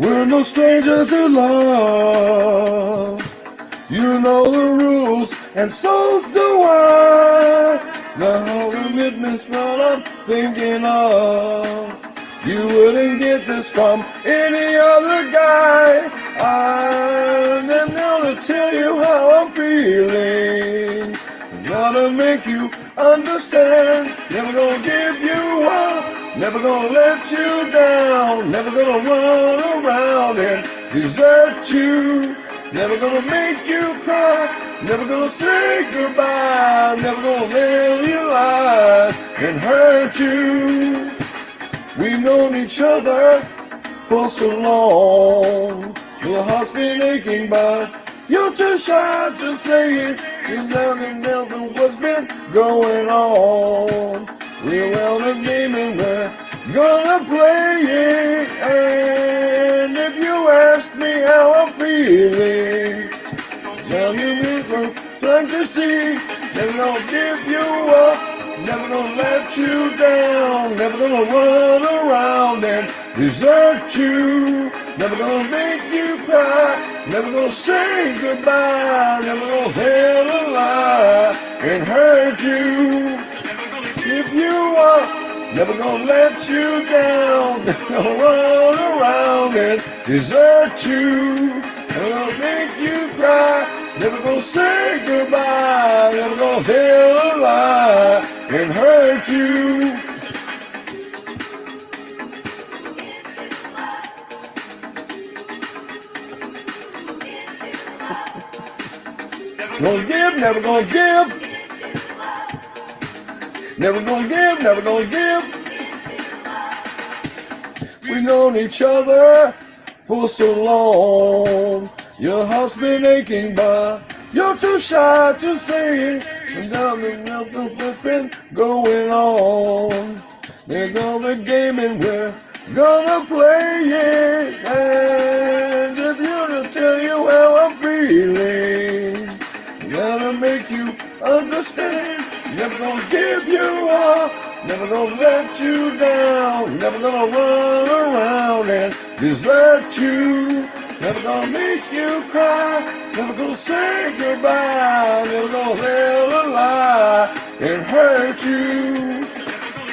We're no stranger to love. You know the rules, and so do I. The whole commitment's what I'm thinking of. You wouldn't get this from any other guy. I'm just gonna tell you how I'm feeling. Gonna make you understand. Never gonna give you up. Never gonna let you down. Never gonna run around and desert you. Never gonna make you cry. Never gonna say goodbye. Never gonna tell you lies and hurt you. We've known each other for so long. Your heart's been aching, but you're too shy to say it. You're sounding out what's been going on. We're well the game and we're gonna play it. And if you ask me how I'm feeling, tell me we're trying to see. Never gonna give you up. Never gonna let you down. Never gonna run around and desert you. Never gonna make you cry. Never gonna say goodbye. Never gonna tell a lie and hurt you. If you are, never gonna let you down. Never gonna run around and desert you. Never gonna make you cry. Never gonna say goodbye. Never gonna tell a lie and hurt you. Gonna give, never gonna give. Never gonna give, never gonna give. We've known each other for so long. Your heart's been aching, but you're too shy to say it. And now nothing what's been going on. They're gonna game and we're gonna play it. And just here to tell you how I'm feeling. Gotta make you understand. Never gonna give you up. Never gonna let you down. Never gonna run around and desert you. Never gonna make you cry. Never gonna say goodbye. Never gonna tell a lie and hurt you.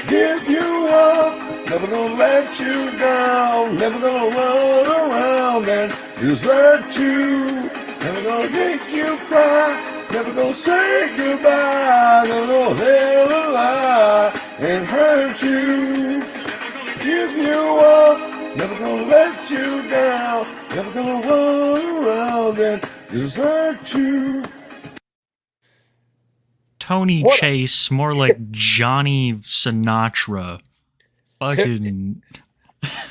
Give you up. Never gonna let you down. Never gonna run around and desert you. Never gonna make you cry. Never gonna say goodbye. Never gonna tell a lie and hurt you. Give you up. Never gonna let you down. Never gonna run around and desert you. Tony Chase, more like Johnny Sinatra. Fucking.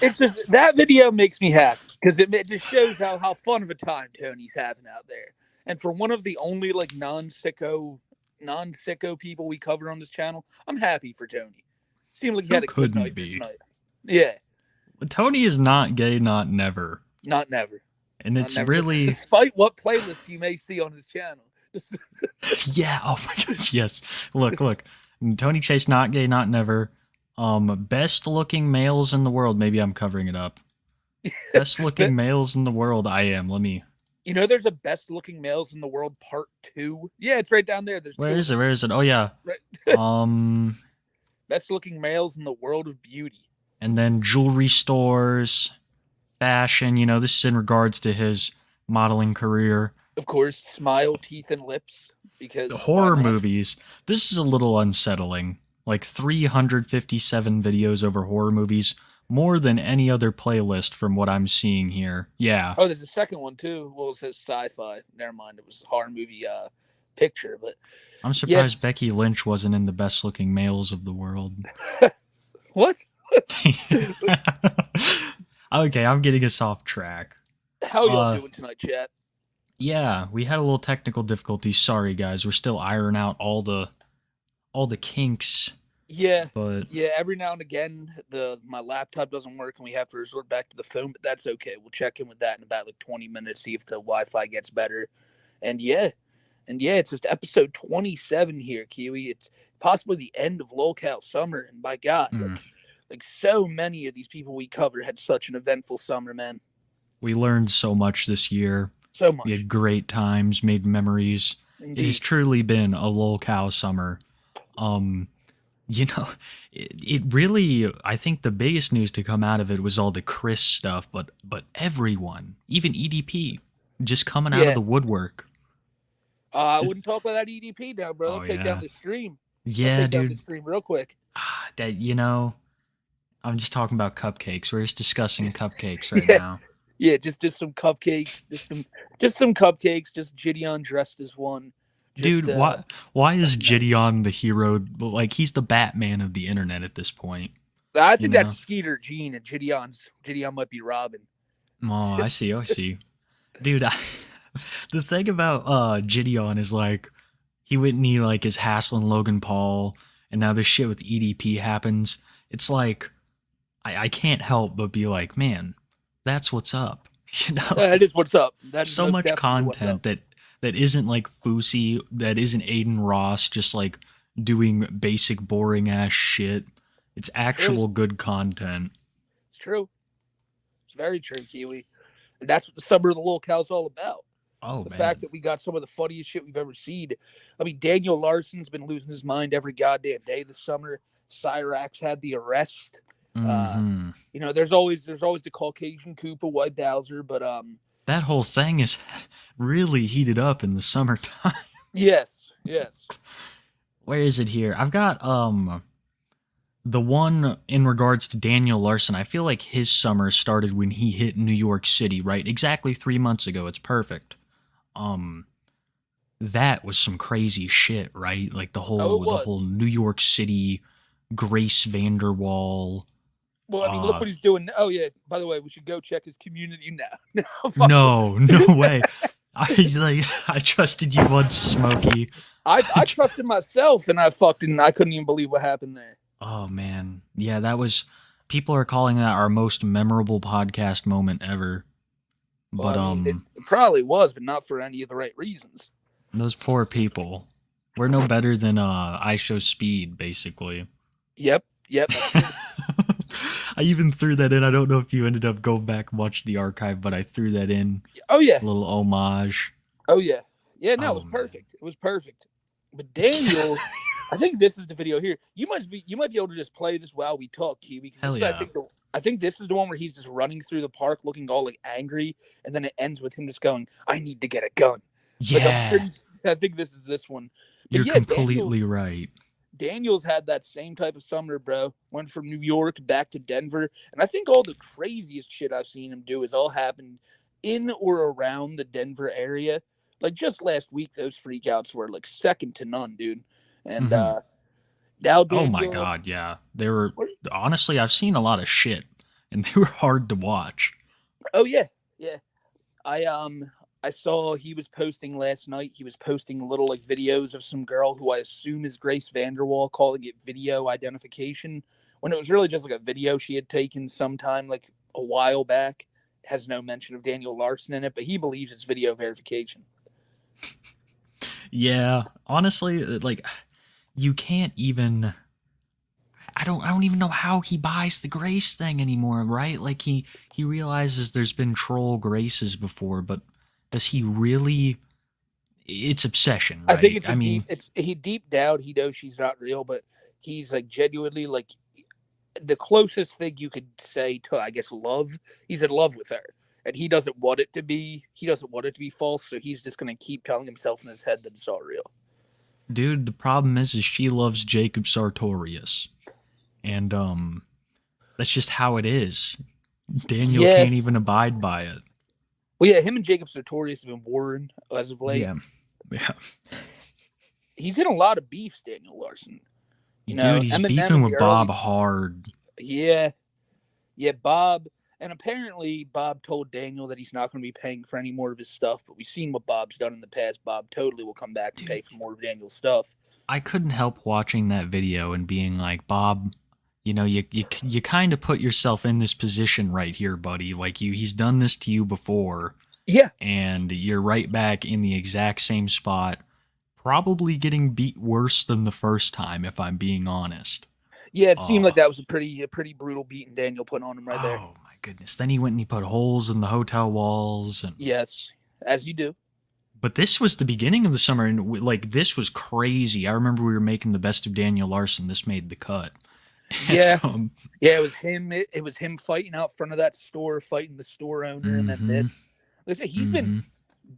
It's just that video makes me happy because it just shows how fun of a time Tony's having out there. And for one of the only like non-sicko people we cover on this channel, I'm happy for Tony. Seemed like he had a good night this night. Yeah. Tony is not gay, not never. Not never. And not it's never. really... Despite what playlists you may see on his channel. Yeah, oh my goodness, yes. Look. Tony Chase, not gay, not never. Best looking males in the world. Maybe I'm covering it up. Best looking males in the world. I am. Let me... You know there's a best looking males in the world part 2? Yeah, it's right down there. Where is it? Oh, yeah. Right. Best looking males in the world of beauty. And then jewelry stores, fashion, this is in regards to his modeling career. Of course, smile, teeth, and lips. Because horror movies. This is a little unsettling. Like 357 videos over horror movies. More than any other playlist from what I'm seeing here. Yeah. Oh, there's a second one too. Well, it says sci-fi. Never mind. It was a horror movie picture. But I'm surprised Becky Lynch wasn't in the best looking males of the world. What? Okay, I'm getting us off track. How y'all doing tonight, chat? Yeah, we had a little technical difficulty. Sorry, guys. We're still ironing out all the kinks. Yeah, but every now and again, my laptop doesn't work and we have to resort back to the phone, but that's okay. We'll check in with that in about like 20 minutes, see if the Wi-Fi gets better. And yeah, it's just episode 27 here, Kiwi. It's possibly the end of LOLCAL summer, and by God, like so many of these people we cover had such an eventful summer, man. We learned so much this year. So We much. had great times, made memories. It has Indeed. truly been a lolcow summer. Um, you know, it really. I think the biggest news to come out of it was all the Chris stuff, but everyone, even EDP, just coming out of Yeah. the woodwork. I wouldn't talk about that EDP now, bro. Oh, I'll take yeah. down the stream. I'll Yeah, take down the dude. stream real quick. That I'm just talking about cupcakes. We're just discussing cupcakes right Yeah. now. Yeah, just some cupcakes, just some cupcakes, just Gideon dressed as one. Just, Dude, why is Gideon the hero? Like, he's the Batman of the internet at this point. I think know? that's Skeeter Gene and Gideon might be Robin. Oh, I see. Dude, the thing about Gideon is, like, he went and he, like, is hassling Logan Paul, and now this shit with EDP happens. It's like, I can't help but be like, man, that's what's up. You know? That is what's up. That is So most much definitely what's content up. that isn't like Fousey, that isn't Aiden Ross just like doing basic boring ass shit. It's actual good content. It's true. It's very true, Kiwi. And that's what the Summer of the Little Cow's all about. Oh The man. fact that we got some of the funniest shit we've ever seen. I mean, Daniel Larson's been losing his mind every goddamn day this summer. Cyrax had the arrest. Mhm. You know, there's always the Caucasian Koopa, White Bowser, but That whole thing is really heated up in the summertime. yes. Where is it here? I've got the one in regards to Daniel Larson. I feel like his summer started when he hit New York City, right? Exactly 3 months ago. It's perfect. That was some crazy shit, right? Like the whole New York City Grace Vanderwall. Well, I mean, look what he's doing. Oh yeah. By the way, we should go check his community now. No way. I trusted you once, Smokey. I trusted myself, and I couldn't even believe what happened there. Oh man, yeah, that was. People are calling that our most memorable podcast moment ever. Well, But I mean, it probably was, but not for any of the right reasons. those poor people. We're no better than I Show Speed, basically. Yep. I even threw that in. I don't know if you ended up going back and watch the archive, but I threw that in. Oh yeah. A little homage. Oh yeah. Yeah. No, it was man. perfect. It was perfect. But Daniel, I think this is the video here. You might be able to just play this while we talk, Kiwi. Hell This is, yeah. I think this is the one where he's just running through the park, looking all like angry, and then it ends with him just going, "I need to get a gun." Like, Yeah, I think this is this one. But you're yeah, completely right. Daniel's had that same type of summer, bro. Went from New York back to Denver. And I think all the craziest shit I've seen him do has all happened in or around the Denver area. Like just last week, those freakouts were like second to none, dude. And Mhm. now Oh Daniel, my god, yeah. They were What- honestly, I've seen a lot of shit, and they were hard to watch. Oh yeah. I saw he was posting last night. He was posting little like videos of some girl who I assume is Grace Vanderwall, calling it video identification, when it was really just like a video she had taken sometime like a while back. It has no mention of Daniel Larson in it, but he believes it's video verification. Yeah, honestly, like you can't even. I don't even know how he buys the Grace thing anymore, right? Like he realizes there's been troll Graces before, but does he really? It's obsession, right? I think he deep down he knows she's not real, but he's like genuinely like the closest thing you could say to, I guess, love. He's in love with her, and he doesn't want it to be. He doesn't want it to be false, so he's just gonna keep telling himself in his head that it's all real. Dude, the problem is she loves Jacob Sartorius, and that's just how it is. Daniel Yeah. can't even abide by it. Well, yeah, him and Jacob Sartorius have been warring as of late. Yeah. He's in a lot of beefs, Daniel Larson. You know, Dude, he's Eminem beefing in with the Bob early- hard. Yeah, Bob. And apparently, Bob told Daniel that he's not going to be paying for any more of his stuff. But we've seen what Bob's done in the past. Bob totally will come back and Dude. pay for more of Daniel's stuff. I couldn't help watching that video and being like, Bob, you know, you kind of put yourself in this position right here, buddy. Like he's done this to you before, Yeah, and you're right back in the exact same spot, probably getting beat worse than the first time, if I'm being honest. yeah. It seemed like that was a pretty brutal beating Daniel put on him right there. Oh my goodness. Then he went and he put holes in the hotel walls. And Yes, as you do. But this was the beginning of the summer, and like this was crazy. I remember we were making the best of Daniel Larson. This made the cut. Yeah. Um, Yeah, it was him. It was him fighting out front of that store, fighting the store owner, and then this. Like I said, he's been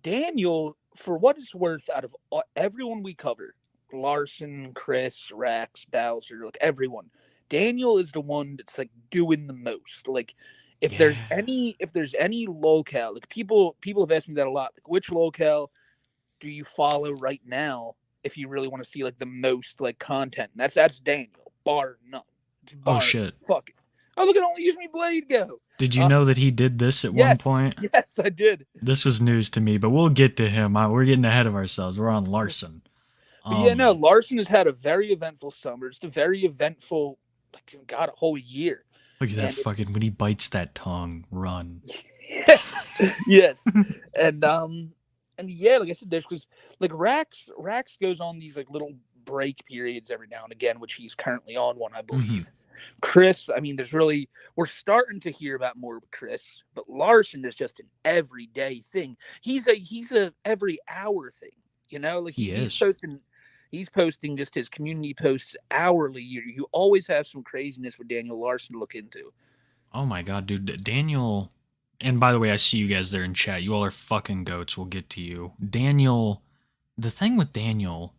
Daniel, for what it's worth, out of everyone we cover, Larson, Chris, Rax, Bowser, like everyone, Daniel is the one that's like doing the most. Like, if there's any locale, like people have asked me that a lot. Like, which locale do you follow right now if you really want to see like the most like content? And that's Daniel, bar none. Oh shit! Fuck it. Oh, look at Only Use Me Blade go. Did you know that he did this at one point? Yes, I did. This was news to me, but we'll get to him. We're getting ahead of ourselves. We're on Larson. But yeah, no, Larson has had a very eventful summer. It's a very eventful, like, God, a whole year. Look at that fucking, when he bites that tongue, run. Yes. And yeah, like I said, there's, because like Rax goes on these like little break periods every now and again, which he's currently on one, I believe. Chris, I mean, we're starting to hear about more with Chris, but Larson is just an everyday thing. He's a every hour thing, you know, like he's posting just his community posts hourly. You always have some craziness with Daniel Larson to look into. Oh my God, dude. Daniel, and by the way, I see you guys there in chat. You all are fucking goats. We'll get to you. Daniel, the thing with Daniel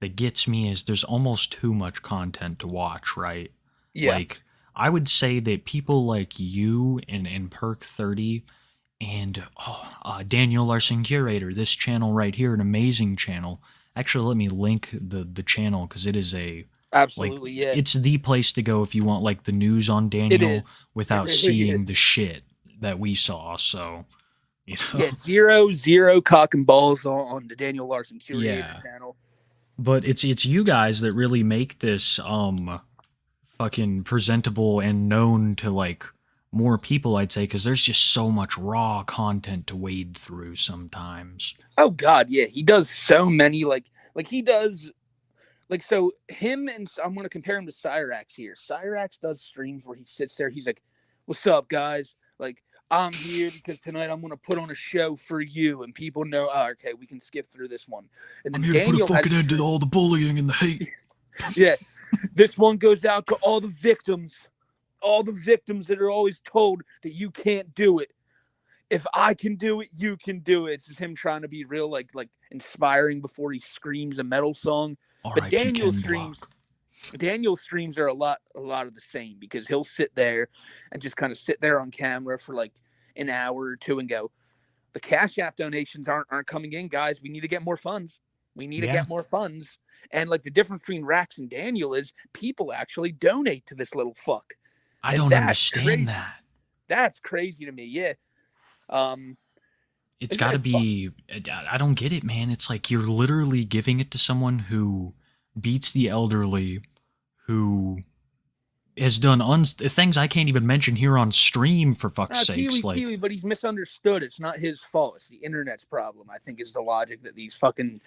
that gets me is there's almost too much content to watch, right? Yeah. Like, I would say that people like you and Perk 30 and Daniel Larson Curator, this channel right here, an amazing channel. Actually, let me link the channel because it is absolutely, yeah. It's the place to go if you want like the news on Daniel without seeing the shit that we saw. So, you know. Yeah, zero cock and balls on the Daniel Larson Curator channel. But it's you guys that really make this fucking presentable and known to like more people, I'd say, because there's just so much raw content to wade through sometimes. Oh God, yeah, he does so many like he does like, so him, and I'm gonna compare him to Cyrax here. Cyrax does streams where he sits there, he's like, "What's up, guys? Like, I'm here because tonight I'm gonna put on a show for you," and people know, okay, we can skip through this one. And then I'm here to put a fucking end to all the bullying and the hate. Yeah. This one goes out to all the victims that are always told that you can't do it. If I can do it, you can do it. It's just him trying to be real, like inspiring before he screams a metal song. But Daniel's streams are a lot of the same, because he'll sit there and just kind of sit there on camera for like an hour or two and go, the Cash App donations aren't coming in, guys. We need to get more funds. We need to get more funds. And like the difference between Rax and Daniel is people actually donate to this little fuck. I don't understand that. That's crazy to me. Yeah. It's got to be, I don't get it, man. It's like you're literally giving it to someone who beats the elderly, who has done things I can't even mention here on stream, for fuck's sakes. Kiwi, but he's misunderstood. It's not his fault. It's the internet's problem, I think, is the logic that these fucking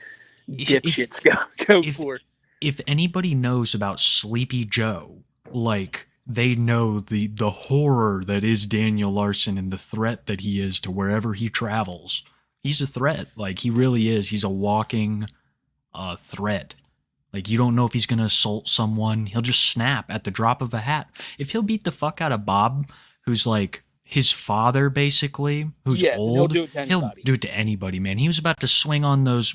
dipshits go for. If anybody knows about Sleepy Joe, like, they know the horror that is Daniel Larson and the threat that he is to wherever he travels. He's a threat. Like, he really is. He's a walking threat. Like, you don't know if he's going to assault someone. He'll just snap at the drop of a hat. If he'll beat the fuck out of Bob, who's like his father, basically, who's old, he'll do it to anybody, man. He was about to swing on those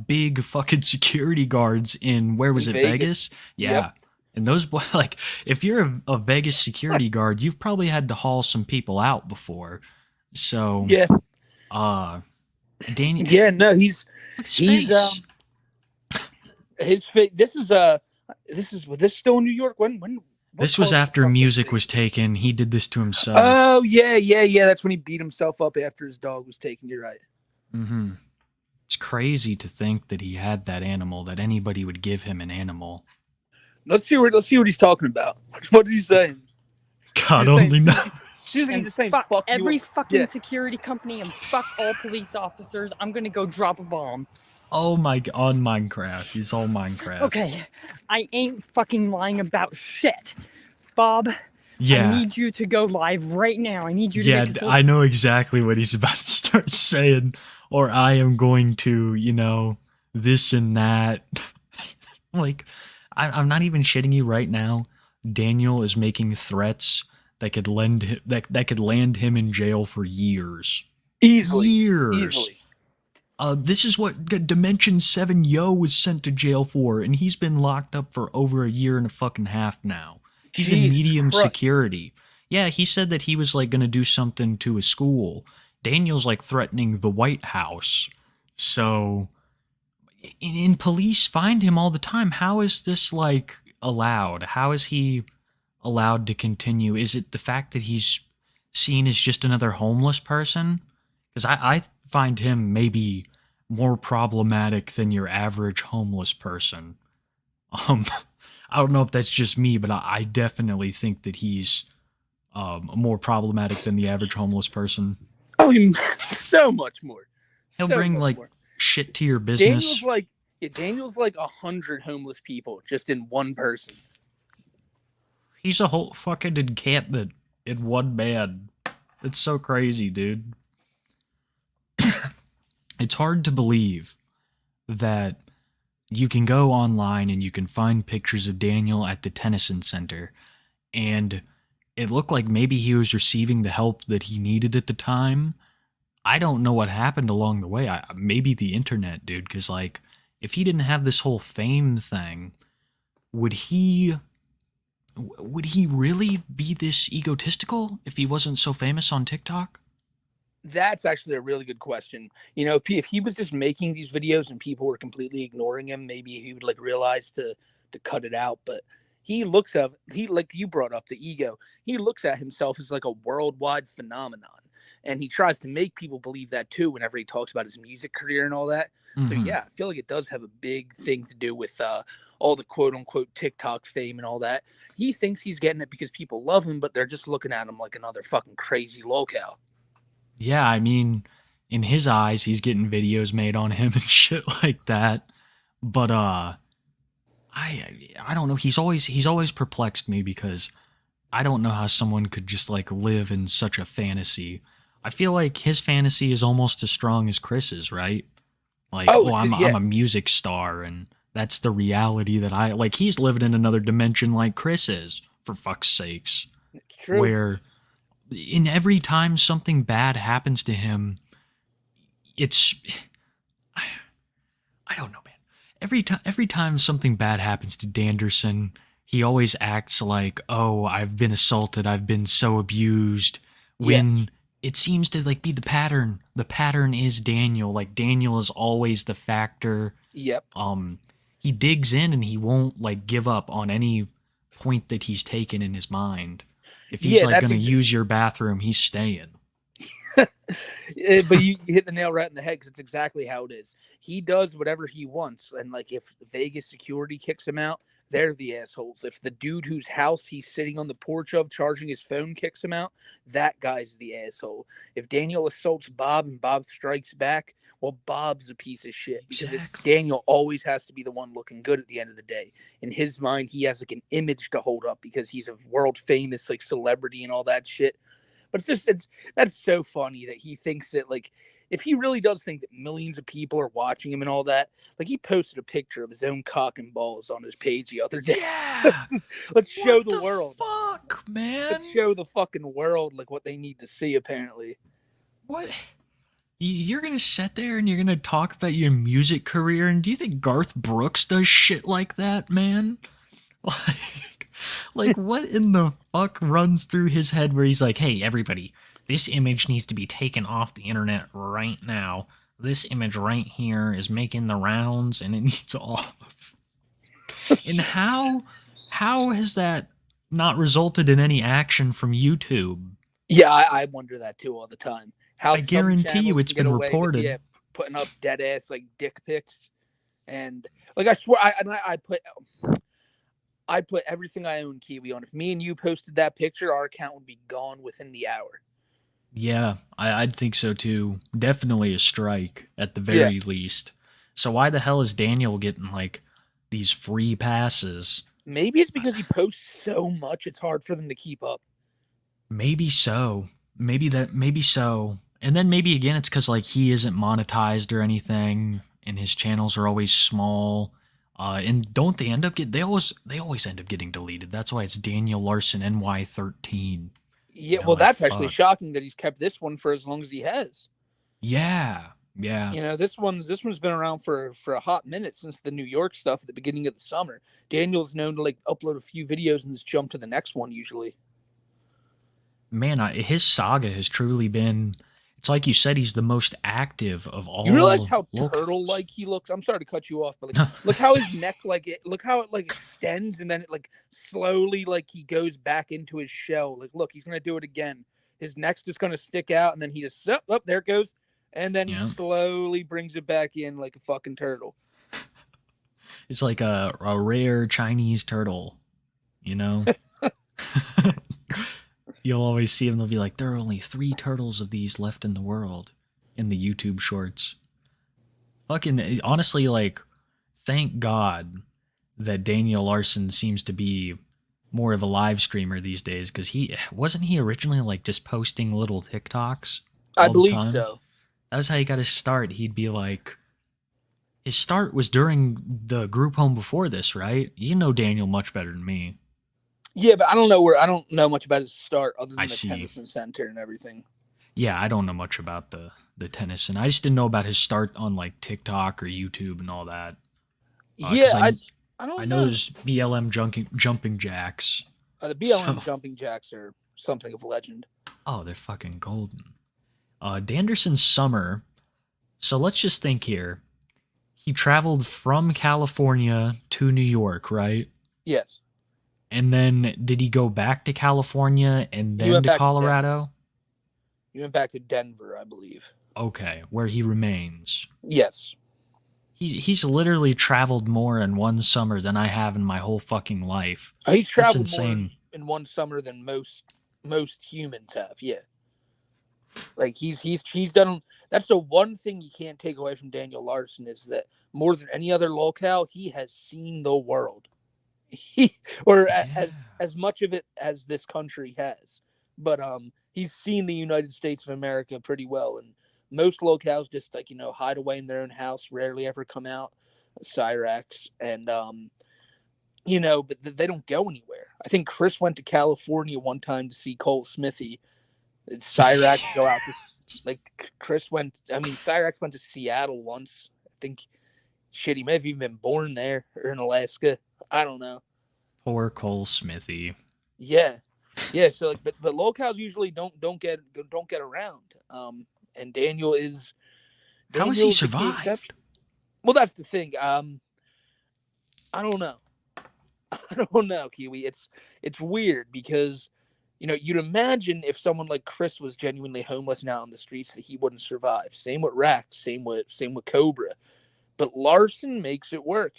big fucking security guards in, where was it, Vegas? Yeah. Yep. And those boys, like, if you're a Vegas security guard, you've probably had to haul some people out before. So, Daniel. Yeah, no, he's face. His face. This is still in New York. When this was after music was taken. He did this to himself. Oh yeah. That's when he beat himself up after his dog was taken. You're right. Mm-hmm. It's crazy to think that he had that animal. That anybody would give him an animal. Let's see what he's talking about. What is he saying? God only knows. He's saying fuck every fucking security company and fuck all police officers. I'm gonna go drop a bomb. Oh my God, on Minecraft. He's all Minecraft. Okay, I ain't fucking lying about shit. Bob, Yeah. I need you to go live right now. I need you to Yeah, make this I know exactly what he's about to start saying. Or I am going to, this and that. Like, I'm not even shitting you right now. Daniel is making threats that could that could land him in jail for years. Easily. Years. This is what Dimension 7 Yo was sent to jail for, and he's been locked up for over a year and a fucking half now. He's in Jesus medium Christ. security. Yeah, he said that he was like gonna do something to a school. Daniel's like threatening the White House. So, and police find him all the time. How is this like allowed? How is he allowed to continue? Is it the fact that he's seen as just another homeless person? Because I find him maybe more problematic than your average homeless person. I don't know if that's just me, but I definitely think that he's more problematic than the average homeless person. Oh, so much more. He'll So bring much like more. shit to your business. Daniel's like 100 homeless people just in one person. He's a whole fucking encampment in one man. It's so crazy, dude. It's hard to believe that you can go online and you can find pictures of Daniel at the Tennyson Center, and it looked like maybe he was receiving the help that he needed at the time. I don't know what happened along the way. Maybe the internet, dude, because like, if he didn't have this whole fame thing, would he really be this egotistical if he wasn't so famous on TikTok? That's actually a really good question. If he was just making these videos and people were completely ignoring him, maybe he would like realize to cut it out. But like you brought up the ego. He looks at himself as like a worldwide phenomenon, and he tries to make people believe that too whenever he talks about his music career and all that. So yeah, I feel like it does have a big thing to do with all the quote unquote TikTok fame and all that. He thinks he's getting it because people love him, but they're just looking at him like another fucking crazy locale. Yeah, I mean, in his eyes, he's getting videos made on him and shit like that. But I don't know. He's always perplexed me because I don't know how someone could just like live in such a fantasy. I feel like his fantasy is almost as strong as Chris's, right? Like, I'm a music star, and that's the reality that I like. He's living in another dimension like Chris is, for fuck's sakes. It's true. Where in every time something bad happens to him, it's I don't know, man. Every time something bad happens to Danderson, he always acts like, "Oh, I've been assaulted, I've been so abused." When it seems to like be the pattern. The pattern is Daniel. Like Daniel is always the factor. Yep. He digs in and he won't like give up on any point that he's taken in his mind. If he's like going to use your bathroom, he's staying. But you hit the nail right in the head because it's exactly how it is. He does whatever he wants, and like if Vegas security kicks him out, they're the assholes. If the dude whose house he's sitting on the porch of charging his phone kicks him out, that guy's the asshole. If Daniel assaults Bob and Bob strikes back, well, Bob's a piece of shit because Daniel always has to be the one looking good at the end of the day. In his mind, he has like an image to hold up because he's a world famous like celebrity and all that shit. But that's so funny that he thinks that like if he really does think that millions of people are watching him and all that, like he posted a picture of his own cock and balls on his page the other day. Yeah. Let's show the world. Fuck, man. Let's show the fucking world like what they need to see. Apparently, what? You're gonna sit there and you're gonna talk about your music career, and do you think Garth Brooks does shit like that, man? Like what in the fuck runs through his head where he's like, "Hey, everybody, this image needs to be taken off the internet right now. This image right here is making the rounds, and it needs off." And how has that not resulted in any action from YouTube? Yeah, I wonder that too all the time. How I guarantee you it's been reported. With, putting up dead ass like dick pics, and like I swear, I put everything I own Kiwi on. If me and you posted that picture, our account would be gone within the hour. Yeah, I'd think so too. Definitely a strike at the very least. So why the hell is Daniel getting like these free passes? Maybe it's because he posts so much, it's hard for them to keep up. Maybe so. Maybe so. And then maybe again it's cuz like he isn't monetized or anything and his channels are always small. And don't they end up they always end up getting deleted. That's why it's Daniel Larson NY13. Yeah, You know, well, like that's actually fuck. shocking that he's kept this one for as long as he has. Yeah. Yeah. You know, this one's been around for a hot minute since the New York stuff at the beginning of the summer. Daniel's known to like upload a few videos and just jump to the next one usually. Man, his saga has truly been. It's like you said, he's the most active of You realize all how locals. turtle-like he looks? I'm sorry to cut you off, but like, look how his neck look how it like extends and then it like slowly like he goes back into his shell. Like, look, he's gonna do it again. His neck's just gonna stick out, and then he just there it goes, and then Yeah. he slowly brings it back in like a fucking turtle. It's like a rare Chinese turtle, you know? You'll always see him, they'll be like, there are only 3 turtles of these left in the world in the YouTube shorts. Fucking, honestly, like, thank God that Daniel Larson seems to be more of a live streamer these days, because he originally like just posting little TikToks I all the believe time? so. That's how he got his start. He'd be like, his start was during the group home before this, right? You know Daniel much better than me. Yeah, but I don't know much about his start other I than the see. Tennyson Center and everything. Yeah, I don't know much about the Tennyson. I just didn't know about his start on like TikTok or YouTube and all that. 'Cause Yeah, I don't I know. know there's BLM jumping jacks. The BLM So- jumping jacks are something of legend. Oh, they're fucking golden. Danderson's summer. So let's just think here. He traveled from California to New York, right? Yes. And then did he go back to California and He then went to back to Colorado? He went back to Denver, I believe. Okay, where he remains. Yes. He's literally traveled more in one summer than I have in my whole fucking life. He's traveled more insane. in one summer than most humans have. Yeah. Like he's done. That's the one thing you can't take away from Daniel Larson is that more than any other locale, he has seen the world. As much of it as this country has, but he's seen the United States of America pretty well, and most locales just like hide away in their own house, rarely ever come out. Cyrax and but they don't go anywhere. I think Chris went to California one time to see Cole Smithy. Cyrax go out to Cyrax went to Seattle once. I think shit, he may have even been born there or in Alaska. I don't know. Poor Cole Smithy. Yeah. So like, but locales usually don't get around. And Daniel is. How has he Daniel's the key survived? exception. Well, that's the thing. I don't know. I don't know, Kiwi. It's weird because you'd imagine if someone like Chris was genuinely homeless now on the streets that he wouldn't survive. Same with Rax. Same with Cobra. But Larson makes it work.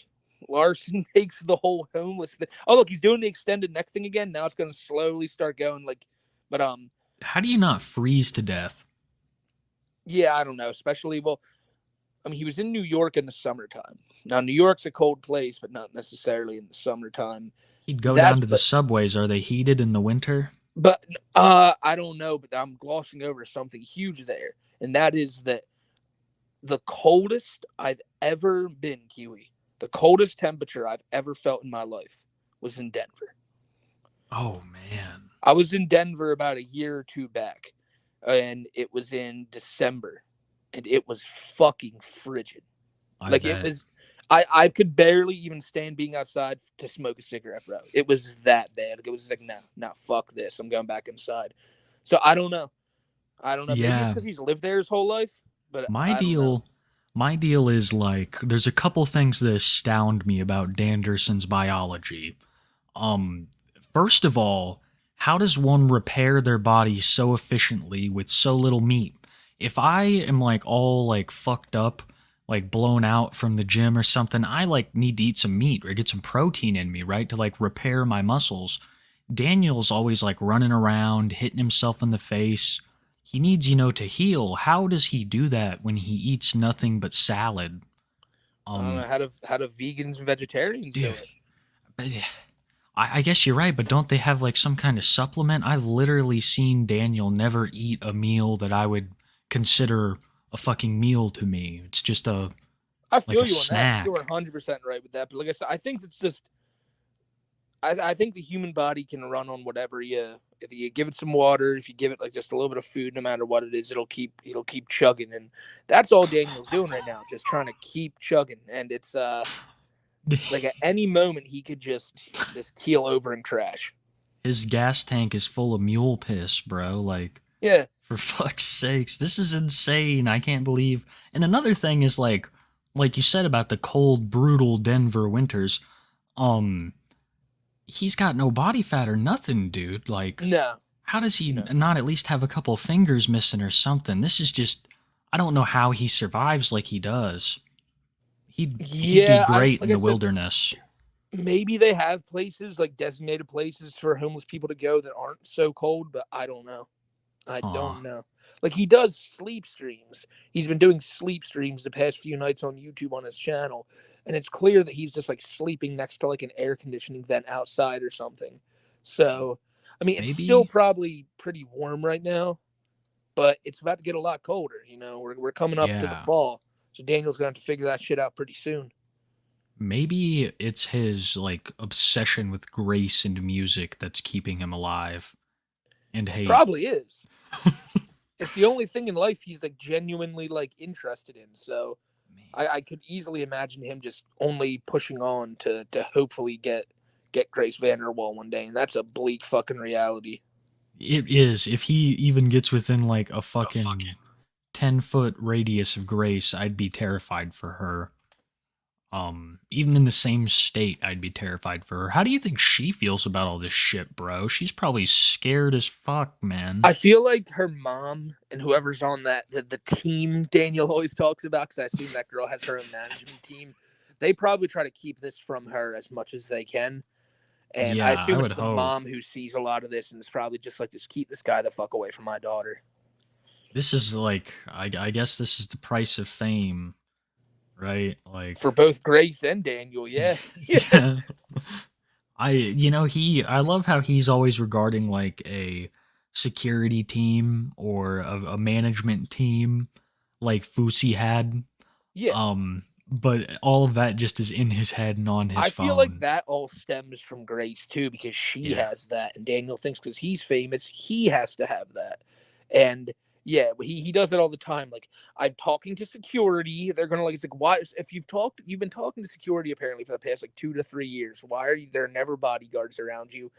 Larson makes the whole homeless thing. Oh, look, he's doing the extended neck thing again. Now it's going to slowly start going but how do you not freeze to death? yeah, I don't know. Especially, he was in New York in the summertime. Now, New York's a cold place, but not necessarily in the summertime. He'd go down to the subways. Are they heated in the winter? But I don't know, but I'm glossing over something huge there. And that is that the coldest I've ever been, Kiwi, the coldest temperature I've ever felt in my life was in Denver. Oh, man. I was in Denver about a year or two back, and it was in December, and it was fucking frigid. It was, I could barely even stand being outside to smoke a cigarette, bro. It was that bad. It was like, nah, fuck this. I'm going back inside. So I don't know. Maybe it's because he's lived there his whole life. But my deal is like there's a couple things that astound me about Danderson's biology. First of all, how does one repair their body so efficiently with so little meat? If I am like all like fucked up, like blown out from the gym or something, I like need to eat some meat or get some protein in me, right? To like repair my muscles. Daniel's always like running around, hitting himself in the face. He needs, to heal. How does he do that when he eats nothing but salad? I don't know how do vegans and vegetarians do Dude, it. but I guess you're right, but don't they have like some kind of supplement? I've literally seen Daniel never eat a meal that I would consider a fucking meal to me. It's just I like feel a you on that. snack. You're 100% right with that. But like I said, I think it's just, I think the human body can run on whatever if you give it some water, if you give it like just a little bit of food, no matter what it is, it'll keep chugging, and that's all Daniel's doing right now, just trying to keep chugging, and it's like at any moment he could just keel over and crash. His gas tank is full of mule piss, bro. Like, Yeah, for fuck's sakes, this is insane. I can't believe. And another thing is like you said about the cold, brutal Denver winters. He's got no body fat or nothing, dude. Like, no, how does he No. not at least have a couple fingers missing or something? This is just, I don't know how he survives like he does. He'd Yeah, be great like in I the said, wilderness. maybe they have places like designated places for homeless people to go that aren't so cold, but I don't know. I Aw. don't know. Like he does sleep streams. He's been doing sleep streams the past few nights on YouTube on his channel, and it's clear that he's just like sleeping next to like an air conditioning vent outside or something. So, I mean, it's still Maybe, probably pretty warm right now, but it's about to get a lot colder. You know, we're coming up to the yeah. fall, so Daniel's gonna have to figure that shit out pretty soon. Maybe it's his like obsession with grace and music that's keeping him alive. And hate. Probably is. It's the only thing in life he's like genuinely like interested in. So I could easily imagine him just only pushing on to hopefully get Grace Vanderwall one day, and that's a bleak fucking reality. It is. If he even gets within like a fucking 10-foot radius of Grace, I'd be terrified for her. Even in the same state, I'd be terrified for her. How do you think she feels about all this shit, bro? She's probably scared as fuck, man. I feel like her mom and whoever's on the team Daniel always talks about, because I assume that girl has her own management team. They probably try to keep this from her as much as they can. And Yeah, I I assume would it's the hope. mom who sees a lot of this and is probably just like, just keep this guy the fuck away from my daughter. This is like, I guess this is the price of fame, right? Like, For both Grace and Daniel, yeah. yeah. I love how he's always regarding like a security team or a management team like Fusi had. Yeah. But all of that just is in his head and on his I phone. feel like that all stems from Grace too, because she Yeah. has that, and Daniel thinks because he's famous, he has to have that. And yeah, but he does it all the time. Like, I'm talking to security. They're gonna like, it's like, why? If you've been talking to security apparently for the past like 2 to 3 years, why are there never bodyguards around you?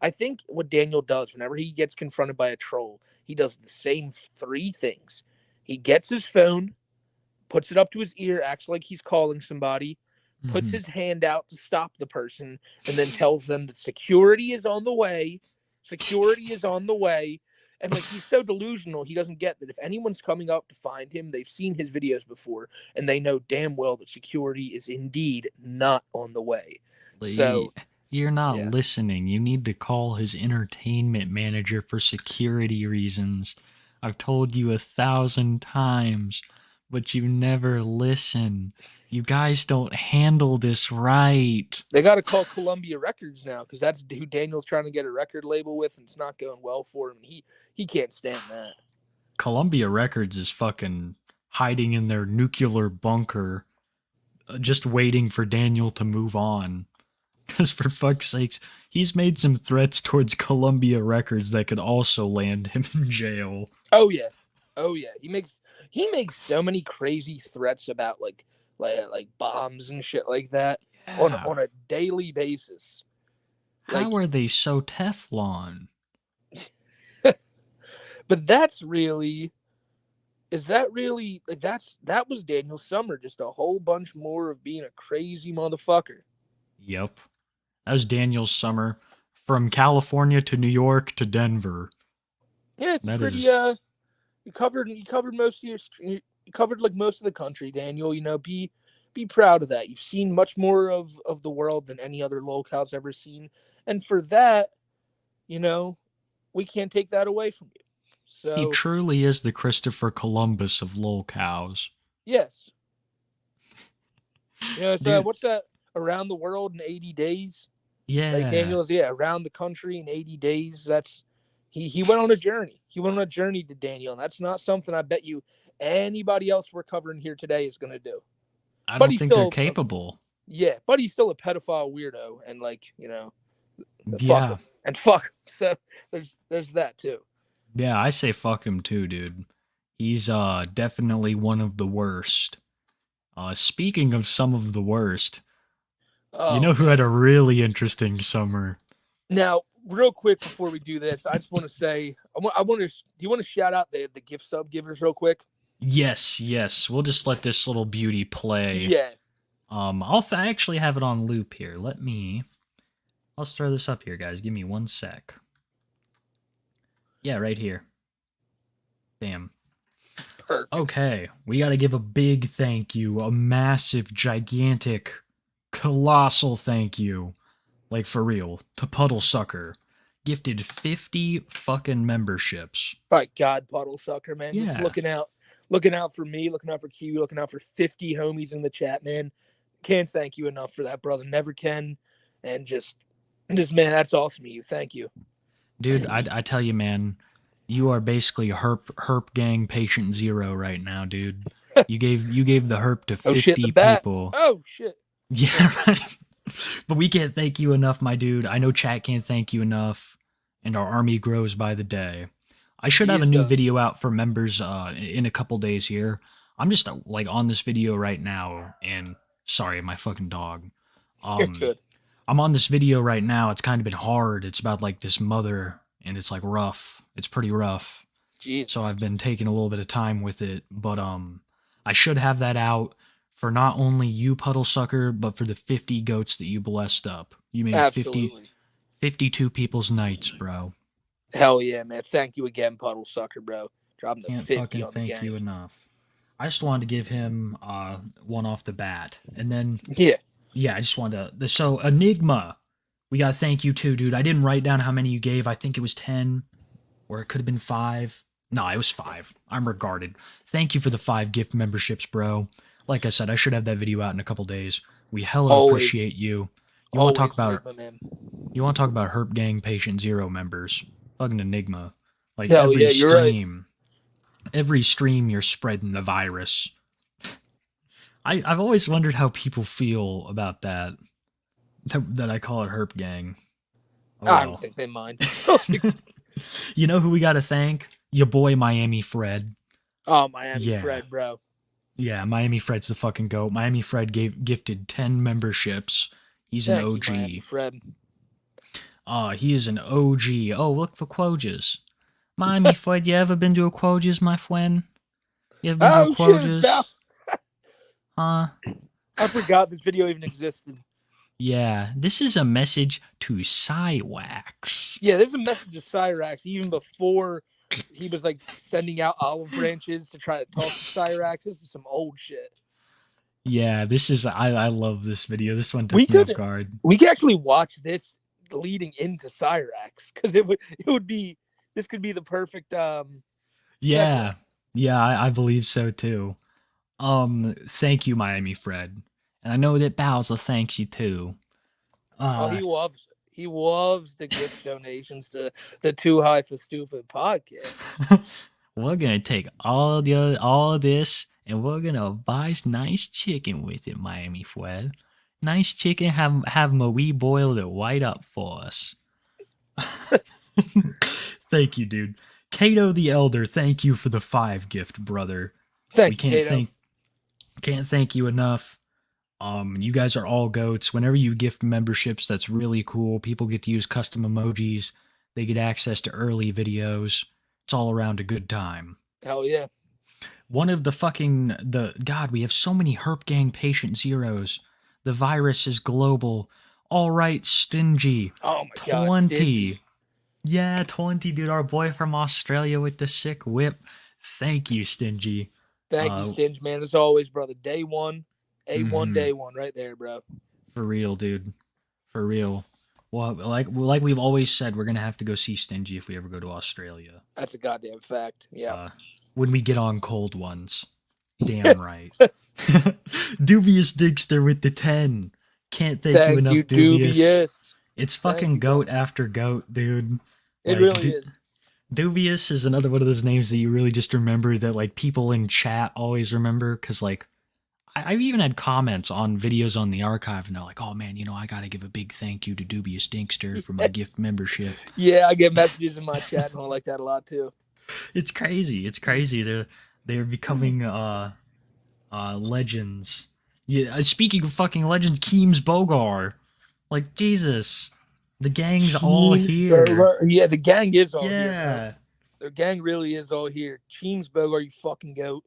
I think what Daniel does whenever he gets confronted by a troll, he does the same 3 things. He gets his phone, puts it up to his ear, acts like he's calling somebody, puts Mhm. his hand out to stop the person, and then tells them that security is on the way. Security is on the way. And like, he's so delusional, he doesn't get that if anyone's coming up to find him, they've seen his videos before, and they know damn well that security is indeed not on the way. So You're not yeah. listening. You need to call his entertainment manager for security reasons. I've told you 1,000 times, but you never listen. You guys don't handle this right. They got to call Columbia Records now, because that's who Daniel's trying to get a record label with, and it's not going well for him. He can't stand that. Columbia Records is fucking hiding in their nuclear bunker, just waiting for Daniel to move on. Because for fuck's sakes, he's made some threats towards Columbia Records that could also land him in jail. Oh yeah. He makes so many crazy threats about like bombs and shit like that on a daily basis. How are they so Teflon? But that was Daniel's summer, just a whole bunch more of being a crazy motherfucker. Yep. That was Daniel's summer. From California to New York to Denver. Yeah, it's That pretty is- you covered most of you covered like most of the country, Daniel. You know, be proud of that. You've seen much more of the world than any other local's ever seen. And for that, you know, we can't take that away from you. So He truly is the Christopher Columbus of lolcows. yes. You know, it's Dude. what's that? Around the World in 80 Days? Yeah. Daniel's around the country in 80 days. That's he went on a journey. He went on a journey to Daniel, and that's not something I bet you anybody else we're covering here today is going to do. I but don't he's think they're still- capable. Yeah, but he's still a pedophile weirdo, and fuck Yeah. him. And fuck him. So there's that too. Yeah, I say fuck him too, dude. He's definitely one of the worst. Speaking of some of the worst, you know who had a really interesting summer? Now, real quick before we do this, I just want to say, do you want to shout out the gift sub givers real quick? Yes. We'll just let this little beauty play. Yeah. I actually have it on loop here. Let's throw this up here, guys. Give me 1 sec. Yeah, right here. Bam. Perfect. Okay, we got to give a big thank you, a massive, gigantic, colossal thank you, like for real, to Puddle Sucker. Gifted 50 fucking memberships. My God, Puddle Sucker, man. Yeah. Just looking out for me, looking out for Kiwi, looking out for 50 homies in the chat, man. Can't thank you enough for that, brother. Never can. And just man, that's awesome of you. Thank you. Dude, I tell you, man, you are basically herp gang patient zero right now, dude. You gave the herp to 50 Oh shit, the bat. people. Oh shit. Yeah, right. But we can't thank you enough, my dude. I know chat can't thank you enough, and our army grows by the day. I should have a Yes, new does. video out for members in a couple days here. I'm just like on this video right now, and sorry, my fucking dog. You're good. I'm on this video right now. It's kind of been hard. It's about like this mother, and it's like rough. It's pretty rough. Jeez. So I've been taking a little bit of time with it, but I should have that out for not only you, Puddle Sucker, but for the 50 goats that you blessed up. You made Absolutely. 52 people's nights, bro. Hell yeah, man. Thank you again, Puddle Sucker, bro. Dropping the Can't 50 fucking on the thank gang. you enough. I just wanted to give him one off the bat, and then Yeah. I just wanted to. So Enigma, we got to thank you too, dude. I didn't write down how many you gave. I think it was 10, or it could have been 5. No, it was 5. I'm regarded. Thank you for the 5 gift memberships, bro. Like I said, I should have that video out in a couple days. We hella Always. appreciate you. You want to talk about Enigma, man. Herp Gang Patient Zero members? Fucking Enigma. Like Hell every yeah, you're right. stream, every stream you're spreading the virus. I've always wondered how people feel about that I call it Herp Gang. Oh, I well. don't think they mind. You know who we got to thank? Your boy Miami Fred. Oh, Miami Yeah. Fred, bro. Yeah, Miami Fred's the fucking goat. Miami Fred gifted 10 memberships. He's an Thank you, OG. Miami Fred. He is an OG. Oh, look for Quojas. Miami Fred, you ever been to a Quojas, my friend? You ever been Oh, to a shit, it's Quojas? about- Huh? I forgot this video even existed. Yeah, this is a message to Cywax. Yeah, there's a message to Cyrax even before he was like sending out olive branches to try to talk to Cyrax. This is some old shit. Yeah, this is I love this video. This one took We me could- off guard. We could actually watch this leading into Cyrax because it would be this could be the perfect Yeah. Yeah, I believe so too. Thank you, Miami Fred. And I know that Bowser thanks you too. oh, he loves the gift donations to the Too High for Stupid podcast. We're gonna take all this and we're gonna buy nice chicken with it, Miami Fred. Nice chicken, have Marie boil it right up for us. Thank you, dude. Kato the Elder, thank you for the 5 gift, brother. Thank you, Kato. Can't thank you enough. You guys are all goats. Whenever you gift memberships, that's really cool. People get to use custom emojis. They get access to early videos. It's all around a good time. Hell yeah. One of God, we have so many Herp Gang patient zeros. The virus is global. All right, Stingy. Oh my god. 20. Stingy. Yeah, 20, dude. Our boy from Australia with the sick whip. Thank you, Stingy. Thank you, Stinge, man. As always, brother. Day one. A1 Mhm. day one right there, bro. For real, dude. For real. Well, like we've always said, we're gonna have to go see Stingy if we ever go to Australia. That's a goddamn fact. Yeah. When we get on cold ones. Damn right. Dubious Digster with the 10. Can't thank you Thank enough, you, Dubious. Dubious. It's Thank fucking you, bro. goat after goat, dude. It Like, really is. Dubious is another one of those names that you really just remember that like people in chat always remember because like I've even had comments on videos on the archive and they're like, oh man, I gotta give a big thank you to Dubious Dinkster for my gift membership. Yeah, I get messages in my chat and all like that a lot too. It's crazy. It's crazy. They're becoming legends. Yeah, speaking of fucking legends, Keems Bogar. Like Jesus. The gang's all here. Yeah, the gang is all here, Yeah. bro. The gang really is all here. Cheems Bogar, you fucking goat.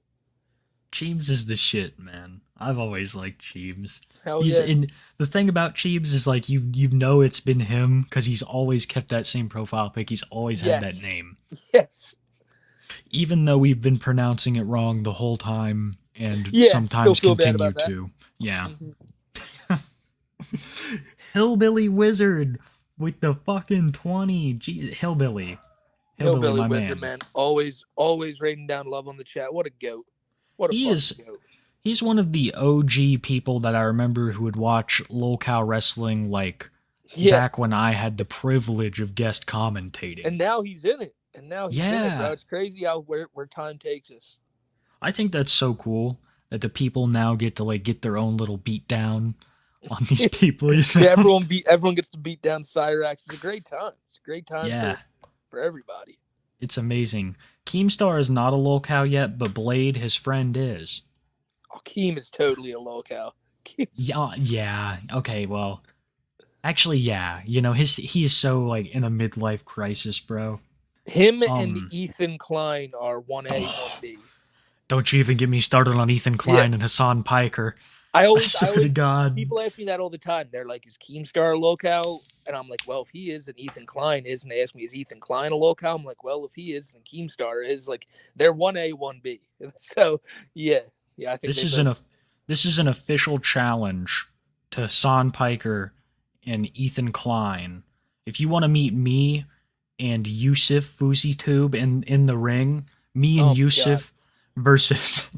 Cheems is the shit, man. I've always liked Cheems. Hell He's yeah. in the thing about Cheems is like you know it's been him because he's always kept that same profile pic. He's always had that Yes. name. Yes. Even though we've been pronouncing it wrong the whole time and Yeah, sometimes still feel bad continue about that. to. Yeah. Mhm. Hillbilly Wizard with the fucking 20. Hillbilly. Hillbilly my Wizard, man. Always raining down love on the chat. What a goat. What a He fucking is- goat. He's one of the OG people that I remember who would watch LolCow Wrestling like Yeah. back when I had the privilege of guest commentating. And now he's in it. And now he's in it, Yeah. bro. It's crazy how where time takes us. I think that's so cool that the people now get to like get their own little beat down on these people. You know? Yeah, everyone gets to beat down Cyrax. It's a great time. It's a great time Yeah. for everybody. It's amazing. Keemstar is not a LolCow yet, but Blade, his friend, is. Oh, Keem is totally a locale. Yeah. Okay, well, actually, yeah. He is so like in a midlife crisis, bro. Him and Ethan Klein are 1A, 1B. Don't you even get me started on Ethan Klein and Hassan Piker. I I always swear to God. people ask me that all the time. They're like, "Is Keemstar a locale?" And I'm like, "Well, if he is, and Ethan Klein is." And they ask me, "Is Ethan Klein a locale?" I'm like, "Well, if he is, then Keemstar is." Like, they're 1A, 1B. So yeah, I think This is an official challenge to Hassan Piker and Ethan Klein. If you want to meet me and Yusuf Fuzitube in the ring, me and Oh, Yusuf versus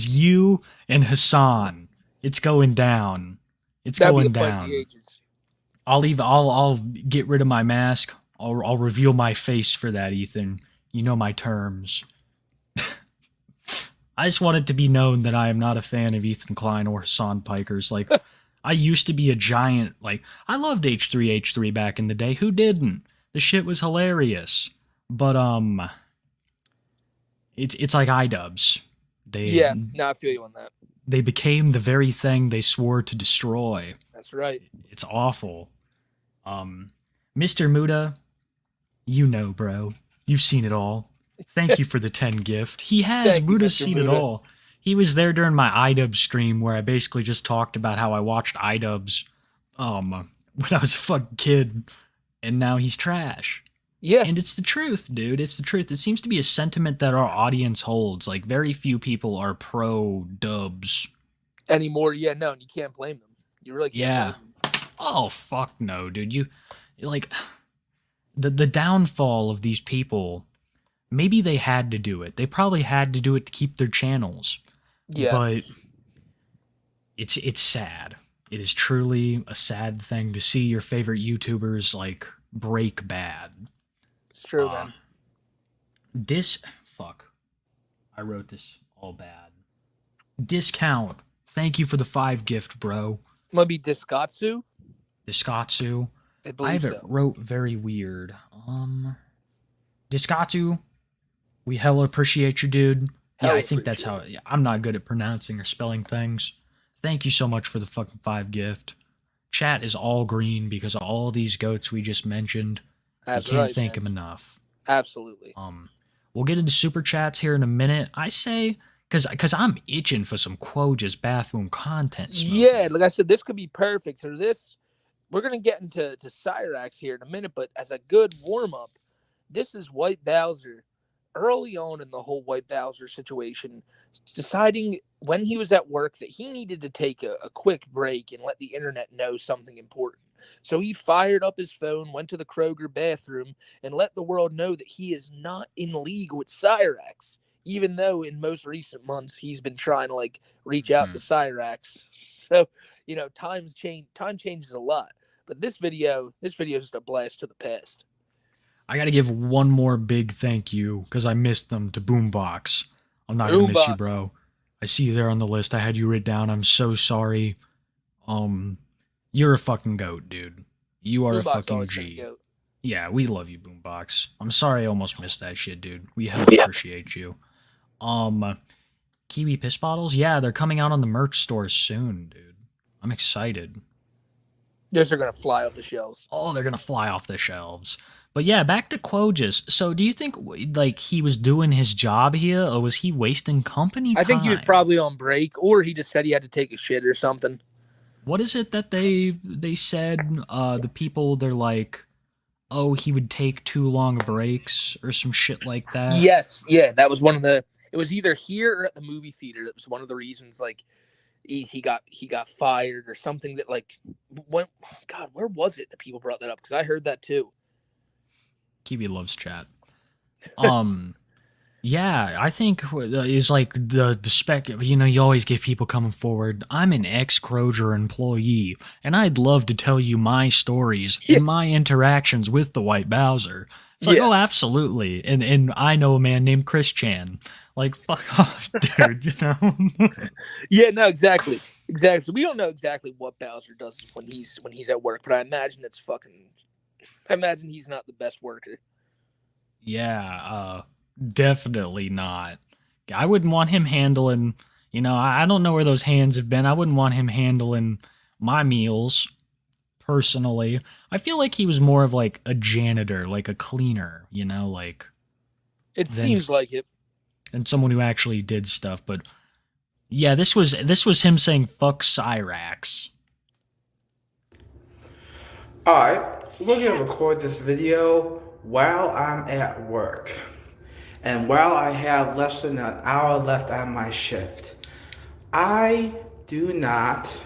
you and Hassan. It's going down. It's that'd be going a fight of the down. ages. I'll get rid of my mask. I'll reveal my face for that, Ethan. You know my terms. I just want it to be known that I am not a fan of Ethan Klein or Hassan Pikers. Like, I used to be a giant. Like, I loved H3H3 back in the day. Who didn't? The shit was hilarious. But it's like iDubbbz. Yeah, no, I feel you on that. They became the very thing they swore to destroy. That's right. It's awful. Mr. Muda, you know, bro. You've seen it all. Thank you for the 10 gift. He has. Thank you, Muda's Mr. seen it Muda. all. He was there during my iDubbbz stream where I basically just talked about how I watched iDubbbz when I was a fucking kid, and now he's trash. Yeah, And it's the truth, dude. It's the truth. It seems to be a sentiment that our audience holds. Like, very few people are pro dubs. anymore. Yeah, no, you can't blame them. You really can't Yeah. blame them. Oh, fuck no, dude. You, like, the downfall of these people, maybe they had to do it. They probably had to do it to keep their channels. Yeah, But it's sad. It is truly a sad thing to see your favorite YouTubers, like, break bad. it's true, man. Fuck. I wrote this all bad. Discount. Thank you for the 5 gift, bro. Might be Discatsu. Discatsu. I I believe have it so. wrote very weird. Discatsu. We hella appreciate you, dude. Yeah, Hella I think that's how. appreciate Yeah, I'm not good at pronouncing or spelling things. Thank you so much for the fucking 5 gift. Chat is all green because of all these goats we just mentioned. That's you can't right, thank man. them enough. Absolutely. We'll get into super chats here in a minute. I say because I'm itching for some Quoja's bathroom content. Smokey. Yeah, like I said, this could be perfect for this. We're gonna get into Cyrax here in a minute, but as a good warm up, this is White Bowser early on in the whole White Bowser situation, deciding when he was at work that he needed to take a quick break and let the internet know something important. So he fired up his phone, went to the Kroger bathroom, and let the world know that he is not in league with Cyrax, even though in most recent months he's been trying to like reach out to Cyrax. So, time changes a lot. But this video is just a blast to the past. I got to give one more big thank you because I missed them to Boombox. I'm not going to miss you, Boombox. bro. I see you there on the list. I had you written down. I'm so sorry. You're a fucking goat, dude. You are a Boombox fucking always been a G. goat. Yeah, we love you, Boombox. I'm sorry I almost missed that shit, dude. We hella appreciate you. Kiwi piss bottles? Yeah, they're coming out on the merch store soon, dude. I'm excited. Those are gonna fly off the shelves. Oh, they're gonna fly off the shelves. But yeah, back to Quojas. So do you think like he was doing his job here, or was he wasting company time? I think he was probably on break, or he just said he had to take a shit or something. What is it that they said? The people, they're like, oh, he would take too long breaks or some shit like that. Yes, yeah, that was one of the. It was either here or at the movie theater. That was one of the reasons. Like, he got fired or something. That like, when, God, where was it that people brought that up? Because I heard that too. Kiwi loves chat. Yeah, I think is like the spec. You know, you always get people coming forward. I'm an ex-Kroger employee, and I'd love to tell you my stories and my interactions with the White Bowser. It's like, oh, absolutely. And I know a man named Chris Chan. Like, fuck off, dude. You know? Yeah, no, exactly. So we don't know exactly what Bowser does when he's at work, but I imagine it's fucking. I imagine he's not the best worker. Yeah, definitely not. I wouldn't want him handling, you know, I don't know where those hands have been. I wouldn't want him handling my meals, personally. I feel like he was more of like a janitor, like a cleaner, you know, like. It seems like it. And someone who actually did stuff, but yeah, this was him saying fuck Cyrax. Alright, we're gonna record this video while I'm at work. And while I have less than an hour left on my shift. I do not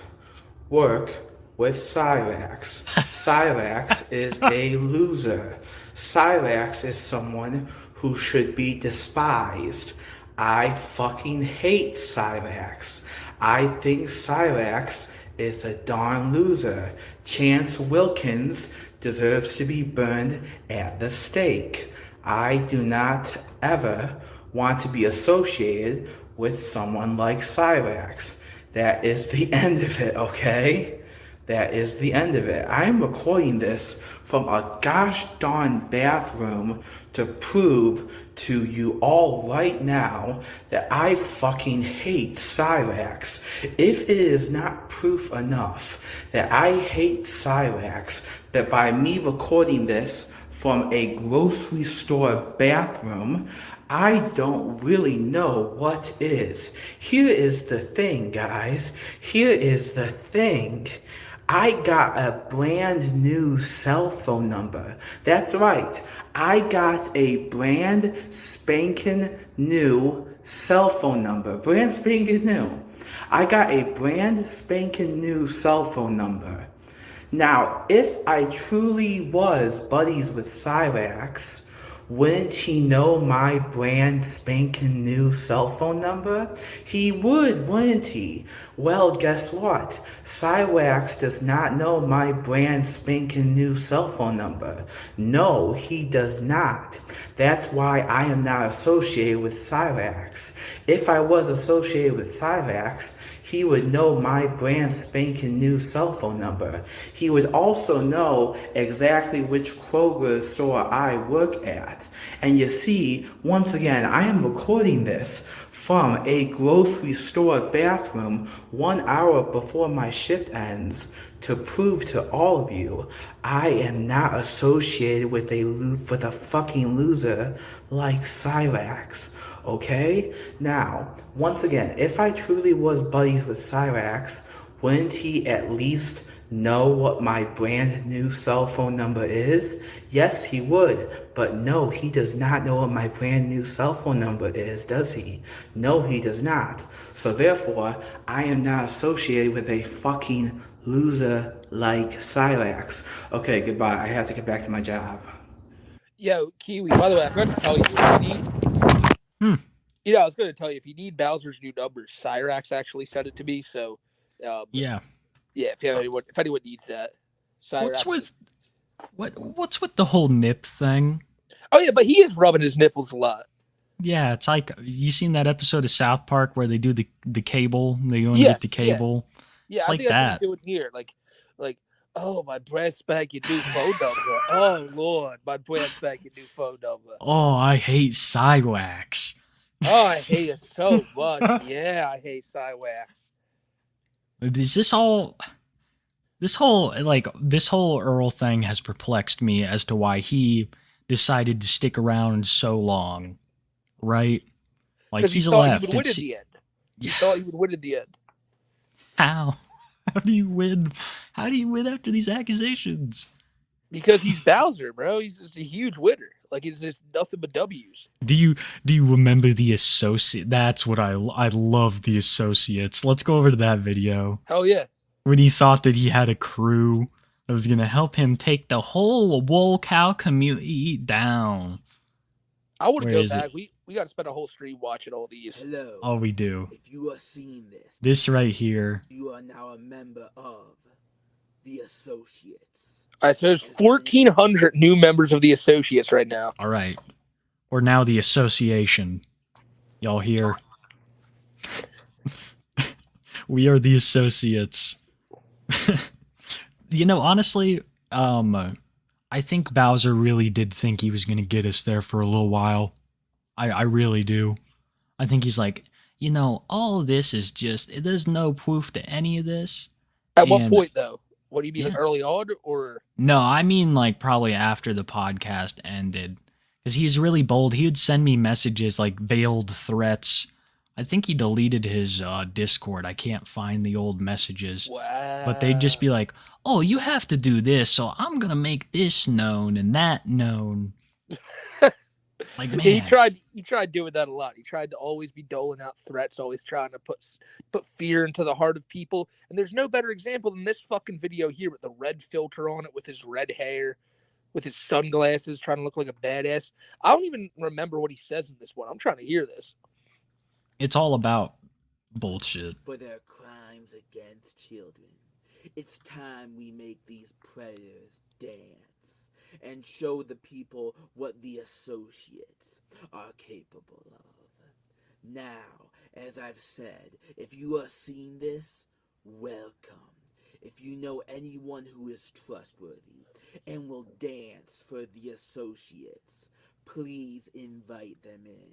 work with Cyrax. Cyrax is a loser. Cyrax is someone who should be despised. I fucking hate Cyrax. I think Cyrax is a darn loser. Chance Wilkins deserves to be burned at the stake. I do not ever want to be associated with someone like Cyrax. That is the end of it, okay? That is the end of it. I am recording this from a gosh darn bathroom to prove to you all right now that I fucking hate Cyrax. If it is not proof enough that I hate Cyrax, that by me recording this from a grocery store bathroom, I don't really know what is. Here is the thing, guys. Here is the thing. I got a brand new cell phone number. That's right. I got a brand spanking new cell phone number. Brand spanking new. I got a brand spanking new cell phone number. Now, if I truly was buddies with Cyrax, wouldn't he know my brand spanking new cell phone number? He would, wouldn't he? Well, guess what? Cyrax does not know my brand spanking new cell phone number. No, he does not. That's why I am not associated with Cyrax. If I was associated with Cyrax, he would know my brand spanking new cell phone number. He would also know exactly which Kroger store I work at. And you see, once again, I am recording this from a grocery store bathroom 1 hour before my shift ends to prove to all of you I am not associated with a fucking loser like Cyrax. Okay? Now, once again, if I truly was buddies with Cyrax, wouldn't he at least know what my brand new cell phone number is? Yes, he would. But no, he does not know what my brand new cell phone number is, does he? No, he does not. So therefore, I am not associated with a fucking loser like Cyrax. Okay, goodbye. I have to get back to my job. Yo, Kiwi, by the way, I forgot to tell you, if you need, I was going to tell you, if you need Bowser's new numbers, Cyrax actually sent it to me, so, Yeah. if anyone needs that. What's Cyrax. with what's with the whole nip thing? Oh yeah, but he is rubbing his nipples a lot. Yeah, it's like you seen that episode of South Park where they do the cable, they go and Yes, get the yeah. cable. Yeah, It's I like think that's that. what he's doing here. Like, oh, my breast back your new phone number. Oh Lord, my breast back your new phone number. Oh, I hate Cywax. Oh, I hate it so much. Yeah, I hate Cywax. Is this all? This whole Earl thing has perplexed me as to why he decided to stick around so long, right? Like Because he he's thought left. he would win It's- at the end. He Yeah. thought he would win at the end. How? How do you win? How do you win after these accusations? Because he's Bowser, bro. He's just a huge winner. Like it's just nothing but W's. Do you remember the associate? That's what I love, the associates. Let's go over to that video Hell yeah. when he thought that he had a crew that was gonna help him take the whole wool cow community down. I want to Where go is back. it? We got to spend a whole stream watching all these. Hello. Oh, we do. If you are seeing this, This right here. you are now a member of the Associates. All right, so there's 1,400 new members of the Associates right now. All right. We're now the association. Y'all hear? We are the associates. You know, honestly, I think Bowser really did think he was going to get us there for a little while. I really do. I think he's like, you know, all of this is just, there's no proof to any of this. At what And- point, though? What do you mean, like Yeah. early on, or No, I mean like probably after the podcast ended. Because he's really bold. He would send me messages like veiled threats. I think he deleted his Discord. I can't find the old messages. wow? But they'd just be like, oh, you have to do this, so I'm going to make this known and that known. Like, man. He tried doing that a lot. He tried to always be doling out threats, always trying to put fear into the heart of people. And there's no better example than this fucking video here with the red filter on it, with his red hair, with his sunglasses, trying to look like a badass. I don't even remember what he says in this one. I'm trying to hear this. It's all about bullshit. For their crimes against children, it's time we make these predators dance and show the people what the Associates are capable of. Now, as I've said, if you are seeing this, welcome. If you know anyone who is trustworthy and will dance for the Associates, please invite them in.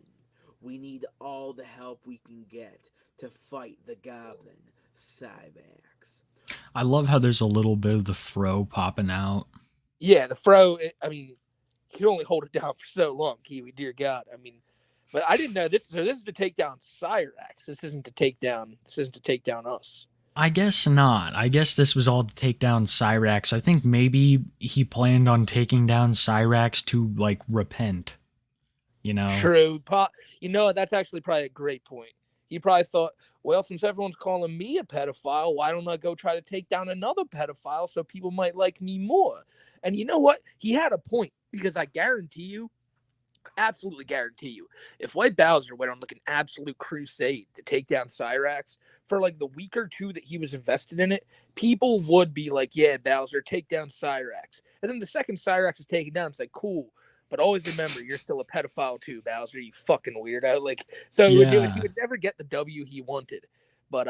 We need all the help we can get to fight the goblin, Cyrax. I love how there's a little bit of the fro popping out. Yeah, the fro. I mean, you can only hold it down for so long, Kiwi. Dear God. I mean, but I didn't know this. So this is to take down Cyrax. This isn't to take down. This isn't to take down us. I guess not. I guess this was all to take down Cyrax. I think maybe he planned on taking down Cyrax to, like, repent. You know? True. You know, that's actually probably a great point. He probably thought, well, since everyone's calling me a pedophile, why don't I go try to take down another pedophile so people might like me more? And you know what? He had a point, because I guarantee you, absolutely guarantee you, if White Bowser went on like an absolute crusade to take down Cyrax, for like the week or two that he was invested in it, people would be like, yeah, Bowser, take down Cyrax. And then the second Cyrax is taken down, it's like, cool. But always remember, you're still a pedophile too, Bowser, you fucking weirdo. Like, so he would never get the W he wanted. But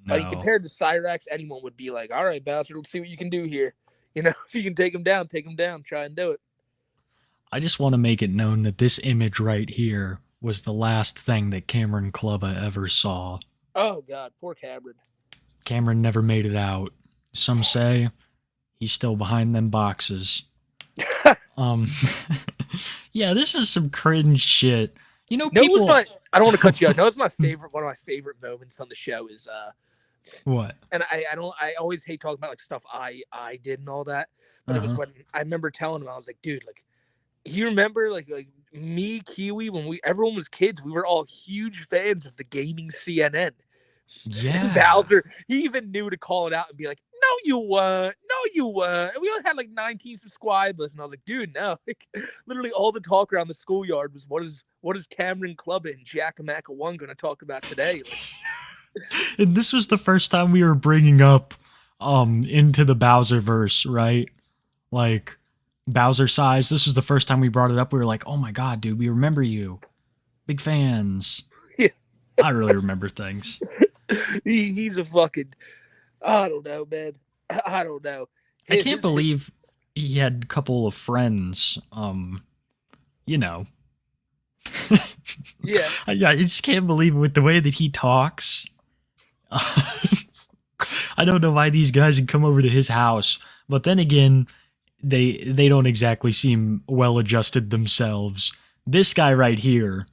but No. compared to Cyrax, anyone would be like, all right, Bowser, let's see what you can do here. You know, if you can take him down, try and do it. I just want to make it known that this image right here was the last thing that Cameron Clubba ever saw. Oh God, poor Cameron. Cameron never made it out. Some say he's still behind them boxes. Yeah, this is some cringe shit. You know, No, people. I don't want to cut you out. No, it's my favorite. One of my favorite moments on the show is What? and I always hate talking about like stuff I did and all that. But it was when I remember telling him, I was like, dude, like, you remember like me, Kiwi, when everyone was kids, we were all huge fans of the gaming CNN. Yeah. And Bowser, he even knew to call it out and be like, no, you weren't. No, you weren't. And we only had like 19 subscribers. And I was like, dude, no. Like, literally all the talk around the schoolyard was, what is Cameron Clubba and Jack-A-Maca 1 going to talk about today? Like, And this was the first time we were bringing up into the Bowser verse, right? Like Bowser size. This was the first time we brought it up. We were like, "Oh my god, dude, we remember you. Big fans." Yeah. I really remember things. He's a fucking. I don't know, man. I don't know. I can't believe he had a couple of friends. You know. Yeah. I just can't believe with the way that he talks. I don't know why these guys would come over to his house, but then again, they don't exactly seem well adjusted themselves. This guy right here,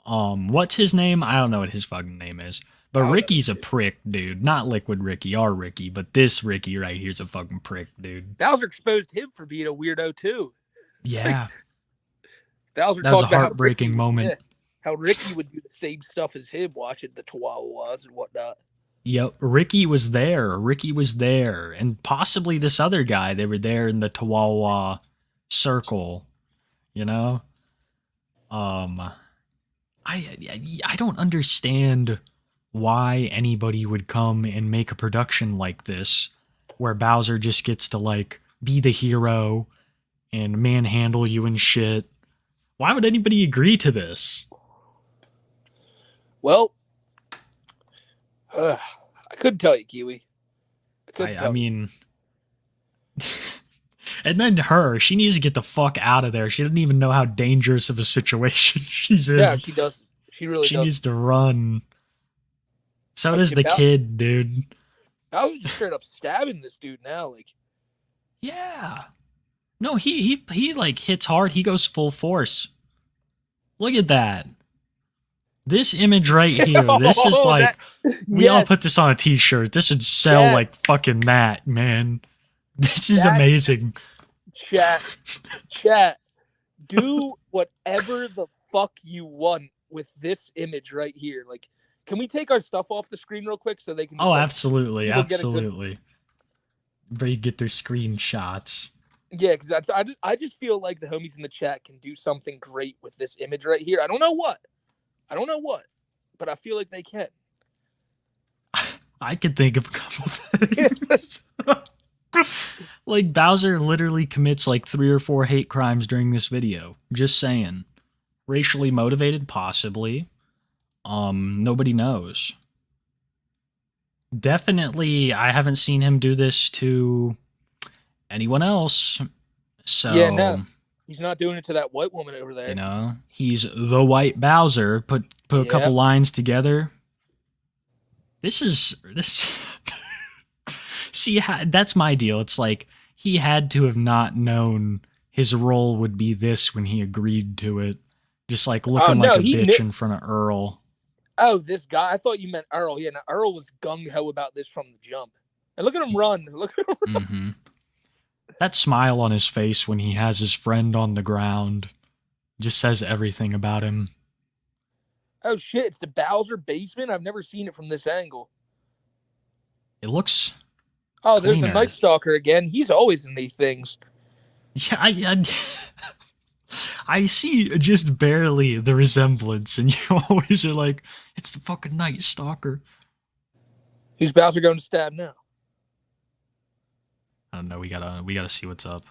what's his name? I don't know what his fucking name is. But Ricky's a prick, dude. Not Liquid Ricky, our Ricky, but this Ricky right here's a fucking prick, dude. Bowser exposed him for being a weirdo too. Yeah. Bowser That was a talked about heartbreaking moment. Yeah, how Ricky would do the same stuff as him watching the Chihuahuas and whatnot. Yep, Ricky was there. Ricky was there. And possibly this other guy. They were there in the Chihuahua circle. You know? I don't understand why anybody would come and make a production like this where Bowser just gets to like be the hero and manhandle you and shit. Why would anybody agree to this? Well, I couldn't tell you, Kiwi. I mean, and then she needs to get the fuck out of there. She doesn't even know how dangerous of a situation she's in. Yeah, she does. She really She does. needs to run. So Like, does the about- kid, dude. I was just straight up stabbing this dude now. Like, Yeah. No, he like hits hard. He goes full force. Look at that. This image right here. This is Oh, like that- we all yes. put this on a t-shirt. This would sell Yes. like fucking that, man. This is That- amazing. Chat. Do whatever the fuck you want with this image right here. Like, can we take our stuff off the screen real quick so they can? Oh, like, absolutely, people get a good- absolutely. They get their screenshots. Yeah, because I just feel like the homies in the chat can do something great with this image right here. I don't know what, but I feel like they can. I could think of a couple things. Like Bowser literally commits like 3 or 4 hate crimes during this video. Just saying. Racially motivated, possibly. Nobody knows. Definitely, I haven't seen him do this to anyone else. So, Yeah, no. He's not doing it to that white woman over there. you know, he's the white Bowser. Put a couple Yep. lines together. This. See, that's my deal. It's like he had to have not known his role would be this when he agreed to it. Just like looking no, like a he bitch knew- in front of Earl. Oh, this guy. I thought you meant Earl. Yeah, no, Earl was gung ho about this from the jump. And look at him run. Look at him run. Hmm. That smile on his face when he has his friend on the ground just says everything about him. Oh shit! It's the Bowser basement. I've never seen it from this angle. It looks. Oh, there's the Cleaner. Night Stalker again. He's always in these things. Yeah, I see just barely the resemblance, and you always are like, it's the fucking Night Stalker. Who's Bowser going to stab now? I don't know. We gotta see what's up.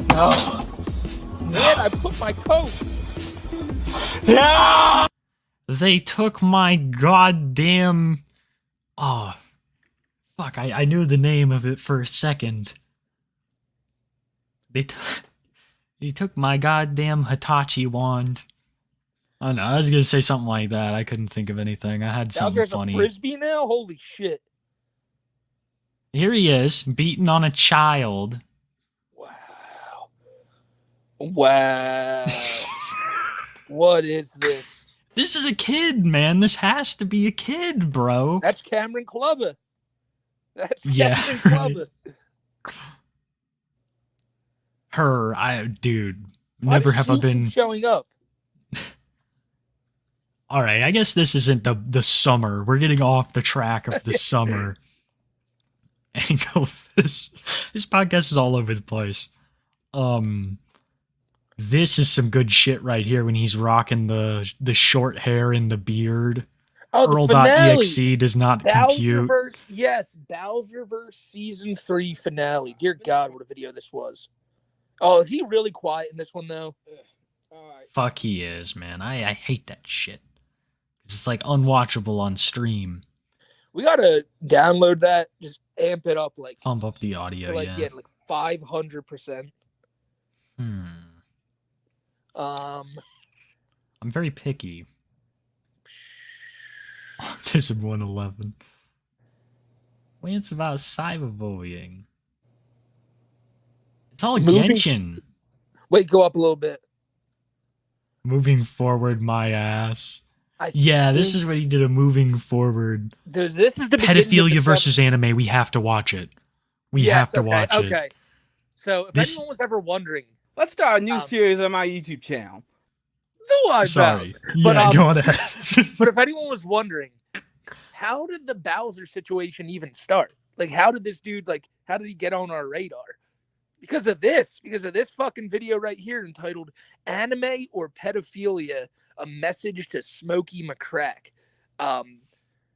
No. Man, I put my coat. They took my goddamn. Oh, fuck! I knew the name of it for a second. He took my goddamn Hitachi wand. I don't know. I was gonna say something like that. I couldn't think of anything. I had something Bowser has funny. a frisbee now. Holy shit! Here he is, beating on a child. Wow. Wow. What is this? This is a kid, man. This has to be a kid, bro. That's Cameron Clubber. That's Yeah, Cameron right. Clubber. Dude, Why never does have she I keep been. showing up. All right, I guess this isn't the summer. We're getting off the track of the summer angle. This podcast is all over the place. This is some good shit right here when he's rocking the short hair and the beard. Oh, the Earl.exe finale. does not compute. Bowserverse Season 3 finale. Dear God, what a video this was. Oh, is he really quiet in this one, though? All right. Fuck, he is, man. I hate that shit. It's like unwatchable on stream. We gotta download that, just amp it up like Pump up the audio, like yeah. like 500%. I'm very picky. Autism 111. It's about cyberbullying. It's all Genshin. Wait, go up a little bit. Moving forward, my ass. This is what he did. A moving forward. This is the pedophilia versus anime. We have to watch it. We have to watch it. Okay. So if anyone was ever wondering, let's start a new series on my YouTube channel. Sorry. But, go on ahead. But if anyone was wondering, how did the Bowser situation even start? Like, how did this dude, how did he get on our radar? Because of this fucking video right here entitled Anime or Pedophilia, a Message to Smokey McCrack.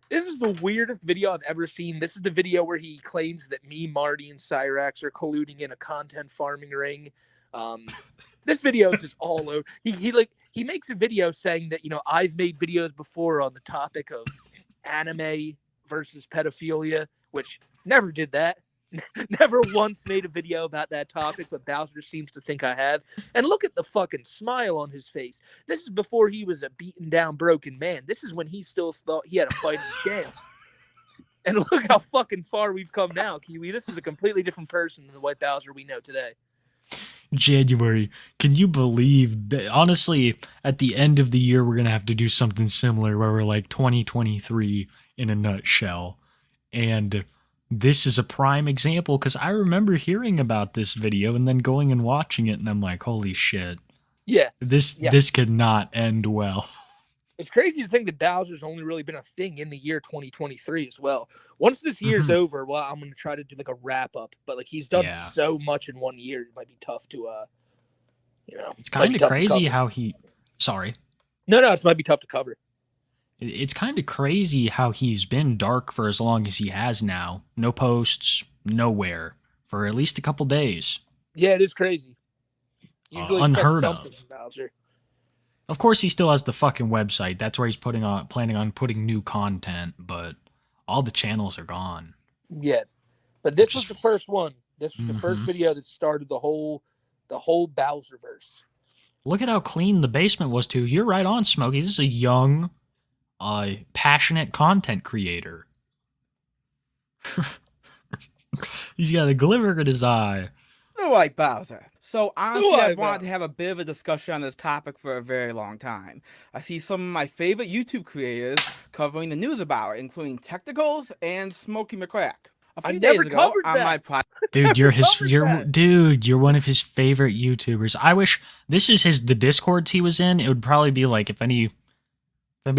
This is the weirdest video I've ever seen. This is the video where he claims that me, Marty, and Cyrax are colluding in a content farming ring. This video is just all over. He makes a video saying that, I've made videos before on the topic of anime versus pedophilia, which never did that. Never once made a video about that topic, but Bowser seems to think I have. And look at the fucking smile on his face. This is before he was a beaten down, broken man. This is when he still thought he had a fighting chance. And look how fucking far we've come now, Kiwi. This is a completely different person than the White Bowser we know today. January. Can you believe that? Honestly, at the end of the year, we're going to have to do something similar where we're like 2023 in a nutshell. And this is a prime example because I remember hearing about this video and then going and watching it, and I'm like, holy shit. Yeah. This could not end well. It's crazy to think that Bowser's only really been a thing in the year 2023 as well. Once this year's over, well, I'm going to try to do a wrap up, but he's done so much in 1 year, it might be tough to, It's kind of crazy how he, sorry. No, it might be tough to cover. It's kind of crazy how he's been dark for as long as he has now. No posts, nowhere, for at least a couple days. Yeah, it is crazy. Usually unheard something of. from Bowser. Of course, he still has the fucking website. That's where he's planning on putting new content, but all the channels are gone. Yeah, but this was the first one. This was the first video that started the whole Bowserverse. Look at how clean the basement was too. You're right on, Smokey. This is a young, passionate content creator. He's got a glimmer in his eye. The White Bowser. So honestly, I've wanted to have a bit of a discussion on this topic for a very long time. I see some of my favorite YouTube creators covering the news about it, including Technicals and Smokey McCrack. A few days ago, on my dude, you're one of his favorite YouTubers. I wish this is the Discords he was in. It would probably be like if anybody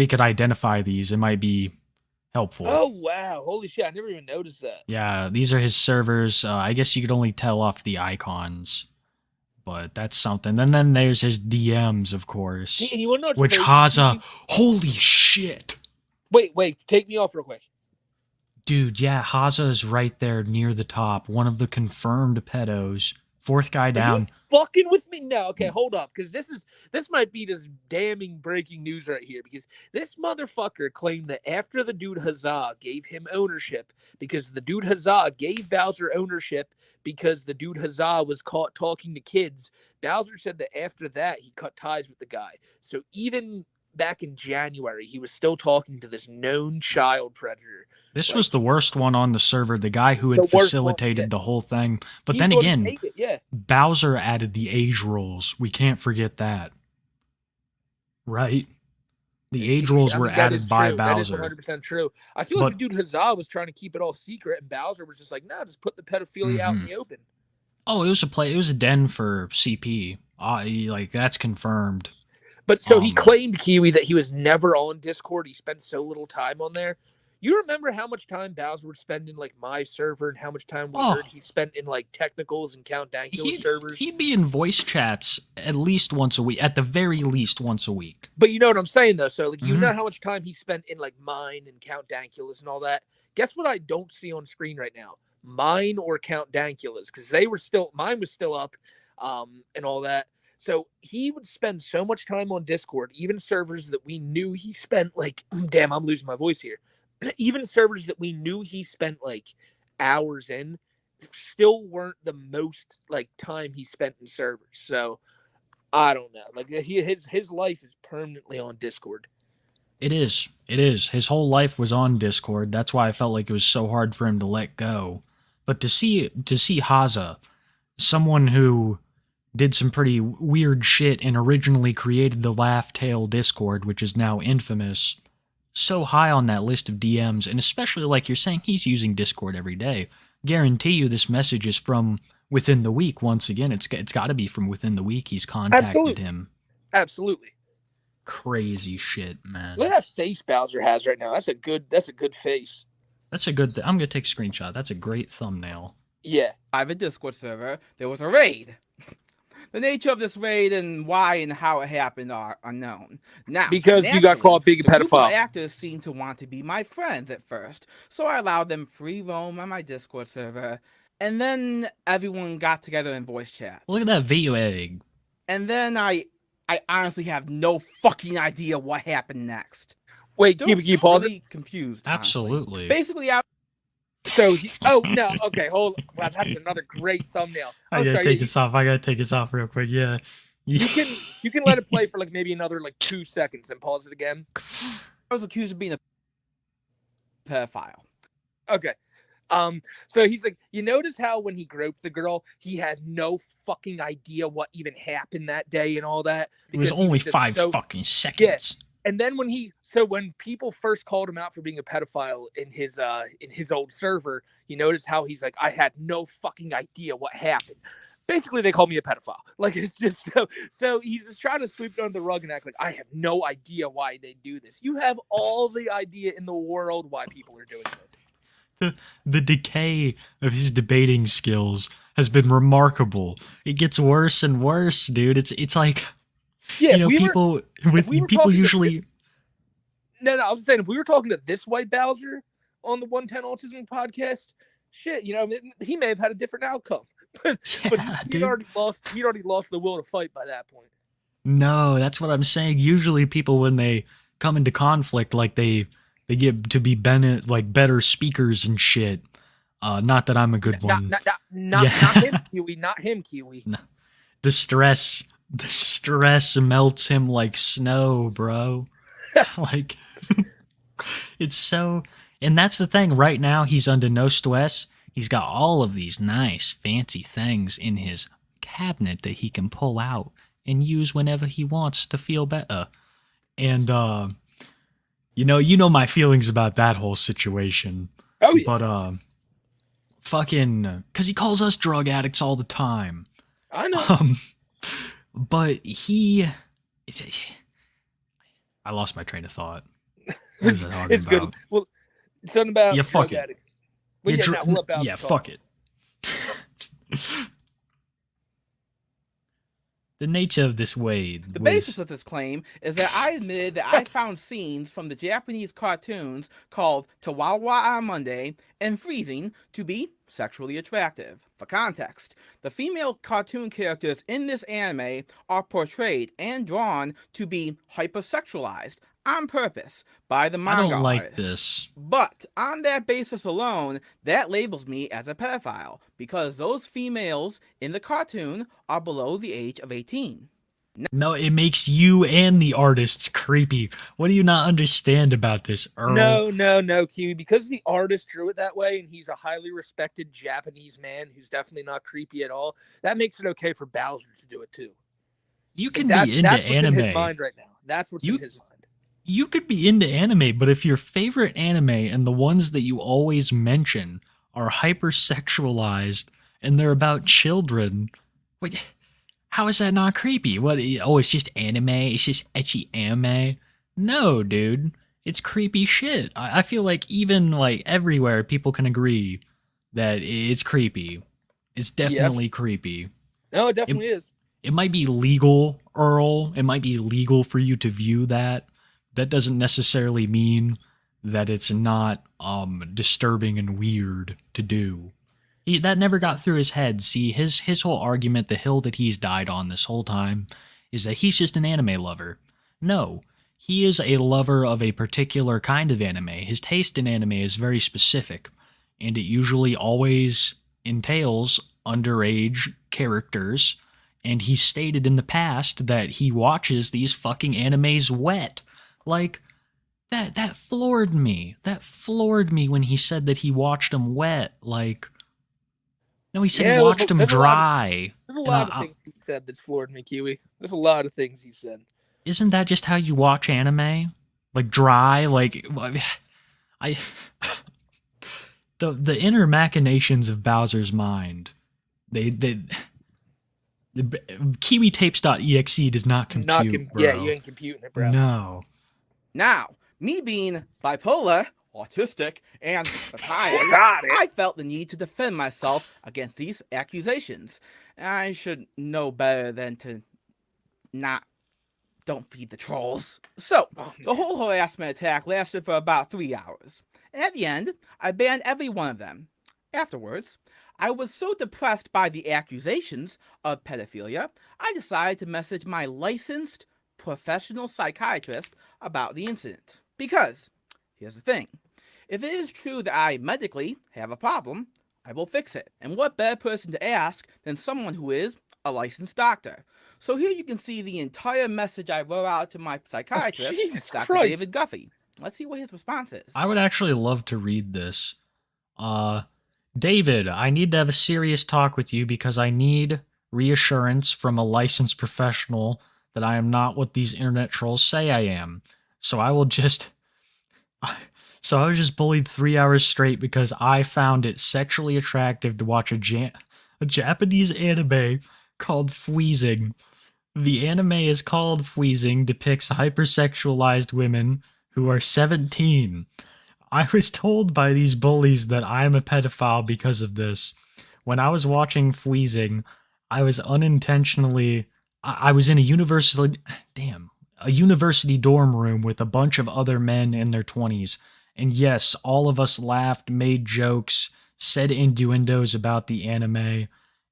could identify these, it might be helpful. Oh wow, holy shit, I never even noticed that. Yeah, these are his servers. I guess you could only tell off the icons, but that's something. And then there's his DMs, of course. And you wanna know which Haza, holy shit. Wait, take me off real quick. Dude, yeah, Haza is right there near the top. One of the confirmed pedos. Fourth guy down. Are you fucking with me? No, okay, hold up, because this might be just damning breaking news right here. Because this motherfucker claimed that after the dude Huzzah gave him ownership, because the dude Huzzah gave Bowser ownership, because the dude Huzzah was caught talking to kids. Bowser said that after that he cut ties with the guy. So even back in January, he was still talking to this known child predator. This was the worst one on the server, the guy who had facilitated the whole thing. But then again, Bowser added the age rolls. We can't forget that. Right? The age rolls were added by Bowser. That is 100% true. I feel like the dude Huzzah was trying to keep it all secret, and Bowser was just like, nah, just put the pedophilia out in the open. Oh, it was a den for CP. That's confirmed. But so he claimed, Kiwi, that he was never on Discord. He spent so little time on there. You remember how much time Bowser would spend in like my server and how much time we Oh. heard he spent in like technicals and Count Dankula servers? He'd be in voice chats at least once a week, at the very least once a week. But you know what I'm saying though. So like you Mhm. know how much time he spent in like mine and Count Dankula's and all that. Guess what I don't see on screen right now? Mine or Count Dankula's, because mine was still up, and all that. So he would spend so much time on Discord, even servers that we knew he spent like, damn, I'm losing my voice here. Even servers that we knew he spent like hours in, still weren't the most like time he spent in servers. So I don't know. Like his life is permanently on Discord. It is. It is. His whole life was on Discord. That's why I felt like it was so hard for him to let go. But to see Haza, someone who did some pretty weird shit and originally created the Laugh Tale Discord, which is now infamous, so high on that list of DMs, and especially like you're saying, he's using Discord every day. Guarantee you this message is from within the week. Once again, it's got to be from within the week he's contacted Absolutely. him. Absolutely. Crazy shit, man. Look at that face Bowser has right now. That's a good face. That's a good I'm going to take a screenshot. That's a great thumbnail. Yeah. private Discord server, there was a raid. The nature of this raid and why and how it happened are unknown. Now, Because you got naturally, caught being a the group of pedophile. actors seemed to want to be my friends at first, so I allowed them free roam on my Discord server, and then everyone got together in voice chat. Look at that video egg. And then I honestly have no fucking idea what happened next. Wait, Still keep pause it. really confused. honestly. Absolutely. Basically, I So, oh no, okay, hold. Wow, that's another great thumbnail. I I'm gotta sorry. take this off. I gotta take this off real quick. Yeah. You can let it play for like maybe another like 2 seconds and pause it again. was accused of being a pedophile. Okay. So he's like, you notice how when he groped the girl, he had no fucking idea what even happened that day and all that. It was because he only just 5 so- fucking seconds. And then when people first called him out for being a pedophile in his old server, you notice how he's like, I had no fucking idea what happened. Basically, they call me a pedophile. Like, it's just so he's just trying to sweep it under the rug and act like I have no idea why they do this. You have all the idea in the world why people are doing this. The decay of his debating skills has been remarkable. It gets worse and worse, dude. It's like, Yeah, you know, we were, people we were people talking to usually no, I was saying if we were talking to this white Bowser on the 110 Autism podcast, shit, you know, he may have had a different outcome. But yeah, he'd dude. already lost the will to fight by that point. No, that's what I'm saying. Usually people when they come into conflict, like they get to be better speakers and shit. Not that I'm a good one. Not Yeah. him, Kiwi. Not him, Kiwi. The stress melts him like snow, bro. Like it's so, and that's the thing. Right now he's under no stress. He's got all of these nice fancy things in his cabinet that he can pull out and use whenever he wants to feel better. And you know my feelings about that whole situation. Oh yeah, But fucking, cause he calls us drug addicts all the time. I know. But I lost my train of thought. What is it talking It's good. about? Well, something about Yeah, fuck drug it. addicts. Well, yeah, no, we'll let Bowser talk. fuck it. The nature of this Wade. The basis of this claim is that I admitted that I found scenes from the Japanese cartoons called Tawawa on Monday and Freezing to be sexually attractive. For context, the female cartoon characters in this anime are portrayed and drawn to be hypersexualized on purpose by the I manga don't like artists. this. But on that basis alone, that labels me as a pedophile because those females in the cartoon are below the age of 18. No, it makes you and the artists creepy. What do you not understand about this, Earl? No, Kiwi. Because the artist drew it that way, and he's a highly respected Japanese man who's definitely not creepy at all. That makes it okay for Bowser to do it too. You can That's be into what's anime. in his mind right now. That's what's in his mind. You could be into anime, but if your favorite anime and the ones that you always mention are hypersexualized and they're about children, wait, how is that not creepy? What? Oh, it's just anime. It's just ecchi anime. No, dude. It's creepy shit. I feel like even like everywhere people can agree that it's creepy. It's definitely creepy. No, it definitely is. It might be legal, Earl. It might be legal for you to view that. That doesn't necessarily mean that it's not disturbing and weird to do. That never got through his head. See, his whole argument, the hill that he's died on this whole time, is that he's just an anime lover. No, he is a lover of a particular kind of anime. His taste in anime is very specific, and it usually always entails underage characters, and he stated in the past that he watches these fucking animes wet. Like, that floored me. That floored me when he said that he watched them wet. Like, no, he said he watched them dry. There's a lot of things he said that's floored me, Kiwi. There's a lot of things he said. Isn't that just how you watch anime? Like dry? Like, I the inner machinations of Bowser's mind. KiwiTapes.exe does not compute, bro. Yeah, you ain't computing it, bro. No. Now, me being bipolar, autistic, and retired, I felt the need to defend myself against these accusations. I should know better than to don't feed the trolls. So, the whole harassment attack lasted for about 3 hours. And at the end, I banned every one of them. Afterwards, I was so depressed by the accusations of pedophilia, I decided to message my licensed professional psychiatrist about the incident. Because, here's the thing, if it is true that I medically have a problem, I will fix it. And what better person to ask than someone who is a licensed doctor? So here you can see the entire message I wrote out to my psychiatrist, Dr. David Guffey. Let's see what his response is. I would actually love to read this. David, I need to have a serious talk with you because I need reassurance from a licensed professional that I am not what these internet trolls say I am. So I was just bullied 3 hours straight because I found it sexually attractive to watch a Japanese anime called Freezing. The anime is called Freezing, depicts hypersexualized women who are 17. I was told by these bullies that I am a pedophile because of this. When I was watching Freezing, I was unintentionally... I was in a university dorm room with a bunch of other men in their 20s. And yes, all of us laughed, made jokes, said innuendos about the anime.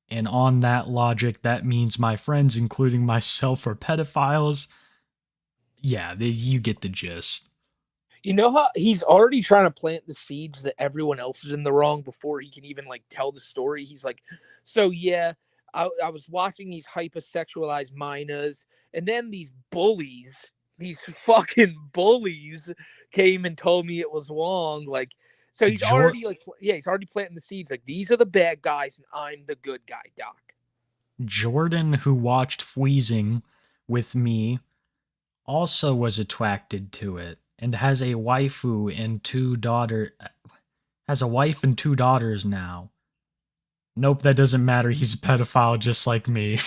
And on that logic, that means my friends, including myself, are pedophiles. Yeah, you get the gist. You know how he's already trying to plant the seeds that everyone else is in the wrong before he can even like tell the story. He's like, so yeah, I was watching these hypersexualized minors, and then these fucking bullies came and told me it was wrong. Like, so he's already he's already planting the seeds. Like, these are the bad guys, and I'm the good guy, Doc. Jordan, who watched Freezing with me, also was attracted to it and has a wife and two daughters now. Nope, that doesn't matter. He's a pedophile just like me.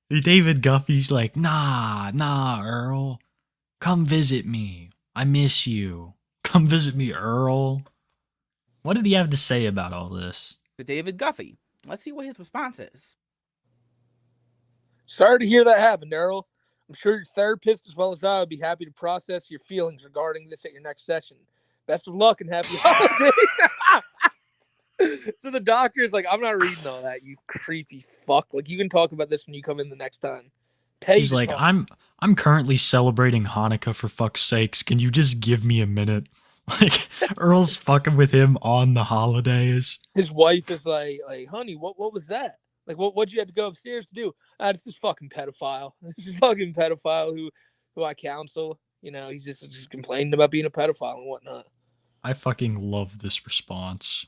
David Guffey's like, nah, Earl. Come visit me. I miss you. Come visit me, Earl. What did he have to say about all this? To David Guffey. Let's see what his response is. Sorry to hear that happen, Earl. I'm sure your therapist, as well as I, would be happy to process your feelings regarding this at your next session. Best of luck and happy holidays. So the doctor's like, I'm not reading all that, you creepy fuck. Like, you can talk about this when you come in the next time. He's like, I'm currently celebrating Hanukkah, for fuck's sakes. Can you just give me a minute? Like, Earl's fucking with him on the holidays. His wife is like, honey, what was that? Like, what'd you have to go upstairs to do? It's this fucking pedophile. This is fucking pedophile who I counsel. You know, he's just complaining about being a pedophile and whatnot. I fucking love this response.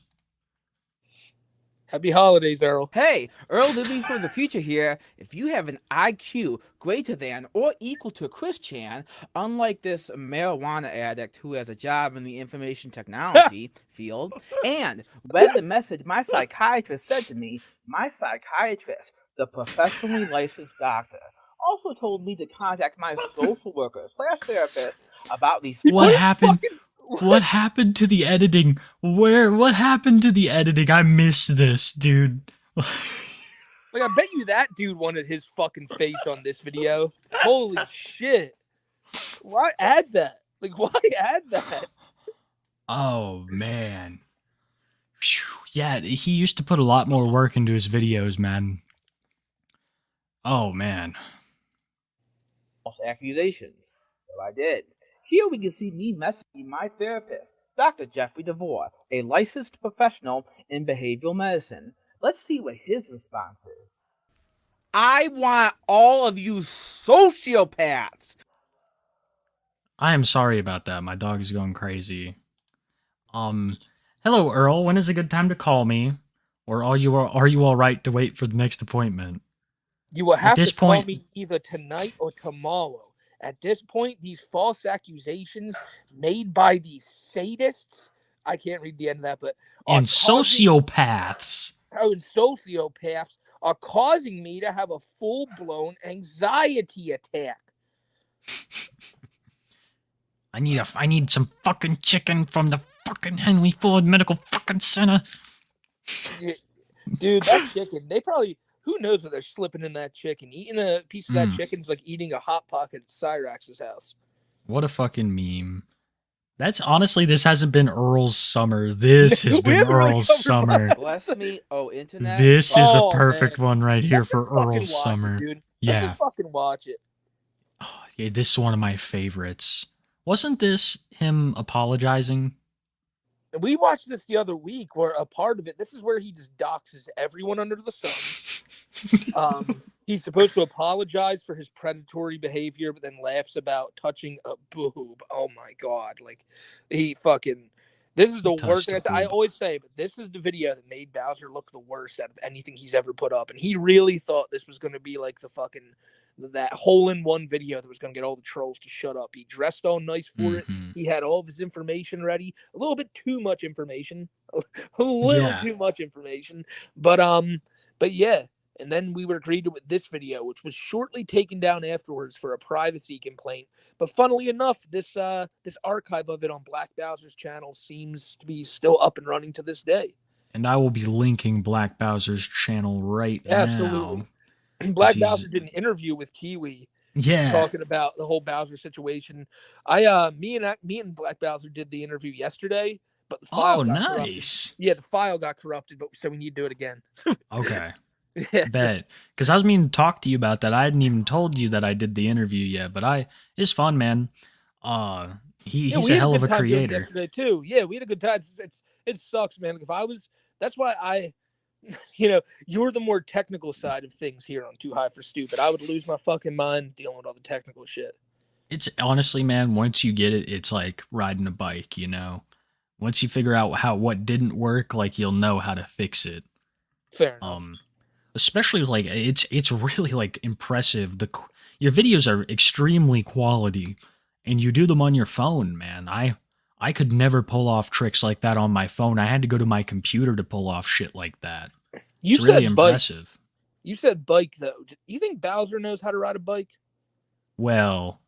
Happy holidays, Earl. Hey, Earl living for the future here. If you have an IQ greater than or equal to Chris Chan, unlike this marijuana addict who has a job in the information technology field, and read the message my psychiatrist said to me, my psychiatrist, the professionally licensed doctor, also told me to contact my social worker / therapist about these. What What happened? fucking- What happened to the editing? What happened to the editing? I missed this, dude. Like, I bet you that dude wanted his fucking face on this video. Holy shit. Why add that? Like, why add that? Oh man. Phew. Yeah, he used to put a lot more work into his videos, man. Oh man. False accusations. So I did. Here we can see me messaging my therapist, Dr. Jeffrey DeVore, a licensed professional in behavioral medicine. Let's see what his response is. I want all of you sociopaths. I am sorry about that. My dog is going crazy. Hello Earl, when is a good time to call me? Or are you all right to wait for the next appointment? You will have this to call point- me either tonight or tomorrow. At this point, these false accusations made by these sadists, I can't read the end of that, but are And causing- sociopaths. and sociopaths are causing me to have a full-blown anxiety attack. I need some fucking chicken from the fucking Henry Ford Medical fucking Center. Dude, that chicken, they probably, who knows what they're slipping in that chicken. Eating a piece of that chicken is like eating a Hot Pocket at Cyrax's house. What a fucking meme. That's honestly, this hasn't been Earl's summer. This has We been haven't really Earl's covered summer. Bless me, oh internet. This is a Oh, perfect man. one right here Let's for just fucking Earl's watch summer. it, dude. Let's Yeah. just fucking watch it. Oh, yeah, this is one of my favorites. Wasn't this him apologizing? And we watched this the other week where a part of it, this is where he just doxes everyone under the sun. He's supposed to apologize for his predatory behavior, but then laughs about touching a boob. Oh my god. Like, he fucking, this is the He worst touched thing a I boob. always say, but this is the video that made Bowser look the worst out of anything he's ever put up. And he really thought this was going to be like the fucking, that hole-in-one video that was going to get all the trolls to shut up. He dressed all nice for it. Mhm. He had all of his information ready. A little bit too much information. A little Yeah. too much information. But yeah. And then we were greeted with this video, which was shortly taken down afterwards for a privacy complaint. But funnily enough, this archive of it on Black Bowser's channel seems to be still up and running to this day. And I will be linking Black Bowser's channel right Absolutely. now. Black he's- Bowser did an interview with Kiwi Yeah. talking about the whole Bowser situation. Me and Black Bowser did the interview yesterday, but the file Oh, got corrupted. nice. Yeah, the file got corrupted, but so we need to do it again. Okay. Yeah. Bet. Because I was meaning to talk to you about that. I hadn't even told you that I did the interview yet, but it's fun, man. Yeah, He's we a had hell of good a time doing it creator. yesterday too. Yeah, we had a good time. It sucks, man. If I was, that's why I, you're the more technical side of things here on Too High for Stupid. I would lose my fucking mind dealing with all the technical shit. It's honestly, man, once you get it, it's like riding a bike, you know? Once you figure out what didn't work, like you'll know how to fix it. Fair enough. Especially like it's really like impressive. Your videos are extremely quality, and you do them on your phone, man. I could never pull off tricks like that on my phone. I had to go to my computer to pull off shit like that. You It's really said bike. impressive. You said bike though. Do you think Bowser knows how to ride a bike? Well,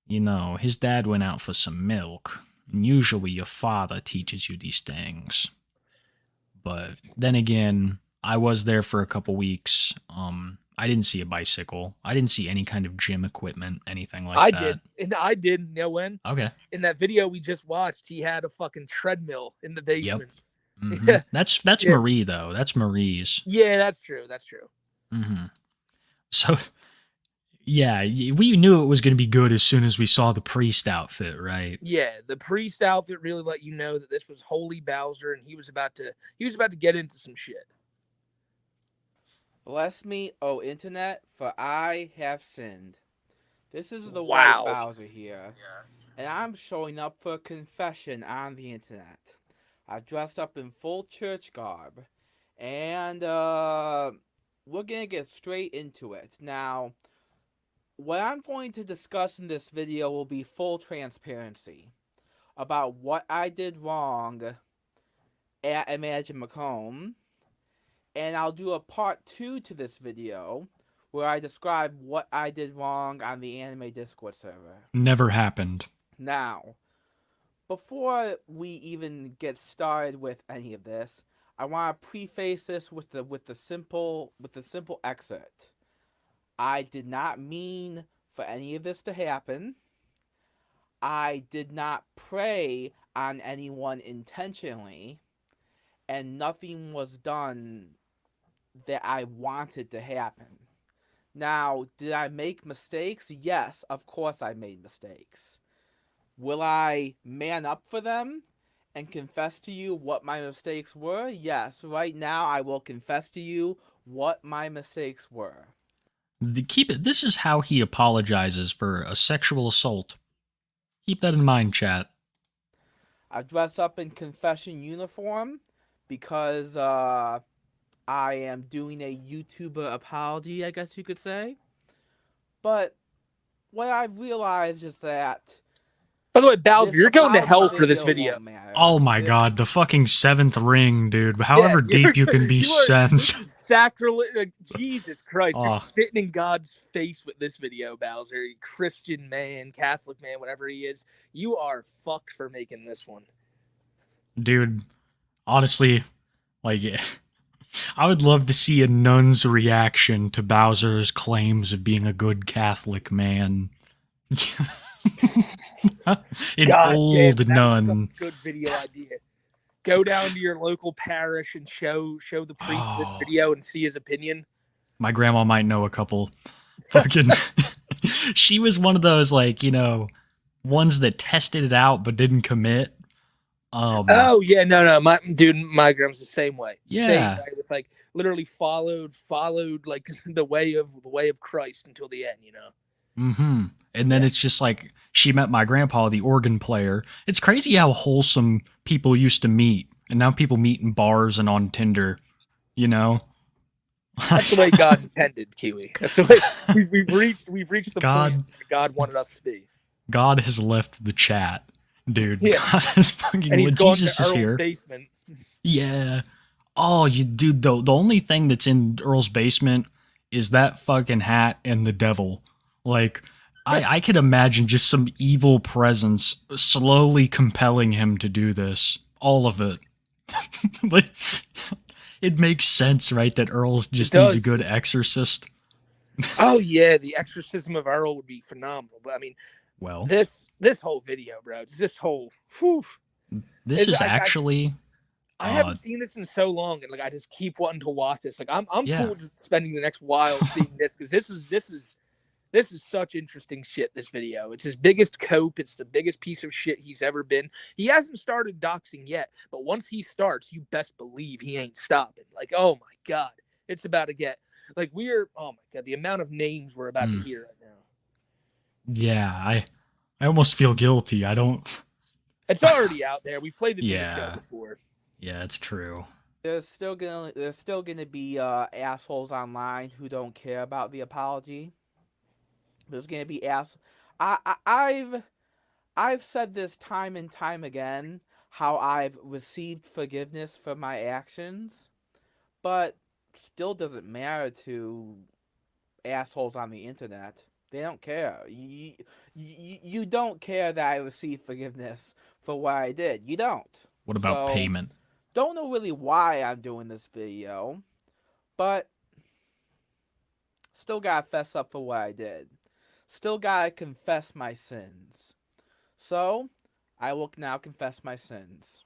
his dad went out for some milk. And usually your father teaches you these things. But then again, I was there for a couple weeks. I didn't see a bicycle. I didn't see any kind of gym equipment, anything like I that. did. And I did. You know when? Okay. In that video we just watched, he had a fucking treadmill in the basement. Mhm. Yeah. That's Yeah. Marie though. That's Marie's. Yeah, that's true. That's true. Hmm. So, yeah, we knew it was going to be good as soon as we saw the priest outfit, right? Yeah, the priest outfit really let you know that this was Holy Bowser, and he was about to get into some shit. Bless me, O internet, for I have sinned. This is the Wow. white Bowser here, and I'm showing up for a confession on the internet. I've dressed up in full church garb, and we're gonna get straight into it. Now, what I'm going to discuss in this video will be full transparency about what I did wrong at Imagine Macomb. And I'll do a part 2 to this video where I describe what I did wrong on the anime Discord server. Never happened. Now, before we even get started with any of this, I want to preface this with the simple excerpt. I did not mean for any of this to happen. I did not prey on anyone intentionally, and nothing was done that I wanted to happen. Now, did I make mistakes? Yes, of course I made mistakes. Will I man up for them and confess to you what my mistakes were? Yes, right now I will confess to you what my mistakes were. This is how he apologizes for a sexual assault. Keep that in mind, chat. I dress up in confession uniform because I am doing a YouTuber apology, I guess you could say. But what I've realized is that... By the way, Bowser, this you're going to apology hell for this video. won't matter. Oh my god, the fucking 7th ring, dude. However deep you can be you are sent. Sacrilege. Jesus Christ. You're Oh. spitting in God's face with this video, Bowser. You Christian man, Catholic man, whatever he is. You are fucked for making this one. Dude, honestly, like, I would love to see a nun's reaction to Bowser's claims of being a good Catholic man. An God old damn, nun. That's a good video idea. Go down to your local parish and show the priest this Oh. video and see his opinion. My grandma might know a couple. Fucking, she was one of those, like, you know, ones that tested it out but didn't commit. Oh yeah, no, my grandma's the same way. Yeah. Same way, with like literally followed like the way of Christ until the end, you know. Mm-hmm. And then it's just like she met my grandpa, the organ player. It's crazy how wholesome people used to meet, and now people meet in bars and on Tinder. You know, That's the way God intended, Kiwi. That's the way we've reached the God- point where God wanted us to be. God has left the chat, dude. Yeah. God has fucking. And he's When gone Jesus to is Earl's here. basement. Yeah. Oh, you dude. The only thing that's in Earl's basement is that fucking hat and the devil. Like, I could imagine just some evil presence slowly compelling him to do this. All of it. Like, it makes sense, right? That Earl just needs a does. good exorcist. Oh yeah, the exorcism of Earl would be phenomenal. But I mean, Well, this whole video, bro. This whole. Whew, this is actually. I haven't seen this in so long, and like I just keep wanting to watch this. Like I'm Yeah. cool just spending the next while seeing this because this is such interesting shit. This video, it's his biggest cope. It's the biggest piece of shit he's ever been. He hasn't started doxing yet, but once he starts, you best believe he ain't stopping. Like, oh my god, it's about to get like oh my god, the amount of names we're about to hear right now. Yeah, I almost feel guilty. I don't. It's already out there. We've played this in the Yeah. show before. Yeah, it's true. There's still gonna be assholes online who don't care about the apology. There's gonna be I've said this time and time again how I've received forgiveness for my actions, but still doesn't matter to assholes on the internet. They don't care. You don't care that I received forgiveness for what I did. You don't. What about So, payment? Don't know really why I'm doing this video, but still gotta fess up for what I did. Still gotta confess my sins. So, I will now confess my sins.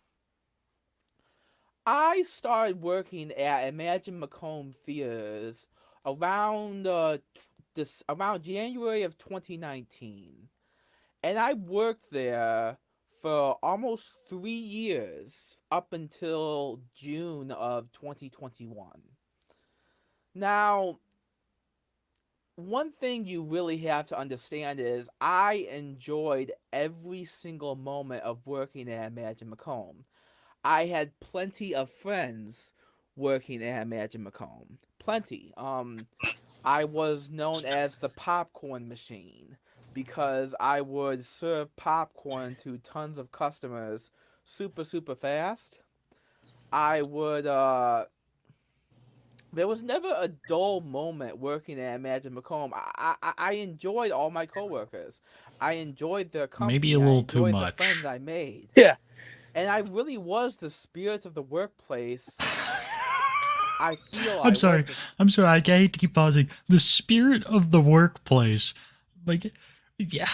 I started working at Imagine Macomb Theaters around around January of 2019, and I worked there for almost 3 years up until June of 2021. Now, one thing you really have to understand is I enjoyed every single moment of working at Imagine Macomb. I had plenty of friends working at Imagine Macomb. Plenty. I was known as the popcorn machine because I would serve popcorn to tons of customers super fast. I would There was never a dull moment working at Imagine Macomb. I enjoyed all my coworkers. I enjoyed their company. Maybe a little I too enjoyed much. the friends I made. Yeah. And I really was the spirit of the workplace. I feel I'm sorry. I'm sorry. I hate to keep pausing. The spirit of the workplace, like, yeah.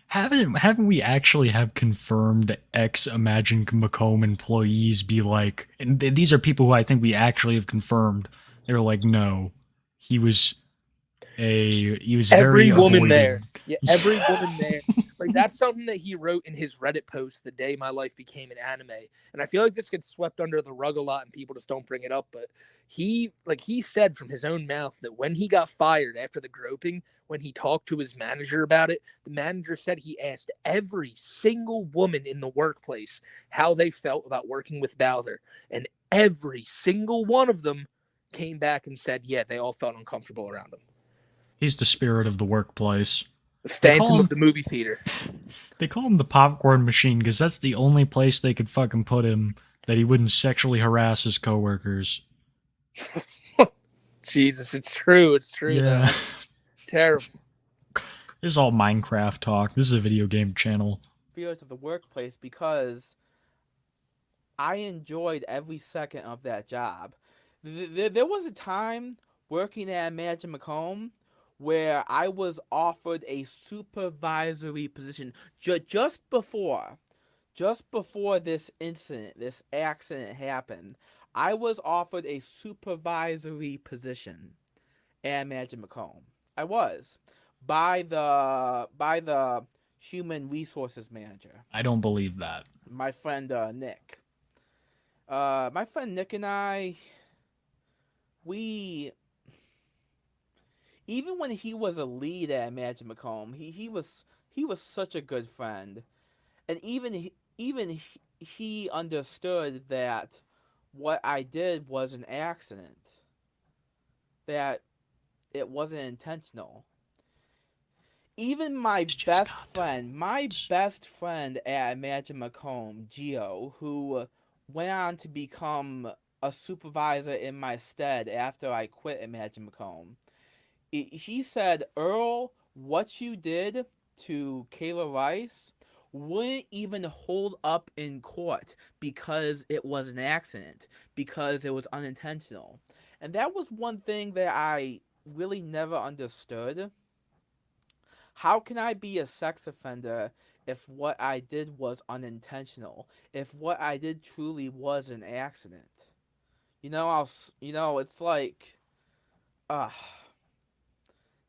Haven't we actually have confirmed ex-Imagine Macomb employees be like, and these are people who I think we actually have confirmed. They're like, no, he was every very woman avoided. there. Yeah, every woman there. Like, that's something that he wrote in his Reddit post the day my life became an anime. And I feel like this gets swept under the rug a lot and people just don't bring it up. But he said from his own mouth that when he got fired after the groping, when he talked to his manager about it, the manager said he asked every single woman in the workplace how they felt about working with Bowser. And every single one of them came back and said, yeah, they all felt uncomfortable around him. He's the spirit of the workplace. The Phantom of the movie theater. They call him the popcorn machine because that's the only place they could fucking put him that he wouldn't sexually harass his coworkers. Jesus, it's true. It's true. Yeah. Though. Terrible. This is all Minecraft talk. This is a video game channel. Spirit of the workplace because I enjoyed every second of that job. There was a time working at Imagine Macomb where I was offered a supervisory position just before this incident, this accident happened. I was offered a supervisory position at Imagine Macomb. I was by the human resources manager. I don't believe that. My friend Nick. My friend Nick and I, even when he was a lead at Imagine Macomb, he was such a good friend, and even he understood that what I did was an accident, that it wasn't intentional. Even my best friend at Imagine Macomb, Gio, who went on to become a supervisor in my stead after I quit Imagine Macomb, he said, Earl, what you did to Kayla Rice wouldn't even hold up in court because it was an accident, because it was unintentional. And that was one thing that I really never understood. How can I be a sex offender if what I did was unintentional? If what I did truly was an accident? It's like,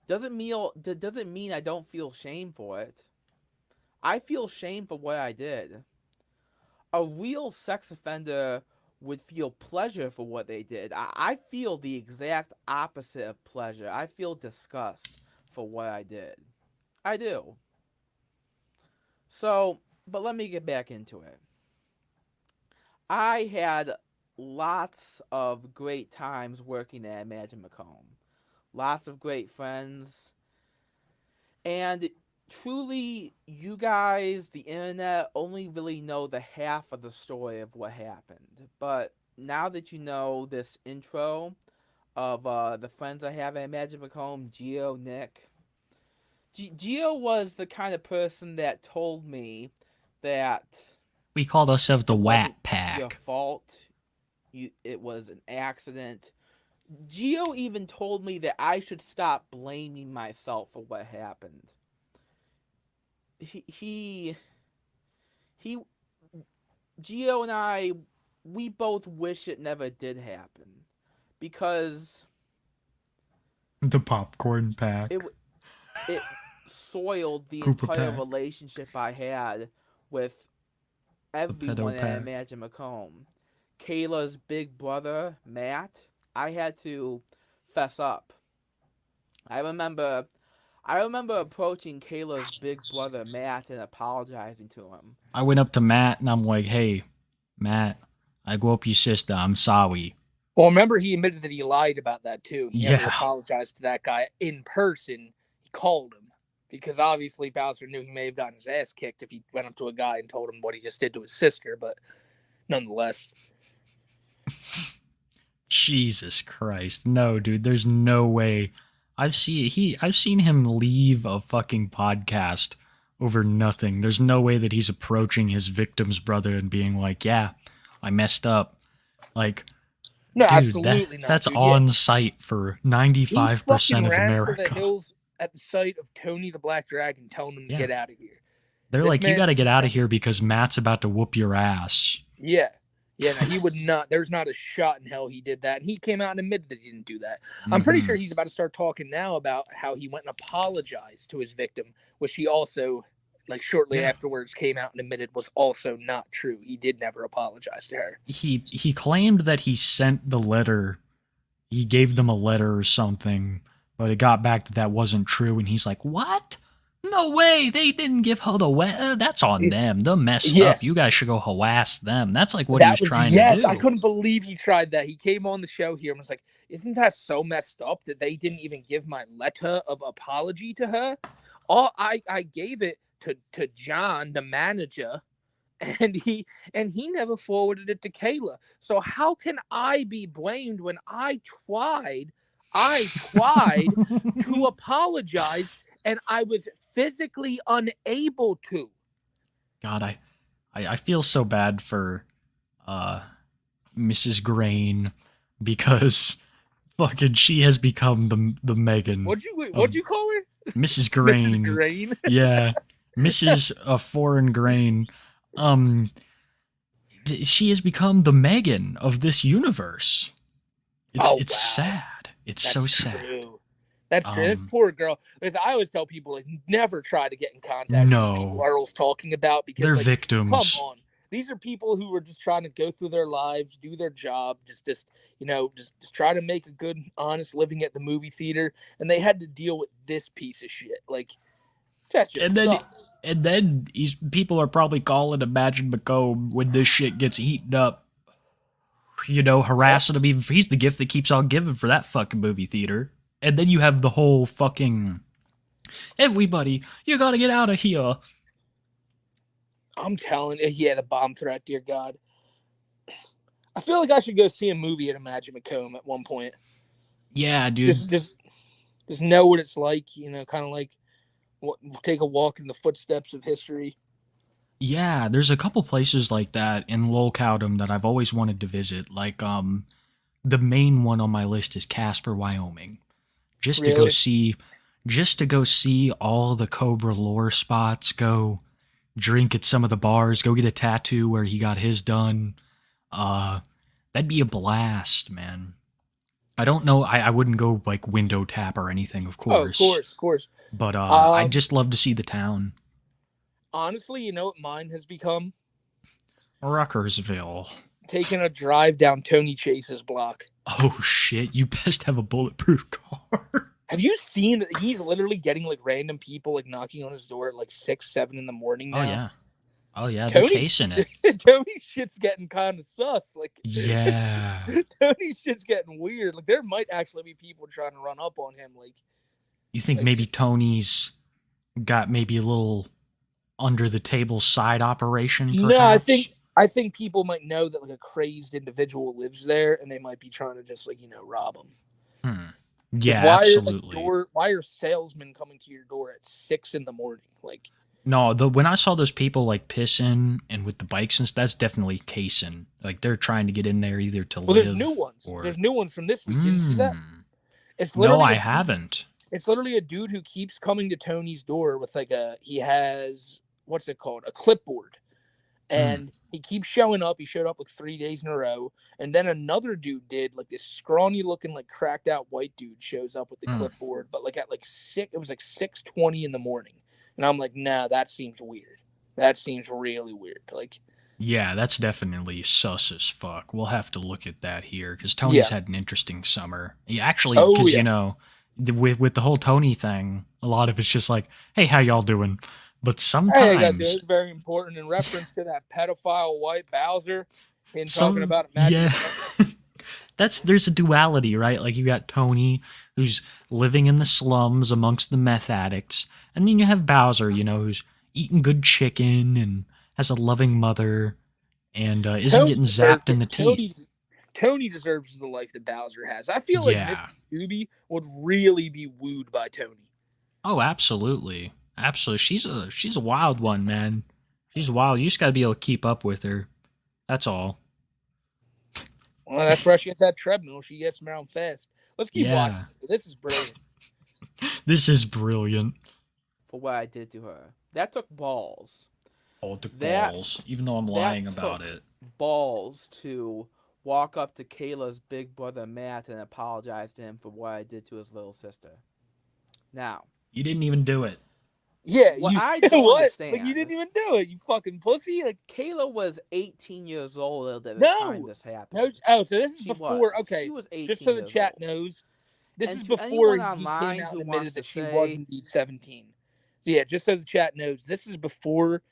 doesn't mean I don't feel shame for it. I feel shame for what I did. A real sex offender would feel pleasure for what they did. I feel the exact opposite of pleasure. I feel disgust for what I did. I do. So, but let me get back into it. I had lots of great times working at Imagine Macomb. Lots of great friends. And truly, you guys, the internet, only really know the half of the story of what happened. But now that you know this intro of the friends I have at Imagine Macomb, Gio, Nick. Gio was the kind of person that told me that we called ourselves the Wat your Pack. fault. It was an accident. Gio even told me that I should stop blaming myself for what happened. Gio and I, we both wish it never did happen, because The popcorn pack. it soiled the Group of entire pack. relationship I had with everyone pedo at pack. Imagine Macomb. Kayla's big brother, Matt, I had to fess up. I remember approaching Kayla's big brother, Matt, and apologizing to him. I went up to Matt and I'm like, hey, Matt, I grew up your sister. I'm sorry. Well, remember, he admitted that he lied about that too. He never Yeah. apologized to that guy in person. He called him because obviously Bowser knew he may have gotten his ass kicked if he went up to a guy and told him what he just did to his sister. But nonetheless, Jesus Christ. No, dude, there's no way. I've seen him leave a fucking podcast over nothing. There's no way that he's approaching his victim's brother and being like, "Yeah, I messed up." Like, No, dude, absolutely not. that's dude. on site for 95% He of fucking ran for the America. hills at the sight of Tony the Black Dragon, telling him to Yeah. get out of here. They're This like, "You man got to is get out of nuts. here because Matt's about to whoop your ass." Yeah. Yeah, no, he would not. There's not a shot in hell he did that. And he came out and admitted that he didn't do that. I'm pretty Mhm. sure he's about to start talking now about how he went and apologized to his victim, which he also, like, shortly Yeah. afterwards came out and admitted was also not true. He did never apologize to her. He claimed that he sent the letter. He gave them a letter or something, but it got back that wasn't true. And he's like, "What? No way! They didn't give her the letter. That's on them. They're messed Yes. up. You guys should go harass them." That's like what he was trying yes, to do. I couldn't believe he tried that. He came on the show here and was like, "Isn't that so messed up that they didn't even give my letter of apology to her? I gave it to John, the manager, and he never forwarded it to Kayla. So how can I be blamed when I tried to apologize and I was physically unable to?" God, I feel so bad for Mrs. Grain because fucking she has become the Megan. What'd you call her? Mrs. Grain. Mrs. Grain. Yeah, Mrs. Foreign Grain. She has become the Megan of this universe. It's Oh, it's wow. sad. It's so sad. True. That's true. This Um, poor girl. Listen, I always tell people, like, never try to get in contact with No. these people Earl's talking about, because They're like, victims. come on. These are people who are just trying to go through their lives, do their job, just try to make a good, honest living at the movie theater, and they had to deal with this piece of shit. Like, that just And then- sucks. And then people are probably calling Imagine McComb when this shit gets heated up. You know, harassing him. He's the gift that keeps on giving for that fucking movie theater. And then you have the whole fucking, "Everybody, you gotta get out of here." I'm telling you, yeah, the bomb threat, dear God. I feel like I should go see a movie at Imagine Macomb at one point. Yeah, dude. Just know what it's like, kind of like take a walk in the footsteps of history. Yeah, there's a couple places like that in Lolcowdom that I've always wanted to visit. Like, the main one on my list is Casper, Wyoming. Just to go see all the Cobra lore spots, go drink at some of the bars, go get a tattoo where he got his done. That'd be a blast, man. I don't know, I wouldn't go like window tap or anything, of course. Oh, of course. But I'd just love to see the town. Honestly, you know what mine has become? Ruckersville. Taking a drive down Tony Chase's block. Oh shit, you best have a bulletproof car. Have you seen that he's literally getting like random people like knocking on his door at like 6, 7 in the morning now? Oh yeah, they're Tony- casing it. Tony's shit's getting kind of sus. Like, Yeah. Tony's shit's getting weird. Like, there might actually be people trying to run up on him. Like, You think maybe Tony's got maybe a little under the table side operation? no, Perhaps? I think people might know that like a crazy individual lives there, and they might be trying to just like wrob him. 'Cause Yeah, why absolutely. why are salesmen coming to your door at 6 in the morning? Like, No, when I saw those people like pissing and with the bikes and stuff, that's definitely casing. Like they're trying to get in there either to well, live. there's new ones. or- There's new ones from this week. Did you see that? Mm. It's No, literally I a dude- haven't. It's literally a dude who keeps coming to Tony's door with he has, what's it called? A clipboard. And he keeps showing up. He showed up like 3 days in a row. And then another dude did, like this scrawny looking, like cracked out white dude shows up with the clipboard, but like at like 6, it was like 6:20 in the morning. And I'm like, nah, that seems weird. That seems really weird. Like, Yeah, that's definitely sus as fuck. We'll have to look at that here because Tony's Yeah. had an interesting summer. Yeah, actually, Oh, because yeah. with the whole Tony thing, a lot of it's just like, "Hey, how y'all doing?" But hey, guys, sometimes, it's very important in reference to that pedophile white Bowser and Some- talking about Imagine yeah, there's a duality, right? Like you got Tony who's living in the slums amongst the meth addicts, and then you have Bowser, who's eating good chicken and has a loving mother and isn't getting zapped in the teeth. Tony deserves the life that Bowser has. I feel like Yeah. Mrs. Scooby would really be wooed by Tony. Oh, absolutely. Absolutely. She's a wild one, man. She's wild. You just gotta be able to keep up with her. That's all. Well, that's why she gets that treadmill. She gets around fast. Let's keep watching Yeah. this. This is brilliant. This is brilliant. For what I did to her. That took balls. Oh, the That- balls. Even though I'm that lying about took- it. Balls to walk up to Kayla's big brother Matt and apologize to him for what I did to his little sister. Now, You didn't even do it. Yeah, What you I don't what? understand- Like you didn't even do it, you fucking pussy. Like Kayla was 18 years old at the No! time this happened. no. Oh, so this is She before. was. Okay, She was 18 just so the years chat old. knows, this And is to before he anyone came online out who and wants admitted that to she say- was indeed 17. So yeah, just so the chat knows, this is before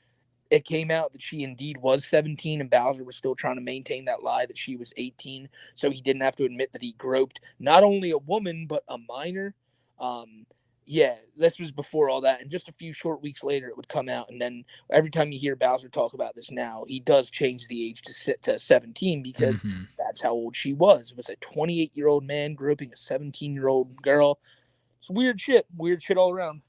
it came out that she indeed was 17, and Bowser was still trying to maintain that lie that she was 18, so he didn't have to admit that he groped not only a woman but a minor. Yeah, this was before all that, and just a few short weeks later, it would come out. And then every time you hear Bowser talk about this now, he does change the age to 17 because Mhm. that's how old she was. It was a 28-year-old man groping a 17-year-old girl. It's weird shit all around.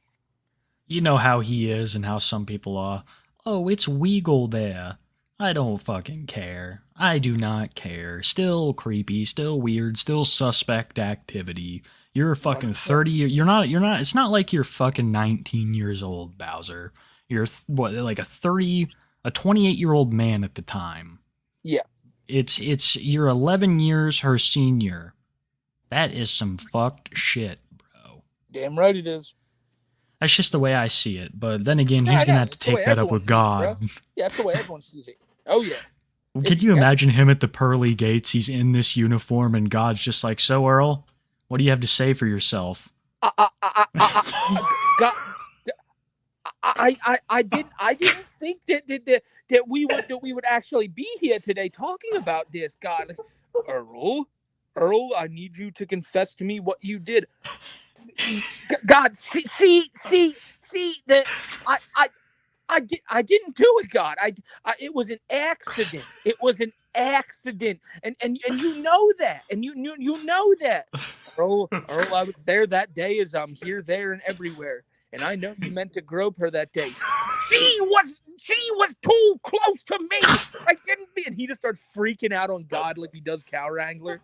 You know how he is and how some people are. Oh, it's Weagle there. I don't fucking care. I do not care. Still creepy, still weird, still suspect activity. You're fucking 30. You're not. It's not like you're fucking 19 years old, Bowser. You're like a 28-year-old man at the time. Yeah. It's you're 11 years her senior. That is some fucked shit, bro. Damn right it is. That's just the way I see it. But then again, Yeah, he's I gonna know. have to It's the way take that up everyone with sees it, God. Yeah, that's the way everyone sees it. Oh yeah. Could you Yes. imagine him at the pearly gates? He's in this uniform, and God's just like, "So, Earl, what do you have to say for yourself?" God, I didn't think that we would actually be here today talking about this. God, Earl, I need you to confess to me what you did. God, see that I didn't do it, God. It was an accident. It was an accident, and you know that, and you know that. Earl, I was there that day as I'm here, there, and everywhere, and I know you meant to grope her that day. She was too close to me. I didn't be, and he just starts freaking out on God like he does Cow Wrangler.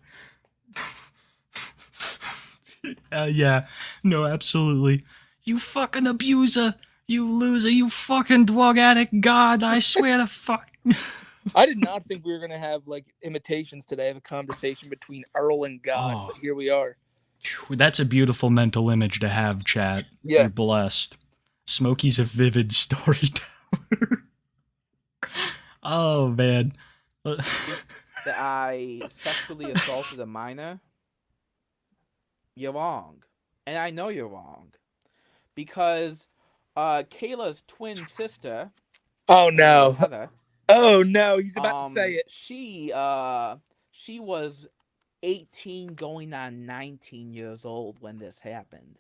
Yeah, no, absolutely. You fucking abuser, you loser, you fucking drug addict. God, I swear to fuck. I did not think we were gonna have like imitations today of a conversation between Earl and God, Oh. but here we are. That's a beautiful mental image to have, chat. Yeah. You're blessed. Smokey's a vivid storyteller. Oh, man. That I sexually assaulted a minor, you're wrong. And I know you're wrong. Because Kayla's twin sister, Oh her name is no! Heather, Oh no! He's about to say it. She was 18 going on 19 years old when this happened.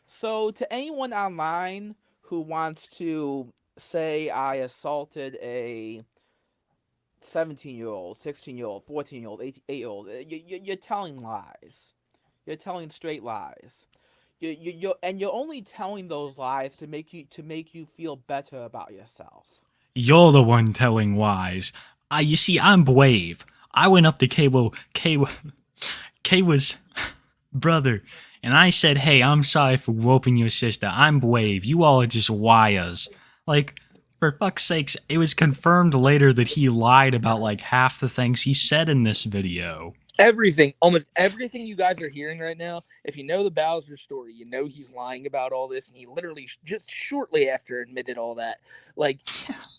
So to anyone online who wants to say I assaulted a 17-year-old, 16-year-old, 14-year-old, 8-year-old, you're telling lies. You're telling straight lies. You're only telling those lies to make you feel better about yourself. You're the one telling lies. You see, I'm brave. I went up to Kayla's brother, and I said, "Hey, I'm sorry for whooping your sister. I'm brave. You all are just liars." Like, for fuck's sakes, it was confirmed later that he lied about like half the things he said in this video. Everything, almost everything you guys are hearing right now, if you know the Bowser story, you know he's lying about all this, and he literally just shortly after admitted all that. Like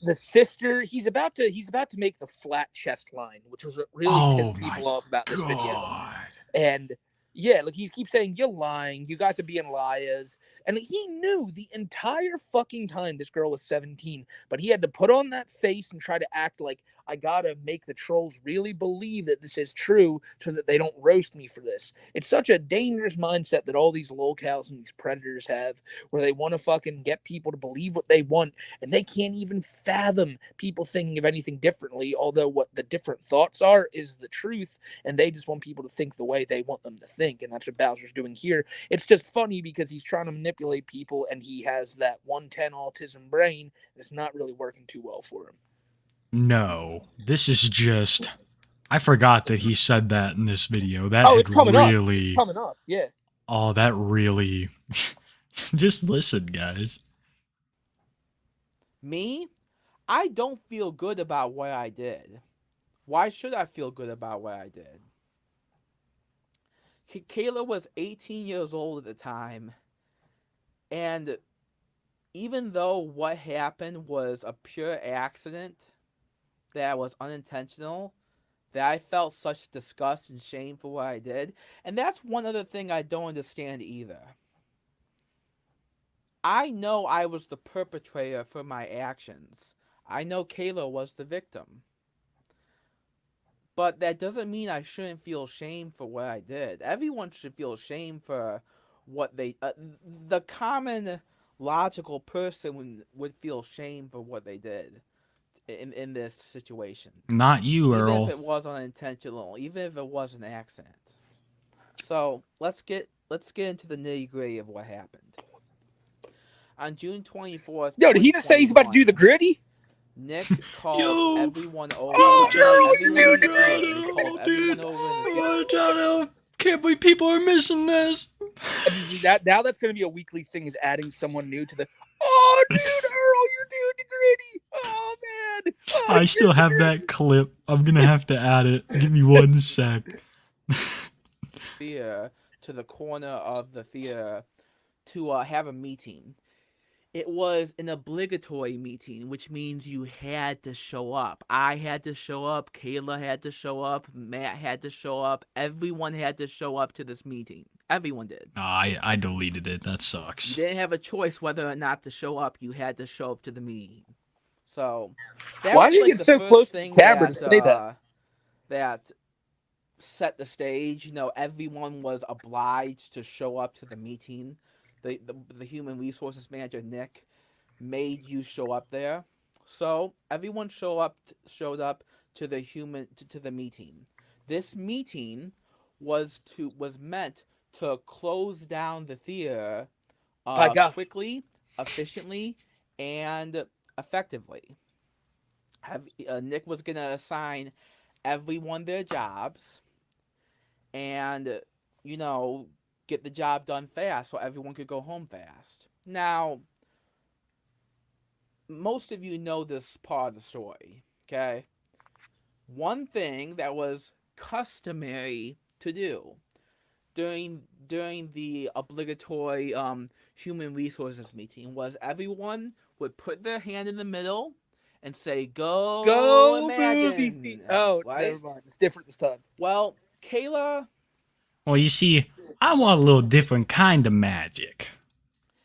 the sister, he's about to make the flat chest line, which was what really pissed people off about this video. And yeah, like he keeps saying, "You're lying. You guys are being liars." And he knew the entire fucking time this girl was 17, but he had to put on that face and try to act like I gotta make the trolls really believe that this is true so that they don't roast me for this. It's such a dangerous mindset that all these lolcows and these predators have, where they want to fucking get people to believe what they want, and they can't even fathom people thinking of anything differently, although what the different thoughts are is the truth, and they just want people to think the way they want them to think, and that's what Bowser's doing here. It's just funny because he's trying to manipulate people, and he has that 110 autism brain. It's not really working too well for him. No, this is just. I forgot that he said that in this video. That Oh, had it's coming up. really. It's coming up. Yeah. Oh, that really. Just listen, guys. Me, I don't feel good about what I did. Why should I feel good about what I did? Kayla was 18 years old at the time, and even though what happened was a pure accident that was unintentional, that I felt such disgust and shame for what I did. And that's one other thing I don't understand either. I know I was the perpetrator for my actions. I know Kayla was the victim. But that doesn't mean I shouldn't feel shame for what I did. Everyone should feel shame for what they... the common logical person would feel shame for what they did in this situation. Not you, Even Earl. if it was unintentional, even if it was an accident. So let's get into the nitty-gritty of what happened. On June 24th. Yo, did he just say he's about to do the gritty? Nick called everyone over. Oh, no, you everyone do the gritty! he called everyone over in the Can't believe people are missing this. Now that's going to be a weekly thing, is adding someone new to the... Oh, dude, Earl, you're doing the gritty! Oh, man! Oh, I still have that clip. I'm gonna have to add it. Give me 1 sec. theater to the corner of the theater to have a meeting. It was an obligatory meeting, which means you had to show up. I had to show up. Kayla had to show up. Matt had to show up. Everyone had to show up to this meeting. Everyone did. I deleted it. That sucks. You didn't have a choice whether or not to show up. You had to show up to the meeting. So, that why was, did you like, get the so first close to the thing camera to say that? That set the stage. You know, everyone was obliged to show up to the meeting. The human resources manager, Nick, made you show up there. So everyone showed up to the meeting. This meeting was meant to close down the theater quickly, efficiently, and effectively. Nick was gonna assign everyone their jobs, and get the job done fast so everyone could go home fast. Now, most of you know this part of the story, okay? One thing that was customary to do during the obligatory human resources meeting was everyone would put their hand in the middle and say, go Imagine. Movie. Oh, right? never mind. It's different this time. Well, Kayla... Well, you see, I want a little different kind of magic.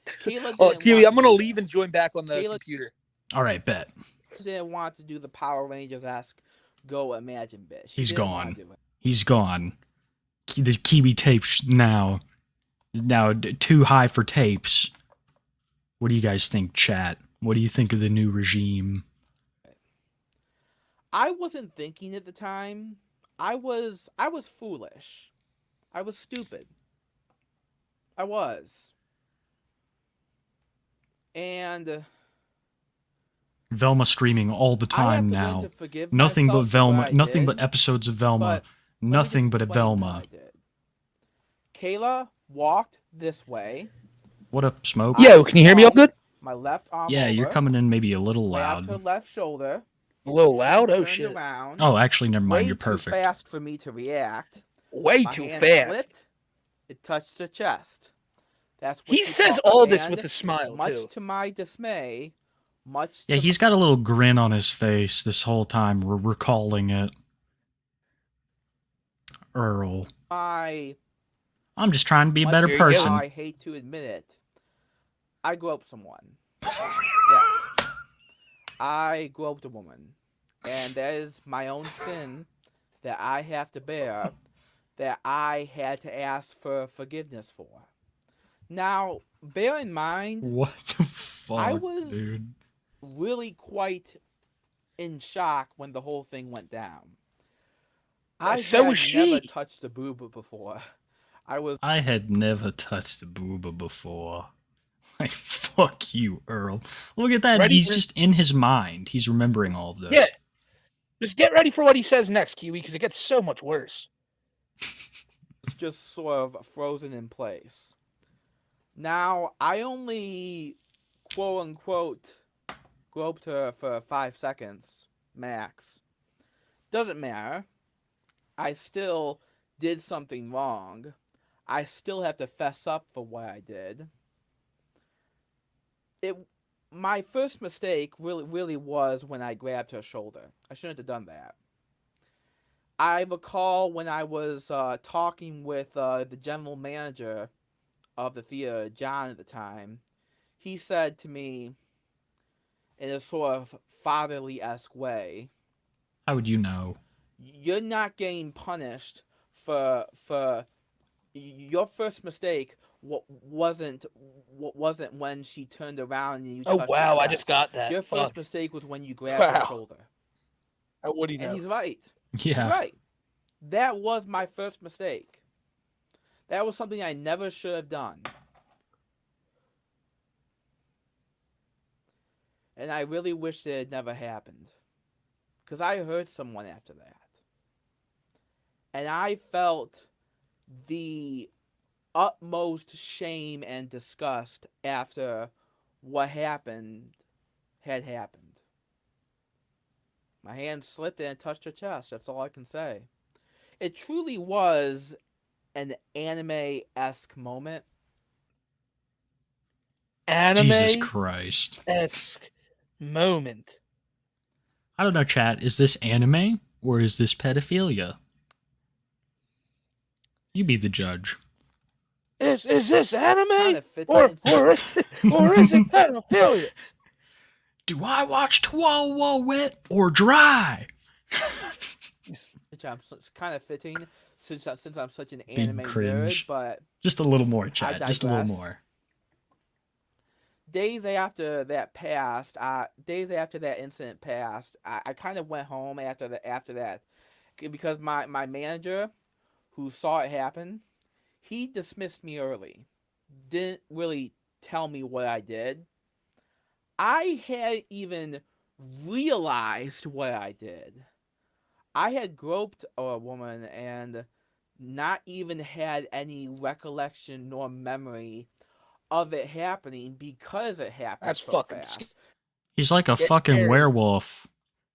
Kiwi, I'm going to leave and join back on the computer. All right, bet. Didn't want to do the Power Rangers-esque go Imagine bit. He's gone. He's gone. The Kiwi tapes now is now too high for tapes. What do you guys think, chat? What do you think of the new regime? I wasn't thinking at the time. I was foolish. I was stupid. I was. And Velma streaming all the time now. Nothing but Velma. Nothing but episodes of Velma. Nothing but a Velma. Kayla walked this way. What up, Smoke? Yo, can you hear me all good? My left arm. Yeah, you're coming in maybe a little loud. Her left shoulder. A little loud? Oh, turned shit. Around, Oh, actually, never mind. way You're perfect. Too fast for me to react. Way My too hand fast. Slipped, it touched the chest. That's what He you says call- all this and with a smile, much too. to my dismay, Yeah, he's got a little grin on his face this whole time. We're recalling it. Earl. I'm just trying to be a better much person. I hate to admit it. I groped someone. Yes. I groped a woman. and that is my own sin that I have to bear, that I had to ask for forgiveness for. Now, bear in mind, What the fuck, was- dude? really quite in shock when the whole thing went down. I so had was never she. touched a boob before. I had never touched a booba before. Like, fuck you, Earl. Look at that. Ready He's for- just in his mind. He's remembering all of this. Yeah. Just get ready for what he says next, Kiwi, because it gets so much worse. It's just sort of frozen in place. Now, I only, quote unquote, groped her for 5 seconds max. Doesn't matter. I still did something wrong. I still have to fess up for what I did. My first mistake really was when I grabbed her shoulder. I shouldn't have done that. I recall when I was talking with the general manager of the theater, John, at the time, he said to me in a sort of fatherly-esque way, How would you know? "You're not getting punished for your first mistake. Wasn't when she turned around and you. Oh touched wow, her I chest. just got that. Your first Fuck. mistake was when you grabbed her Wow. shoulder." How would he And know? he's right. He's Yeah. right. That was my first mistake. That was something I never should have done. And I really wish it had never happened. Because I hurt someone after that. And I felt the utmost shame and disgust after what happened had happened. My hand slipped and touched her chest. That's all I can say. It truly was an anime-esque moment. Jesus Anime-esque Christ. moment. I don't know, chat. Is this anime or is this pedophilia? You be the judge. Is this anime Kinda fits or into- or is it pedophilia? Do I watch Twawa wet or dry? Which kind of fitting since I'm such an Big anime nerd, cringe. but Just a little more, chat. Just a little digress. more. days after that incident passed, I kind of went home after that because my manager, who saw it happen, he dismissed me early. Didn't really tell me what I did. I hadn't even realized what I did. I had groped a woman and not even had any recollection nor memory of it happening because it happened That's so fucking fast. He's like a Get fucking married. werewolf.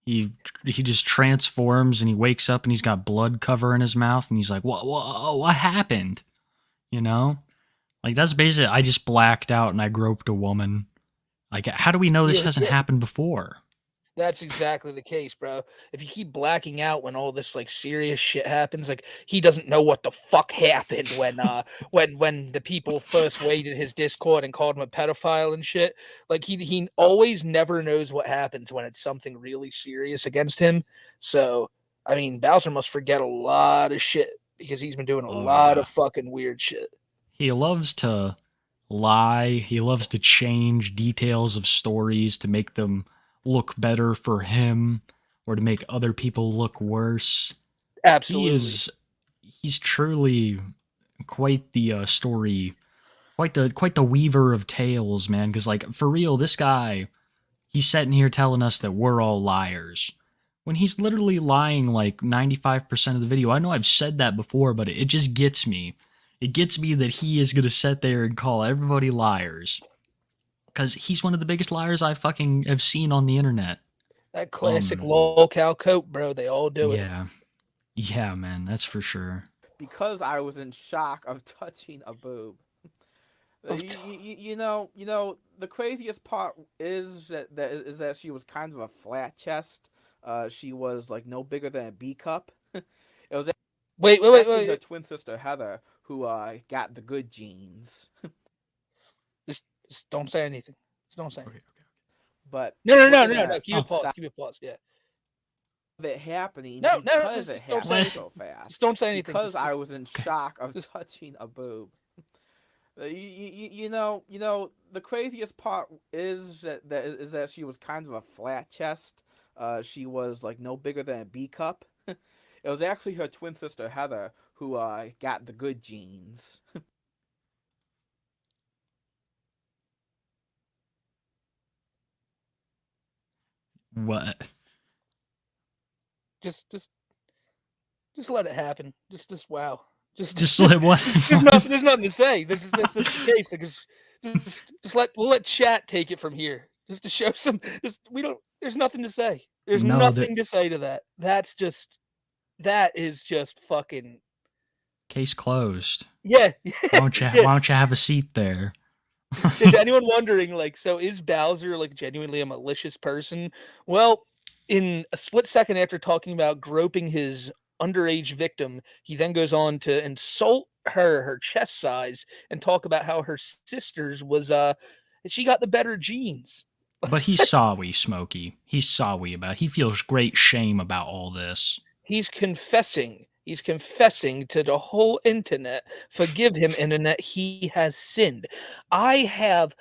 He just transforms and he wakes up and he's got blood covering his mouth and he's like, what happened? You know? Like, that's basically, I just blacked out and I groped a woman. Like, how do we know this Yeah, hasn't yeah. happened before? That's exactly the case, bro. If you keep blacking out when all this like serious shit happens, like he doesn't know what the fuck happened when the people first waited his Discord and called him a pedophile and shit. Like he always never knows what happens when it's something really serious against him. So I mean, Bowser must forget a lot of shit because he's been doing a Oh, lot yeah. of fucking weird shit. He loves to lie. He loves to change details of stories to make them look better for him or to make other people look worse. Absolutely. He's truly quite the story, quite the weaver of tales, man. Because like for real, this guy, he's sitting here telling us that we're all liars when he's literally lying like 95% of the video. I know I've said that before, but it just gets me. It gets me that he is gonna sit there and call everybody liars. Because he's one of the biggest liars I fucking have seen on the internet. That classic lolcow coat, bro. They all do it. Yeah. Yeah, man, that's for sure. Because I was in shock of touching a boob. You know, the craziest part is that she was kind of a flat chest. She was like no bigger than a B cup. It was Wait. actually her twin sister Heather who got the good genes. Just don't say anything. Just don't say anything. But No. look at that. Keep it paused. Stop. Keep it paused. Yeah. it happening No, because just it don't say happened anything. so fast. Just don't say anything. Because Just- I was in shock of touching a boob. You know, the craziest part is that she was kind of a flat chest. She was like no bigger than a B cup. It was actually her twin sister Heather who got the good genes. What? just let it happen. Just wow. Just let what? There's nothing to say. This is the case. Like, we'll let chat take it from here. Just to show some. There's nothing to say. There's No, nothing to say to that. That is just fucking. Case closed. Yeah. Why don't you? Yeah. Why don't you have a seat there? Is anyone wondering, like, so is Bowser like genuinely a malicious person? Well, in a split second after talking about groping his underage victim, he then goes on to insult her chest size, and talk about how her sister's was she got the better genes. But he's sorry, Smokey. He's sorry about. He feels great shame about all this. He's confessing. He's confessing to the whole internet. Forgive him, internet. He has sinned. I have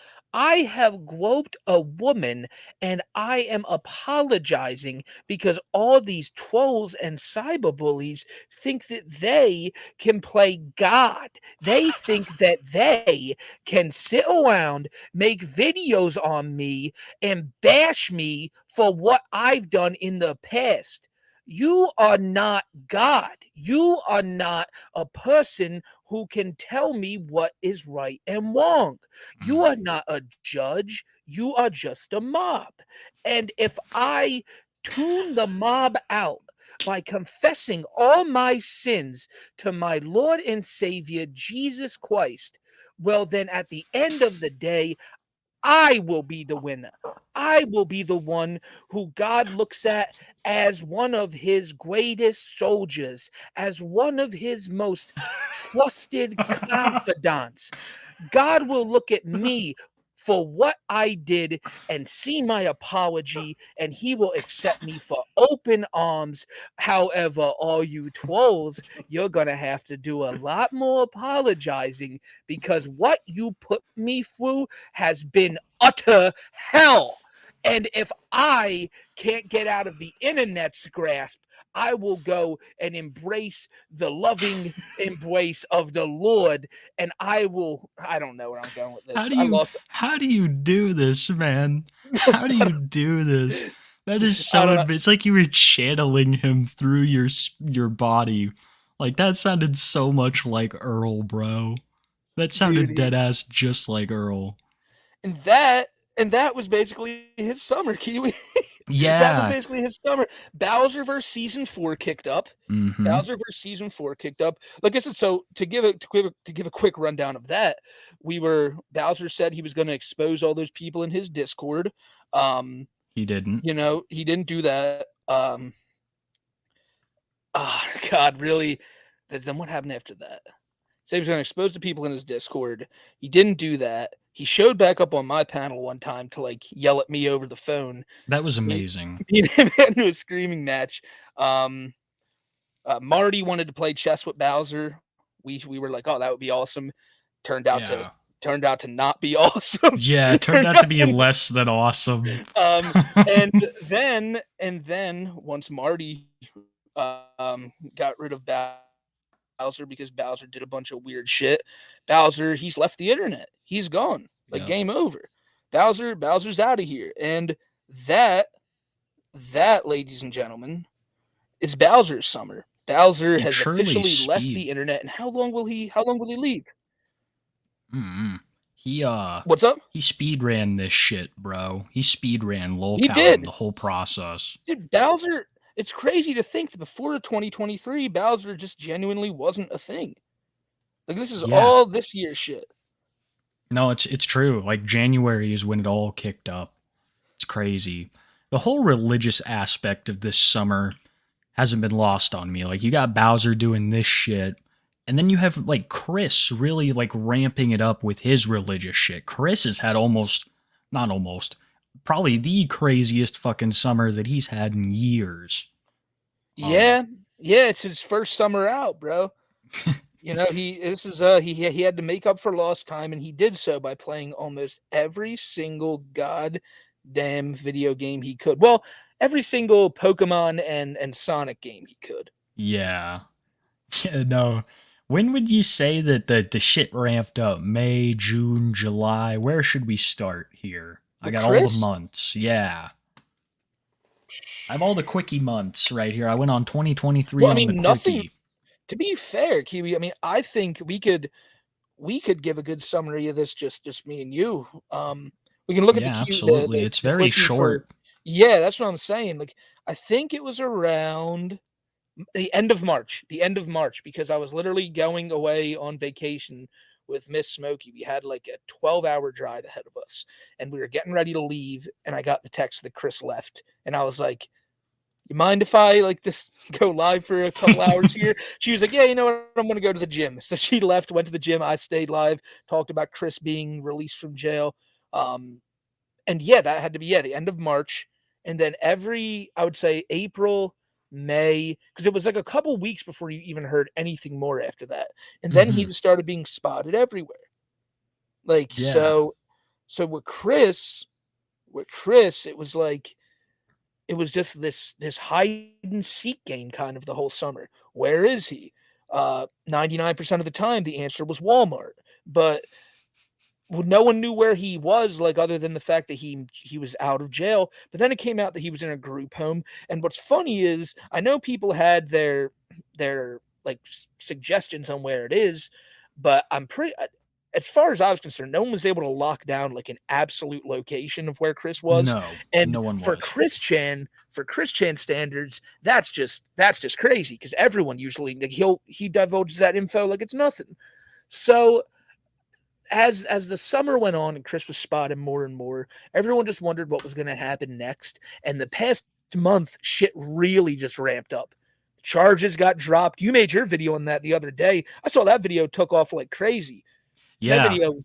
groped a woman, and I am apologizing because all these trolls and cyberbullies think that they can play God. They think that they can sit around, make videos on me, and bash me for what I've done in the past. You are not God. You are not a person who can tell me what is right and wrong. You are not a judge. You are just a mob. And if I tune the mob out by confessing all my sins to my Lord and Savior, Jesus Christ, well, then at the end of the day, I will be the winner. I will be the one who God looks at as one of his greatest soldiers, as one of his most trusted confidants. God will look at me for what I did and see my apology, and he will accept me for open arms. However, all you trolls, you're going to have to do a lot more apologizing, because what you put me through has been utter hell. And if I can't get out of the internet's grasp, I will go and embrace the loving embrace of the Lord, and I don't know where I'm going with this. How do you do this, man? How do you do this? That is so. It's like you were channeling him through your body. Like that sounded so much like Earl, bro. That sounded dead ass just like Earl. And that was basically his summer, Kiwi. Yeah. That was basically his summer. Bowser vs. Season 4 kicked up. Mm-hmm. Bowser vs. Season 4 kicked up. Like I said, so to give a quick rundown of that, Bowser said he was going to expose all those people in his Discord. He didn't. You know, he didn't do that. Oh God, really? Then what happened after that? Said he was going to expose the people in his Discord. He didn't do that. He showed back up on my panel one time to like yell at me over the phone. That was amazing. Me and him got into a screaming match. Marty wanted to play chess with Bowser. We were like, oh, that would be awesome. Turned out to not be awesome. Yeah, it turned out to be less than awesome. And then once Marty got rid of Bowser because Bowser did a bunch of weird shit, he's left the internet. He's gone. Like, game over. Bowser's out of here. And that, ladies and gentlemen, is Bowser's summer. Bowser has officially left the internet. And how long will he leave? What's up? He speed ran this shit, bro. He speed ran did the whole process. Dude, Bowser, it's crazy to think that before 2023, Bowser just genuinely wasn't a thing. Like, this is all this year's shit. No, it's true. Like, January is when it all kicked up. It's crazy. The whole religious aspect of this summer hasn't been lost on me. Like, you got Bowser doing this shit, and then you have, like, Chris really, like, ramping it up with his religious shit. Chris has had probably the craziest fucking summer that he's had in years. Yeah, yeah, it's his first summer out, bro. You know, he had to make up for lost time, and he did so by playing almost every single goddamn video game he could. Well, every single Pokemon and Sonic game he could. Yeah. Yeah, no. When would you say that the shit ramped up? May, June, July? Where should we start here? I With got all Chris? the months. Yeah. I have all the quickie months right here. I went on 2023 Well, I on mean, the nothing. quickie. To be fair, Kiwi, I mean, I think we could give a good summary of this, just me and you. We can look at Yeah, the absolutely. It's very quickie short. yeah, that's what I'm saying. Like, I think it was around the end of March, because I was literally going away on vacation with Miss Smokey. We had like a 12-hour drive ahead of us, and we were getting ready to leave, and I got the text that Chris left, and I was like, you mind if I like just go live for a couple hours here? She was like, yeah, you know what? I'm going to go to the gym. So she left, went to the gym. I stayed live, talked about Chris being released from jail. And yeah, that had to be, the end of March. And then I would say April, May, because it was like a couple weeks before you even heard anything more after that. And then he just started being spotted everywhere. Like, Yeah. so with Chris, it was like, it was just this hide and seek game kind of the whole summer. Where is he? 99% of the time, the answer was Walmart. But no one knew where he was, like, other than the fact that he was out of jail. But then it came out that he was in a group home. And what's funny is, I know people had their like suggestions on where it is, but I'm pretty. As far as I was concerned, no one was able to lock down like an absolute location of where Chris was. No, And no one for was. Chris Chan standards, that's just crazy, because everyone usually, like, he divulges that info like it's nothing. So as the summer went on and Chris was spotted more and more, everyone just wondered what was going to happen next. And the past month, shit really just ramped up. Charges got dropped. You made your video on that the other day. I saw that video took off like crazy. Yeah. That video.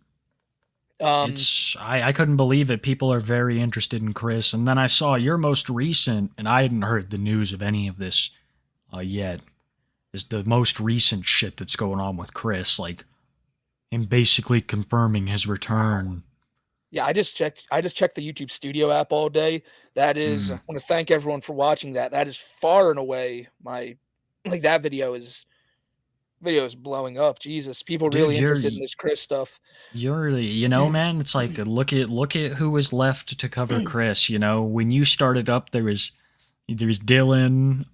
I couldn't believe it. People are very interested in Chris. And then I saw your most recent, and I hadn't heard the news of any of this yet. Is the most recent shit that's going on with Chris, like him basically confirming his return. Yeah, I just checked the YouTube Studio app all day. That is, I want to thank everyone for watching that. That is far and away that video is blowing up. Jesus, people Dude, really interested in this Chris stuff. You know, man, it's like look at who was left to cover Chris. You know, when you started up, there was Dylan,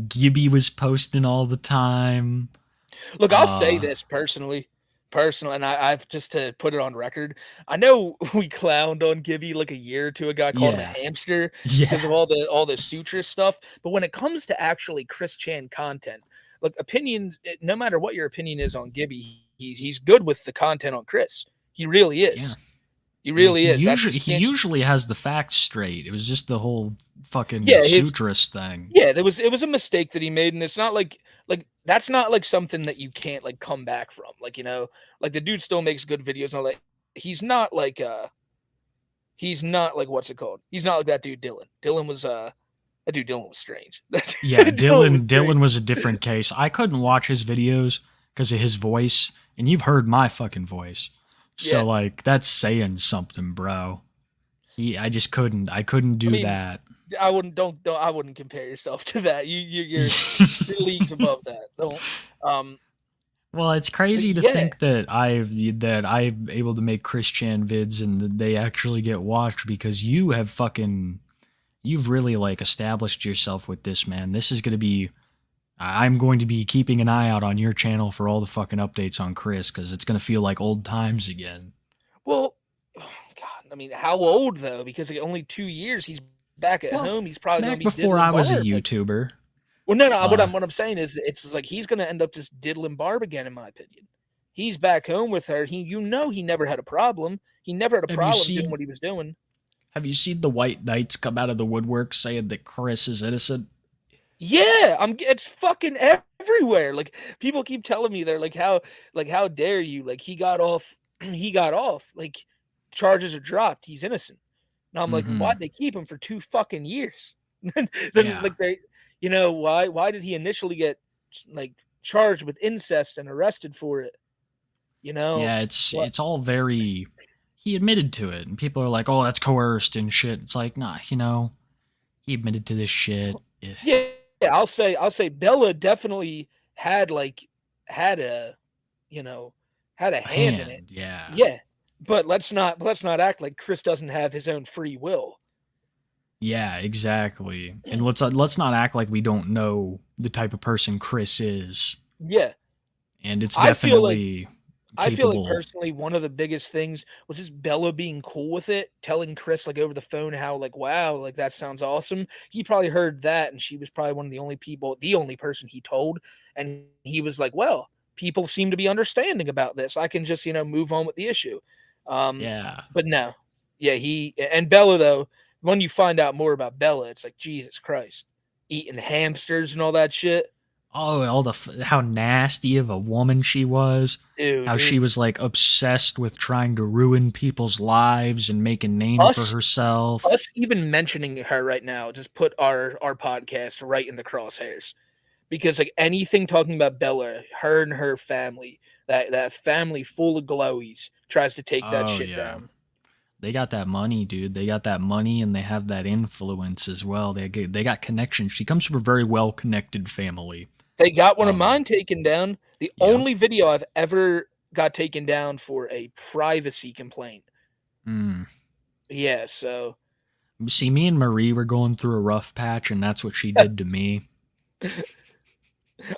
Gibby was posting all the time. Look, I'll say this personally, and I've just to put it on record. I know we clowned on Gibby like a year or two ago, called him a hamster because of all the suture stuff. But when it comes to actually Chris Chan content, look, opinion, no matter what your opinion is on Gibby, he's good with the content on Chris. He really is. Yeah. He really is. He usually has the facts straight. It was just the whole fucking sutrous thing. Yeah, it was a mistake that he made, and it's not like that's not like something that you can't like come back from. Like, you know, like the dude still makes good videos and all that. He's not like what's it called? He's not like that dude Dylan. Dylan was strange. Yeah, Dylan was a different case. I couldn't watch his videos because of his voice, and you've heard my fucking voice. So like that's saying something, bro. I just couldn't. I couldn't do that. I wouldn't compare yourself to that. You're leagues above that. Don't. Well, it's crazy to think that I'm able to make Chris Chan vids and that they actually get watched because you've really like established yourself with this, man. This is going to be. I'm going to be keeping an eye out on your channel for all the fucking updates on Chris because it's going to feel like old times again. Well, God, I mean, how old though? Because like, only 2 years he's back at home. He's probably back before I was a YouTuber. Well, no. What I'm saying is, it's like he's going to end up just diddling Barb again, in my opinion. He's back home with her. He never had a problem. He never had a problem doing what he was doing. Have you seen the White Knights come out of the woodwork saying that Chris is innocent? Yeah, it's fucking everywhere. Like people keep telling me they're like, how dare you? Like he got off. Like charges are dropped. He's innocent. And I'm like, why'd they keep him for 2 fucking years? Like you know, why did he initially get like charged with incest and arrested for it? You know, Yeah, it's all very. He admitted to it, and people are like, "Oh, that's coerced and shit." It's like, nah, you know, he admitted to this shit. yeah, I'll say Bella definitely had a, you know, had a hand in it. Yeah. Yeah, but let's not act like Chris doesn't have his own free will. Yeah, exactly. And let's not act like we don't know the type of person Chris is. Yeah, And it's I feel like- definitely I feel like capable. personally one of the biggest things was just Bella being cool with it, telling Chris like over the phone how like, wow, like that sounds awesome. He probably heard that, and she was probably one of the only person he told, and he was like, well, people seem to be understanding about this. I can just, you know, move on with the issue. Yeah. But no, yeah, and Bella though, when you find out more about Bella, it's like Jesus Christ, eating hamsters and all that shit. Oh, how nasty of a woman she was. Dude, How she was like obsessed with trying to ruin people's lives and make a name for herself. Us even mentioning her right now just put our podcast right in the crosshairs, because like anything talking about Bella, her and her family, that family full of glowies tries to take that shit down. They got that money, dude. They got that money, and they have that influence as well. They got connections. She comes from a very well connected family. They got one of mine taken down. The Yeah. only video I've ever got taken down for a privacy complaint. Mm. Yeah, so See, me and Marie were going through a rough patch, and that's what she did to me.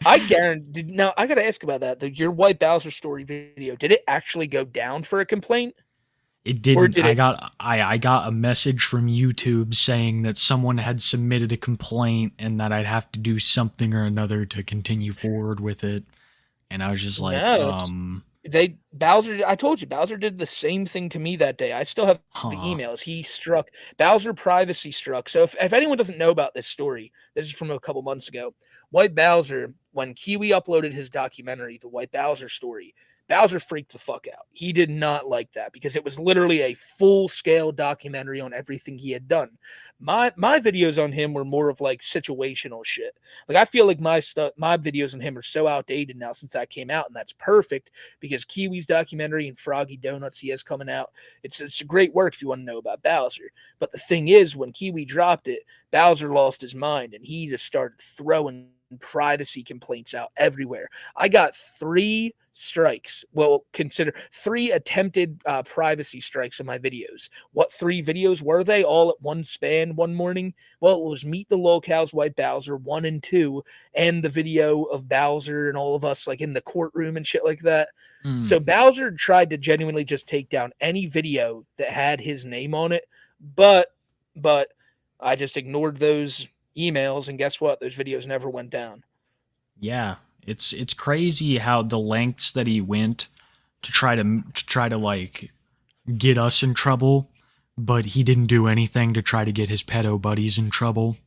I guarantee. Now I gotta ask about that. Your White Bowser story video, did it actually go down for a complaint? It didn't. Or did I it- got a message from YouTube saying that someone had submitted a complaint and that I'd have to do something or another to continue forward with it. And I was just like, No, Bowser. I told you, Bowser did the same thing to me that day. I still have the huh. emails. Bowser privacy struck. So if anyone doesn't know about this story, this is from a couple months ago. White Bowser, when Kiwi uploaded his documentary, The White Bowser Story, Bowser freaked the fuck out. He did not like that because it was literally a full-scale documentary on everything he had done. My videos on him were more of like situational shit. Like I feel like my videos on him are so outdated now since that came out, and that's perfect because Kiwi's documentary and Froggy Donuts he has coming out. It's a great work if you want to know about Bowser. But the thing is, when Kiwi dropped it, Bowser lost his mind and he just started throwing privacy complaints out everywhere. I got 3 strikes. Well, consider 3 attempted privacy strikes in my videos. What 3 videos were they? All at one span, one morning? Well, it was Meet the Locals White Bowser 1 and 2, and the video of Bowser and all of us like in the courtroom and shit like that. Mm. So Bowser tried to genuinely just take down any video that had his name on it, but I just ignored those emails, and guess what? Those videos never went down. Yeah, it's crazy how the lengths that he went to try to like get us in trouble, but he didn't do anything to try to get his pedo buddies in trouble.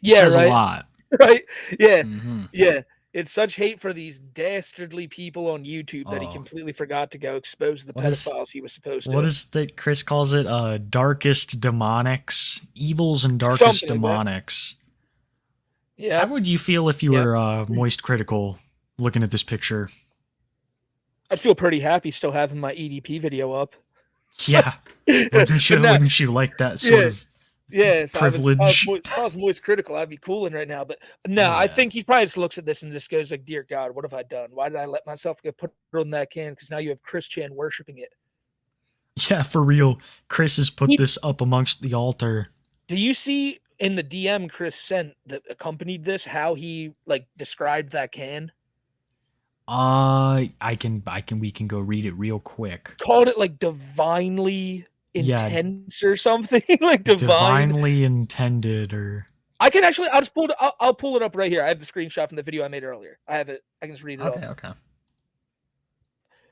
It says right. a lot. Right? Yeah. Mhm. Yeah. It's such hate for these dastardly people on YouTube that he Oh. completely forgot to go expose the What is- pedophiles he was supposed to. What is that Chris calls it? Darkest demonics, evils and darkest Something like that. demonics. Yeah. How would you feel if you Yeah. were Moist Critical looking at this picture? I'd feel pretty happy still having my EDP video up. Yeah, wouldn't you? But no, Wouldn't you like that sort Yeah. of yeah, if privilege? if I was Moist Critical, I'd be cooling right now. But no, I Yeah. think he probably just looks at this and just goes like, "Dear God, what have I done? Why did I let myself get put on that can? Because now you have Chris Chan worshiping it." Yeah, for real. Chris has put He- this up amongst the altar. Do you see in the DM Chris sent that accompanied this how he like described that can? We can go read it real quick. Called it like divinely Yeah. intense or something like divine. Divinely intended, or I can actually. I'll just pull it. I'll pull it up right here. I have the screenshot from the video I made earlier. I have it. I can just read it off. okay.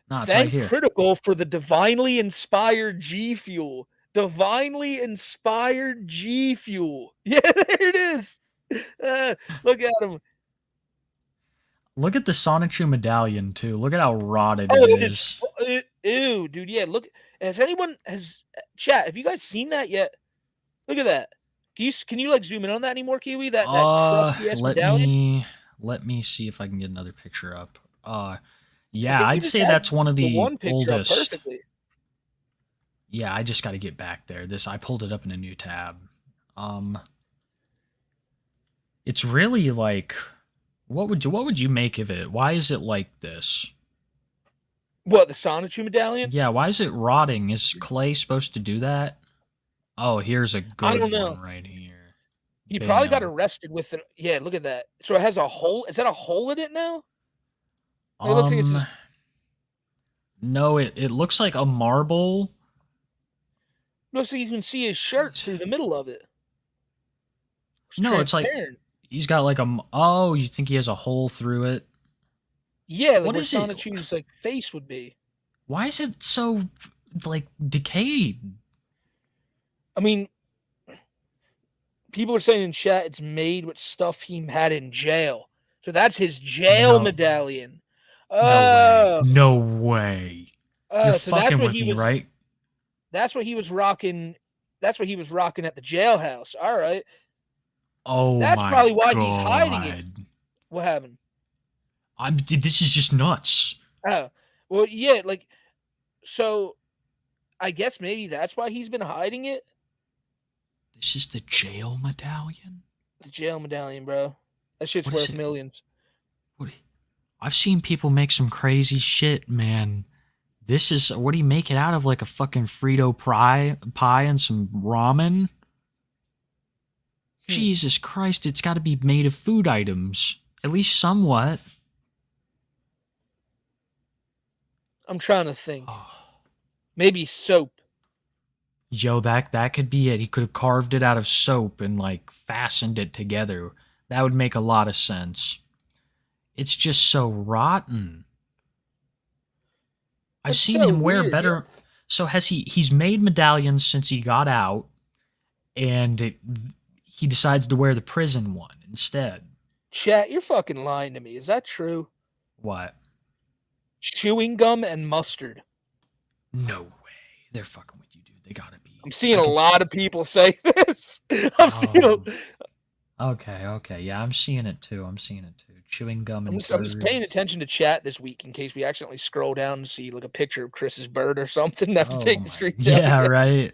No, it's Thank right here. Critical for the divinely inspired G Fuel. Divinely inspired G Fuel. Yeah, there it is. Look at him. Look at the Sonichu medallion too. Look at how rotted Oh, it it is. is. Ew, dude. Yeah, look. Has anyone chat? Have you guys seen that yet? Look at that. Can you like zoom in on that anymore, Kiwi? That crusty ass let medallion. let me see if I can get another picture up. I Yeah, think you I'd just say had that's one of the the one picture up oldest. perfectly. Yeah, I just got to get back there. I pulled it up in a new tab. It's really like, what would you make of it? Why is it like this? What, the Sonichu medallion? Yeah, why is it rotting? Is clay supposed to do that? Oh, here's a good I don't know. one right here. He probably got Bam. arrested with it. Yeah, look at that. So it has a hole. Is that a hole in it now? It looks like it's just... No, it looks like a marble. Looks like you can see his shirt through the middle of it. No, it's like transparent. he's got like oh, you think he has a hole through it? Yeah, like What where is it? Sonichu's like face would be. Why is it so like decayed? I mean, people are saying in chat it's made with stuff he had in jail. So that's his jail No. medallion. No Oh, way. No way. You're so that's fucking what with he me, was. right? That's what he was rocking. That's what he was rocking at the jailhouse. All right. Oh That's my probably why God. he's hiding it. What happened? This is just nuts. Oh, well, yeah, like, so I guess maybe that's why he's been hiding it. This is the jail medallion? The jail medallion, bro. That shit's What is worth it? millions. I've seen people make some crazy shit, man. This is, what do you make it out of? Like a fucking Frito pie and some ramen? Jesus Christ, it's got to be made of food items. At least somewhat. I'm trying to think. Oh. Maybe soap. Yo, that could be it. He could have carved it out of soap and like fastened it together. That would make a lot of sense. It's just so rotten. I've It's seen so him wear weird, better. So he's made medallions since he got out, and he decides to wear the prison one instead. Chat, you're fucking lying to me. Is that true? What? Chewing gum and mustard. No way. They're fucking with you, dude. They gotta be. I'm seeing a lot of people say this. I'm seeing. Okay. Yeah, I'm seeing it too. Chewing gum and I'm just paying birds. attention to chat this week in case we accidentally scroll down and see like a picture of Chris's bird or something. Have to take the screen down. Yeah, right.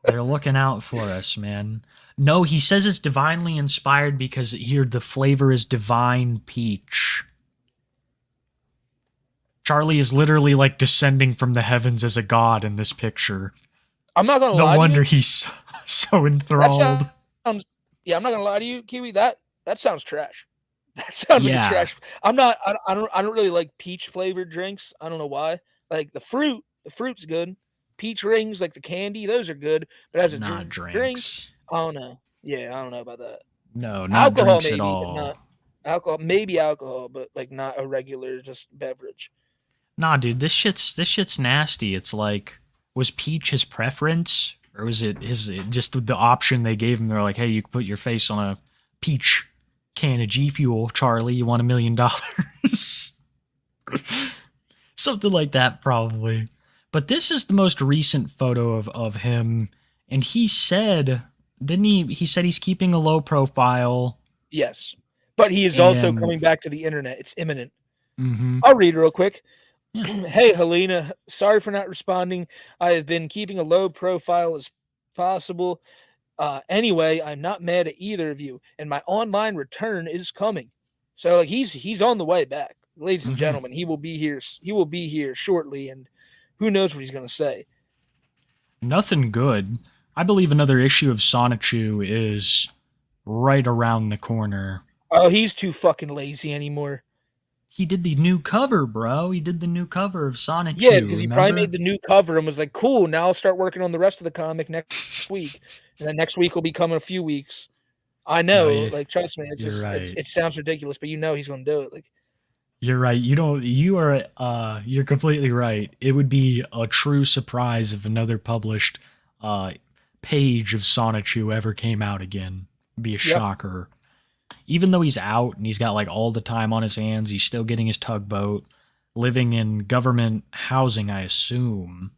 They're looking out for us, man. No, he says it's divinely inspired because here the flavor is divine peach. Charlie is literally like descending from the heavens as a god in this picture. I'm not gonna lie. No to wonder you. he's so enthralled. Yeah, I'm not gonna lie to you, Kiwi. That sounds trash. That sounds like Yeah. trash. I don't really like peach flavored drinks. I don't know why. Like the fruit's good. Peach rings, like the candy, those are good. But as a Not drink, drinks. I don't know. Yeah, I don't know about that. No, not Alcohol drinks maybe, at but all. not alcohol. Maybe alcohol, but like not a regular just beverage. Nah, dude, this shit's nasty. It's like, was peach his preference, or was it just the option they gave him? They're like, hey, you can put your face on a peach can of G Fuel, Charlie. You want $1 million? Something like that, probably. But this is the most recent photo of him, and he said, didn't he? He said he's keeping a low profile. Yes, but he is also And- coming back to the internet. It's imminent. Mm-hmm. I'll read real quick. Yeah. Hey, Helena, sorry for not responding. I have been keeping a low profile as possible. Anyway, I'm not mad at either of you, and my online return is coming. So like he's on the way back, ladies and Mhm. gentlemen. He will be here. He will be here shortly, and who knows what he's gonna say. Nothing good. I believe another issue of Sonichu is right around the corner. Oh, he's too fucking lazy anymore. He did the new cover, bro. He did the new cover of Sonichu. Yeah, because he probably remember? made the new cover and was like, "Cool, now I'll start working on the rest of the comic next week." And then next week will become in a few weeks. I know, No, like, trust me, it's you're just right. it sounds ridiculous, but you know he's gonna do it. Like, You're right. You're completely right. It would be a true surprise if another published page of Sonichu ever came out again. It'd be a shocker. Even though he's out and he's got like all the time on his hands, he's still getting his tugboat, living in government housing, I assume.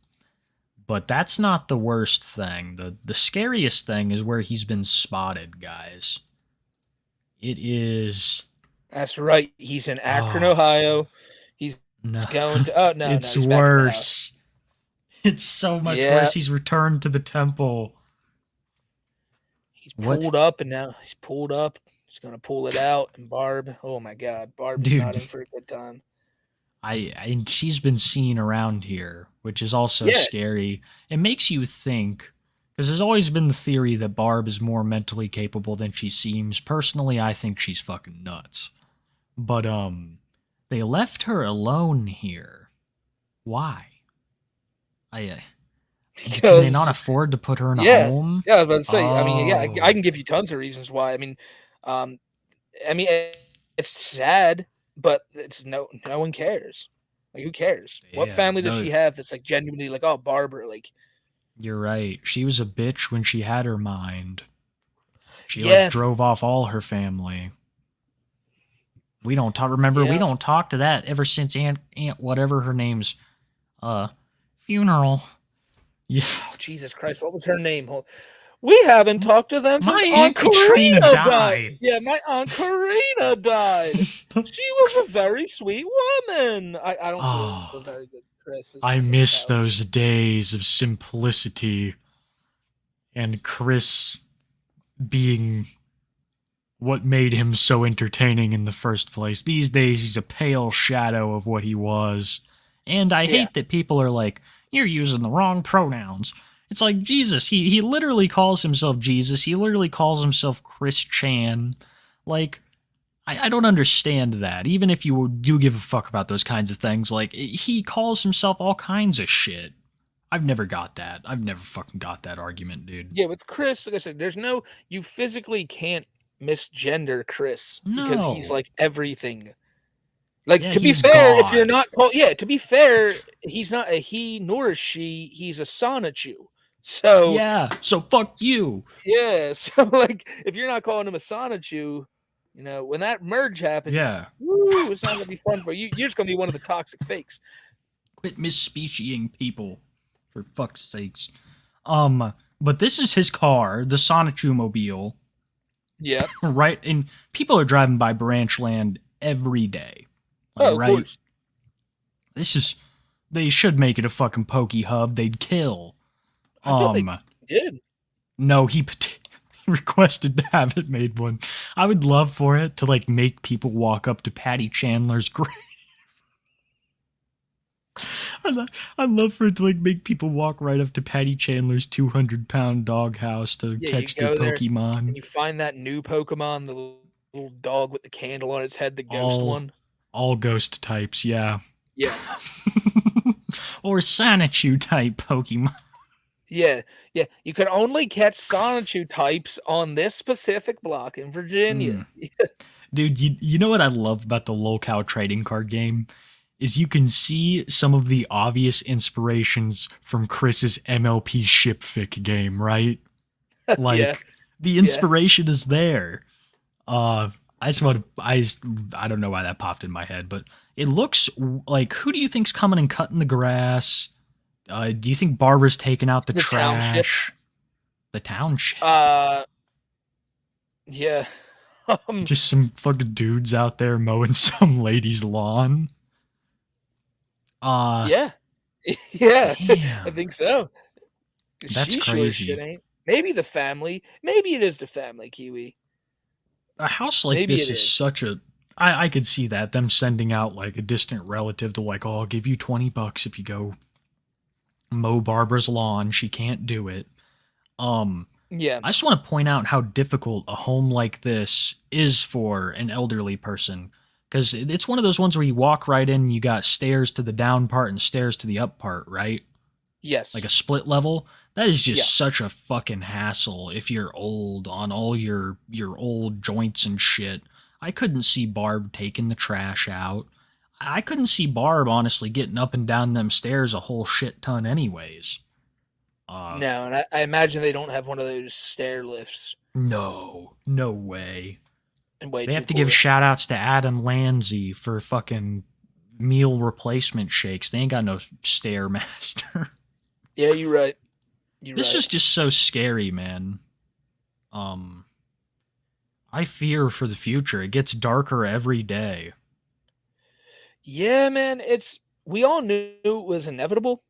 But that's not the worst thing. The scariest thing is where he's been spotted, guys. It is... That's right. He's in Akron, Oh. Ohio. He's No. going to. Oh no, It's no, he's back in the house. worse. It's so much Yeah. worse. He's returned to the temple. He's What? pulled up, and now he's pulled up. He's gonna pull it out, and Barb. Oh my God, Barb's Dude. not in for a good time. And she's been seen around here, which is also Yeah. scary. It makes you think, because there's always been the theory that Barb is more mentally capable than she seems. Personally, I think she's fucking nuts. But they left her alone here. Why? Can they not afford to put her in a Yeah. home? Yeah, I was about to say. I mean, yeah, Oh. I can give you tons of reasons why. I mean, it's sad, but it's no one cares. Like, who cares? What Yeah, family does no. she have that's like genuinely like, oh, Barbara, like, You're right. She was a bitch when she had her mind. She Yeah. like drove off all her family. We don't talk. Remember, we Yeah. don't talk to that ever since Aunt whatever her name's funeral. Yeah, oh, Jesus Christ, what was her name? We haven't talked to them My since Aunt Katrina died. Yeah, my Aunt Karina died. She was a very sweet woman. I don't Oh, feel very good, Chris. This I is miss about- those days of simplicity and Chris being what made him so entertaining in the first place. These days, he's a pale shadow of what he was. And I Yeah. hate that people are like, you're using the wrong pronouns. It's like, Jesus, he literally calls himself Jesus. He literally calls himself Chris Chan. Like, I don't understand that. Even if you do give a fuck about those kinds of things, like, he calls himself all kinds of shit. I've never got that. I've never fucking got that argument, dude. Yeah, with Chris, like I said, you physically can't misgender Chris because he's No. like everything. Like, Yeah, to be he's fair, if you're God. not called, to be fair, he's not a he nor a she. He's a Sonichu. So Yeah, so fuck you. yeah, so like, if you're not calling him a Sonichu, when that merge happens, Yeah. woo, it's not gonna be fun for you. You're just gonna be one of the toxic fakes. Quit misspeciating people, for fuck's sakes. But this is his car, the Sonichu Mobile, Yeah. right? And people are driving by Branchland every day. Like, Oh, of right? course. They should make it a fucking pokey hub. They'd kill. I thought they did. No, he requested to have it made one. I would love for it to like make people walk up to Patty Chandler's grave. I'd love for it to like make people walk right up to Patty Chandler's 200-pound doghouse to Yeah, you catch their go there, Pokemon. And you find that new Pokemon, the little dog with the candle on its head, the ghost one. All ghost types, yeah. Yeah. Or Sonichu type Pokemon. Yeah. You could only catch Sonichu types on this specific block in Virginia. Dude, you know what I love about the lolcow trading card game? Is you can see some of the obvious inspirations from Chris's MLP Shipfic game, right? Like, Yeah. the inspiration is there. I don't know why that popped in my head, but it looks like, who do you think's coming and cutting the grass? Do you think Barbara's taking out the Township. trash? The township. Yeah. Just some fucking dudes out there mowing some lady's lawn. Yeah. Yeah. I Damn. think so. 'Cause That's she sure as crazy. shit ain't. Maybe the family. Maybe it is the family, Kiwi. A house like Maybe this it is is. such a... I could see that. Them sending out like a distant relative to like, oh, I'll give you $20 if you go mow Barbara's lawn. She can't do it. Yeah. I just want to point out how difficult a home like this is for an elderly person. Because it's one of those ones where you walk right in and you got stairs to the down part and stairs to the up part, right? Yes. Like a split level. That is just Yeah. such a fucking hassle if you're old on all your old joints and shit. I couldn't see Barb taking the trash out. I couldn't see Barb honestly getting up and down them stairs a whole shit ton anyways. No, and I imagine they don't have one of those stair lifts. No way. And way They too have to give poor. shout outs to Adam Lanzi for fucking meal replacement shakes. They ain't got no Stairmaster. Yeah, you're right. This is just so scary, man. I fear for the future. It gets darker every day. Yeah, man. We all knew it was inevitable,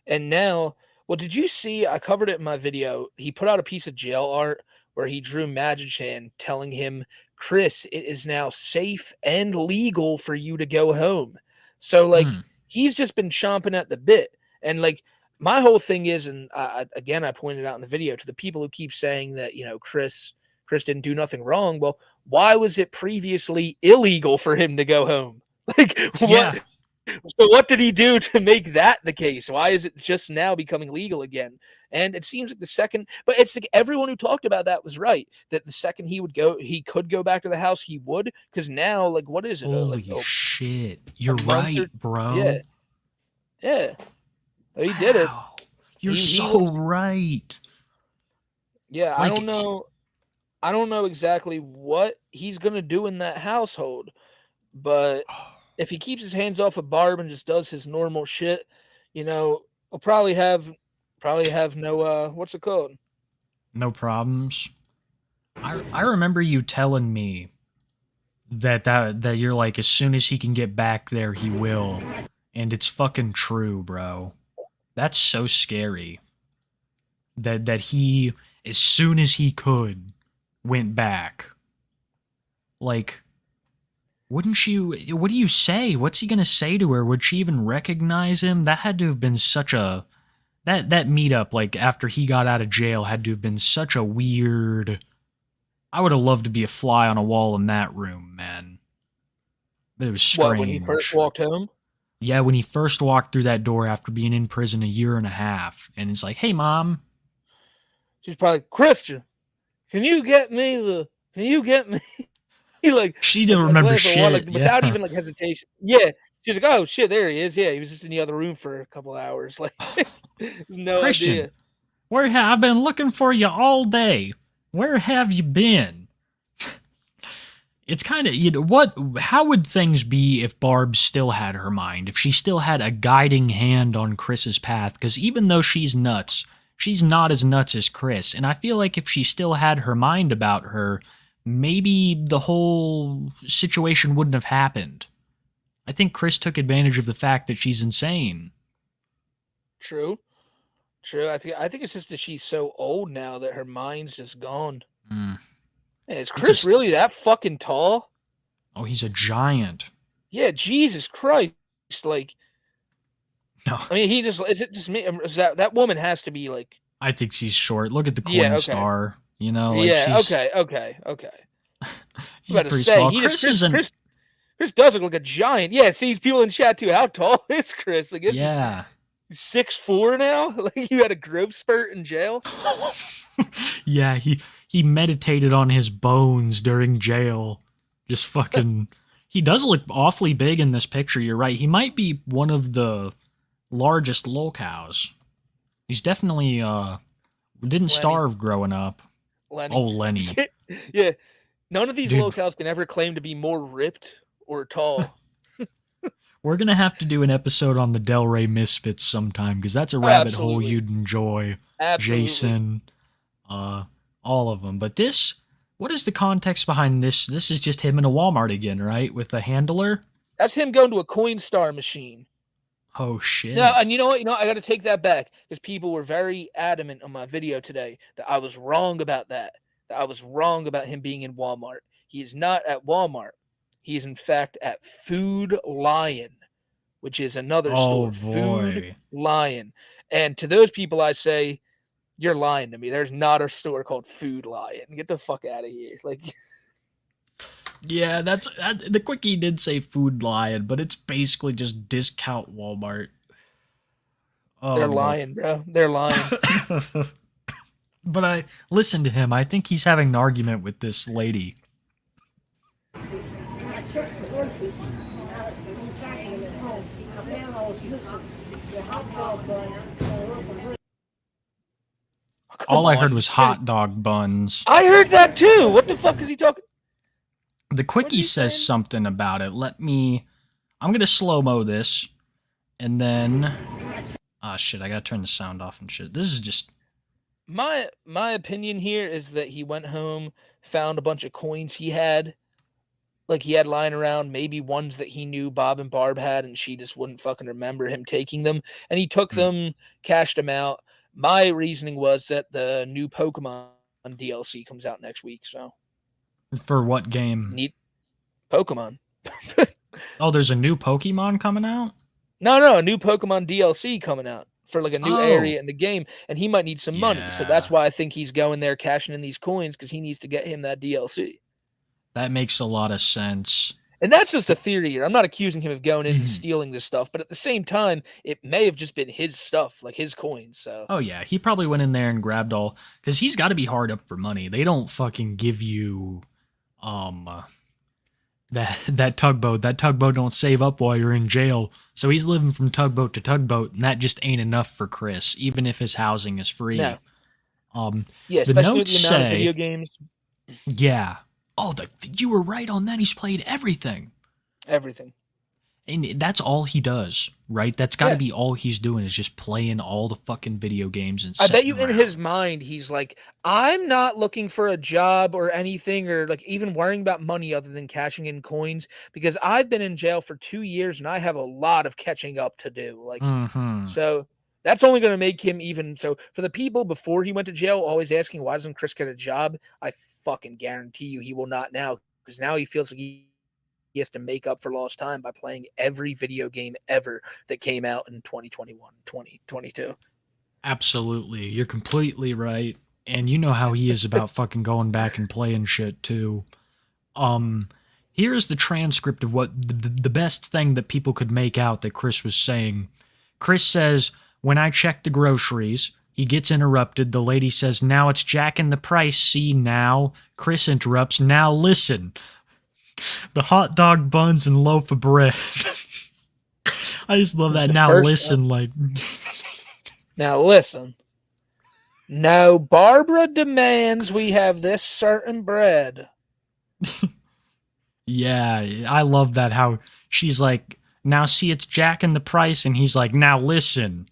and now, well, did you see? I covered it in my video. He put out a piece of jail art where he drew Magichan telling him, "Chris, it is now safe and legal for you to go home." So, like, he's just been chomping at the bit, and like. My whole thing is, and again, I pointed out in the video to the people who keep saying that, Chris didn't do nothing wrong. Well, why was it previously illegal for him to go home? Like, what? So what did he do to make that the case? Why is it just now becoming legal again? And it seems like but it's like everyone who talked about that was right. That the second he could go back to the house, he would. Because now, like, what is it? Holy shit! You're right, bro. Yeah. Yeah. He did it. You're so right. Yeah, Like, I don't know exactly what he's gonna do in that household, but if he keeps his hands off of Barb and just does his normal shit, we'll probably have no what's it called? No problems. I remember you telling me that you're like, as soon as he can get back there, he will, and it's fucking true, bro. That's so scary. That he, as soon as he could, went back. Like, wouldn't you? What do you say? What's he gonna say to her? Would she even recognize him? That had to have been such a that meetup. Like after he got out of jail, had to have been such a weird. I would have loved to be a fly on a wall in that room, man. But it was strange. What, when he first walked home? Yeah, when he first walked through that door after being in prison 1.5 years, and it's like, "Hey, Mom." She's probably, "Christian, can you get me?" He like she didn't remember shit without even like hesitation. Yeah, she's like, "Oh shit, there he is." Yeah, he was just in the other room for a couple hours. Like, there's no Christian, idea. I've been looking for you all day. Where have you been? It's kind of, how would things be if Barb still had her mind? If she still had a guiding hand on Chris's path? Because even though she's nuts, she's not as nuts as Chris. And I feel like if she still had her mind about her, maybe the whole situation wouldn't have happened. I think Chris took advantage of the fact that she's insane. True. I think it's just that she's so old now that her mind's just gone. Is Chris really that fucking tall? Oh, he's a giant. Yeah, Jesus Christ! Like, no, I mean, is it just me? Is that woman has to be like? I think she's short. Look at the coin star. Like yeah. she's, okay. He's pretty small. Chris does look like a giant. Yeah, see people in chat too. How tall is Chris? Like, yeah, 6'4" now. Like, you had a growth spurt in jail. Yeah, he meditated on his bones during jail. Just fucking. He does look awfully big in this picture. You're right. He might be one of the largest lolcows. He's definitely didn't starve growing up. Lenny. Oh, Lenny. Yeah. None of these lolcows can ever claim to be more ripped or tall. We're going to have to do an episode on the Delray Misfits sometime, because that's a rabbit hole you'd enjoy. Absolutely. Jason, all of them. But this, what is the context behind this? This is just him in a Walmart again, right? With a handler? That's him going to a Coinstar machine. Oh, shit. No, and you know what? I got to take that back, because people were very adamant on my video today that I was wrong about that. That I was wrong about him being in Walmart. He is not at Walmart. He is, in fact, at Food Lion, which is another store. Boy. Food Lion. And to those people, I say, you're lying to me. There's not a store called Food Lion. Get the fuck out of here. Like, yeah, the quickie did say Food Lion, but it's basically just discount Walmart. They're lying, bro. They're lying. But I listened to him. I think he's having an argument with this lady. All I heard was hot dog buns. I heard that too. What the fuck is he talking? The quickie says something about it. I'm going to slow-mo this. And then... shit, I gotta turn the sound off and shit. This is just My opinion here is that he went home, found a bunch of coins he had lying around, maybe ones that he knew Bob and Barb had, and she just wouldn't fucking remember him taking them. And he took them, cashed them out. My reasoning was that the new Pokemon DLC comes out next week, so for what game? need Pokemon. Oh, there's a new Pokemon coming out? No, a new Pokemon DLC coming out for like a new Oh. area in the game, and he might need some money. So that's Yeah. why I think he's going there cashing in these coins, because he needs to get him that DLC. That makes a lot of sense. And that's just a theory here. I'm not accusing him of going in and Mhm. stealing this stuff, but at the same time, it may have just been his stuff, like his coins. So Oh yeah, he probably went in there and grabbed all, because he's got to be hard up for money. They don't fucking give you, that tugboat. That tugboat don't save up while you're in jail. So he's living from tugboat to tugboat, and that just ain't enough for Chris, even if his housing is free. No. The yeah, especially with notes the amount of say- video games, Yeah. Oh, you were right on that. He's played everything. everything. And that's all he does, right? That's got to Yeah. be all he's doing is just playing all the fucking video games and I bet sitting you in around. his mind, he's like, I'm not looking for a job or anything, or like even worrying about money other than cashing in coins, because I've been in jail for 2 years and I have a lot of catching up to do. Like, Mhm. so that's only going to make him even. So for the people before he went to jail, always asking, why doesn't Chris get a job? I fucking guarantee you he will not now, because now he feels like he has to make up for lost time by playing every video game ever that came out in 2021, 2022. Absolutely. You're completely right. And you know how he is about fucking going back and playing shit too. Here is the transcript of what the best thing that people could make out that Chris was saying. Chris says, when I check the groceries, he gets interrupted. The lady says, now it's jacking the price. See now? Chris interrupts, now listen. The hot dog buns and loaf of bread. I just love that. the Now first listen, like Now listen. No, Barbara demands we have this certain bread. yeah, I love that how she's like, now see it's jacking the price, and he's like, now listen.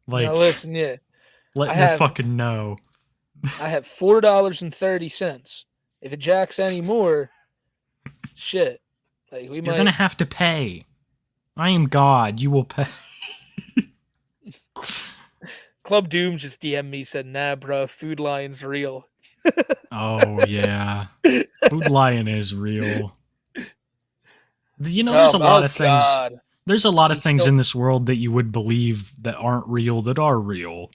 Like Now listen, yeah. letting I her have- fucking know. I have $4.30. If it jacks any more, shit. Like we You're might gonna have to pay. I am God, you will pay. Club Doom just DM me, said, nah, bro, Food Lion's real. Oh yeah. Food Lion is real. You know, there's a lot of things. God. There's a lot of He's things still- in this world that you would believe that aren't real that are real.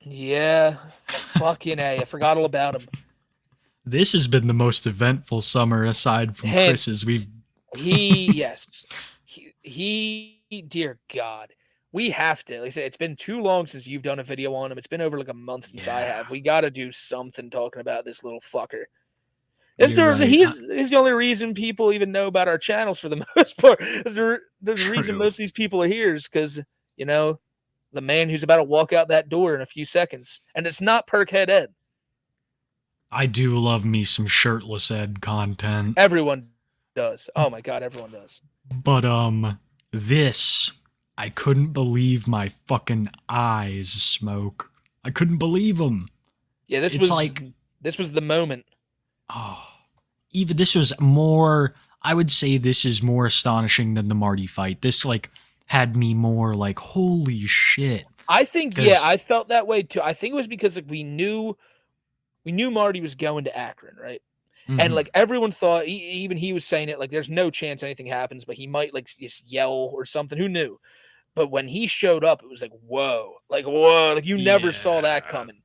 Yeah. Fucking A. I forgot all about him. This has been the most eventful summer aside from Hey. Chris's. Yes. He, dear God. We have to. Like I said, it's been too long since you've done a video on him. It's been over like a month since I Yeah. have. We got to do something talking about this little fucker. You're right. He's the only reason people even know about our channels for the most part. The reason True. most of these people are here is because, you know, the man who's about to walk out that door in a few seconds. And it's not Perkhead Ed. I do love me some shirtless Ed content. Everyone does. Oh my God, everyone does. But this, I couldn't believe my fucking eyes, Smoke. I couldn't believe them. Yeah, this It's was like- this was the moment. Oh, even this was more. I would say this is more astonishing than the Marty fight. This like had me more like, holy shit. I think, 'Cause- yeah, I felt that way too. I think it was because like we knew Marty was going to Akron, right? And Mhm. like everyone thought, even he was saying it, like there's no chance anything happens, but he might like just yell or something. Who knew? But when he showed up, it was like whoa, like you never saw that Yeah. coming.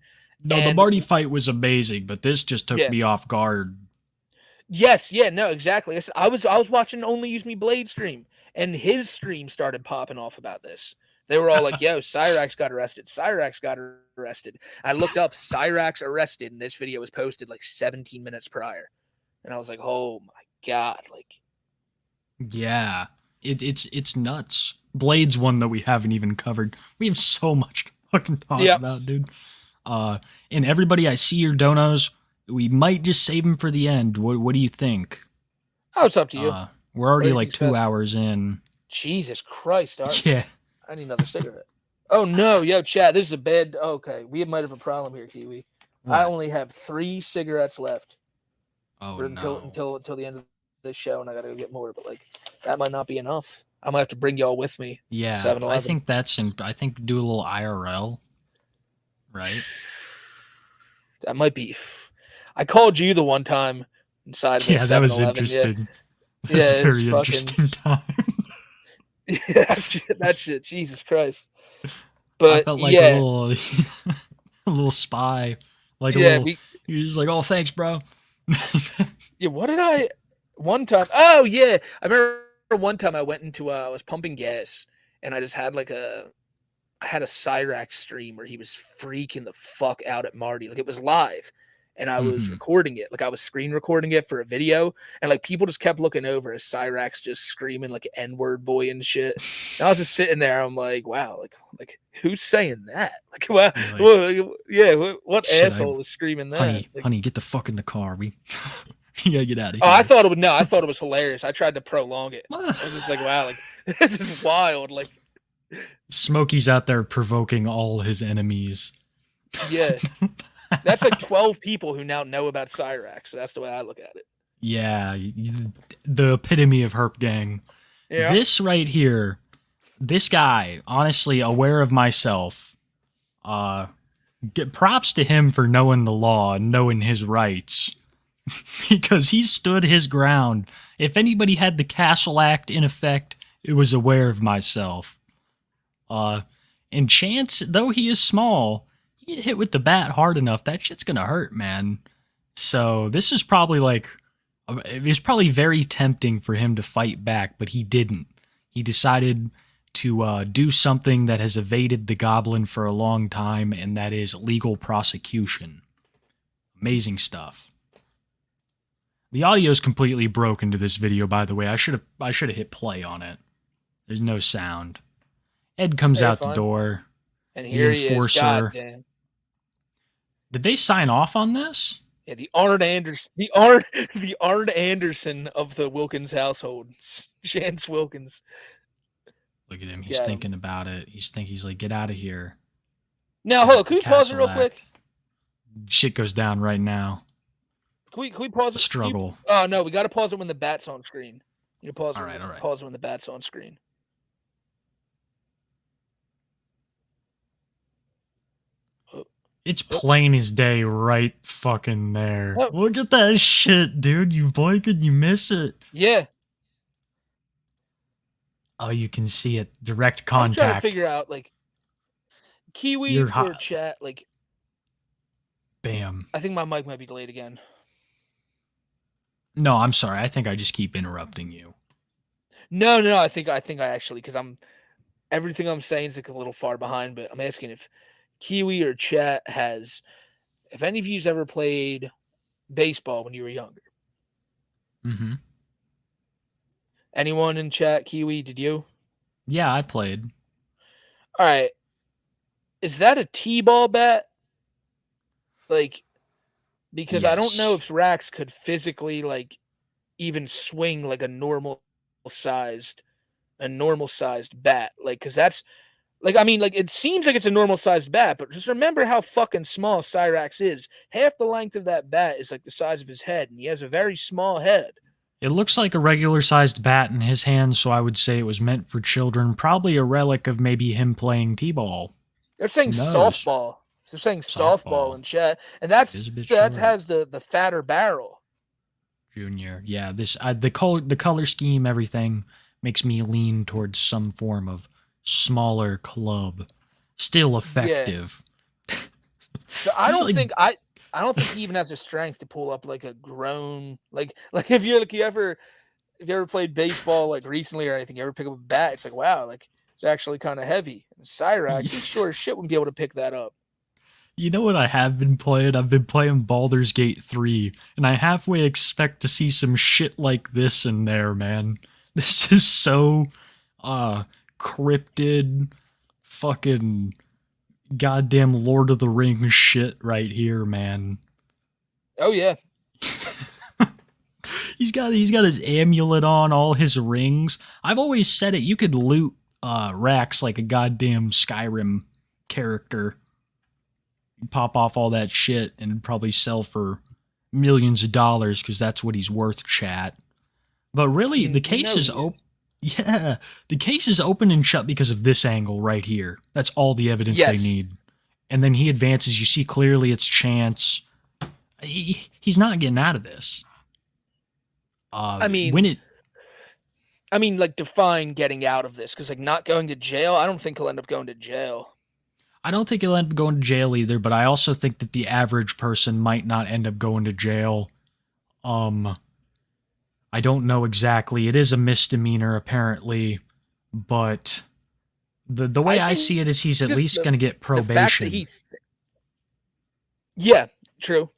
No, the and- Marty fight was amazing, but this just took Yeah. me off guard. Yes, yeah, no, exactly. I was watching Only Use Me Blade stream, and his stream started popping off about this. They were all like, "Yo, Cyrax got arrested. Cyrax got arrested." I looked up Cyrax arrested, and this video was posted like 17 minutes prior, and I was like, "Oh my God!" Like, Yeah, it's nuts. Blade's one that we haven't even covered. We have so much to fucking talk Yep. about, dude. And everybody, I see your donos. We might just save them for the end. What do you think? oh, it's up to you. We're already do you like think's 2 best? hours in. Jesus Christ! All right. Yeah. I need another cigarette. Oh no, yo, chat. This is a bad. Okay, we might have a problem here, Kiwi. I What? only have 3 cigarettes left Oh until the end of this show, and I gotta go get more. But like, that might not be enough. I might have to bring y'all with me. Yeah, 7-Eleven. I think I think do a little IRL, right? That might be. I called you the one time inside of the 7-Eleven. That was Yeah. interesting. That Yeah, was it was very fucking- interesting time. Yeah, that shit. Jesus Christ. I But felt like yeah, a little, a little spy. Like a yeah, little. He was like, "Oh, thanks, bro." yeah. What did I? One time. Oh yeah, I remember one time I went into. I was pumping gas, and I just had I had a Cyrax stream where he was freaking the fuck out at Marty. Like it was live. And I was Mhm. recording it. Like I was screen recording it for a video. And like people just kept looking over as Cyrax just screaming like N-word boy and shit. And I was just sitting there. I'm like, wow, like who's saying that? Like, wow, You're like, what "Shit, asshole was screaming that? honey, Like, honey, get the fuck in the car. We gotta get out of here. oh, I thought it was hilarious. I tried to prolong it. I was just like, wow, like this is wild. Like, Smokey's out there provoking all his enemies. yeah. That's like 12 people who now know about Cyrax. So that's the way I look at it. Yeah, the epitome of Herp Gang. Yeah. This right here, this guy, honestly, aware of myself. Get props to him for knowing the law and knowing his rights. Because he stood his ground. If anybody had the Castle Act in effect, it was aware of myself. And Chance, though he is small, you get hit with the bat hard enough, that shit's gonna hurt, man. So this is probably like, it was probably very tempting for him to fight back, but he didn't. He decided to do something that has evaded the Goblin for a long time, and that is legal prosecution. Amazing stuff. The audio is completely broken to this video, by the way. I should have hit play on it. There's no sound. Ed comes Hey, out the fine. door. And here he is. enforcer. Goddamn. Did they sign off on this? Yeah, the Arn Anderson of the Wilkins household. Chance Wilkins. Look at him. He's Got him. thinking about it. He's like, get out of here. Now, hold on, can we pause it real Castle quick? Act. Shit goes down right now. Can we pause The it? struggle. Oh no, we gotta pause it when the bat's on screen. You pause it. All right, all right. Pause it when the bat's on screen. It's plain as day right fucking there. Oh. Look at that shit, dude. You blink and you miss it. Yeah. Oh, you can see it. Direct I'm trying to contact. figure out like Kiwi You're or hot. chat. Like, Bam. I think my mic might be delayed again. No, I'm sorry. I think I just keep interrupting you. No. I think I actually, because everything I'm saying is like a little far behind. But I'm asking if Kiwi or chat has, if any of you's ever played baseball when you were younger. Mm-hmm. Anyone in chat, Kiwi? Did you? Yeah, I played. All right. Is that a T-ball bat? Like, because I don't know Yes. if Rax could physically like even swing like a normal sized bat. Like, because that's like, I mean, like it seems like it's a normal sized bat, but just remember how fucking small Cyrax is. Half the length of that bat is like the size of his head, and he has a very small head. It looks like a regular-sized bat in his hands, so I would say it was meant for children. Probably a relic of maybe him playing t-ball. They're saying Who knows? softball. They're saying softball Softball. in chat, and that's It is a bit that short. has the fatter barrel. Junior. Yeah, this the color scheme, everything makes me lean towards some form of smaller club. Still effective. So I He's don't like- think I don't think he even has the strength to pull up like a grown like if you ever played baseball like recently or anything, you ever pick up a bat, it's like wow, like it's actually kind of heavy. And Cyrax, he sure as shit wouldn't be able to pick that up. You know what I have been playing? I've been playing Baldur's Gate 3, and I halfway expect to see some shit like this in there, man. This is so cryptid fucking goddamn Lord of the Rings shit right here, man. Oh yeah. He's got his amulet on, all his rings. I've always said it, you could loot racks like a goddamn Skyrim character. He'd pop off all that shit and it'd probably sell for millions of dollars because that's what he's worth, chat. But really, the case is open. Yeah, the case is open and shut because of this angle right here. That's all the evidence they need. And then he advances. You see clearly it's Chance. He's not getting out of this. I mean, like, define getting out of this, because like not going to jail. I don't think he'll end up going to jail. I don't think he'll end up going to jail either, but I also think that the average person might not end up going to jail. I don't know exactly. It is a misdemeanor, apparently, but the way I see it is he's at least going to get probation. Yeah, true.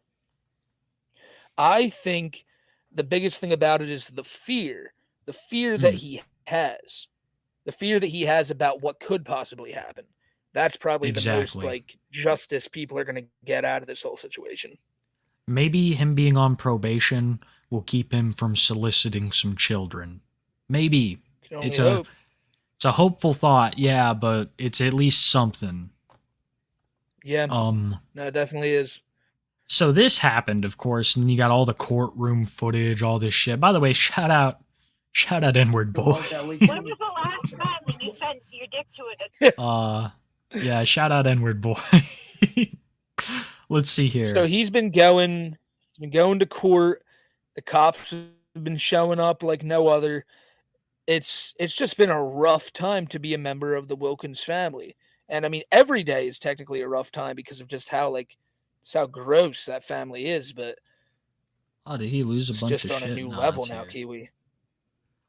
I think the biggest thing about it is the fear that he has, about what could possibly happen. That's probably the most like justice people are going to get out of this whole situation. Maybe him being on probation will keep him from soliciting some children. Maybe. It's a hopeful thought, yeah, but it's at least something. Yeah. No, it definitely is. So this happened, of course, and you got all the courtroom footage, all this shit. By the way, shout out N-word boy. When was the last time when you sent your dick to it? Yeah, shout out N-word boy. Let's see here. So he's been going to court. The cops have been showing up like no other. It's just been a rough time to be a member of the Wilkins family. And I mean, every day is technically a rough time because of just how gross that family is. But did he lose a bunch of shit? Just on a new level now, Kiwi.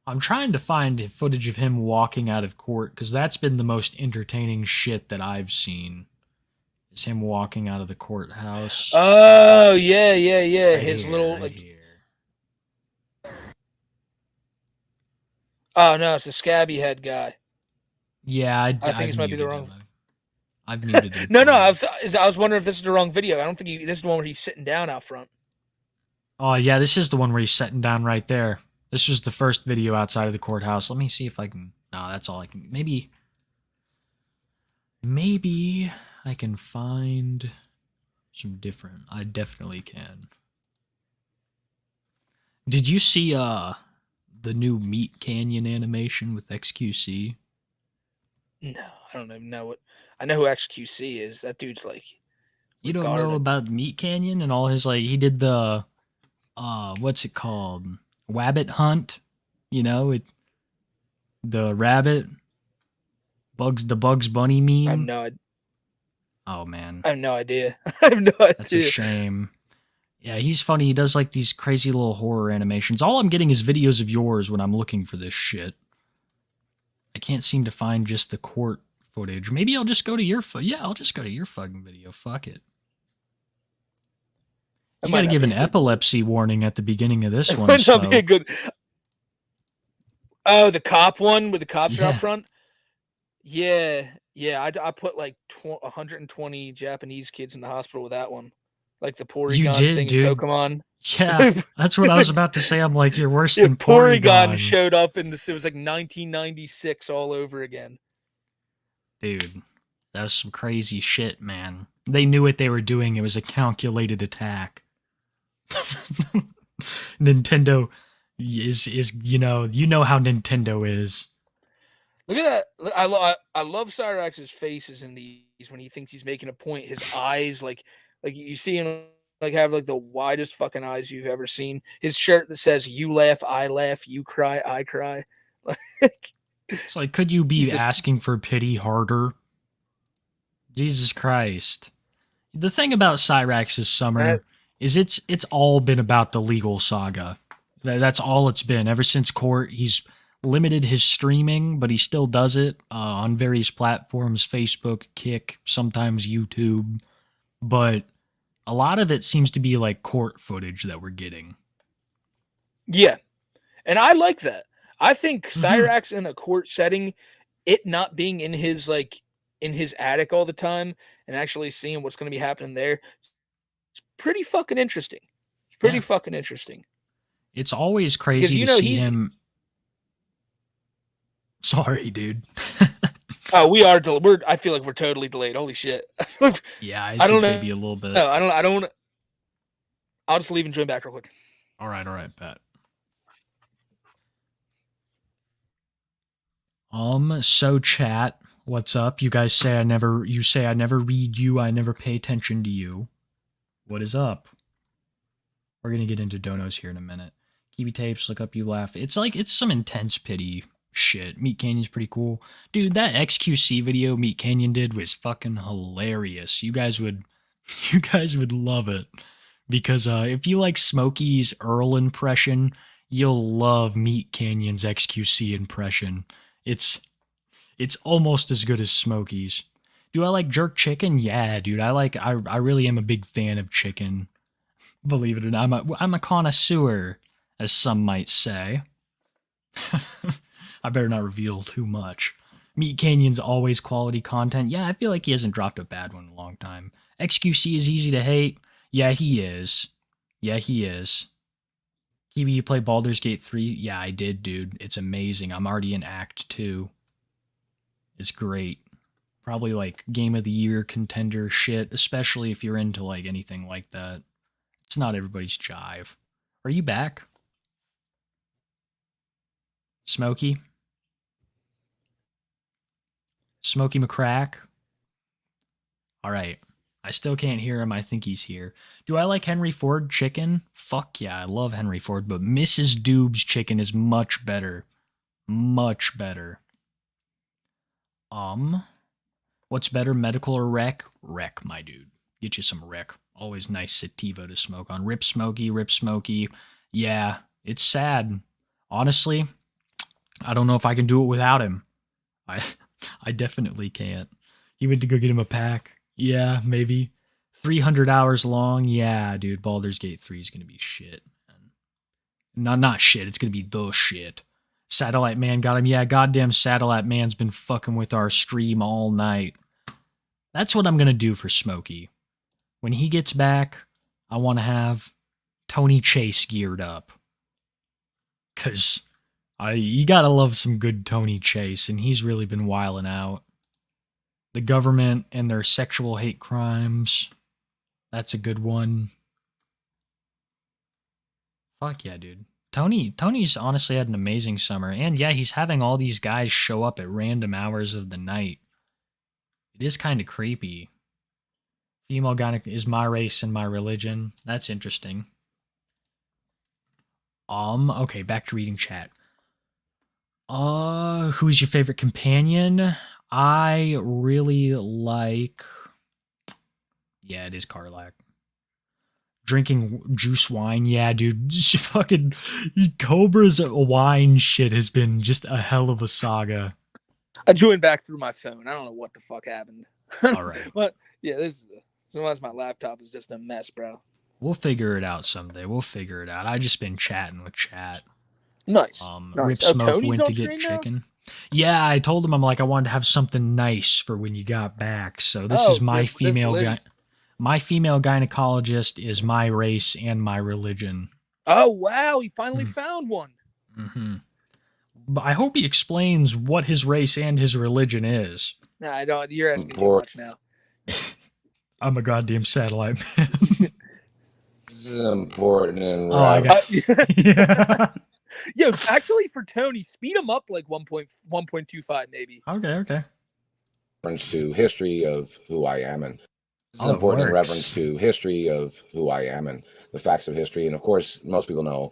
I'm trying to find footage of him walking out of court because that's been the most entertaining shit that I've seen. Is him walking out of the courthouse. Oh yeah. Right His here, little right like. here. Oh no, it's a scabby head guy. Yeah, I think this might be the wrong. I've muted him. No. I was wondering if this is the wrong video. I don't think this is the one where he's sitting down out front. Oh yeah, this is the one where he's sitting down right there. This was the first video outside of the courthouse. Let me see if I can. No, that's all I can. Maybe I can find some different. I definitely can. Did you see the new Meat Canyon animation with XQC? No, I don't even know what. I know who XQC is. That dude's like. You don't know about Meat Canyon and all his like. He did the, what's it called? Wabbit Hunt. You know it. The rabbit. The Bugs Bunny meme. I have no idea. Oh man. I have no idea. I have no idea. That's a shame. Yeah, he's funny. He does like these crazy little horror animations. All I'm getting is videos of yours when I'm looking for this shit. I can't seem to find just the court footage. Maybe I'll just go to your I'll just go to your fucking video. Fuck it. You gotta give an epilepsy warning at the beginning of this one. Might not be a good. Oh, the cop one with the cops are out front. Yeah. I put like 120 Japanese kids in the hospital with that one, like the Porygon thing in Pokemon. Yeah, that's what I was about to say. I'm like, you're worse than Porygon showed up, and it was like 1996 all over again. Dude, that was some crazy shit, man. They knew what they were doing. It was a calculated attack. Nintendo is you know how Nintendo is. Look at that! I love Cyrax's faces in these when he thinks he's making a point. His eyes, like you see him like have like the widest fucking eyes you've ever seen. His shirt that says "You laugh, I laugh. You cry, I cry." It's like, could you be asking for pity harder? Jesus Christ! The thing about Cyrax's summer is it's all been about the legal saga. That's all it's been ever since court. He's limited his streaming, but he still does it on various platforms, Facebook, Kick, sometimes YouTube. But a lot of it seems to be like court footage that we're getting. Yeah. And I like that. I think Cyrax in the court setting, it not being in his attic all the time and actually seeing what's going to be happening there, it's pretty fucking interesting. It's pretty fucking interesting. It's always crazy to see him. Sorry, dude. Oh, we are. We're. I feel like we're totally delayed. Holy shit. Yeah, I don't think know. maybe a little bit. No, I don't. I'll just leave and join back real quick. All right, bet. So chat, what's up? You guys say I never read you, I never pay attention to you. What is up? We're gonna get into donos here in a minute. Kiwi tapes, look up, you laugh. It's some intense pity shit. Meat Canyon's pretty cool. Dude, that XQC video Meat Canyon did was fucking hilarious. You guys would love it. Because if you like Smokey's Earl impression, you'll love Meat Canyon's XQC impression. It's almost as good as Smokey's. Do I like jerk chicken? Yeah, dude. I really am a big fan of chicken. Believe it or not, I'm a connoisseur, as some might say. I better not reveal too much. Meat Canyon's always quality content. Yeah, I feel like he hasn't dropped a bad one in a long time. XQC is easy to hate. Yeah, he is. Kiwi, you play Baldur's Gate 3? Yeah, I did, dude. It's amazing. I'm already in Act 2. It's great. Probably like Game of the Year contender shit, especially if you're into like anything like that. It's not everybody's jive. Are you back? Smokey? Smokey McCrack? Alright. I still can't hear him. I think he's here. Do I like Henry Ford chicken? Fuck yeah, I love Henry Ford, but Mrs. Doob's chicken is much better. Much better. What's better, medical or rec? Rec, my dude. Get you some rec. Always nice sativa to smoke on. Rip Smokey. Yeah, it's sad. Honestly, I don't know if I can do it without him. I definitely can't. He went to go get him a pack. Yeah, maybe. 300 hours long. Yeah, dude, Baldur's Gate 3 is going to be shit. Not shit, it's going to be the shit. Satellite Man got him. Yeah, goddamn Satellite Man's been fucking with our stream all night. That's what I'm going to do for Smokey. When he gets back, I want to have Tony Chase geared up. Because you got to love some good Tony Chase, and he's really been wilding out. The government and their sexual hate crimes. That's a good one. Fuck yeah, dude. Tony's honestly had an amazing summer. And yeah, he's having all these guys show up at random hours of the night. It is kind of creepy. Female gyne is my race and my religion. That's interesting. Okay, back to reading chat. Who's your favorite companion? I really like... Yeah, it is Karlak. Drinking juice wine. Yeah, dude. Fucking Cobra's wine shit has been just a hell of a saga. I joined back through my phone. I don't know what the fuck happened. All right. But yeah, sometimes my laptop is just a mess, bro. We'll figure it out someday. I just been chatting with chat. Nice. Rip Smoke went to get chicken. Yeah, I told him I wanted to have something nice for when you got back. So this is my female guy. My female gynecologist is my race and my religion. Oh wow, he finally found one. Mm-hmm. But I hope he explains what his race and his religion is. Nah, I don't. You're asking too much now. I'm a goddamn satellite man. This is important and I got yeah. Yo, actually, for Tony, speed him up like 1.25 maybe. Okay. reference to history of who I am, and this is important in reference to history of who I am and the facts of history. And of course, most people know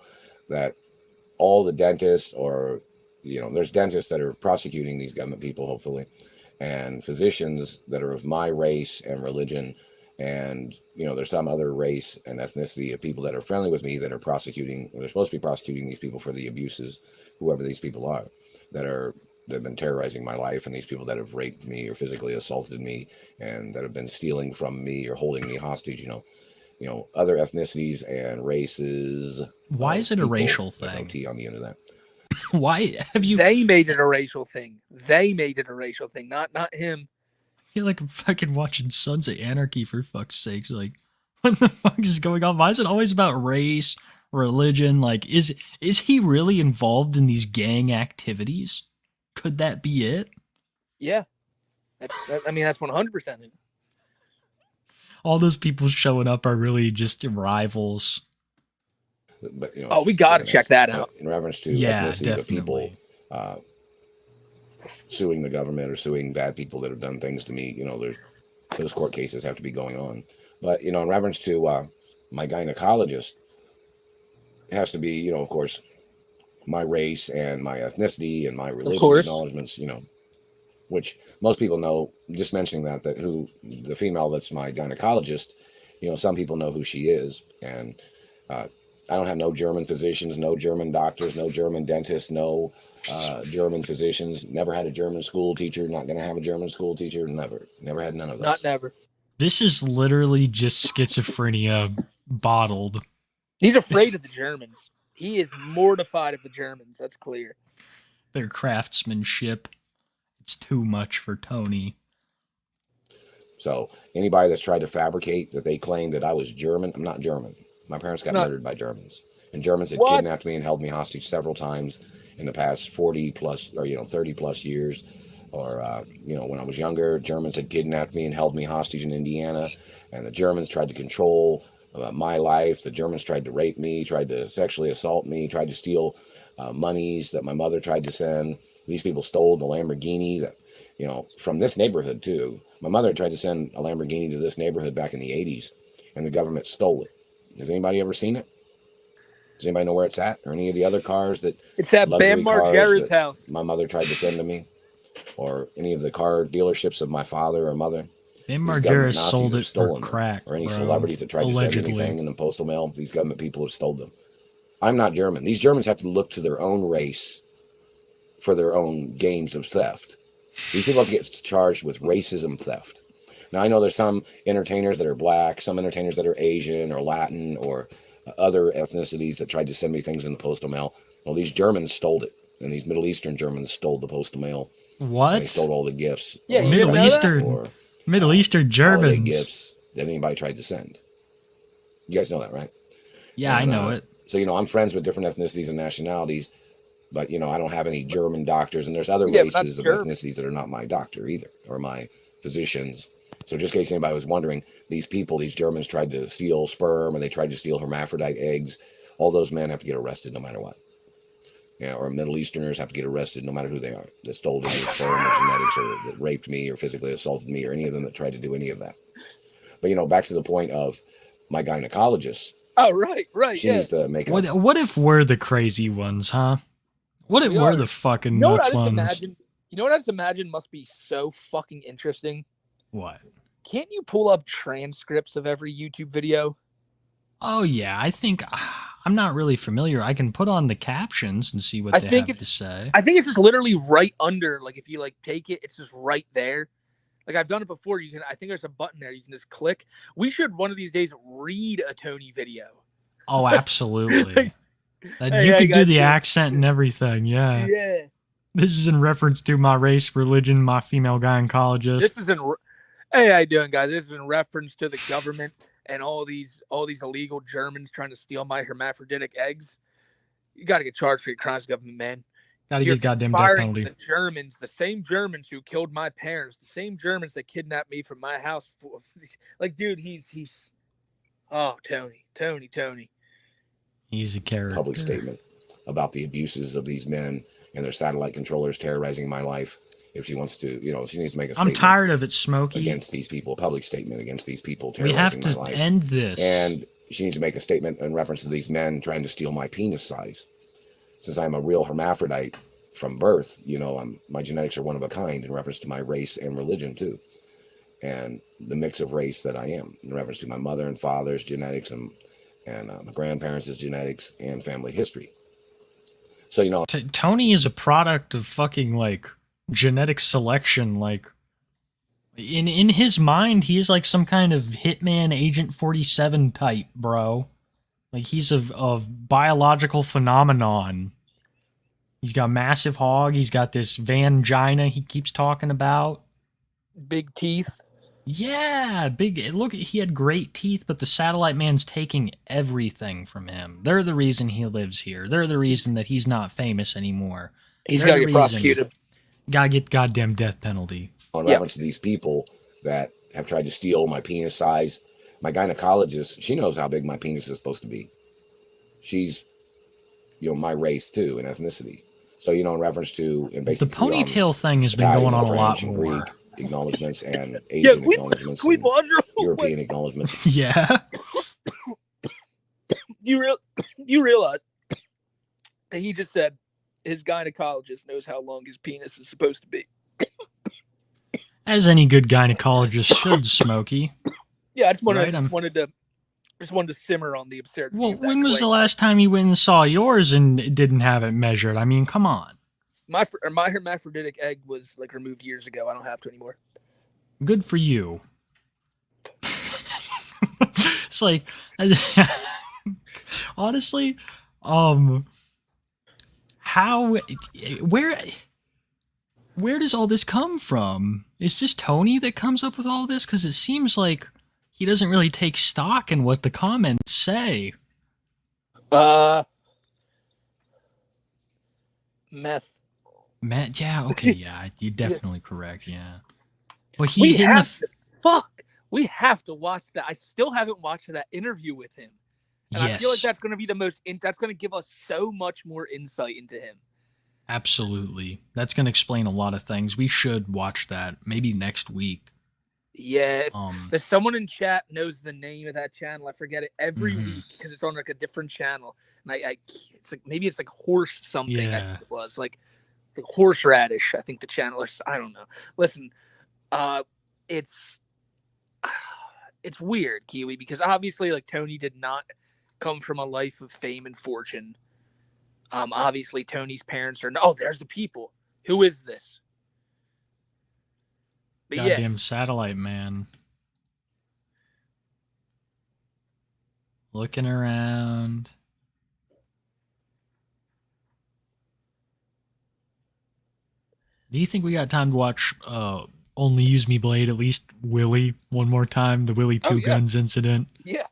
that all the dentists, or there's dentists that are prosecuting these government people, hopefully, and physicians that are of my race and religion, and there's some other race and ethnicity of people that are friendly with me that are prosecuting, or they're supposed to be prosecuting these people for the abuses, whoever these people are, that have been terrorizing my life, and these people that have raped me or physically assaulted me and that have been stealing from me or holding me hostage, other ethnicities and races. Why is it a racial thing? There's no T on the end of that. Why have you? They made it a racial thing. Not him. You're like fucking watching Sons of Anarchy, for fuck's sakes. Like, what the fuck is going on? Why is it always about race, religion? Like, is he really involved in these gang activities? Could that be it? Yeah. I mean, that's 100% it. All those people showing up are really just rivals. But, Oh, we got to check that out. In reference to Yeah, ethnicities of people definitely. suing the government or suing bad people that have done things to me, those court cases have to be going on. But, in reference to my gynecologist, it has to be, of course, my race and my ethnicity and my religious acknowledgments, which most people know. Just mentioning that the female that's my gynecologist, some people know who she is. And I don't have no German physicians, no German doctors, no German dentists, no German physicians. Never had a German school teacher. Not going to have a German school teacher. Never had none of those. Not never. This is literally just schizophrenia bottled. He's afraid of the Germans. He is mortified of the Germans. That's clear. Their craftsmanship. It's too much for Tony. So anybody that's tried to fabricate that they claim that I was German, I'm not German. My parents got murdered by Germans. And Germans had kidnapped me and held me hostage several times in the past 40 plus or 30 plus years. Or when I was younger, Germans had kidnapped me and held me hostage in Indiana, and the Germans tried to control my life. The Germans tried to rape me, tried to sexually assault me, tried to steal monies that my mother tried to send. These people stole the Lamborghini that, from this neighborhood too. My mother tried to send a Lamborghini to this neighborhood back in the 80s, and the government stole it. Has anybody ever seen it? Does anybody know where it's at? Or any of the other cars that... It's at Bam Margera's house. My mother tried to send to me? Or any of the car dealerships of my father or mother? Bam Margera sold it for crack. Or any celebrities that tried to send anything in the postal mail? These government people have stole them. I'm not German. These Germans have to look to their own race for their own games of theft. These people have to get charged with racism theft. Now, I know there's some entertainers that are black, some entertainers that are Asian or Latin or other ethnicities that tried to send me things in the postal mail. Well, these Germans stole it, and these Middle Eastern Germans stole the postal mail. What? They stole all the gifts. Yeah, Middle Eastern Germans. All the gifts that anybody tried to send. You guys know that, right? Yeah, I know it. So, I'm friends with different ethnicities and nationalities, but, I don't have any German doctors, and there's other races of ethnicities that are not my doctor either, or my physicians. So just in case anybody was wondering, these Germans tried to steal sperm, or they tried to steal hermaphrodite eggs. All those men have to get arrested no matter what. Yeah, or Middle Easterners have to get arrested no matter who they are, that stole any sperm or genetics, or that raped me or physically assaulted me, or any of them that tried to do any of that. But, back to the point of my gynecologist. Oh, right. She needs to make what if we're the crazy ones, huh? What if we're the fucking nuts ones? You know what I just imagine must be so fucking interesting? What? Can't you pull up transcripts of every YouTube video? Oh, yeah. I think I'm not really familiar. I can put on the captions and see what they have to say. I think it's just literally right under. Like, if you take it, it's just right there. Like, I've done it before. I think there's a button there. You can just click. We should one of these days read a Tony video. Oh, absolutely. You could do the accent and everything. Yeah. Yeah. This is in reference to my race, religion, my female gynecologist. This is Hey, how you doing, guys? This is in reference to the government and all these illegal Germans trying to steal my hermaphroditic eggs. You got to get charged for your crimes, government, man. Got to get goddamn death penalty. The Germans, the same Germans who killed my parents, the same Germans that kidnapped me from my house. Dude, he's. Oh, Tony. He's a character. Public statement about the abuses of these men and their satellite controllers terrorizing my life. If she wants to, she needs to make a statement. I'm tired of it, Smokey. Against these people, a public statement against these people terrorizing my life. We have to end this. And she needs to make a statement in reference to these men trying to steal my penis size. Since I'm a real hermaphrodite from birth, my genetics are one of a kind in reference to my race and religion too. And the mix of race that I am in reference to my mother and father's genetics and my grandparents' genetics and family history. So, Tony is a product of fucking genetic selection. In his mind, he's like some kind of Hitman Agent 47 type, bro. He's a biological phenomenon. He's got massive hog. He's got this vangina he keeps talking about. Big teeth. Yeah, big. Look, he had great teeth, but the satellite man's taking everything from him. They're the reason he lives here. They're the reason that he's not famous anymore. He's got to get prosecuted. Gotta get the goddamn death penalty. On reference to these people that have tried to steal my penis size. My gynecologist, she knows how big my penis is supposed to be. She's, my race too and ethnicity. So, in reference to and The basically ponytail thing has been Italian, going on a lot French, and more. Greek acknowledgments and Asian acknowledgments, and European acknowledgments. Yeah. You realize that he just said his gynecologist knows how long his penis is supposed to be. As any good gynecologist should, Smokey. Yeah, I just wanted, Right, just wanted to simmer on the absurdity. Well, of that when was the claim. last time you went and saw yours and didn't have it measured? I mean, come on. My hermaphroditic egg was like removed years ago. I don't have to anymore. Good for you. It's like, honestly, where does all this come from? Is this Tony that comes up with all this? Because it seems like he doesn't really take stock in what the comments say. Meth. Matt, yeah, okay, yeah, you're definitely correct, yeah. But We have to watch that. I still haven't watched that interview with him. And I feel like Yes. that's going to be that's going to give us so much more insight into him. Absolutely. That's going to explain a lot of things. We should watch that maybe next week. Yeah. Um, If someone in chat knows the name of that channel, I forget it every Mhm. week because it's on like a different channel. And it's like, maybe it's like horse something. I Yeah. think it was like horseradish. I think the channel is, I don't know. Listen, it's weird, Kiwi, because obviously like Tony did not come from a life of fame and fortune. Obviously Tony's parents are, there's the people. Who is this? But goddamn satellite man. Looking around. Do you think we got time to watch Only Use Me Blade, at least Willie, one more time? The Willie Two yeah. Guns incident? Yeah.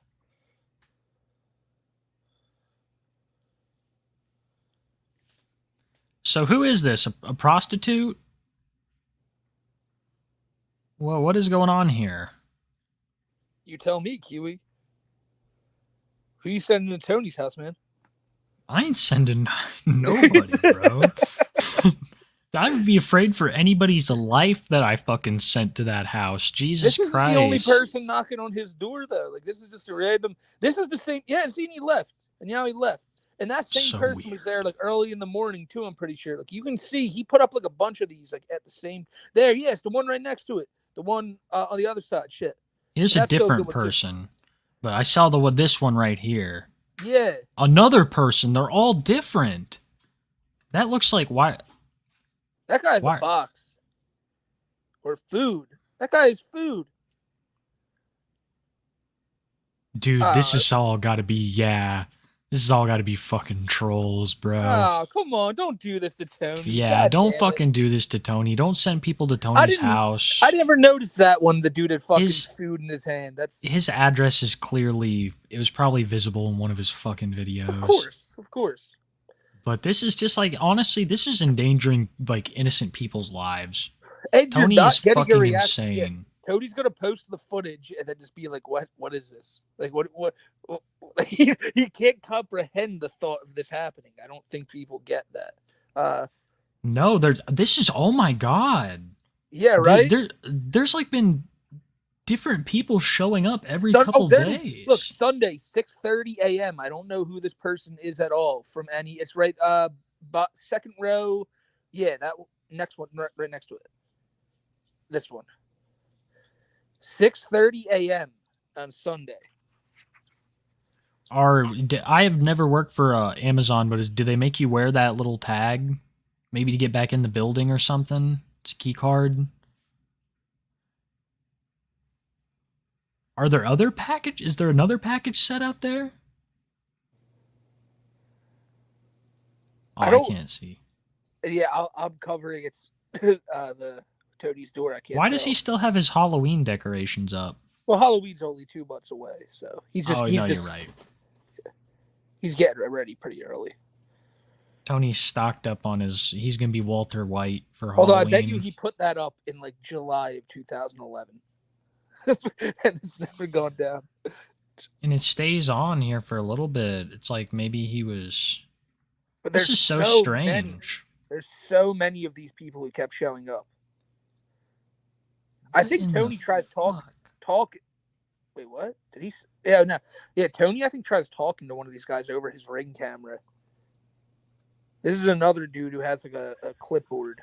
So who is this? A prostitute? Well, what is going on here? You tell me, Kiwi. Who you sending to Tony's house, man? I ain't sending nobody, bro. I would be afraid for anybody's life that I fucking sent to that house. Jesus This is Christ. the only person knocking on his door, though. Like, this is just a random. This is the same. Yeah, and see, he left, and now he left, and that same So person was there like early in the morning too. I'm pretty sure. Like, you can see, he put up like a bunch of these like at the same. There, yes, the one right next to it, the one on the other side. Shit. Here's a That's still different good with this. person. But I saw this one right here. Yeah. Another person. They're all different. That looks like why. That guy's Why- a box. Or food. That guy is food. Dude, this is all got to be, yeah. This is all got to be fucking trolls, bro. Oh, come on. Don't do this to Tony. Yeah, God don't damn it. fucking do this to Tony. Don't send people to Tony's house. I never noticed that one. The dude had fucking His- food in his hand. That's His address is clearly, it was probably visible in one of his fucking videos. of course. But this is just like, honestly, this is endangering like innocent people's lives. And Tony you're not is getting a fucking reaction. Yeah, insane. Cody's gonna post the footage and then just be like, "What is this? Like, what?" He can't comprehend the thought of this happening. I don't think people get that. No, this is, oh my god. Yeah, right. There's like been different people showing up every couple days. Look, Sunday, 6:30 a.m. I don't know who this person is at all from any. It's right, but second row. Yeah, that next one, right next to it. This one. 6:30 a.m. on Sunday. I have never worked for Amazon, but do they make you wear that little tag, maybe to get back in the building or something? It's a key card. Are there other package? Is there another package set out there? Oh, I can't see. Yeah, I'm covering it's the Tony's door. I can't. Why does tell. he still have his Halloween decorations up? Well, Halloween's only 2 months away, so he's just. Oh, he's no, just, you're right. He's getting ready pretty early. Tony's stocked up on he's gonna be Walter White for Although Halloween. I bet you he put that up in like July of 2011. And it's never gone down. And it stays on here for a little bit. It's like maybe he was. But This there's is so many. strange. There's so many of these people who kept showing up. I think in Tony the tries fuck? talk. Wait, what? Did he? Yeah, no. Yeah, Tony, I think, tries talking to one of these guys over his Ring camera. This is another dude who has like a clipboard.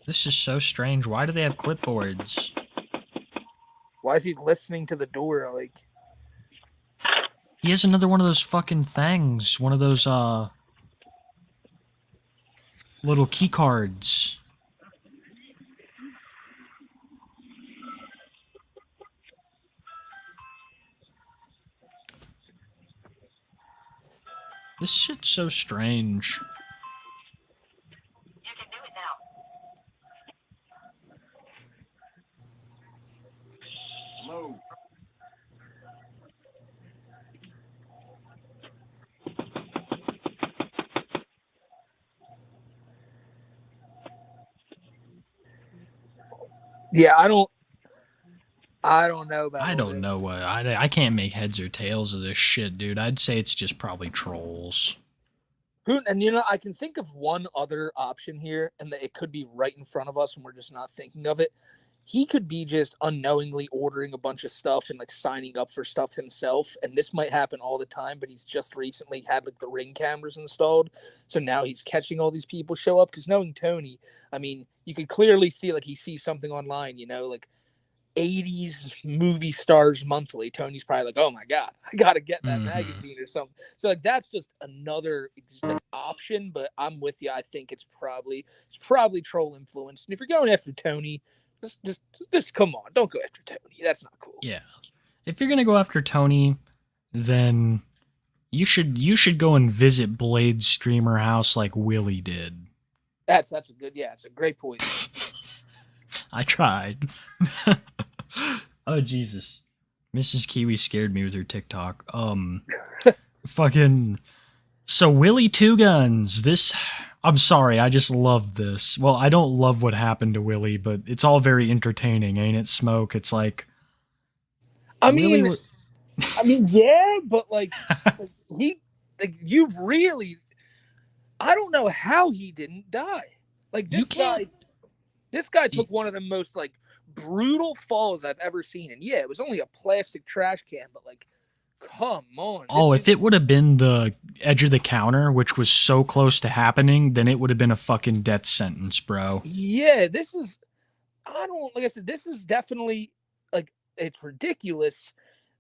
This is so strange. Why do they have clipboards? Why is he listening to the door? Like, He has another one of those fucking things. One of those little key cards. This shit's so strange. You can do it now. yeah, I don't know about. I all don't this. know what I can't make heads or tails of this shit, dude. I'd say it's just probably trolls. And I can think of one other option here, and that it could be right in front of us, and we're just not thinking of it. He could be just unknowingly ordering a bunch of stuff and like signing up for stuff himself, and this might happen all the time. But he's just recently had like the Ring cameras installed, so now he's catching all these people show up. Because knowing Tony, I mean, you could clearly see like he sees something online, like 80s movie stars monthly. Tony's probably like, oh my god, I gotta get that magazine or something. So like that's just another option. But I'm with you. I think it's probably troll influence. And if you're going after Tony, just come on, don't go after Tony. That's not cool. Yeah. If you're gonna go after Tony, then you should go and visit Blade's streamer house like Willie did. That's a good. Yeah, it's a great point. I tried. Oh Jesus. Mrs. Kiwi scared me with her TikTok. Fucking so Willie Two Guns. I'm sorry, I just love this. Well, I don't love what happened to Willie, but it's all very entertaining, ain't it, Smoke? It's like I mean, yeah, but like you really, I don't know how he didn't die. Like this guy took one of the most like brutal falls I've ever seen, and yeah, it was only a plastic trash can, but like, come on. Oh, if it would have been the edge of the counter, which was so close to happening, then it would have been a fucking death sentence, bro. Yeah, this is definitely like, it's ridiculous.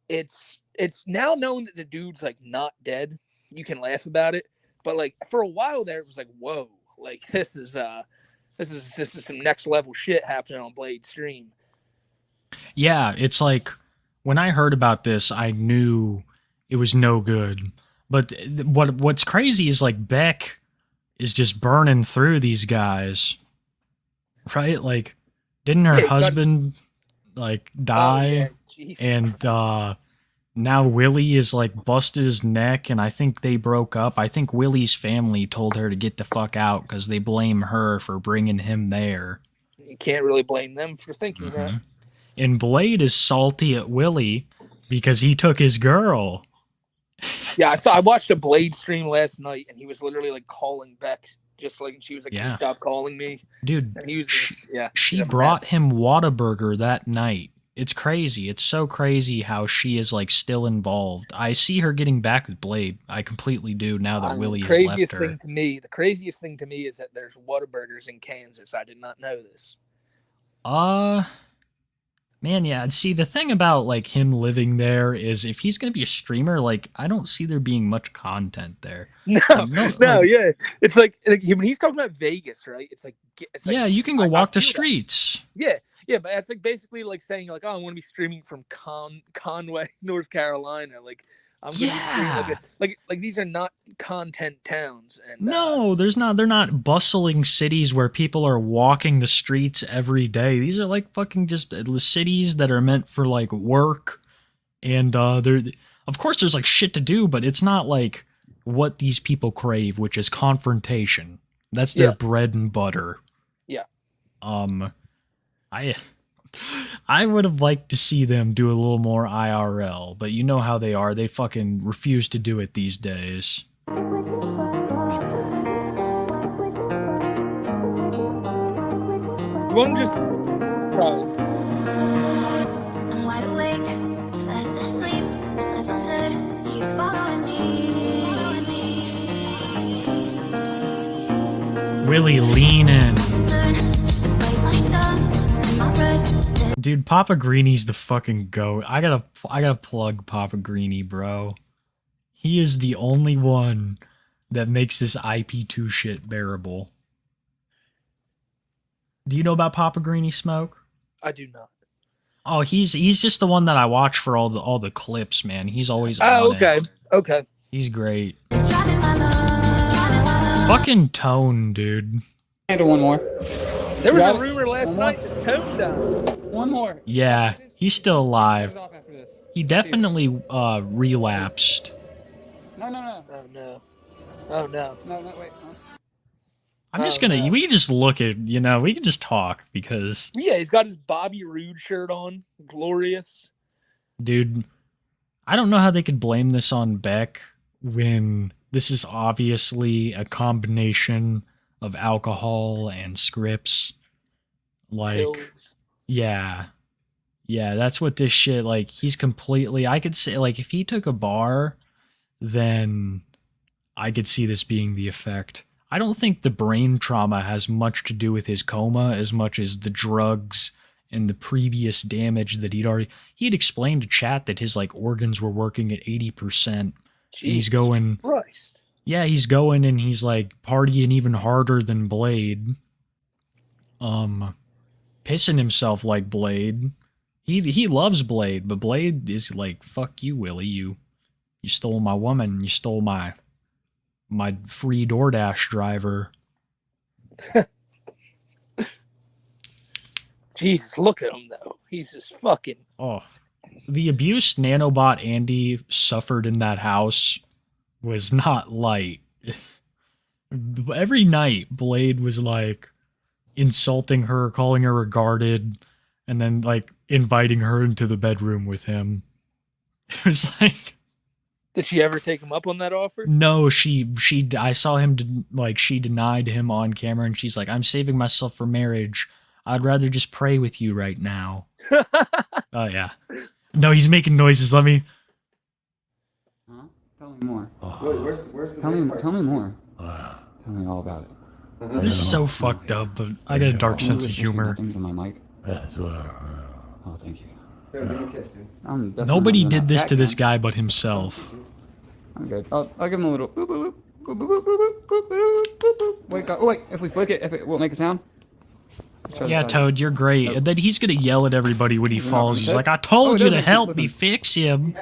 It's now known that the dude's like not dead. You can laugh about it, but like for a while there, it was like, whoa, like this is some next level shit happening on Blade stream. Yeah, it's like when I heard about this, I knew it was no good. But what's crazy is like Beck is just burning through these guys, right? Like, didn't her husband like die? And now Willie is like busted his neck, and I think they broke up. I think Willie's family told her to get the fuck out because they blame her for bringing him there. You can't really blame them for thinking that. And Blade is salty at Willie because he took his girl. Yeah, I watched a Blade stream last night, and he was literally like calling Beck, just like she was like, "Can you stop calling me, dude?" And he was, she brought him Whataburger that night. It's crazy. It's so crazy how she is like still involved. I see her getting back with Blade. I completely do now that Willie has left her. The craziest thing to me is that there's Whataburgers in Kansas. I did not know this. Man, yeah. See, the thing about like him living there is if he's gonna be a streamer, like I don't see there being much content there. Yeah. It's like when he's talking about Vegas, right? It's like yeah, you can go walk the streets. Yeah, but that's like basically like saying like, oh, I want to be streaming from Conway, North Carolina. Like I'm gonna be streaming like these are not content towns. And no, they're not bustling cities where people are walking the streets every day. These are like fucking just cities that are meant for like work, and of course there's like shit to do, but it's not like what these people crave, which is confrontation. That's their bread and butter. Yeah. I would have liked to see them do a little more IRL, but you know how they are. They fucking refuse to do it these days. You want to just probably. I'm wide awake, fast asleep, something said, keeps following me. Willie leaning. Dude, Papa Greeny's the fucking goat. I gotta plug Papa Greeny, bro. He is the only one that makes this IP2 shit bearable. Do you know about Papa Greeny, Smoke? I do not. Oh, he's just the one that I watch for all the clips, man. He's always Oh, on okay. it. Okay. He's great. Fucking Tone, dude. Handle one more. There was a rumor last night that Tone died. One more. Yeah, he's still alive. Off after this. He definitely relapsed. No. Oh no. Oh no. No, wait. No. I'm just gonna. We can just look at. We can just talk because. Yeah, he's got his Bobby Roode shirt on. Glorious. Dude, I don't know how they could blame this on Beck when this is obviously a combination of alcohol and scripts. Like, Pills. yeah, that's what this shit. Like, he's completely. I could say, like, if he took a bar, then I could see this being the effect. I don't think the brain trauma has much to do with his coma as much as the drugs and the previous damage that he'd explained to chat that his like organs were working at 80%. He's going, Christ. Yeah, he's going and he's like partying even harder than Blade. Pissing himself like Blade. He loves Blade, but Blade is like, fuck you, Willie. You stole my woman. You stole my free DoorDash driver. Jesus, look at him though. He's just fucking. Oh, the abuse Nanobot Andy suffered in that house was not light. Every night, Blade was like insulting her, calling her regarded, and then like inviting her into the bedroom with him. It was like. Did she ever take him up on that offer? No, I saw him, she denied him on camera, and she's like, I'm saving myself for marriage. I'd rather just pray with you right now. Oh, yeah. No, he's making noises. Let me... Huh? Tell me more. Where's the Tell me more. Tell me all about it. This is so fucked up, but I got a dark sense of humor. Things on my mic. Oh, thank you. Nobody did this to this guy but himself. I'm good. I'll give him a little. Wait, oh, wait. If we flick it, will it make a sound? Yeah, Toad, you're great. And then he's gonna yell at everybody when he falls. He's like, I told you to help me fix him.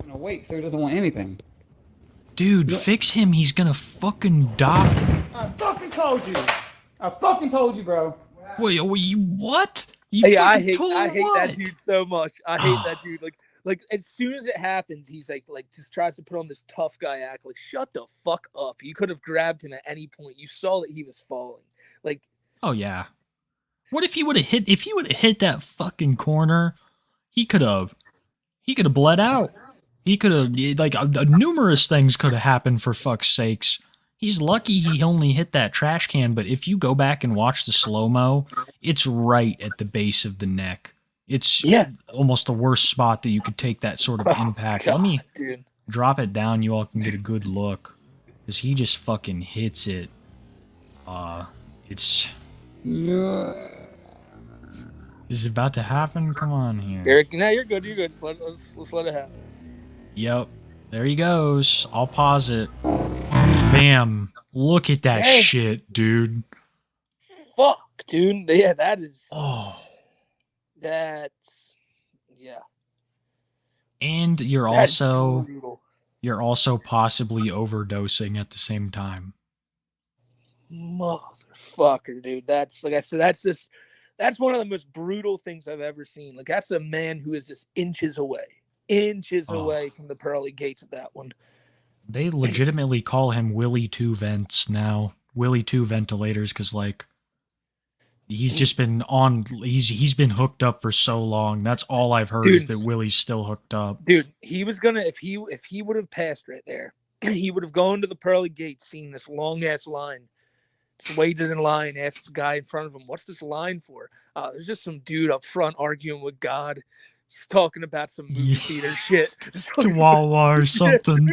No, wait, so he doesn't want anything. Dude, fix him. He's gonna fucking die. I fucking told you. I fucking told you, bro. Wait, what? I hate that dude so much. I hate that dude. Like as soon as it happens, he's like just tries to put on this tough guy act. Like, shut the fuck up. You could have grabbed him at any point. You saw that he was falling. Like, oh yeah. What if he would have hit that fucking corner? He could have bled out. He could have numerous things could have happened for fuck's sakes. He's lucky he only hit that trash can, but if you go back and watch the slow-mo, it's right at the base of the neck. It's almost the worst spot that you could take that sort of impact. God, Let me dude. drop it down. You all can get a good look. Because he just fucking hits it. It's... Is it about to happen? Come on here. Eric, no, you're good. You're good. Let's let it happen. Yep. There he goes. I'll pause it. Bam. Look at that shit, dude. Fuck, dude. Yeah, that is... Oh. That's... Yeah. And you're also possibly overdosing at the same time. Motherfucker, dude. That's, like I said, that's one of the most brutal things I've ever seen. Like, that's a man who is just inches away from the pearly gates of that one. They legitimately call him Willie Two Vents now. Willie Two Ventilators, because like he's just been on. He's been hooked up for so long. That's all I've heard is that Willie's still hooked up. Dude, he was gonna if he would have passed right there, he would have gone to the pearly gates, seen this long ass line, just waited in line, asked the guy in front of him, "What's this line for?" There's just some dude up front arguing with God. He's talking about some movie theater shit. To Wawa or something.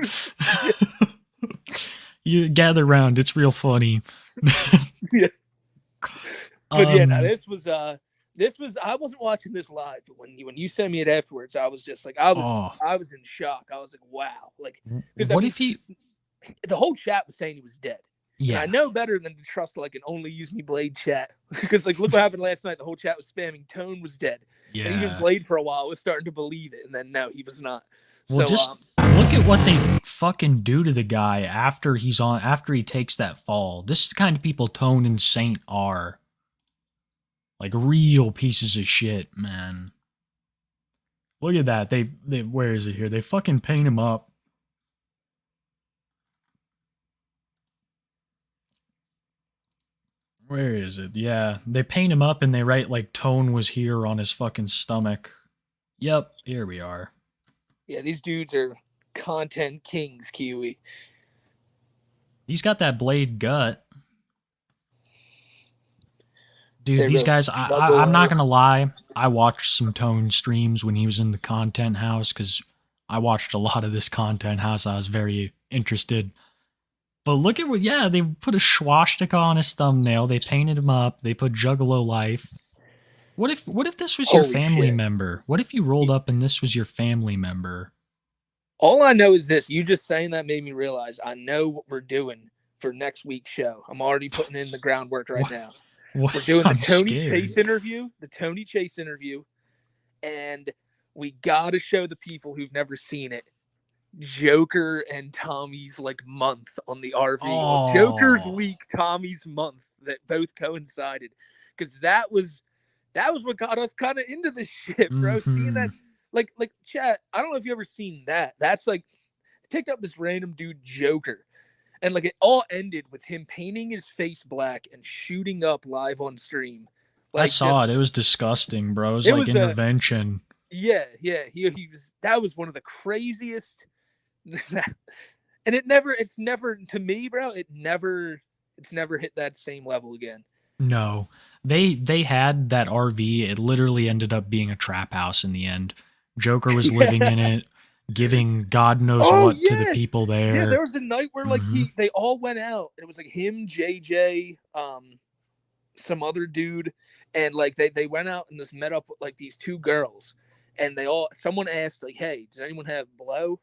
You gather round. It's real funny. Yeah. But yeah, no, this was I wasn't watching this live, but when you sent me it afterwards, I was just like I was in shock. I was like, wow. Like what if he the whole chat was saying he was dead. Yeah. And I know better than to trust like an only use me Blade chat. Because like look what happened last night. The whole chat was spamming Tone was dead. Yeah. And even Blade for a while was starting to believe it, and then no, he was not. Well, so just look at what they fucking do to the guy after he takes that fall. This is the kind of people Tone and Saint are. Like real pieces of shit, man. Look at that. They where is it here? They fucking paint him up. Where is it? Yeah, they paint him up and they write like Tone was here on his fucking stomach. Yep, here we are. Yeah, these dudes are content kings, Kiwi. He's got that Blade gut. Dude, They're these really guys, I'm not going to lie. I watched some Tone streams when he was in the Content House because I watched a lot of this Content House. I was very interested. But look at what, yeah, they put a swastika on his thumbnail. They painted him up. They put Juggalo Life. What if this was your Holy family shit. member? What if you rolled up and this was your family member? All I know is this. You just saying that made me realize I know what we're doing for next week's show. I'm already putting in the groundwork right now. We're doing the I'm Tony scared. Chase interview, and we gotta show the people who've never seen it Joker and Tommy's like month on the RV. Well, Joker's week, Tommy's month, that both coincided, because that was what got us kind of into this shit, bro. Seeing that, like chat. I don't know if you ever seen that. That's like picked up this random dude Joker. And like it all ended with him painting his face black and shooting up live on stream. Like, I saw it. It was disgusting, bro. It was like intervention. Yeah. He was. That was one of the craziest. And it's never to me, bro. It's never hit that same level again. No, they had that RV. It literally ended up being a trap house in the end. Joker was living in it. Giving God knows what to the people there. Yeah, there was the night where like they all went out. And it was like him, JJ, some other dude, and like they went out and just met up with like these two girls, and someone asked like, "Hey, does anyone have blow?"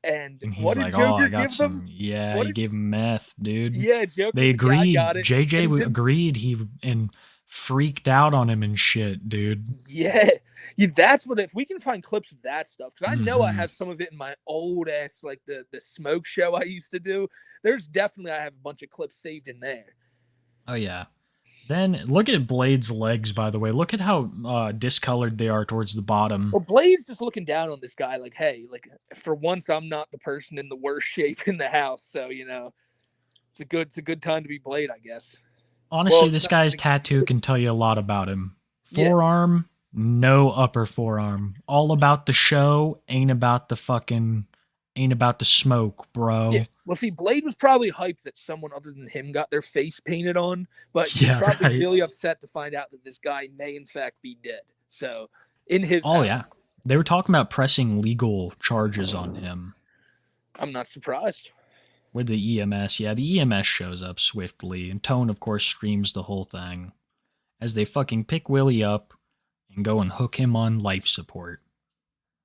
And he's what did like, Joker I got give some. them? Yeah, he gave him meth, dude. Yeah, Joker. They agreed. Got it. JJ agreed. He freaked out on him and shit, dude. Yeah, that's what. If we can find clips of that stuff, because I know I have some of it in my old ass, like the smoke show I used to do. There's definitely I have a bunch of clips saved in there. Oh yeah. Then look at Blade's legs, by the way. Look at how discolored they are towards the bottom. Well, Blade's just looking down on this guy, like, hey, like for once I'm not the person in the worst shape in the house, so it's a good time to be Blade, I guess. Honestly, this guy's tattoo can tell you a lot about him. Forearm, no upper forearm. All about the show, ain't about the smoke, bro. Yeah. Well, see, Blade was probably hyped that someone other than him got their face painted on, but he's probably really upset to find out that this guy may in fact be dead. So, in his house, yeah, they were talking about pressing legal charges on him. I'm not surprised. With the EMS, yeah, the EMS shows up swiftly, and Tone, of course, streams the whole thing as they fucking pick Willie up and go and hook him on life support.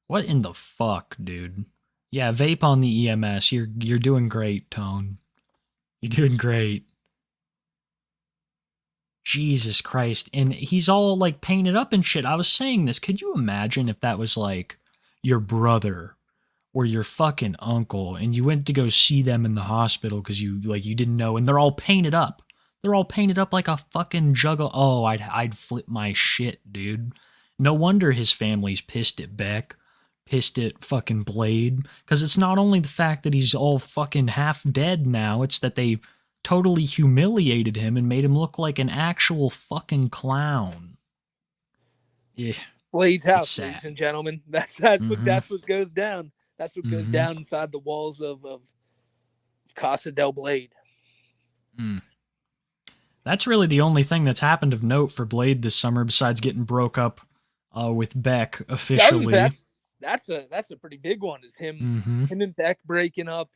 What in the fuck, dude? Yeah, vape on the EMS. You're doing great, Tone. You're doing great. Jesus Christ. And he's all like painted up and shit. I was saying this. Could you imagine if that was like your brother or your fucking uncle and you went to go see them in the hospital because you didn't know, and they're all painted up. They're all painted up like a fucking juggle. Oh, I'd flip my shit, dude. No wonder his family's pissed at Beck. pissed at fucking Blade, because it's not only the fact that he's all fucking half dead now, it's that they totally humiliated him and made him look like an actual fucking clown. Yeah. Blade's house, sad. ladies and gentlemen. That's what goes down. That's what goes Mhm. down inside the walls of Casa del Blade. That's really the only thing that's happened of note for Blade this summer, besides getting broke up with Beck officially. That's a pretty big one. Is him Mhm. him and Beck breaking up.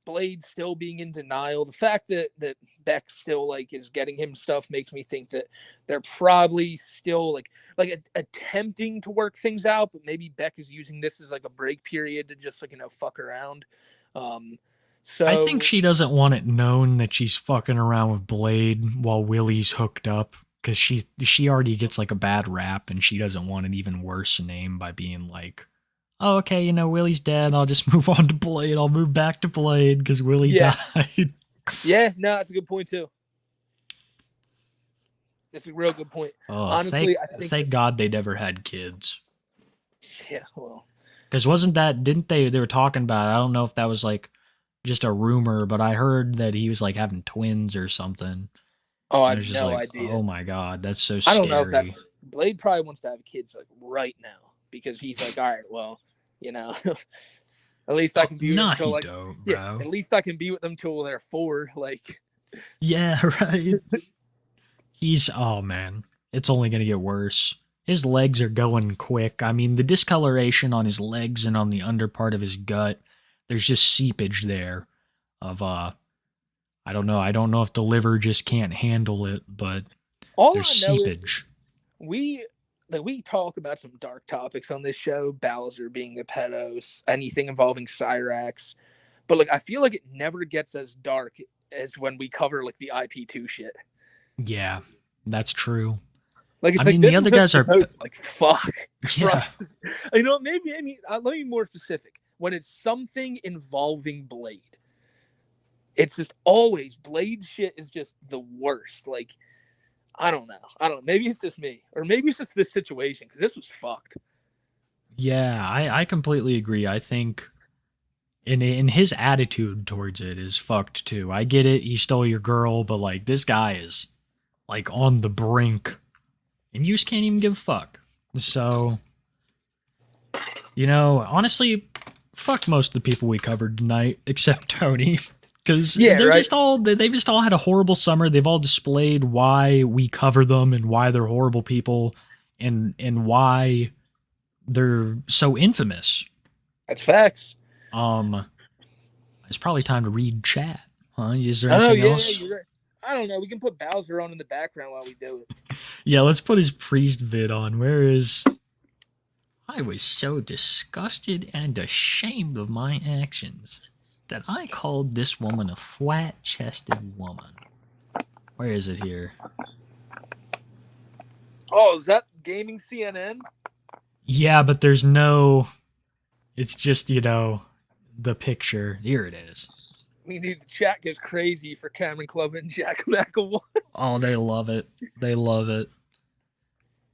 Blade still being in denial. The fact that Beck still like is getting him stuff makes me think that they're probably still like attempting to work things out, but maybe Beck is using this as like a break period to just like fuck around. So I think she doesn't want it known that she's fucking around with Blade while Willie's hooked up, because she already gets like a bad rap, and she doesn't want an even worse name by being like, oh, okay, Willie's dead. I'll just move on to Blade. I'll move back to Blade because Willie died. Yeah, no, that's a good point too. That's a real good point. Oh, Honestly, I think thank God they never had kids. Yeah, well, Because didn't they were talking about, I don't know if that was like just a rumor, but I heard that he was like having twins or something. Oh, I And have was just no like, idea. oh my God, that's so I scary. don't know if that's Blade probably wants to have kids like right now because he's like, all right, well, at least I can be with them Nah, until he like don't, yeah, bro. at least I can be with them till they're 4. Like, Yeah, right. Oh man, it's only gonna get worse. His legs are going quick. I mean, the discoloration on his legs and on the under part of his gut, there's just seepage there of I don't know. I don't know if the liver just can't handle it, but all there's I know seepage. is we talk about some dark topics on this show, Bowser being a pedo, anything involving Cyrax, but like I feel like it never gets as dark as when we cover like the IP2 shit. Yeah, that's true. Like it's I like mean, this the other is guys are supposed- like fuck. Yeah. Christ. Maybe let me be more specific. When it's something involving Blade, it's just always Blade shit is just the worst. Like I don't know. Maybe it's just me, or maybe it's just this situation because this was fucked. Yeah, I completely agree. I think in his attitude towards it is fucked too. I get it, he stole your girl, but like this guy is like on the brink, and you just can't even give a fuck. So, honestly, fuck most of the people we covered tonight, except Tony. Because they've just all had a horrible summer. They've all displayed why we cover them and why they're horrible people and why they're so infamous. That's facts. It's probably time to read chat. Huh? Is there anything else? You're right. I don't know. We can put Bowser on in the background while we do it. Yeah, let's put his priest vid on. Where is... I was so disgusted and ashamed of my actions that I called this woman a flat-chested woman. Where is it here? Oh, is that Gaming CNN? Yeah, but there's no... It's just, the picture. Here it is. I mean, dude, the chat goes crazy for Cameron Club and Jack McElroy. Oh, they love it. They love it.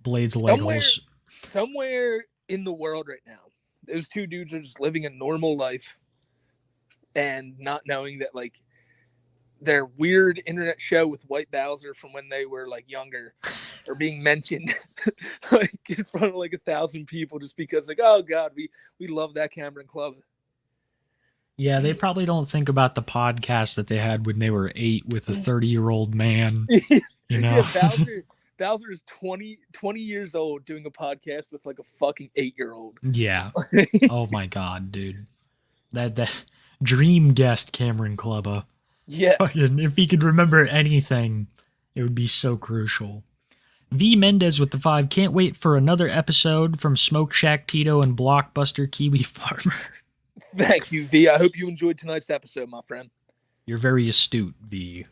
Blade's Legos. Somewhere in the world right now, those two dudes are just living a normal life and not knowing that, like, their weird internet show with White Bowser from when they were, like, younger are being mentioned, like, in front of, like, 1,000 people just because, like, oh, God, we love that Cameron Club. Yeah, they probably don't think about the podcast that they had when they were 8 with a 30-year-old man. Yeah, Bowser is 20 years old doing a podcast with like a fucking 8-year-old. Yeah. Oh my God, dude. That dream guest Cameron Clubba. Yeah. Fucking, if he could remember anything, it would be so crucial. V Mendez with the 5. Can't wait for another episode from Smoke Shack Tito and Blockbuster Kiwi Farmer. Thank you, V. I hope you enjoyed tonight's episode, my friend. You're very astute, V.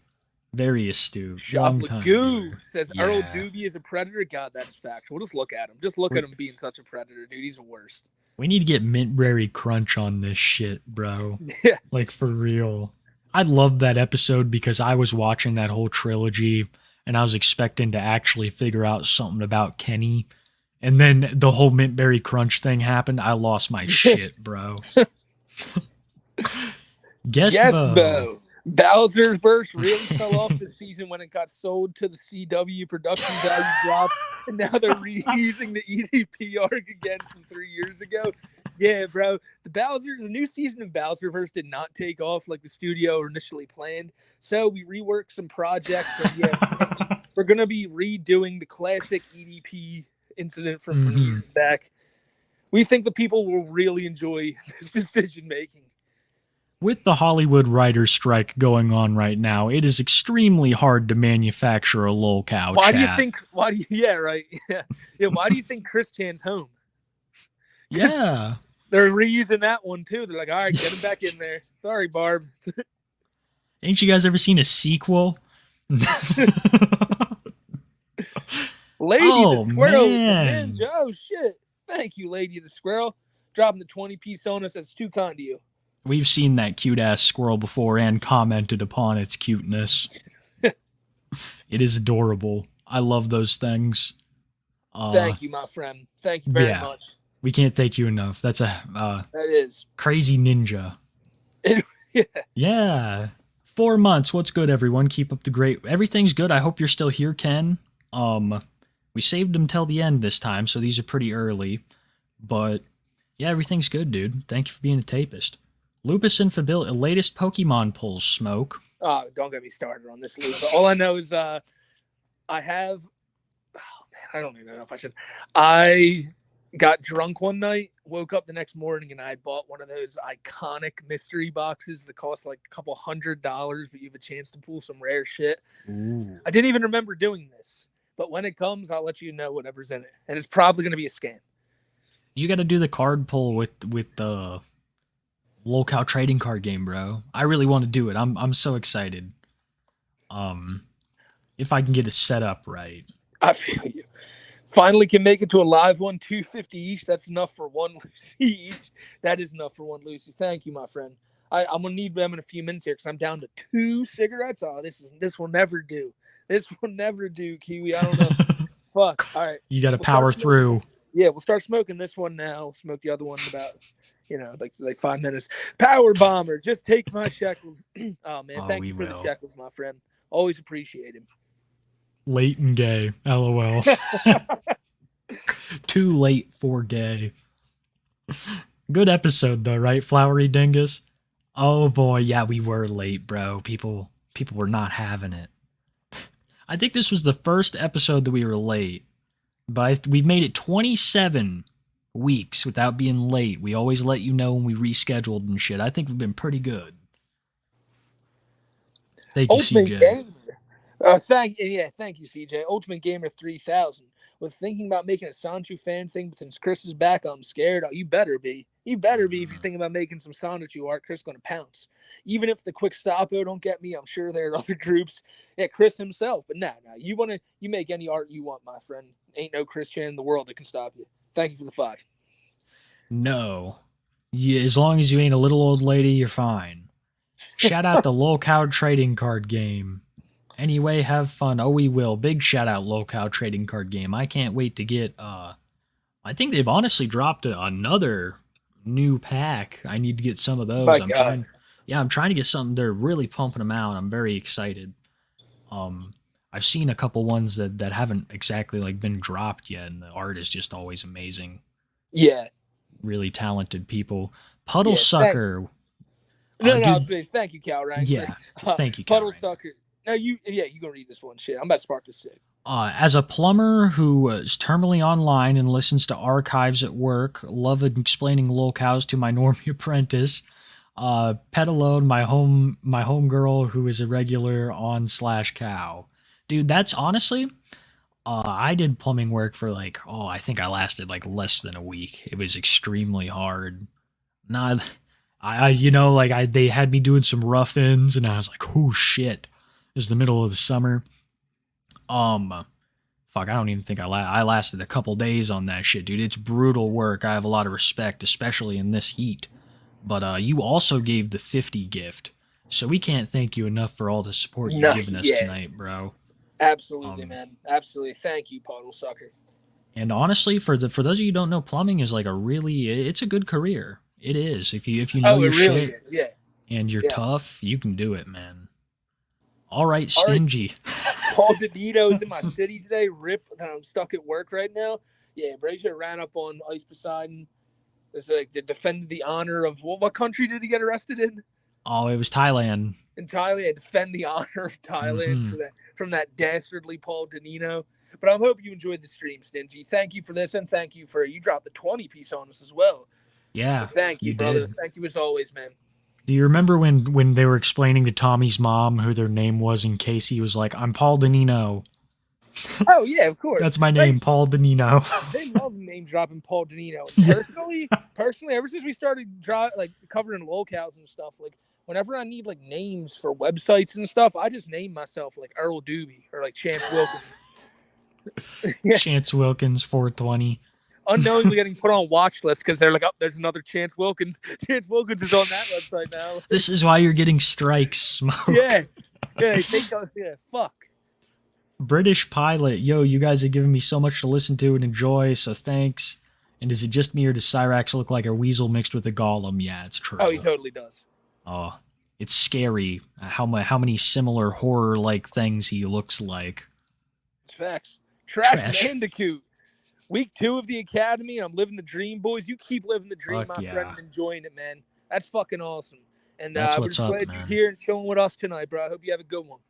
Very astute. Shop Long time Lagoo viewer. says Yeah. Earl Doobie is a predator. God, that's factual. Just look at him. Just look at him being such a predator, dude. He's the worst. We need to get Mintberry Crunch on this shit, bro. Yeah. Like, for real. I love that episode because I was watching that whole trilogy and I was expecting to actually figure out something about Kenny. And then the whole Mint Berry Crunch thing happened. I lost my shit, bro. Guess Yes, Bo. Bo. Bowser's Burst really fell off this season when it got sold to the CW production value drop, and now they're reusing the EDP arc again from 3 years ago. Yeah, bro. The new season of Bowserverse did not take off like the studio initially planned. So we reworked some projects, and yeah, we're gonna be redoing the classic EDP incident from years back. We think the people will really enjoy this decision making. With the Hollywood writers' strike going on right now, it is extremely hard to manufacture a lolcow Why chat. do you think? Why do you? Yeah, right. Yeah. Why do you think Chris Chan's home? Yeah. They're reusing that one too. They're like, all right, get him back in there. Sorry, Barb. Ain't you guys ever seen a sequel? Lady Oh, the Squirrel. man. Oh shit! Thank you, Lady the Squirrel, dropping the 20-piece on us. That's too kind to you. We've seen that cute-ass squirrel before and commented upon its cuteness. It is adorable. I love those things. Thank you, my friend. Thank you very yeah. much. We can't thank you enough. That's a That is. crazy ninja. Yeah. Yeah. 4 months. What's good, everyone? Keep up the great... Everything's good. I hope you're still here, Ken. We saved them till the end this time, so these are pretty early. But, yeah, everything's good, dude. Thank you for being a tapist. Lupus Infability, latest Pokemon pulls, Smoke. Oh, don't get me started on this, Luke. All I know is I have... Oh, man, I don't even know if I should... I got drunk one night, woke up the next morning, and I had bought one of those iconic mystery boxes that cost like a couple $100, but you have a chance to pull some rare shit. Ooh. I didn't even remember doing this, but when it comes, I'll let you know whatever's in it, and it's probably going to be a scam. You got to do the card pull with the lolcow trading card game, bro. I really want to do it. I'm so excited. If I can get it set up right. I feel you. Finally can make it to a live one, 250 each. That's enough for one Lucy each. That is enough for one Lucy. Thank you, my friend. I'm gonna need them in a few minutes here because I'm down to 2 cigarettes. Oh, this will never do. This will never do, Kiwi. I don't know. Fuck. All right. You got to power through. Yeah, we'll start smoking this one now. We'll smoke the other one in about, like 5 minutes. Power Bomber, just take my shekels. Oh man, thank you for the shekels, my friend. Always appreciate him. Late and gay. LOL. Too late for gay. Good episode though, right, Flowery Dingus? Oh boy, yeah, we were late, bro. People were not having it. I think this was the first episode that we were late. But we've made it 27 weeks without being late. We always let you know when we rescheduled and shit. I think we've been pretty good. Thank you, Ultimate CJ. Gamer. Thank you, CJ. Ultimate Gamer 3000. Was thinking about making a Sanchu fan thing, but since Chris is back, I'm scared. Oh, you better be. You better be if you're thinking about making some Sonichu art. Chris is going to pounce. Even if the quick stoppo don't get me, I'm sure there are other groups. Yeah, Chris himself. But nah. You make any art you want, my friend. Ain't no Chris Chan in the world that can stop you. Thank you for the 5. No. Yeah, as long as you ain't a little old lady, you're fine. Shout out the lolcow trading card game. Anyway, have fun. Oh, we will. Big shout out lolcow trading card game. I can't wait to get I think they've honestly dropped another new pack. I need to get some of those. I'm trying to get something. They're really pumping them out. I'm very excited. I've seen a couple ones that haven't exactly like been dropped yet, and the art is just always amazing. Yeah. Really talented people. Puddle Sucker. Thank you, Cal Rank. Yeah. Thank you, Cal Puddle Sucker. No, you gonna read this one. Shit, I'm about to spark this sick. As a plumber who is terminally online and listens to archives at work, love explaining lolcows to my normie apprentice. Pet alone, my home girl who is a regular on /cow. Dude, that's honestly, I did plumbing work for I think I lasted less than a week. It was extremely hard. They had me doing some rough ends, and I was like, oh shit. It was the middle of the summer. I don't even think I lasted a couple days on that shit, dude. It's brutal work. I have a lot of respect, especially in this heat. But you also gave the 50 gift, so we can't thank you enough for all the support you've given us tonight, bro. Absolutely, man. Absolutely. Thank you, Puddle Sucker. And honestly, for those of you who don't know, plumbing is like it's a good career. It is. If you know Oh, your it really shit is. Yeah. and you're Yeah. tough, you can do it, man. All right, All right. Stingy. Paul Danito's in my city today. Rip that I'm stuck at work right now. Yeah, Brazier ran up on Ice Poseidon. It's like to defend the honor of what country did he get arrested in? Oh, it was Thailand. In Thailand, defend the honor of Thailand Mhm. from that dastardly Paul Danino. But I hope you enjoyed the stream, Stingy. Thank you for this, and thank you for you dropped the 20 piece on us as well. Yeah. But thank you, brother. did. Thank you as always, man. Do you remember when they were explaining to Tommy's mom who their name was in case he was like, I'm Paul Danino. Oh yeah, of course. That's my name, Paul Danino. They love name dropping Paul Danino. Personally, ever since we started covering locales and stuff, like whenever I need like names for websites and stuff, I just name myself like Earl Doobie or like Chance Wilkins. Chance Wilkins 420. Unknowingly getting put on watch lists because they're like, oh, there's another Chance Wilkins. Chance Wilkins is on that website now. This is why you're getting strikes, Smoke. Yeah. They think fuck. British Pilot, yo, you guys have given me so much to listen to and enjoy, so thanks. And is it just me or does Cyrax look like a weasel mixed with a golem? Yeah, it's true. Oh, he totally does. Oh, it's scary how many similar horror-like things he looks like. It's facts. Trash Bandicoot. Week 2 of the Academy, and I'm living the dream, boys. You keep living the dream, Fuck my yeah. friend, and enjoying it, man. That's fucking awesome. And That's we're what's just up, glad man. you're here and chilling with us tonight, bro. I hope you have a good one.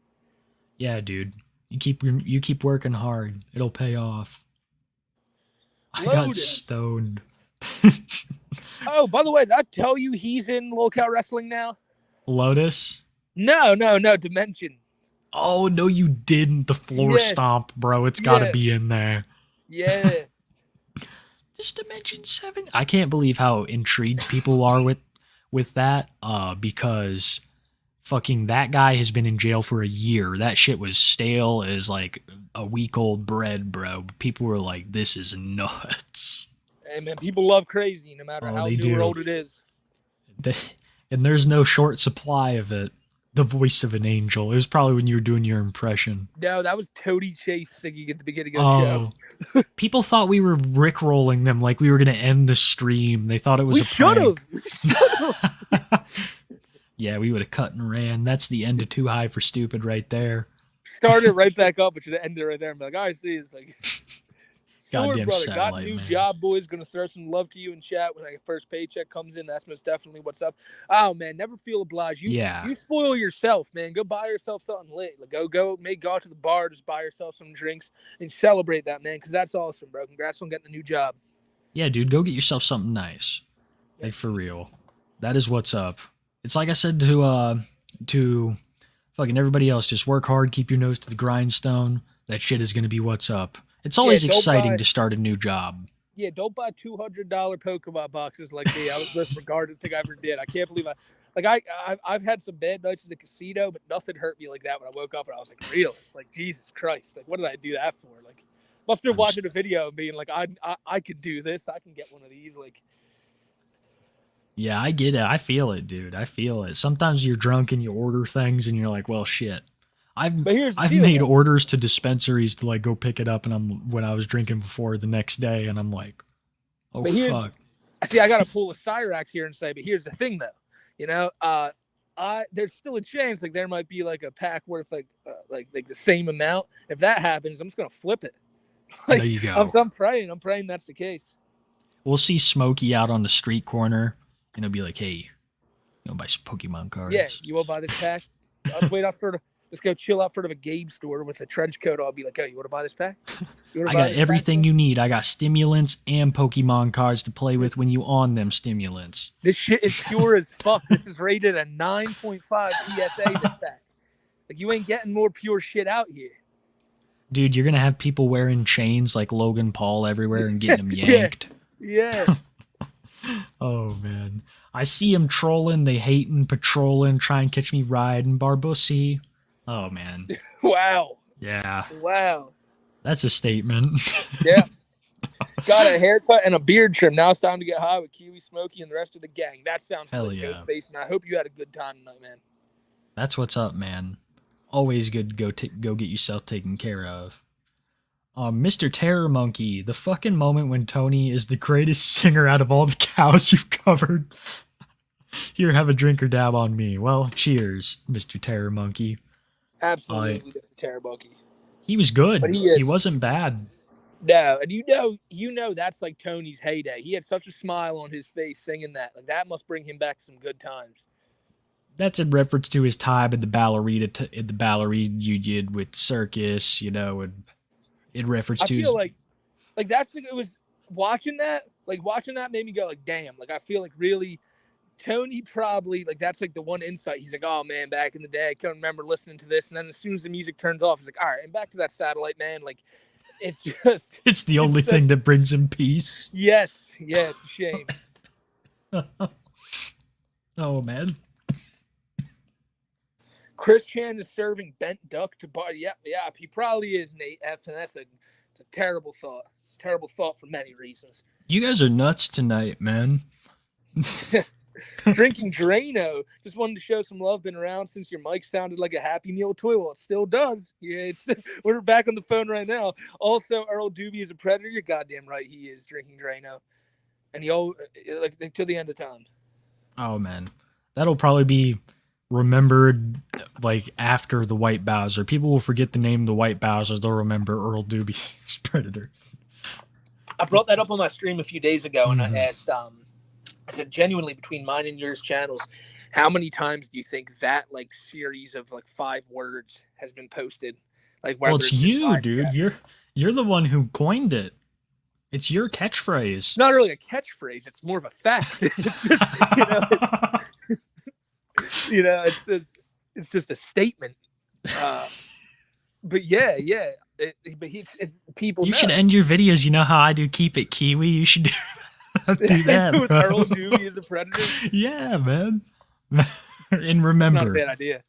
Yeah, dude. You keep working hard. It'll pay off. I got Loaded. stoned. Oh, by the way, did I tell you he's in Locale Wrestling now? Lotus? No, Dimension. Oh, no, you didn't. The floor Yeah. stomp, bro. It's got to Yeah. be in there. Yeah. This Dimension 7? I can't believe how intrigued people are with that, because fucking that guy has been in jail for a year. That shit was stale as like a week-old bread, bro. People were like, this is nuts. Hey, man, people love crazy no matter Oh, how they new or do. old it is. And there's no short supply of it. The voice of an angel. It was probably when you were doing your impression. No, that was Toady Chase singing at the beginning of the show. Oh, people thought we were rickrolling them like we were going to end the stream. They thought it was We a should prank. have. Yeah, we would have cut and ran. That's the end of Too High for Stupid right there. Started right back up, but should have ended right there. I'm like, all right, see, it's like, Sword Goddamn brother, got a satellite, new man. job, boys. Gonna throw some love to you in chat when like first paycheck comes in. That's most definitely what's up. Oh man, never feel obliged. Yeah. You spoil yourself, man. Go buy yourself something lit. Like, go out to the bar, just buy yourself some drinks and celebrate that, man, because that's awesome, bro. Congrats on getting the new job. Yeah, dude, go get yourself something nice. Like, for real. That is what's up. It's like I said to fucking everybody else, just work hard, keep your nose to the grindstone. That shit is going to be what's up. It's always don't exciting buy- to start a new job. Yeah, don't buy $200 Pokemon boxes like me. I was the most regarded thing I ever did. I can't believe I've had some bad nights in the casino, but nothing hurt me like that when I woke up and I was like, really? Like, Jesus Christ. Like, what did I do that for? Like, must have been watching a video and being like, I could do this. I can get one of these. Like, Yeah, I get it. I feel it, dude. I feel it. Sometimes you're drunk and you order things and you're like, well, shit. But here's the I've deal, made though. orders to dispensaries to like go pick it up, and when I was drinking before the next day, and I'm like, oh But here's- fuck. see, I got to pull a Cyrax here and say, but here's the thing, though. You know, there's still a chance like there might be like a pack worth like the same amount. If that happens, I'm just gonna flip it. There you go. I'm praying. I'm praying that's the case. We'll see Smokey out on the street corner, and he'll be like, hey, you know, buy some Pokemon cards. Yeah, you want to buy this pack? I'll wait out for let's go chill out front of a Gabe store with a trench coat. I'll be like, oh, you want to buy this pack? You wanna I buy got this pack? everything you need. I got stimulants and Pokemon cards to play with when you on them stimulants. This shit is pure as fuck. This is rated a 9.5 PSA. This pack, like you ain't getting more pure shit out here. Dude, you're going to have people wearing chains like Logan Paul everywhere and getting them Yeah. yanked. Yeah. Oh, man. I see them trolling. They hating, patrolling, try and catch me riding. Barbussy. Oh, man. Wow. Yeah. Wow. That's a statement. Yeah. Got a haircut and a beard trim. Now it's time to get high with Kiwi, Smokey, and the rest of the gang. That sounds Hell like yeah. Face, and I hope you had a good time tonight, man. That's what's up, man. Always good to go get yourself taken care of. Mr. Terror Monkey, the fucking moment when Tony is the greatest singer out of all the cows you've covered. Here, have a drink or dab on me. Well, cheers, Mr. Terror Monkey. Absolutely, Mr. Terror Monkey. He was good. But He wasn't bad. No, and you know that's like Tony's heyday. He had such a smile on his face singing that. Like that must bring him back some good times. That's in reference to his time in the ballerina you did with Circus, you know, and in reference to. I feel like that's it was watching that made me go like, damn. Like I feel like really, Tony probably like that's like the one insight. He's like, oh man, back in the day, I can't remember listening to this, and then as soon as the music turns off, he's like, all right, and back to that Satellite Man, like. It's just. It's the only thing that brings him peace. Yes. Yeah, it's a shame. Oh, man. Chris Chan is serving bent duck to bar. Yep. He probably is, Nate F. And it's a terrible thought. It's a terrible thought for many reasons. You guys are nuts tonight, man. Drinking Drano. Just wanted to show some love. Been around since your mic sounded like a Happy Meal toy. Well, it still does. Yeah, we're back on the phone right now. Also, Earl Doobie is a predator. You're goddamn right. He is drinking Drano, and he like till the end of time. Oh man, that'll probably be remembered like after the White Bowser. People will forget the name of the White Bowser. They'll remember Earl Doobie's Predator. I brought that up on my stream a few days ago, and I asked I said, genuinely, between mine and yours channels, how many times do you think that like series of like 5 words has been posted? Like, well, it's you, dude. You're the one who coined it. It's your catchphrase. It's not really a catchphrase. It's more of a fact. It's just, it's just a statement. But yeah. It's people. You should end your videos. You know how I do Keep It Kiwi? You should do that. With Earl Doobie as a predator. Yeah, man. And remember, it's not a bad idea.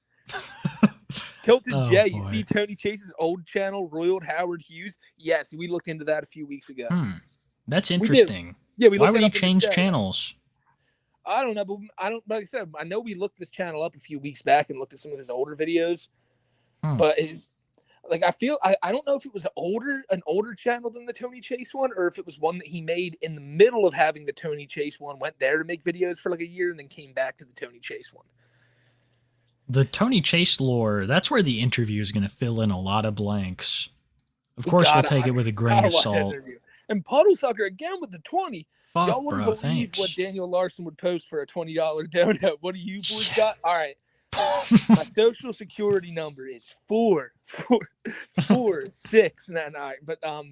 Tilted J, you see Tony Chase's old channel, Royal Howard Hughes? Yes, we looked into that a few weeks ago. That's interesting. Yeah, we why would you change channels? I don't know, but like I said, I know we looked this channel up a few weeks back and looked at some of his older videos. But like I don't know if it was an older channel than the Tony Chase one, or if it was one that he made in the middle of having the Tony Chase one, went there to make videos for like a year and then came back to the Tony Chase one. The Tony Chase lore, that's where the interview is going to fill in a lot of blanks. Of course, we'll take it with a grain of salt. And Puddlesucker again with the 20. Fuck, y'all wouldn't bro, believe thanks. what Daniel Larson would post for a $20 donut. What do you boys got? All right. My social security number is 44699. But oh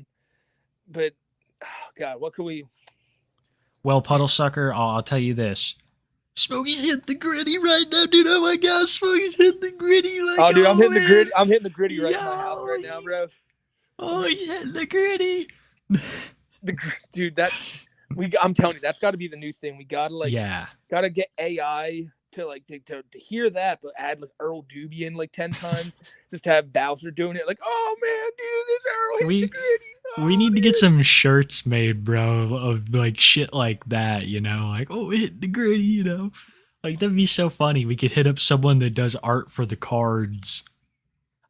God, what could we? Well, Puddlesucker, I'll tell you this. Smokey's hit the gritty right now, dude. Oh my God, Smokey's hit the gritty. Like, oh, dude, I'm hitting the gritty. I'm hitting the gritty right in my house right now, bro. Oh, he's hitting the gritty. Dude, I'm telling you, that's got to be the new thing. We gotta gotta get AI to hear that, but add like Earl Doobie in like 10 times, just to have Bowser doing it. Like, oh man, dude, this Earl hit the gritty. We need to get some shirts made, bro, of like shit like that, you know, like, oh, hit the gritty, you know, like that'd be so funny. We could hit up someone that does art for the cards.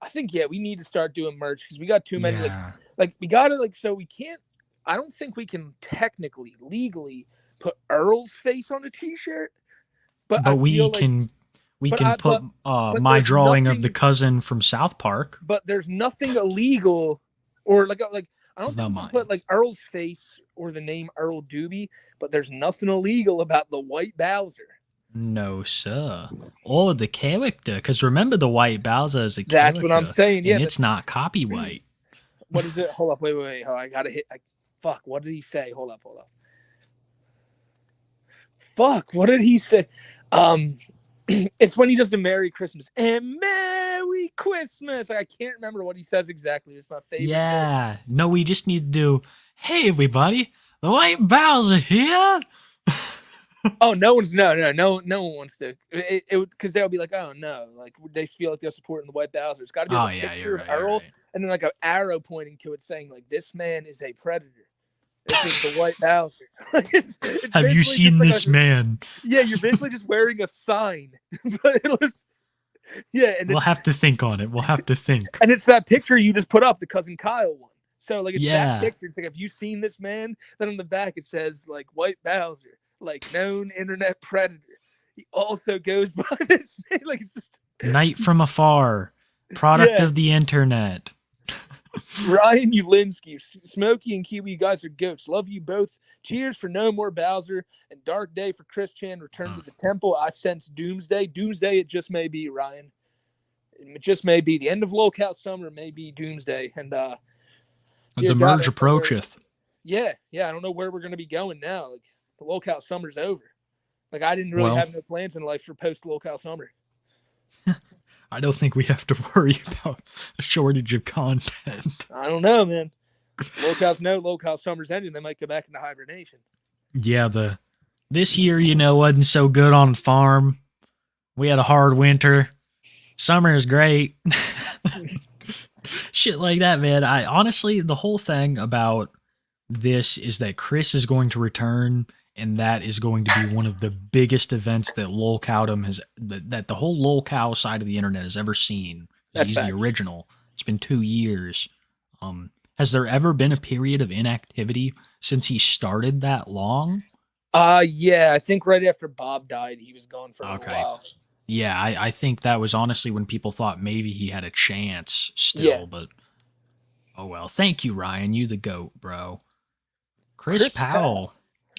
I think we need to start doing merch because we got too many. Like we gotta so we can't. I don't think we can technically, legally put Earl's face on a T-shirt, but we can put my drawing of the cousin from South Park. But there's nothing illegal, or I don't think we can put like Earl's face or the name Earl Doobie. But there's nothing illegal about the White Bowser. No, sir. Or the character, because remember the White Bowser is a character. That's what I'm saying. Yeah, and it's not copyright. What is it? Hold up, wait. Hold on, I gotta hit. Fuck, what did he say? Hold up. Fuck, what did he say? It's when he does the Merry Christmas and Merry Christmas. I can't remember what he says exactly. It's my favorite. Yeah. No, we just need to do, hey everybody, the White Bowser here. Oh, no one wants to. Because they'll be like, oh no, like they feel like they're supporting the White Bowser. It's got to be a picture of Earl and then like an arrow pointing to it saying like, this man is a predator. This is the White Bowser. it's Have you seen this man? Yeah, you're basically just wearing a sign. But it was, and we'll have to think on it. We'll have to think. And it's that picture you just put up, the Cousin Kyle one. So like it's Yeah. that picture. It's like, have you seen this man? Then on the back it says like White Bowser, like known internet predator. He also goes by this name. Like it's just Night from afar, product Yeah. of the internet. Ryan Ulinsky, Smokey and Kiwi, you guys are goats. Love you both. Cheers for No More Bowser and Dark Day for Chris Chan. Return to the temple. I sense doomsday. Doomsday, it just may be, Ryan. It just may be. The end of lockout summer may be doomsday. And dear The God, I merge don't know where- approacheth. Yeah, I don't know where we're gonna be going now. Like the lockout summer's over. Like I didn't really Well- have no plans in life for post lockout summer. I don't think we have to worry about a shortage of content. I don't know, man. Lockout summer's ending. They might go back into hibernation. Yeah, this year, wasn't so good on farm. We had a hard winter. Summer is great. Shit like that, man. I honestly, the whole thing about this is that Chris is going to return, and that is going to be one of the biggest events that LolCowdom has, that the whole LolCow side of the internet has ever seen. That's He's the facts. original. It's been 2 years. Has there ever been a period of inactivity since he started that long? Yeah, I think right after Bob died, he was gone for a little while. Yeah, I think that was honestly when people thought maybe he had a chance still, Yeah. but oh well. Thank you, Ryan. You the GOAT, bro. Chris Powell.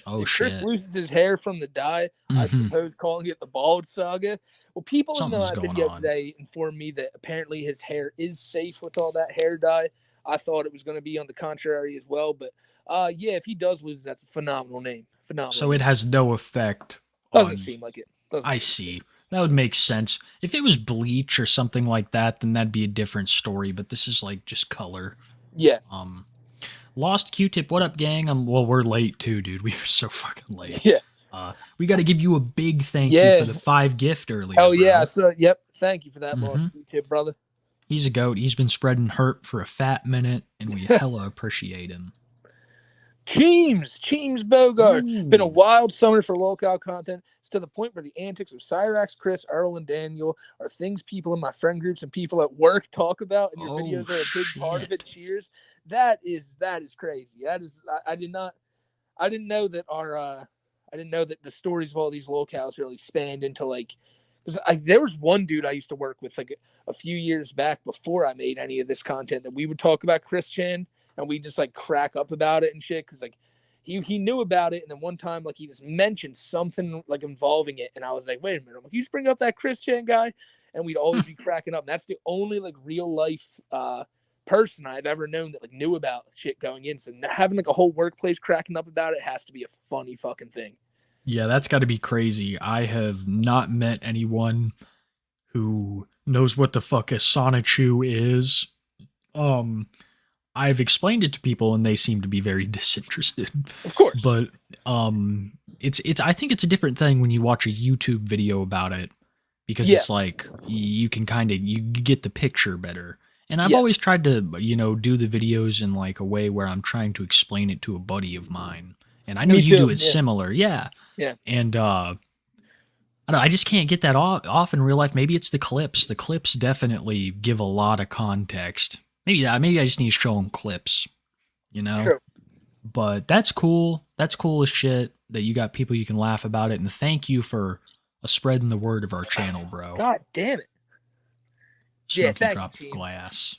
Oh If shit. Chris loses his hair from the dye, I Mhm. suppose calling it the bald saga. Well, people in Something's the going video on. today informed me that apparently his hair is safe with all that hair dye. I thought it was going to be on the contrary as well, but yeah, if he does lose, that's a phenomenal name. Phenomenal. So it has no effect. Doesn't on- seem like it. Doesn't I see. That would make sense. If it was bleach or something like that, then that'd be a different story. But this is like just color. Yeah. Lost Q-tip. What up, gang? Well, we're late too, dude. We were so fucking late. Yeah. We got to give you a big thank Yeah. you for the 5 gift earlier. Oh bro. yeah. So yep. Thank you for that, Mhm. Lost tip, brother. He's a goat. He's been spreading hurt for a fat minute, and we hella appreciate him. Cheems Bogart. Been a wild summer for local content. It's to the point where the antics of Cyrax, Chris, Earl, and Daniel are things people in my friend groups and people at work talk about, and your videos are a big part of it. Cheers. That is crazy. That is I didn't know that I didn't know that the stories of all these locales really spanned into like, because there was one dude I used to work with like a few years back before I made any of this content that we would talk about Chris Chan and we just like crack up about it and shit because like he knew about it and then one time like he just mentioned something like involving it and I was like, wait a minute, I'm like, you just bring up that Chris Chan guy, and we'd always be cracking up. And that's the only like real life person I've ever known that like knew about shit going in. So having like a whole workplace cracking up about it has to be a funny fucking thing. Yeah, that's got to be crazy. I have not met anyone who knows what the fuck a Sonichu is. I've explained it to people and they seem to be very disinterested. Of course. But it's I think it's a different thing when you watch a YouTube video about it because it's like you can kind of you get the picture better. And I've always tried to, do the videos in like a way where I'm trying to explain it to a buddy of mine. And I know Me you do too, it yeah. similar. Yeah. Yeah. And I don't know, I just can't get that off in real life. Maybe it's the clips. The clips definitely give a lot of context. Maybe I just need to show them clips, True. But that's cool. That's cool as shit that you got people you can laugh about it. And thank you for spreading the word of our channel, bro. God damn it. Smokey Yeah, thank dropped you, James. glass.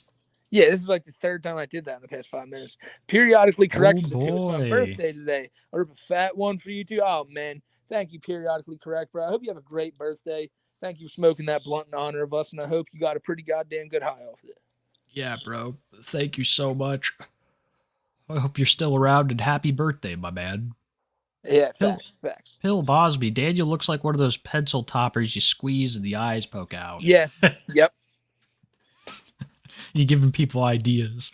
Yeah, this is like the third time I did that in the past 5 minutes. Periodically correct Oh, for the two. It's my boy. birthday today. I rip a fat one for you too. Oh man, thank you, periodically correct, bro. I hope you have a great birthday. Thank you for smoking that blunt in honor of us, and I hope you got a pretty goddamn good high off of it. Yeah, bro. Thank you so much. I hope you're still around and happy birthday, my man. Yeah, facts. Bill Bosby, Daniel looks like one of those pencil toppers you squeeze and the eyes poke out. Yeah, yep. You're giving people ideas.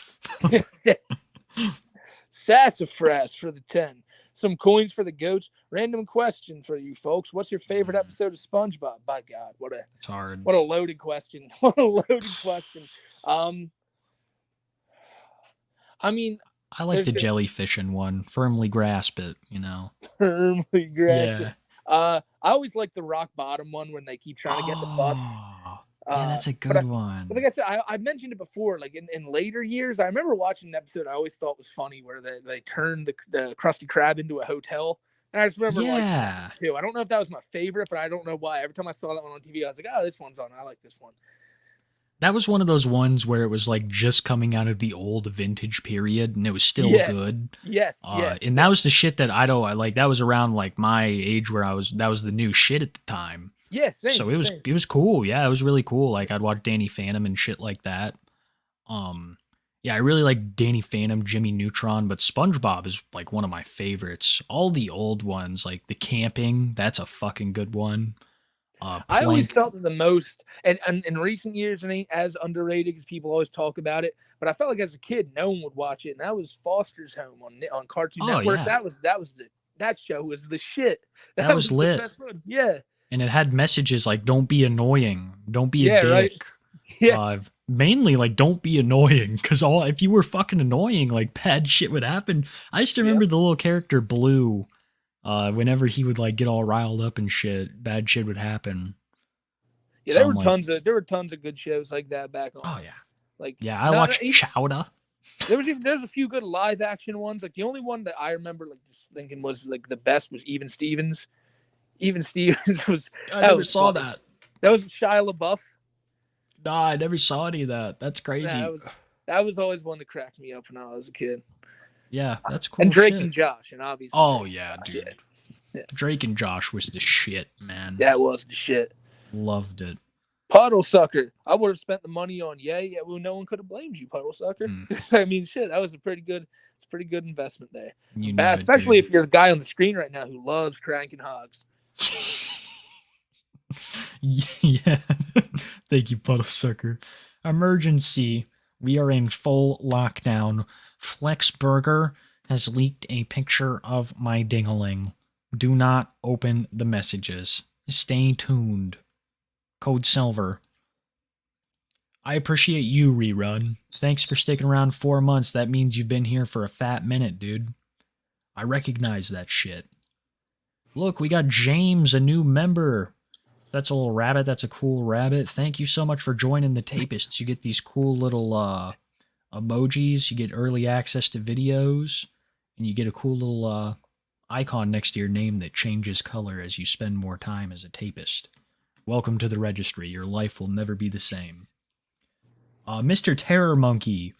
Sassafras for the 10. Some coins for the goats. Random question for you folks. What's your favorite episode of SpongeBob? By God, It's hard. what a loaded question. What a loaded question. I mean, I like the there's- jellyfishing one. Firmly grasp it, firmly grasped Yeah. it. I always like the rock bottom one when they keep trying to get the bus. Yeah, that's a but good one. But like I said, I mentioned it before. Like in later years, I remember watching an episode I always thought was funny where they turned the Krusty Krab into a hotel. And I just remember liking that too. I don't know if that was my favorite, but I don't know why. Every time I saw that one on TV, I was like, oh, this one's on. I like this one. That was one of those ones where it was like just coming out of the old vintage period and it was still good. Yes. And that was the shit that I like. That was around like my age where that was the new shit at the time. Yeah, same, so it was cool. Yeah, it was really cool. Like I'd watch Danny Phantom and shit like that. Yeah, I really like Danny Phantom, Jimmy Neutron, but SpongeBob is like one of my favorites. All the old ones, like the camping, that's a fucking good one. I always felt that the most, and in recent years, it ain't as underrated because people always talk about it. But I felt like as a kid, no one would watch it, and that was Foster's Home on Cartoon Network. Yeah. That show was the shit. That was lit. The best one. Yeah. And it had messages like "Don't be annoying, don't be a dick." Right. Yeah. Mainly like "Don't be annoying," because if you were fucking annoying, like bad shit would happen. I used to remember the little character Blue. Whenever he would like get all riled up and shit, bad shit would happen. Yeah, there were tons of good shows like that back on. Oh yeah, like I watched Chowder. There's a few good live action ones. Like the only one that I remember like just thinking was like the best was Even Stevens. Even Stevens was. I never saw that. That was Shia LaBeouf. Nah, I never saw any of that. That's crazy. That was always one that cracked me up when I was a kid. Yeah, that's cool. And Drake shit. and Josh, and obviously. Oh yeah, dude. Yeah. Drake and Josh was the shit, man. That was the shit. Loved it. Puddle Sucker. I would have spent the money on yeah. Well, no one could have blamed you, Puddle Sucker. I mean, shit. That was a pretty good investment there. Especially if you're the guy on the screen right now who loves cranking hogs. Yeah. Thank you, Puddle Sucker. Emergency. We are in full lockdown. Flexburger has leaked a picture of my dingaling. Do not open the messages. Stay tuned. Code Silver. I appreciate you, Rerun. Thanks for sticking around 4 months. That means you've been here for a fat minute, dude. I recognize that shit. Look, we got James, a new member. That's a little rabbit. That's a cool rabbit. Thank you so much for joining the Tapists. You get these cool little emojis. You get early access to videos. And you get a cool little icon next to your name that changes color as you spend more time as a Tapist. Welcome to the registry. Your life will never be the same. Mr. Terror Monkey.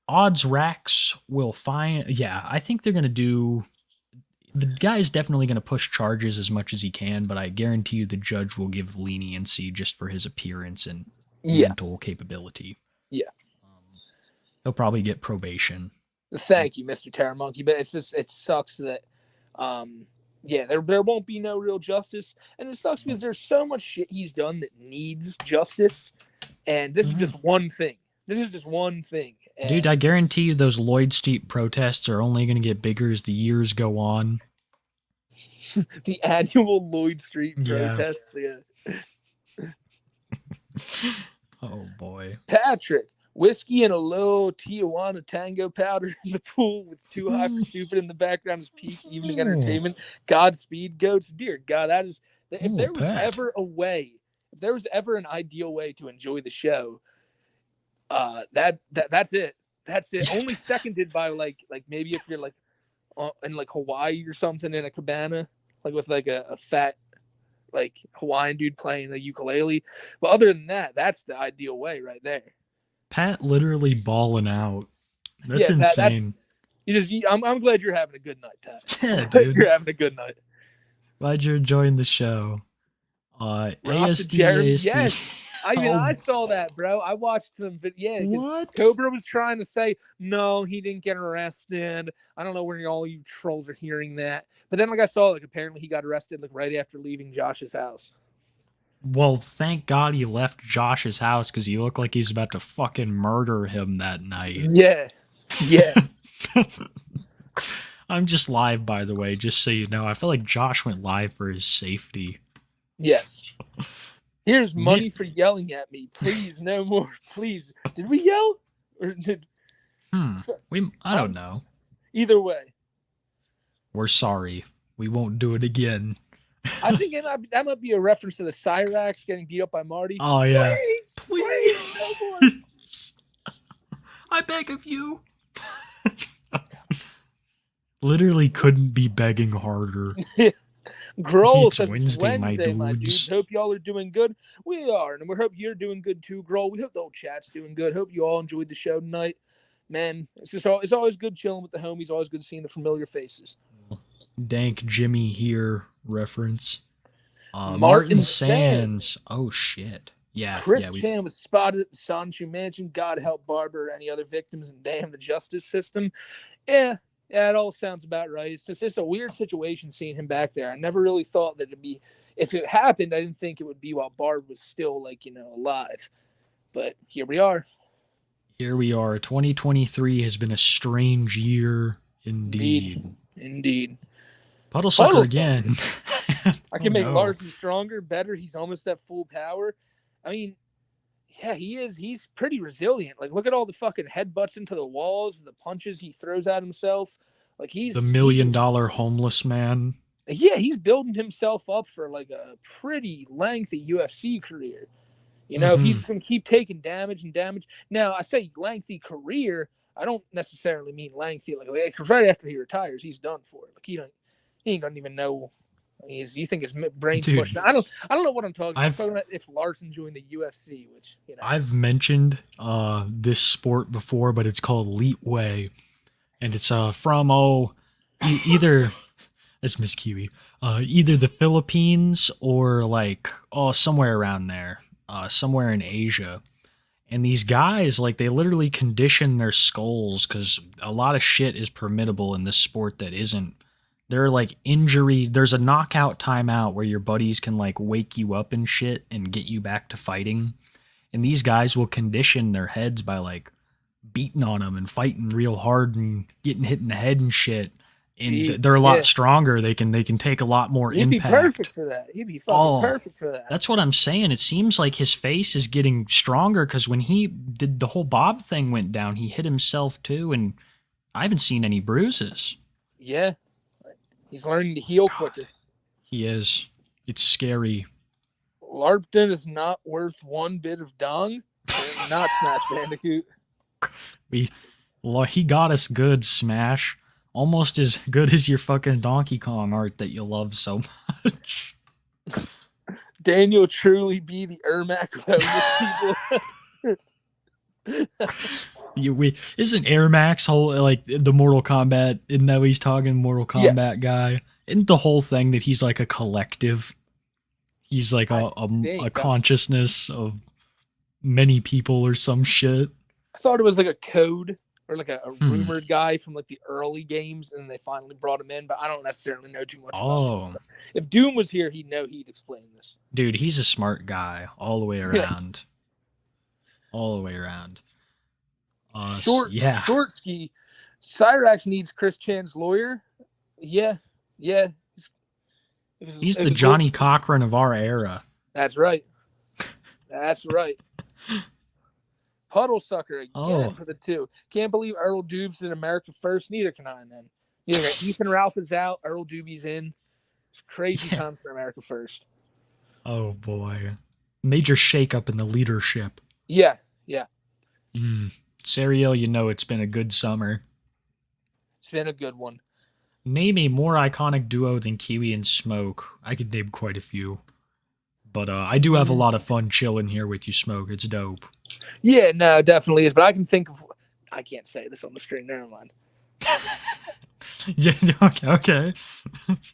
Odds racks will find... Yeah, I think they're going to do... The guy's definitely going to push charges as much as he can, but I guarantee you the judge will give leniency just for his appearance and mental capability. Yeah. He'll probably get probation. Thank you, Mr. Terror Monkey, but it sucks that there won't be no real justice, and it sucks because there's so much shit he's done that needs justice, and this is just one thing. This is just one thing. And dude, I guarantee you those Lloyd Street protests are only going to get bigger as the years go on. The annual Lloyd Street protests, Oh boy. Patrick, whiskey and a little Tijuana tango powder in the pool with Too High for Stupid in the background is peak evening entertainment. Godspeed, goats. Dear God, that is... If there was ever a way, if there was ever an ideal way to enjoy the show, that's it. That's it. Only seconded by like maybe if you're like in like Hawaii or something in a cabana, like with like a fat like Hawaiian dude playing a ukulele. But other than that, that's the ideal way right there. Pat literally balling out. That's insane. I'm glad you're having a good night, Pat. Yeah, dude. You're having a good night. Glad you're enjoying the show. ASD. Yes. I saw that, bro. I watched some video. What? Cobra was trying to say, no, he didn't get arrested. I don't know where all you trolls are hearing that. But then I saw apparently he got arrested right after leaving Josh's house. Well, thank God he left Josh's house because he looked like he's about to fucking murder him that night. Yeah. Yeah. I'm just live, by the way, just so you know. I feel like Josh went live for his safety. Yes. Here's money for yelling at me. Please, no more. Please. Did we yell? Or did... I don't know. Either way. We're sorry. We won't do it again. I think that might be a reference to the Cyrax getting beat up by Marty. Oh yeah. Please, no more. I beg of you. Literally couldn't be begging harder. Grohl It's says Wednesday, it's Wednesday, my dudes. dudes. Hope y'all are doing good. We are, and we hope you're doing good too, Grohl. We hope the whole chat's doing good. Hope you all enjoyed the show tonight. Man, it's always good chilling with the homies. Always good seeing the familiar faces. Dank Jimmy here reference. Martin Sands. Oh shit. Yeah. Chris yeah, Chan was spotted at the Sanchu Mansion. God help Barbara or any other victims, and damn the justice system. Yeah, it all sounds about right. It's a weird situation seeing him back there. I never really thought that it'd be. If it happened, I didn't think it would be while Barb was still alive. But here we are. Here we are. 2023 has been a strange year indeed. Indeed. Puddlesucker again. I can make Larson stronger, better. He's almost at full power. I mean, yeah, he is. He's pretty resilient. Like, look at all the fucking headbutts into the walls, the punches he throws at himself. Like, he's the $1 million homeless man. Yeah, he's building himself up for like a pretty lengthy UFC career. You know, if he's going to keep taking damage and damage. Now, I say lengthy career. I don't necessarily mean lengthy. Like right after he retires, he's done for it. Like he ain't gonna even know. You think his brain's pushed? I don't know what I'm talking about. I'm talking about if Larson joined the UFC, which I've mentioned this sport before, but it's called Leapway, and it's from either it's Miss Kiwi, either the Philippines or somewhere around there, somewhere in Asia. And these guys, they literally condition their skulls because a lot of shit is permittable in this sport that isn't. They're injury. There's a knockout timeout where your buddies can wake you up and shit and get you back to fighting. And these guys will condition their heads by beating on them and fighting real hard and getting hit in the head and shit. And they're a lot stronger. They can take a lot more impact. He'd be perfect for that. He'd be fucking perfect for that. That's what I'm saying. It seems like his face is getting stronger because when he did the whole Bob thing went down, he hit himself too, and I haven't seen any bruises. Yeah. He's learning to heal quicker. He is. It's scary. Larpton is not worth one bit of dung. Not Smash Bandicoot. He got us good, Smash. Almost as good as your fucking Donkey Kong art that you love so much. Daniel truly be the Ermac people. Isn't Ermac's whole the Mortal Kombat? Isn't that what he's talking? Mortal Kombat guy. Isn't the whole thing that he's a collective? He's a consciousness of many people or some shit. I thought it was a code. Or a rumored guy from the early games, and they finally brought him in, but I don't necessarily know too much about him. If Doom was here, he'd explain this. Dude, he's a smart guy all the way around. All the way around. Short ski. Cyrax needs Chris Chan's lawyer. Yeah. He's the Johnny Cochran of our era. That's right. That's right. Puddlesucker again for the 2. Can't believe Earl Dubes in America First. Neither can I, man. Ethan Ralph is out. Earl Doobie's in. It's crazy time for America First. Oh, boy. Major shakeup in the leadership. Yeah. Serial, it's been a good summer. It's been a good one. Name a more iconic duo than Kiwi and Smoke. I could name quite a few. But I do have a lot of fun chilling here with you, Smoke. It's dope. Yeah, no, it definitely is. But I can think of... I can't say this on the stream. Never mind. Yeah, okay.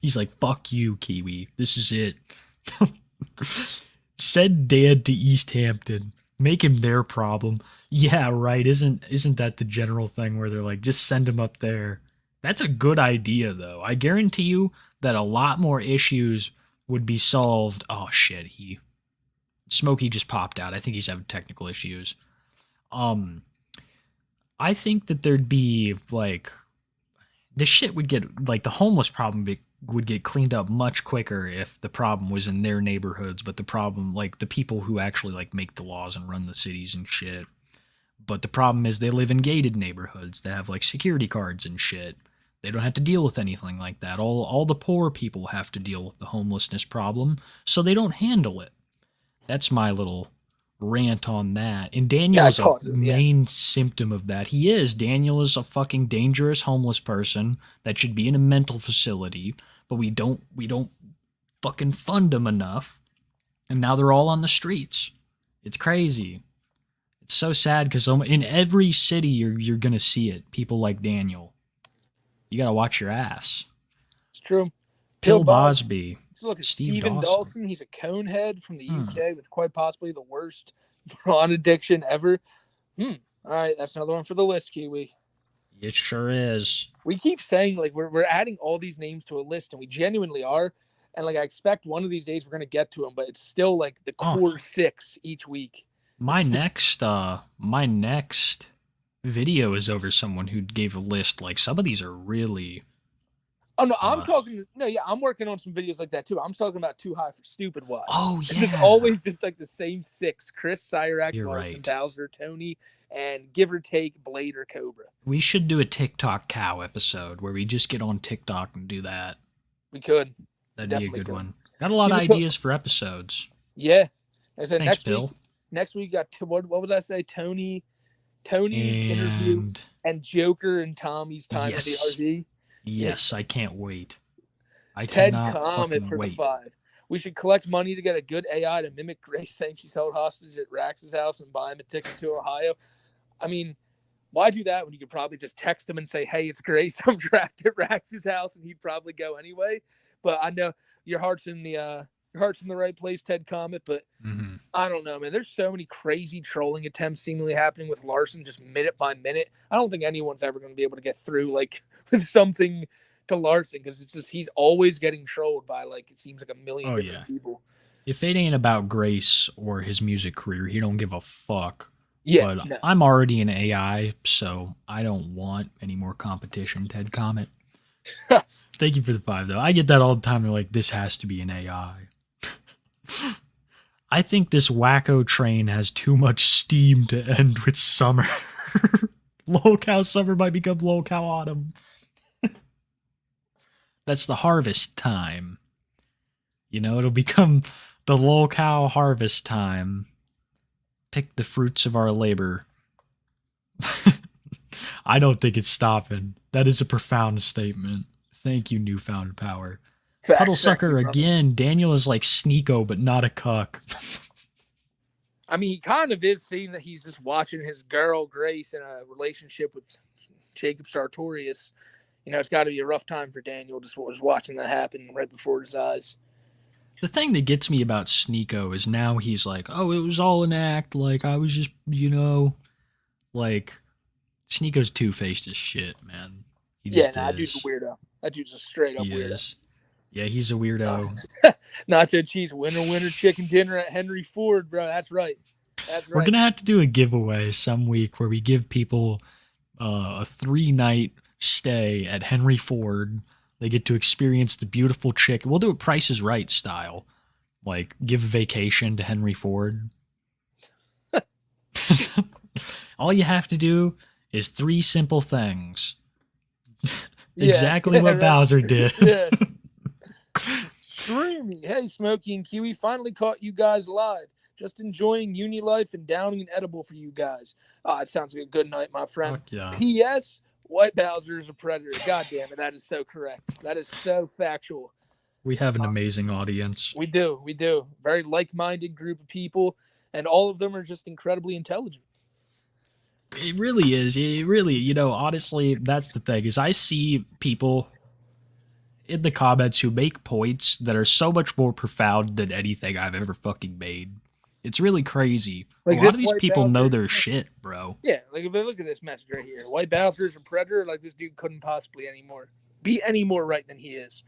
He's like, fuck you, Kiwi. This is it. Send Dad to East Hampton. Make him their problem. Yeah, right. Isn't that the general thing where they're just send him up there? That's a good idea, though. I guarantee you that a lot more issues would be solved. Oh, shit. Smokey just popped out. I think he's having technical issues. I think that there'd be this shit would get the homeless problem would get cleaned up much quicker if the problem was in their neighborhoods, but the problem the people who actually make the laws and run the cities and shit. But the problem is they live in gated neighborhoods that have security cards and shit. They don't have to deal with anything like that. All the poor people have to deal with the homelessness problem, so they don't handle it. That's my little rant on that. And Daniel is a main symptom of that. He is. Daniel is a fucking dangerous homeless person that should be in a mental facility, but we don't fucking fund him enough. And now they're all on the streets. It's crazy. It's so sad because in every city you're gonna see it. People like Daniel. You gotta watch your ass. It's true. Bill Bosby. Let's look at Steve Stephen Dawson. Dawson. He's a conehead from the UK with quite possibly the worst prawn addiction ever. All right, that's another one for the list, Kiwi. It sure is. We keep saying like we're adding all these names to a list, and we genuinely are. And like I expect one of these days we're gonna get to them, but it's still like the core 6 each week. My next video is over someone who gave a list. Like some of these are really. Oh no, I'm talking. No, yeah, I'm working on some videos like that too. I'm talking about Too High for Stupid Wise. Oh yeah, it's always just like the same 6: Chris, Cyrax, You're Larson, right. Bowser, Tony, and give or take Blade or Cobra. We should do a TikTok cow episode where we just get on TikTok and do that. We could. That'd be a good one. Got a lot of ideas for episodes. Yeah. I said Thanks, Bill. Next week got what would I say? Tony's interview and Joker and Tommy's time at the RV. Yes, I can't wait. I Ted cannot Comet for wait. the 5. We should collect money to get a good AI to mimic Grace saying she's held hostage at Rax's house and buy him a ticket to Ohio. I mean, why do that when you could probably just text him and say, "Hey, it's Grace. I'm trapped at Rax's house," and he'd probably go anyway. But I know your heart's in the right place, Ted Comet. But I don't know, man. There's so many crazy trolling attempts seemingly happening with Larson, just minute by minute. I don't think anyone's ever going to be able to get through like with something to Larson because it's just he's always getting trolled by like it seems like a million different people. If it ain't about Grace or his music career, he don't give a fuck. Yeah, but I'm already an AI, so I don't want any more competition, Ted Comet. Thank you for the 5, though. I get that all the time. They're like, this has to be an AI. I think this wacko train has too much steam to end with summer. Low cow summer might become low cow autumn. That's the harvest time. You know, it'll become the low cow harvest time. Pick the fruits of our labor. I don't think it's stopping. That is a profound statement. Thank you, newfound power. Puddle sucker again. Daniel is like Sneeko, but not a cuck. I mean, he kind of is, seeing that he's just watching his girl Grace in a relationship with Jacob Sartorius. You know, it's got to be a rough time for Daniel just watching that happen right before his eyes. The thing that gets me about Sneeko is now he's like, oh, it was all an act. Like, I was just, you know, like, Sneeko's two-faced as shit, man. He just that dude's a weirdo. That dude's a straight-up weirdo. Is. Yeah, he's a weirdo. Nacho cheese, winner, chicken dinner at Henry Ford, bro. That's right. That's right. We're going to have to do a giveaway some week where we give people a 3-night stay at Henry Ford. They get to experience the beautiful chicken. We'll do it Price is Right style. Like, give a vacation to Henry Ford. All you have to do is 3 simple things. Exactly what Bowser did. Yeah. Shroomy. Hey, Smokey and Kiwi, finally caught you guys live. Just enjoying uni life and downing an edible for you guys. It sounds like a good night, my friend. Yeah. P.S. White Bowser is a predator. God damn it, that is so correct. That is so factual. We have an amazing audience. We do. Very like-minded group of people, and all of them are just incredibly intelligent. It really is. It really, you know, honestly, that's the thing, is I see people in the comments who make points that are so much more profound than anything I've ever fucking made. It's really crazy. Like a lot of these White people know Bowser- their shit, bro. Yeah, like if I look at this message right here. White Bowser is a predator. Like this dude couldn't possibly be any more right than he is.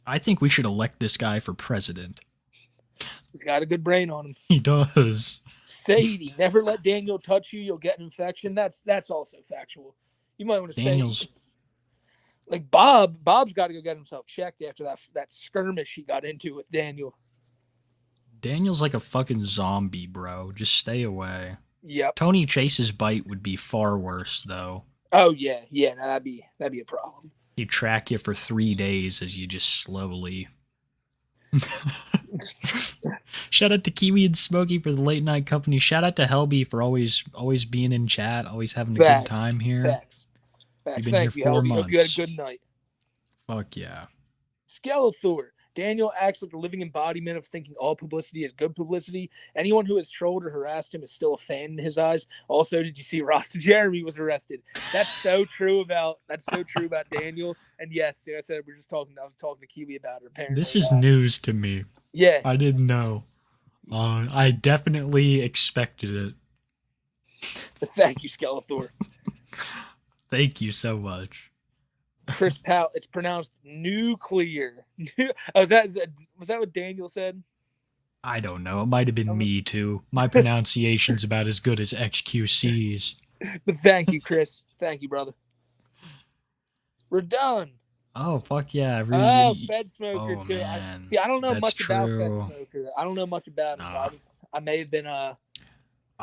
I think we should elect this guy for president. He's got a good brain on him. He does. Sadie, never let Daniel touch you. You'll get an infection. That's also factual. You might want to Daniel's. Like Bob's got to go get himself checked after that skirmish he got into with Daniel. Daniel's like a fucking zombie, bro. Just stay away. Yep. Tony Chase's bite would be far worse, though. Oh yeah, no, that'd be a problem. He'd track you for 3 days as you just slowly. Shout out to Kiwi and Smokey for the late night company. Shout out to Helby for always being in chat, always having a good time here. Facts. You've been Thank here you, 4 Helby. months. Hope you had a good night. Fuck yeah. Skeletor. Daniel acts like the living embodiment of thinking all publicity is good publicity. Anyone who has trolled or harassed him is still a fan in his eyes. Also, did you see Rasta Jeremy was arrested? That's so true about Daniel. And yes, like I said, I was talking to Kiwi about it. Apparently, This is news to me. Yeah. I didn't know. I definitely expected it. Thank you, Skeletor. Thank you so much. Chris Powell. It's pronounced nuclear. Was that what Daniel said? I don't know. It might have been me too. My pronunciation's about as good as XQC's. But thank you, Chris. Thank you, brother. We're done. Oh fuck yeah! Fed Smoker Oh, too. man. I don't know That's much about Fed true. Smoker. I don't know much about him, so I may have been I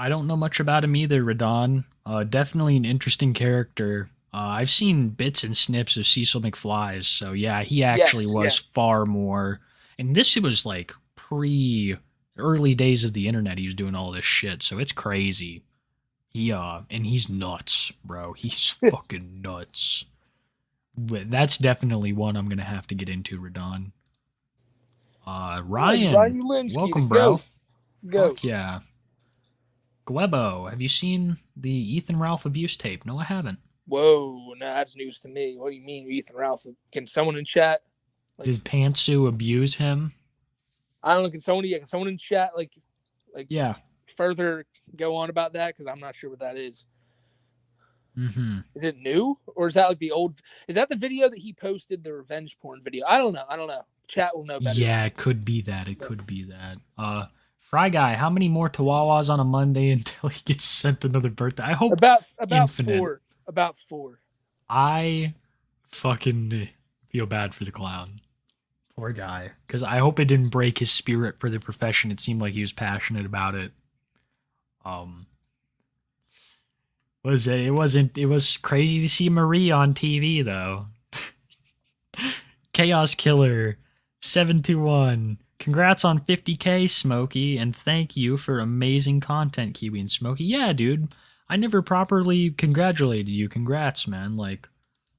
don't know much about him either, Radon. Definitely an interesting character. I've seen bits and snips of Cecil McFly's, so yeah, he actually was far more. And this was like early days of the internet. He was doing all this shit, so it's crazy. And he's nuts, bro. He's fucking nuts. But that's definitely one I'm gonna have to get into, Radon. Ryan, Ulinsky, welcome, bro. Go. Fuck yeah. Glebo, have you seen the Ethan Ralph abuse tape? No, I haven't. Whoa, no, that's news to me. What do you mean, Ethan Ralph? Can someone in chat? Did Pantsu abuse him? I don't know. Can someone in chat Yeah. further go on about that? Because I'm not sure what that is. Mm-hmm. Is it new, or is that like the old? Is that the video that he posted, the revenge porn video? I don't know. Chat will know better. Yeah, it could be that. It could be that. Fry Guy, how many more Chihuahuas on a Monday until he gets sent another birthday? I hope About infinite. 4. About 4. I fucking feel bad for the clown. Poor guy. Because I hope it didn't break his spirit for the profession. It seemed like he was passionate about it. It was crazy to see Marie on TV though. Chaos Killer 721. Congrats on 50K, Smokey, and thank you for amazing content, Kiwi and Smokey. Yeah, dude. I never properly congratulated you. Congrats, man. Like,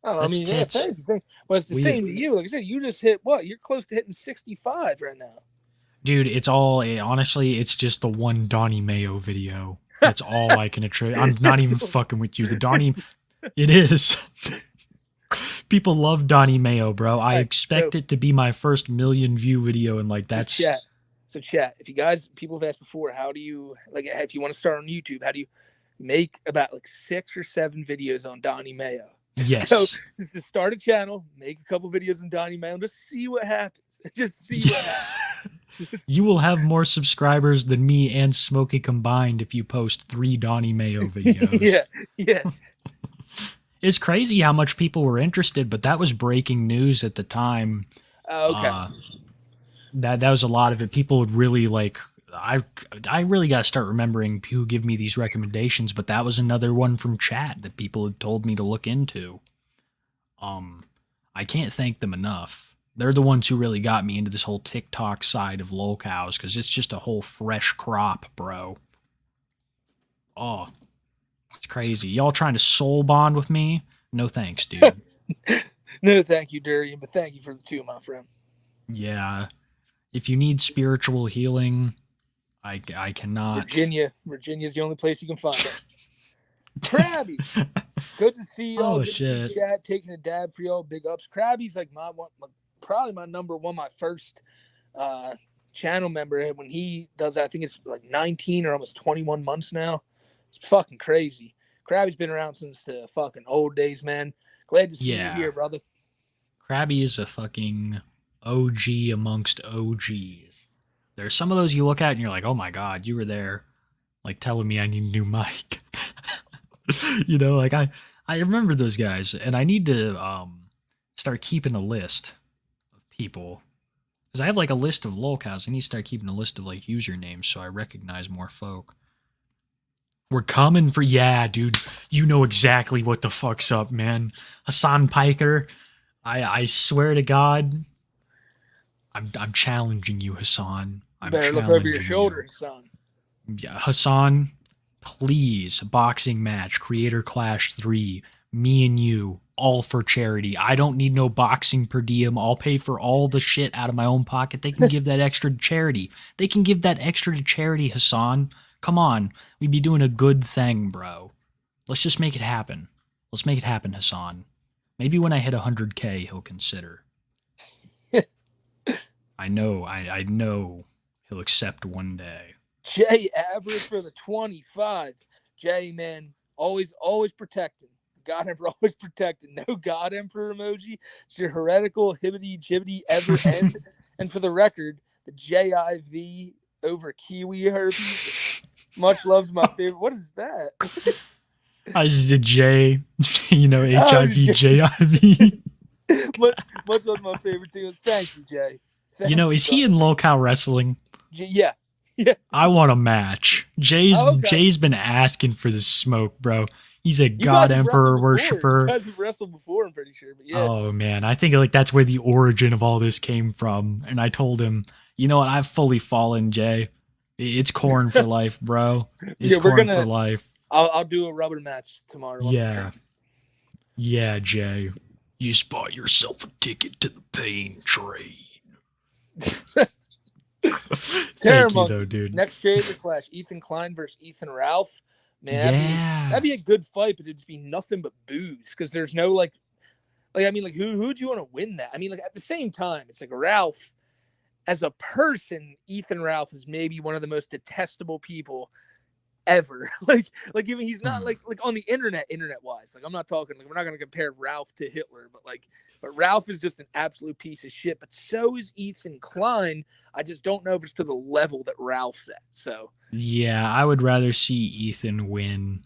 Oh, I mean, yeah, thank you. Well, it's the same to you. Like I said, you just hit what? You're close to hitting 65 right now. Dude, it's all honestly, it's just the one Donnie Mayo video. That's all I can attribute. I'm not even fucking with you. The Donnie, it is. People love Donnie Mayo, bro. I expect it to be my first million view video, and like that's. So chat. If you guys, people have asked before, how do you if you want to start on YouTube, how do you make about 6 or 7 videos on Donnie Mayo? Yes. So just start a channel, make a couple videos on Donnie Mayo, and just see what happens. Just see what happens. You will have more subscribers than me and Smokey combined if you post 3 Donnie Mayo videos. Yeah. It's crazy how much people were interested, but that was breaking news at the time. Oh, okay. That was a lot of it. People would really I really got to start remembering who give me these recommendations, but that was another one from chat that people had told me to look into. I can't thank them enough. They're the ones who really got me into this whole TikTok side of lolcows, because it's just a whole fresh crop, bro. Oh, it's crazy. Y'all trying to soul bond with me? No thanks, dude. No, thank you, Durian, but thank you for the 2, my friend. Yeah. If you need spiritual healing, I cannot. Virginia's the only place you can find it. Krabby, good to see y'all. Oh shit! Chat taking a dab for y'all. Big ups. Krabby's like probably my number one, my first channel member. And when he does that, I think it's like 19 or almost 21 months now. It's fucking crazy. Krabby's been around since the fucking old days, man. Glad to see you here, brother. Krabby is a fucking OG amongst OGs. There's some of those you look at and you're like, oh my god, you were there, like telling me I need a new mic. You know, like I remember those guys, and I need to start keeping a list of people, because I have like a list of lolcows. I need to start keeping a list of like usernames so I recognize more folk. We're coming for dude. You know exactly what the fuck's up, man. Hassan Piker, I swear to God, I'm challenging you, Hassan. I'm Better look over your challenging shoulder, son. Yeah, Hassan, please, boxing match, Creator Clash 3, me and you, all for charity. I don't need no boxing per diem. I'll pay for all the shit out of my own pocket. They can give that extra to charity. They can give that extra to charity, Hassan. Come on. We'd be doing a good thing, bro. Let's just make it happen. Let's make it happen, Hassan. Maybe when I hit 100K, he'll consider. I know he'll accept one day. Jay average for the 25. Jay, man, always protecting. God Emperor always protecting. No God Emperor emoji. It's your heretical hibbity jibbity ever end. And for the record, the JIV over Kiwi herpes. Much love to my favorite. What is that? I just did J, HIV, JIV. Much love to my favorite team. Thank you, Jay. Thank you, is he in Lolcow Wrestling? Yeah. I want a match. Jay's been asking for the smoke, bro. He's a God Emperor worshiper. You guys have wrestled before, I'm pretty sure. But yeah. Oh man, I think that's where the origin of all this came from. And I told him, you know what? I've fully fallen, Jay. It's corn for life, bro. It's corn for life. I'll do a rubber match tomorrow. Yeah, Jay. You bought yourself a ticket to the pain train. Thank you, though, dude. Next Creator Clash, Ethan Klein versus Ethan Ralph. Man, that'd be a good fight, but it'd just be nothing but booze because there's no who would you want to win that? I mean, like at the same time, it's like Ralph as a person. Ethan Ralph is maybe one of the most detestable people ever. like even he's not like on the internet wise. Like I'm not talking we're not gonna compare Ralph to Hitler, but Ralph is just an absolute piece of shit. But so is Ethan Klein. I just don't know if it's to the level that Ralph's at. So yeah, I would rather see Ethan win.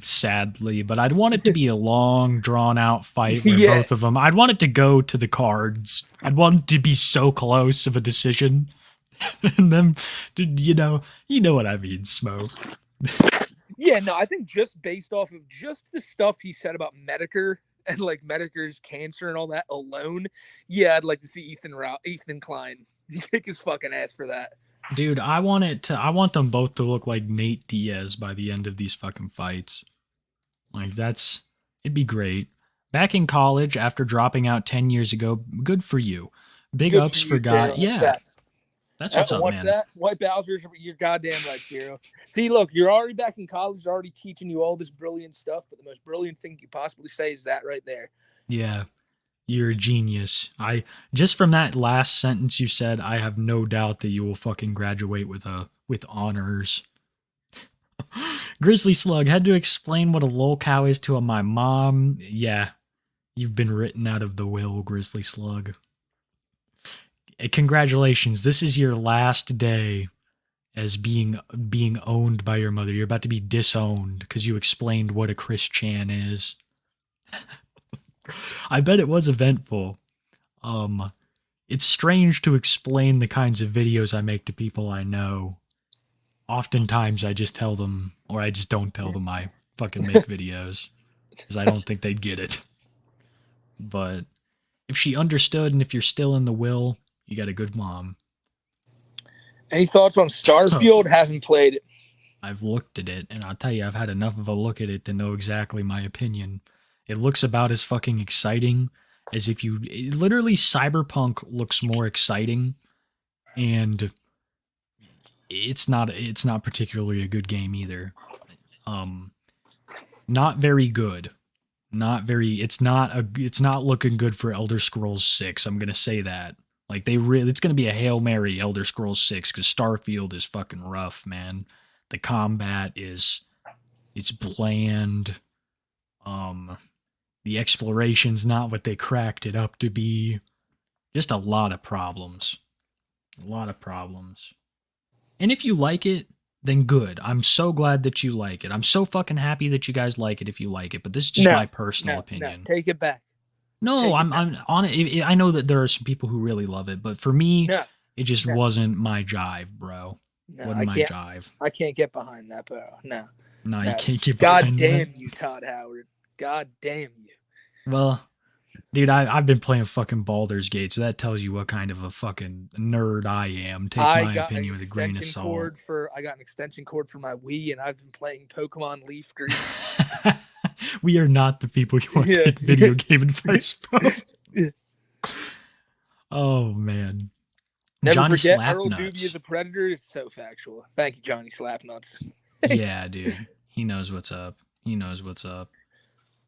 Sadly, but I'd want it to be a long, drawn out fight where both of them. I'd want it to go to the cards. I'd want it to be so close of a decision. And then, you know what I mean, Smoke. Yeah, no, I think just based off of just the stuff he said about Medicare and Medicare's cancer and all that alone, yeah, I'd like to see Ethan Klein kick his fucking ass for that. Dude, I want them both to look like Nate Diaz by the end of these fucking fights. It'd be great. Back in college after dropping out 10 years ago, good for you. Big ups for God. Yeah. That's what's up, man. That? White Bowser's, you're goddamn right, Kiro. See, look, you're already back in college, already teaching you all this brilliant stuff, but the most brilliant thing you possibly say is that right there. Yeah, you're a genius. Just from that last sentence you said, I have no doubt that you will fucking graduate with honors. Grizzly Slug had to explain what a lolcow is to my mom. Yeah, you've been written out of the will, Grizzly Slug. Congratulations, this is your last day as being owned by your mother. You're about to be disowned because you explained what a Chris Chan is. I bet it was eventful. It's strange to explain the kinds of videos I make to people I know. Oftentimes I just tell them, or I just don't tell them I fucking make videos because I don't think they'd get it. But if she understood and if you're still in the will, you got a good mom. Any thoughts on Starfield? Haven't played it. I've looked at it, and I'll tell you, I've had enough of a look at it to know exactly my opinion. It looks about as fucking exciting as if literally Cyberpunk looks more exciting, and it's not particularly a good game either. Not very good. It's not looking good for Elder Scrolls 6. I'm going to say that. It's going to be a Hail Mary Elder Scrolls 6 cuz Starfield is fucking rough, man. The combat it's bland. The exploration's not what they cracked it up to be. Just a lot of problems. And if you like it, then good. I'm so glad that you like it. I'm so fucking happy that you guys like it if you like it, but this is just my personal opinion. No, take it back. No, I'm on it. I know that there are some people who really love it, but for me, it just wasn't my jive, bro. Wasn't my jive. I can't get behind that, bro. No, you can't get behind God damn you, Todd Howard. God damn you. Well, Dude, I've been playing fucking Baldur's Gate, so that tells you what kind of a fucking nerd I am. Take my opinion with a grain of salt. I got an extension cord for my Wii, and I've been playing Pokemon Leaf Green. We are not the people you want to take video game advice from. Oh, man. Never Johnny forget Earl Slapnuts. Doobie is a predator. It's so factual. Thank you, Johnny Slapnuts. Yeah, dude. He knows what's up. He knows what's up.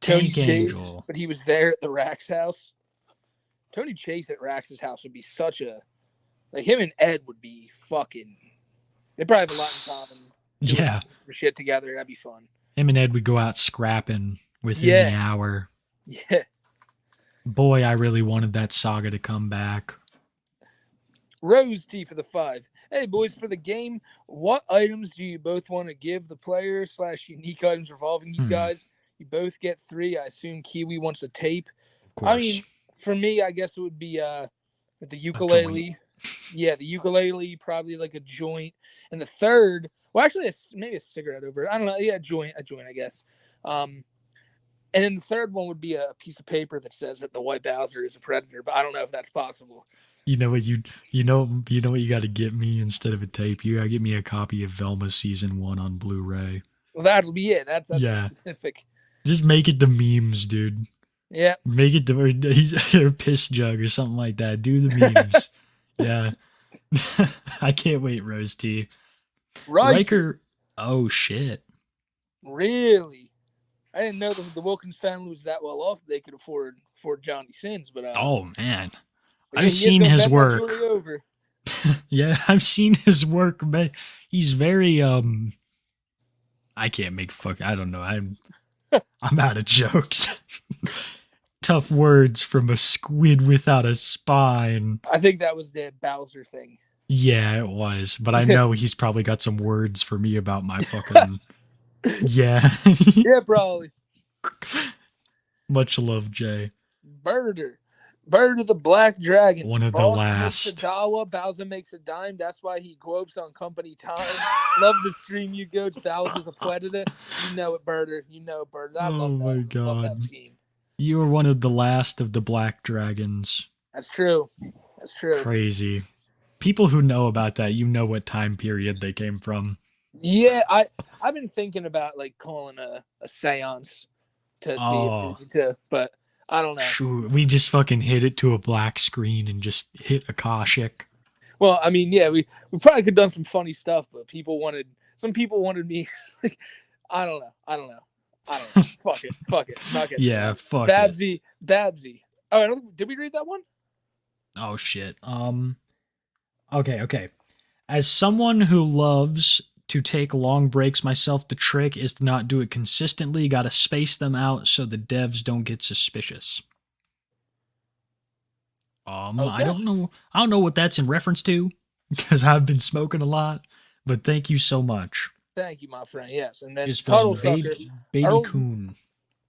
Tony Tank Chase, Angel. but he was there at the Rax house. Tony Chase at Rax's house would be such a like him and Ed would be fucking. They probably have a lot in common. Yeah. For shit together, that'd be fun. Him and Ed would go out scrapping within the hour. Yeah. Boy, I really wanted that saga to come back. Rose T for the 5. Hey boys, for the game, what items do you both want to give the players / unique items revolving you guys? You both get 3. I assume Kiwi wants a tape. Of course. I mean, for me, I guess it would be the ukulele. Yeah, the ukulele, probably like a joint. And the third, well, actually, maybe a cigarette over it. I don't know. Yeah, a joint, I guess. And then the third one would be a piece of paper that says that the White Bowser is a predator, but I don't know if that's possible. You know what you what you got to get me instead of a tape? You got to get me a copy of Velma season 1 on Blu-ray. Well, that'll be it. That's specific. Just make it the memes, dude. Yeah. Make it he's a piss jug or something like that. Do the memes. Yeah. I can't wait, Rose T. Riker. Oh shit. Really? I didn't know the Wilkins family was that well off. They could afford Johnny Sins, but oh man, I've seen his work. Really over. Yeah, I've seen his work, but he's very I can't make I don't know. I'm out of jokes. Tough words from a squid without a spine. I think that was the Bowser thing. Yeah, it was. But I know he's probably got some words for me about my fucking... Yeah. Yeah, probably. Much love, Jay. Bird of the Black Dragon. One of the Boss last. Makes a dollar, Bowser makes a dime. That's why he quotes on company time. Love the stream you go to. Bowser's a predator. You know it, Birder. You know it, Birder. I love that. My God. Love that scheme. You were one of the last of the Black Dragons. That's true. That's true. Crazy. People who know about that, you know what time period they came from. Yeah, I've been thinking about like calling a seance to see if we need to, but I don't know. Sure, we just fucking hit it to a black screen and just hit Akashic. Well, I mean, yeah, we probably could have done some funny stuff, but some people wanted me like I don't know. Fuck it. Yeah, fuck Babsy. Oh, did we read that one? Oh shit. Okay. As someone who loves to take long breaks myself, the trick is to not do it consistently. Got to space them out so the devs don't get suspicious. Okay. I don't know what that's in reference to because I've been smoking a lot, but thank you so much. Thank you, my friend. Yes, and then It's Puddle from Sucker. Baby Coon.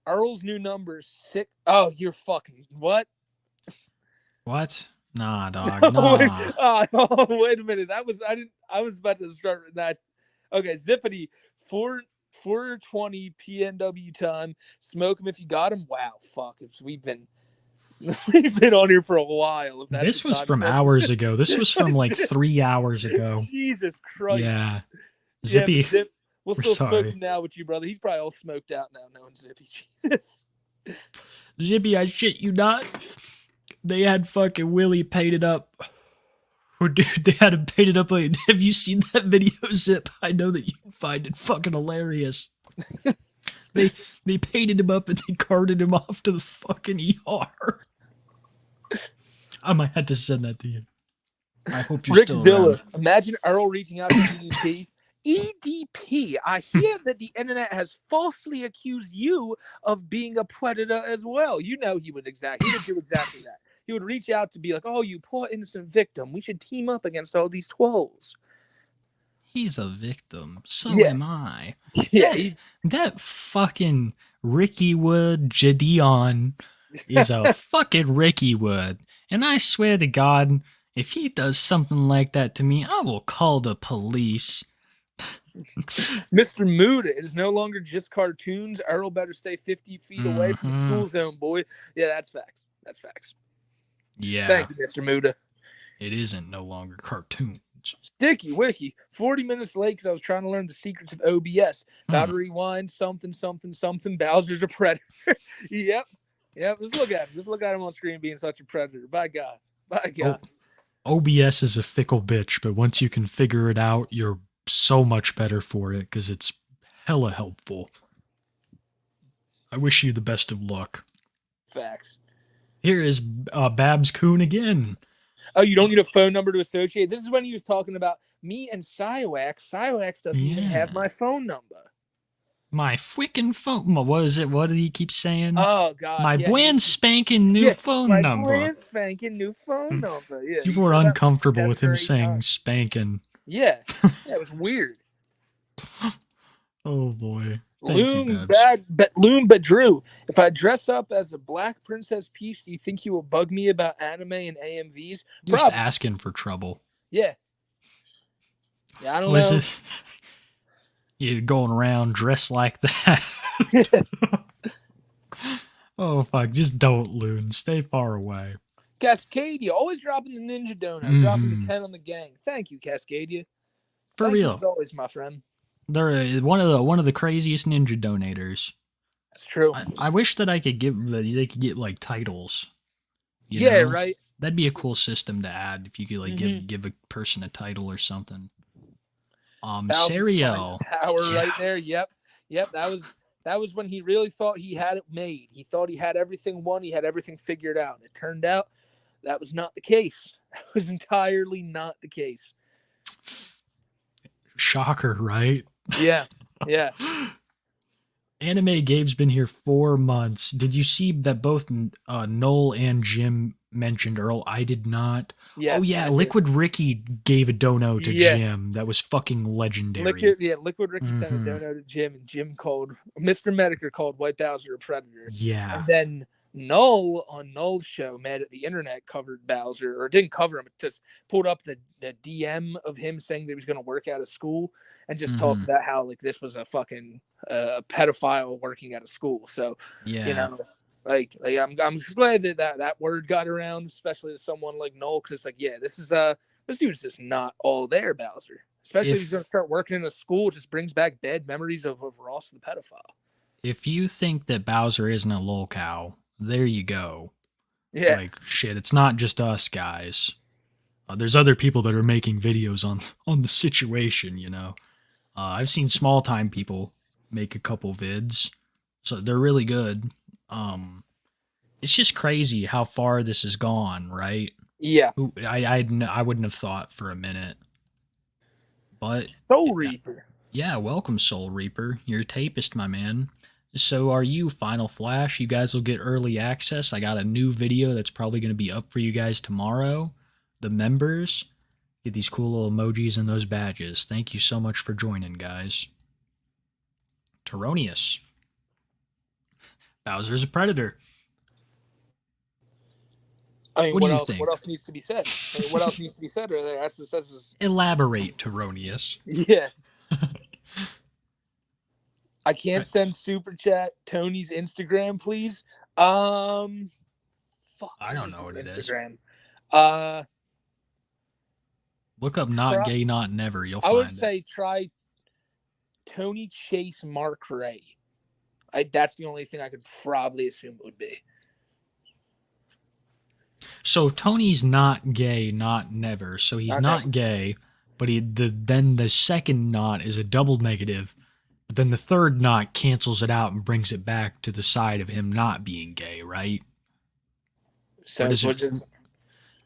Earl's new number 6. Oh, you're fucking what? What? Nah, dog. Nah. Wait a minute. I was about to start with that. Okay, Zippity 4:20 PNW time. Smoke him if you got him. Wow, fuck. We've been on here for a while. If This was from hours ago. This was from like 3 hours ago. Jesus Christ. Yeah. Zippy. Yeah, we'll we're still sorry. smoke him now with you, brother. He's probably all smoked out now, knowing Zippy. Jesus. Zippy, I shit you not. They had fucking Willie painted up. Or dude, they had him painted up like, have you seen that video, Zip? I know that you find it fucking hilarious. They painted him up and they carted him off to the fucking ER. I might have to send that to you. I hope you're Rick still Zilla. around. Imagine Earl reaching out to EDP. EDP, I hear that the internet has falsely accused you of being a predator as well. You know he would do exactly that. He would reach out to be like, oh, you poor innocent victim. We should team up against all these trolls. He's a victim. So Yeah. am I. Yeah. That fucking Ricky Wood Jadion is a fucking Ricky Wood. And I swear to God, if he does something like that to me, I will call the police. Mr. Mood, it is no longer just cartoons. Earl better stay 50 feet away from the school zone, boy. Yeah, that's facts. That's facts. Yeah. Thank you, Mr. Muda. It isn't no longer cartoons. Sticky Wiki. 40 minutes late because I was trying to learn the secrets of OBS. About to rewind something. Bowser's a predator. Yep. Just look at him. Just look at him on screen being such a predator. By God. OBS is a fickle bitch, but once you can figure it out, you're so much better for it because it's hella helpful. I wish you the best of luck. Facts. Here is Babs Coon again. Oh, you don't need a phone number to associate. This is when he was talking about me and Cywax. Cywax doesn't even have my phone number. My freaking phone. What is it? What did he keep saying? Oh, God. My brand spanking new phone number. My brand spanking new phone number. Yeah. People were uncomfortable with him saying spanking. Yeah. It was weird. Oh, boy. Loon Badrew. If I dress up as a Black Princess Peach, do you think you will bug me about anime and AMVs? You're just asking for trouble. Yeah. I don't know. You're going around dressed like that. Oh, fuck. Just don't, Loon. Stay far away. Cascadia, always dropping the Ninja Donut, dropping the 10 on the gang. Thank you, Cascadia. For real. As always, my friend. They're one of the craziest ninja donators. That's true. I wish that they could get like titles. You know? Right. That'd be a cool system to add if you could like give a person a title or something. Serial Tower right there. Yep. That was when he really thought he had it made. He thought he had everything won. He had everything figured out. It turned out that was not the case. That was entirely not the case. Shocker, right? Yeah. Anime Gabe's been here 4 months. Did you see that both Noel and Jim mentioned Earl? I did not. Yes, oh yeah, Liquid Ricky gave a dono to Jim. That was fucking legendary. Liquid Ricky sent a dono to Jim, and Jim called Mr. Medicare called White Bowser a predator. Yeah. And then Noel on Noel's show, Mad at the Internet, covered Bowser, or didn't cover him, just pulled up the DM of him saying that he was going to work out of school and just talked about how like this was a fucking pedophile working out of school. So you know, like I'm just glad that word got around, especially to someone like Noel, because it's like, yeah, this dude's just not all there, Bowser. Especially if he's going to start working in a school, it just brings back bad memories of Ross the pedophile. If you think that Bowser isn't a lol cow, there you go. Yeah. Like, shit, it's not just us, guys. There's other people that are making videos on the situation, you know. I've seen small-time people make a couple vids, so they're really good. It's just crazy how far this has gone, right? Yeah. I wouldn't have thought for a minute. But Soul Reaper. Yeah, welcome, Soul Reaper. You're a tapist, my man. So are you, Final Flash. You guys will get early access. I got a new video that's probably going to be up for you guys tomorrow. The members get these cool little emojis and those badges. Thank you so much for joining, guys. Teronius. Bowser's a predator. I mean, what do you think? What else needs to be said? I mean, what else needs to be said? That's just... Elaborate, Teronius. Yeah. I can't send super chat. Tony's Instagram, please. Fuck. I don't know what Instagram. it is. Look up "not gay, not never." You'll find it. I would say try Tony Chase Mark Ray. That's the only thing I could probably assume it would be. So Tony's not gay, not never. So he's not gay, but then the second not is a double negative. But then the third not cancels it out and brings it back to the side of him not being gay, right? So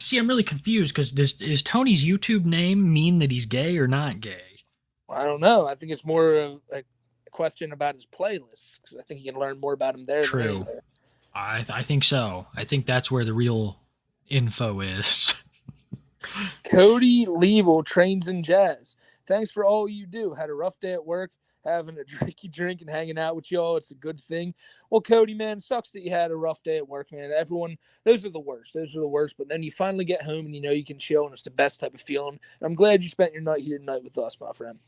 See, I'm really confused because is Tony's YouTube name mean that he's gay or not gay? I don't know. I think it's more of a question about his playlists because I think you can learn more about him there. True. I think so. I think that's where the real info is. Cody Level trains in jazz. Thanks for all you do. Had a rough day at work. Having a drinky drink and hanging out with y'all, it's a good thing. Well, Cody, man, sucks that you had a rough day at work, man. Everyone, those are the worst. But then you finally get home and you know you can chill, and it's the best type of feeling. And I'm glad you spent your night here tonight with us, my friend.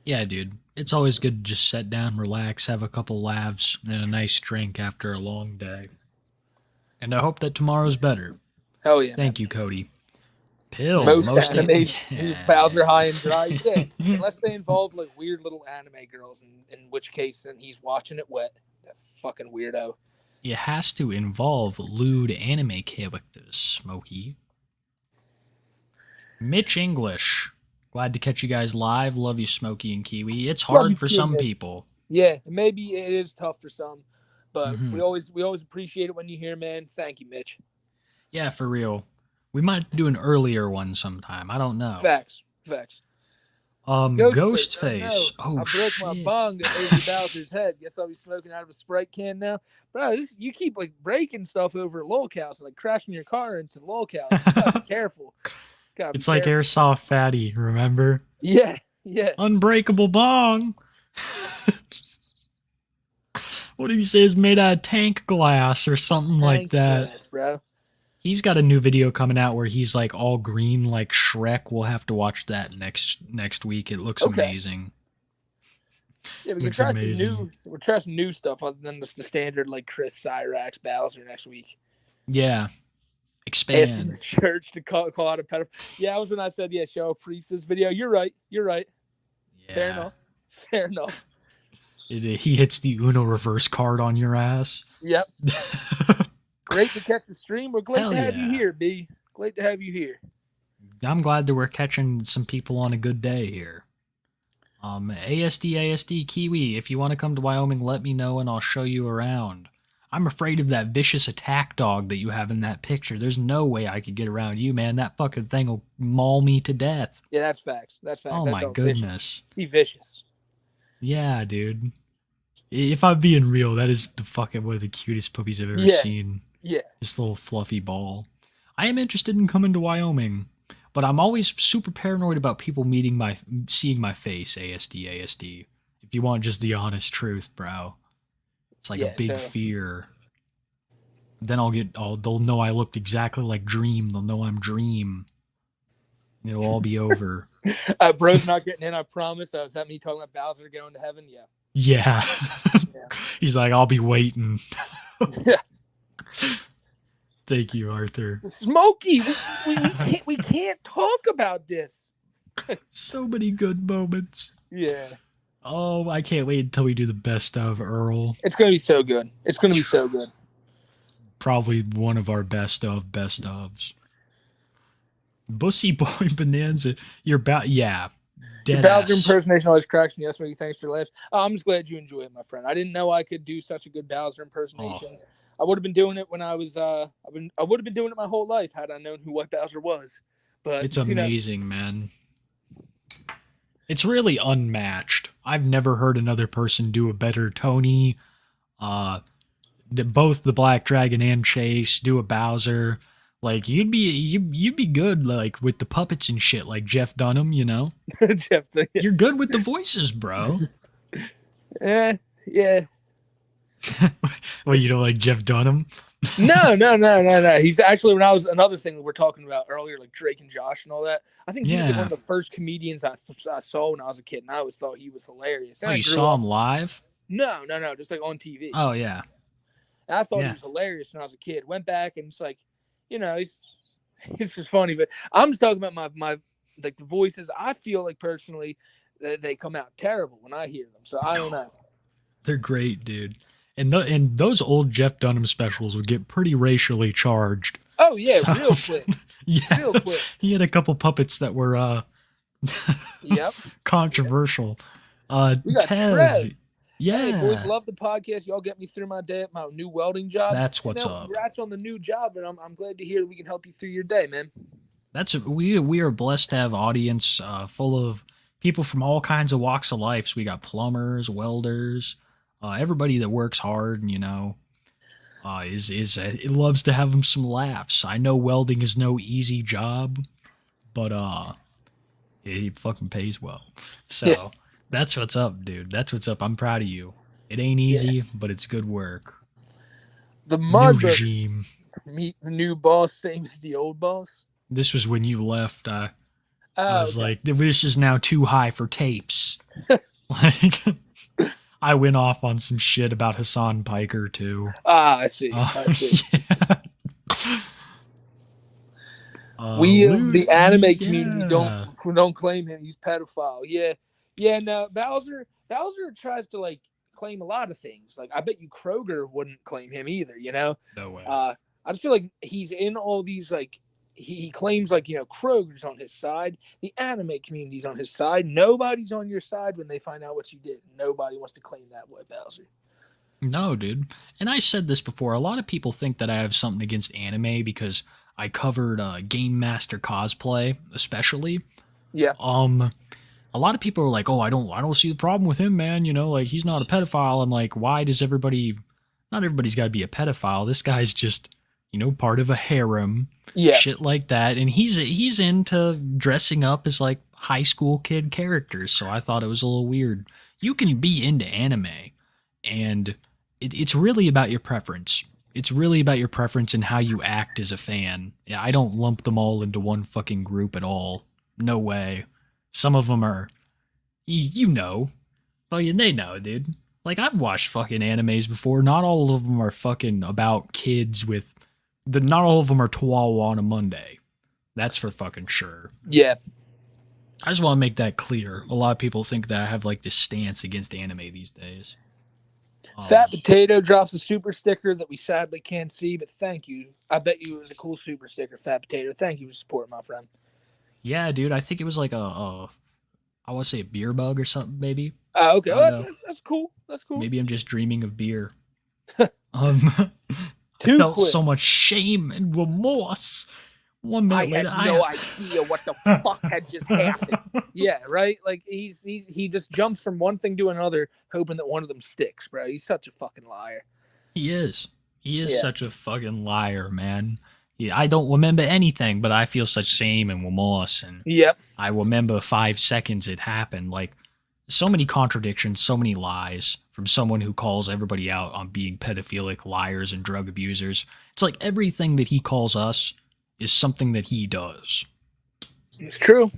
Yeah, dude. It's always good to just sit down, relax, have a couple laughs, and a nice drink after a long day. And I hope that tomorrow's better. Hell yeah. Thank you, Cody. Pill. Most anime Yeah. Bowser High and Dry. Yeah, unless they involve like weird little anime girls, in which case then he's watching it wet. That fucking weirdo. It has to involve lewd anime characters, Smokey. Mitch English. Glad to catch you guys live. Love you, Smokey and Kiwi. It's Love hard you for too, some man. people. Yeah, maybe it is tough for some, but Mhm. we always appreciate it when you're here, man. Thank you, Mitch. Yeah, for real. We might do an earlier one sometime. I don't know. Facts. Ghostface. Oh, no. Oh, I broke my shit. bong over Bowser's head. Guess I'll be smoking out of a Sprite can now. Bro, you keep like breaking stuff over at Lolcows, like crashing your car into Lolcows. You gotta be careful. Gotta be It's like careful. Airsoft Fatty, remember? Yeah. Unbreakable bong. What did he say is made out of tank glass or something like Tank that? glass, bro. He's got a new video coming out where he's like all green like Shrek. We'll have to watch that next week. It looks Okay. amazing. Yeah, we can Looks try amazing. we'll try some new stuff other than just the standard like Chris Cyrax Bowser next week. Yeah. Asking Expand. the church to call out a pedophile. Yeah, that was when I said, yeah, show a priestess video. You're right. Fair Yeah. enough. He hits the Uno reverse card on your ass. Yep. Great to catch the stream. We're glad Hell to have you yeah. here, B. Glad to have you here. I'm glad that we're catching some people on a good day here. ASD Kiwi, if you want to come to Wyoming, let me know and I'll show you around. I'm afraid of that vicious attack dog that you have in that picture. There's no way I could get around you, man. That fucking thing will maul me to death. Yeah, that's facts. Oh That my dog's vicious. goodness. He vicious. Yeah, dude. If I'm being real, that is the fucking one of the cutest puppies I've ever Yeah. seen. Yeah. This little fluffy ball. I am interested in coming to Wyoming, but I'm always super paranoid about people seeing my face. ASD. If you want just the honest truth, bro, it's like Yeah, a big so- fear. Then they'll know I looked exactly like Dream. They'll know I'm Dream. It'll all be over. Bro's not getting in, I promise. Was that me talking about Bowser going to heaven? Yeah. Yeah. Yeah. He's like, I'll be waiting. Yeah. Thank you, Arthur. Smokey, we can't talk about this. So many good moments. Yeah. Oh, I can't wait until we do the best of Earl. It's gonna be so good. It's gonna be so good. Probably one of our best ofs. Bussy Boy Bonanza. You're about, yeah. The Dead Bowser ass. impersonation always cracks me. Yes, Smokey, thanks for the last. I'm just glad you enjoy it, my friend. I didn't know I could do such a good Bowser impersonation. I would have been doing it when I was. I would have been doing it my whole life had I known who White Bowser was. But It's amazing, man. It's really unmatched. I've never heard another person do a better Tony. Both the Black Dragon and Chase do a Bowser. Like you'd be good like with the puppets and shit, like Jeff Dunham, you know. Jeff, You're good with the voices, bro. yeah. Well, you don't like Jeff Dunham? No. He's actually when I was another thing that we're talking about earlier, like Drake and Josh and all that. I think he was like Yeah. one of the first comedians I saw when I was a kid, and I always thought he was hilarious. And Oh, I you grew saw up- him live? No, just like on TV. Oh yeah. And I thought Yeah. he was hilarious when I was a kid. Went back and it's like, he's just funny. But I'm just talking about my like the voices. I feel like personally that they come out terrible when I hear them. So I don't know. They're great, dude. And those old Jeff Dunham specials would get pretty racially charged. Oh yeah, So- real quick. Yeah. Real quick. He had a couple puppets that were Yep. controversial. We got Tev. Trev. Yeah. Hey boys, love the podcast. Y'all get me through my day at my new welding job. That's what's up. Congrats on the new job, and I'm glad to hear that we can help you through your day, man. We are blessed to have audience full of people from all kinds of walks of life. So we got plumbers, welders, everybody that works hard, and it loves to have them some laughs. I know welding is no easy job, but it fucking pays well. So Yeah. that's what's up, dude. That's what's up. I'm proud of you. It ain't easy, but it's good work. The New mud regime. meet the new boss, same as the old boss. This was when you left. I Oh, was okay. like, this is now too high for tapes. Like, I went off on some shit about Hassan Piker too. I see. Uh, I see. yeah. We of the anime community yeah. don't claim him. He's pedophile. Yeah. No, Bowser tries to like claim a lot of things. Like I bet you Kroger wouldn't claim him either. You know. No way. I just feel like he's in all these like he claims like Kroger's on his side. The anime community's on his side. Nobody's on your side when they find out what you did. Nobody wants to claim that way, Bowser. No, dude. And I said this before. A lot of people think that I have something against anime because I covered Game Master cosplay, especially. Yeah. A lot of people are like, "Oh, I don't see the problem with him, man. Like he's not a pedophile." I'm like, "Why does everybody? Not everybody's got to be a pedophile. This guy's just, part of a harem, shit like that, and he's into dressing up as like high school kid characters. So I thought it was a little weird. You can be into anime, and it's really about your preference. It's really about your preference and how you act as a fan. Yeah, I don't lump them all into one fucking group at all. No way. Some of them are, they know, dude. Like, I've watched fucking animes before. Not all of them are fucking about kids with, not all of them are Chihuahua on a Monday. That's for fucking sure. Yeah. I just want to make that clear. A lot of people think that I have like this stance against anime these days. Fat Potato drops a super sticker that we sadly can't see, but thank you. I bet you it was a cool super sticker, Fat Potato. Thank you for support, my friend. Yeah, dude. I think it was like I want to say a beer bug or something, maybe. Okay. That's cool. That's cool. Maybe I'm just dreaming of beer. Too I felt quick. so much shame and remorse. 1 minute I later, had no idea what the fuck had just happened. Yeah, right? Like, he just jumps from one thing to another, hoping that one of them sticks, bro. He's such a fucking liar. He is. He is such a fucking liar, man. Yeah, I don't remember anything, but I feel such shame and remorse. And I remember 5 seconds it happened. Like, so many contradictions, so many lies from someone who calls everybody out on being pedophilic liars and drug abusers. It's like everything that he calls us is something that he does. It's true.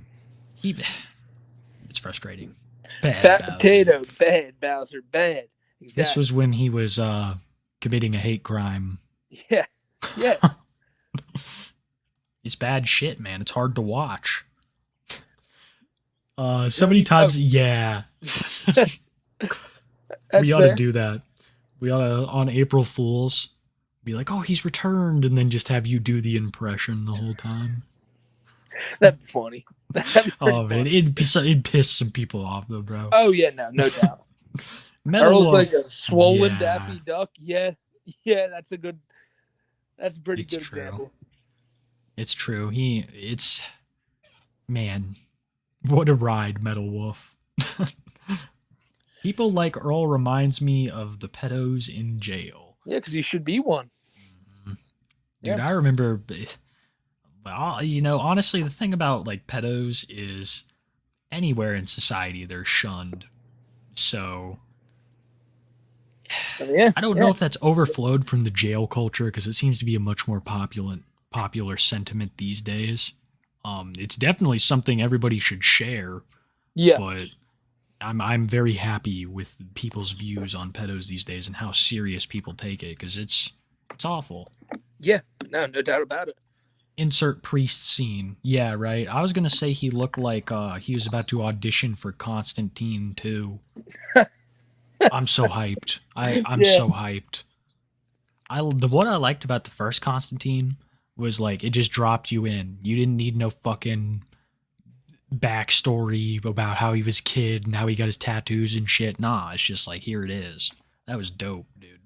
It's frustrating. Bad Fat Bowser. Potato, bad Bowser, bad. Exactly. This was when he was committing a hate crime. Yeah. It's bad shit, man. It's hard to watch. So many times, yeah. We ought to do that. We ought to, on April Fools, be like, "Oh, he's returned," and then just have you do the impression the whole time. That'd be funny. Oh man, it'd piss some people off though, bro. Oh yeah, no doubt. Earl's like a swollen Daffy Duck. Yeah, that's a pretty good example. It's true. Man, what a ride, Metal Wolf. People like Earl reminds me of the pedos in jail. Yeah, because he should be one. Dude, I remember, honestly, the thing about like pedos is anywhere in society they're shunned. So I don't know if that's overflowed from the jail culture because it seems to be a much more popular sentiment these days. It's definitely something everybody should share. Yeah, but I'm very happy with people's views on pedos these days and how serious people take it because it's awful. Yeah, no doubt about it. Insert priest scene. Yeah, right. I was gonna say he looked like he was about to audition for Constantine 2. I'm so hyped. I'm so hyped. What I liked about the first Constantine was like it just dropped you in. You didn't need no fucking backstory about how he was a kid and how he got his tattoos and shit. Nah, it's just like here it is. That was dope, dude.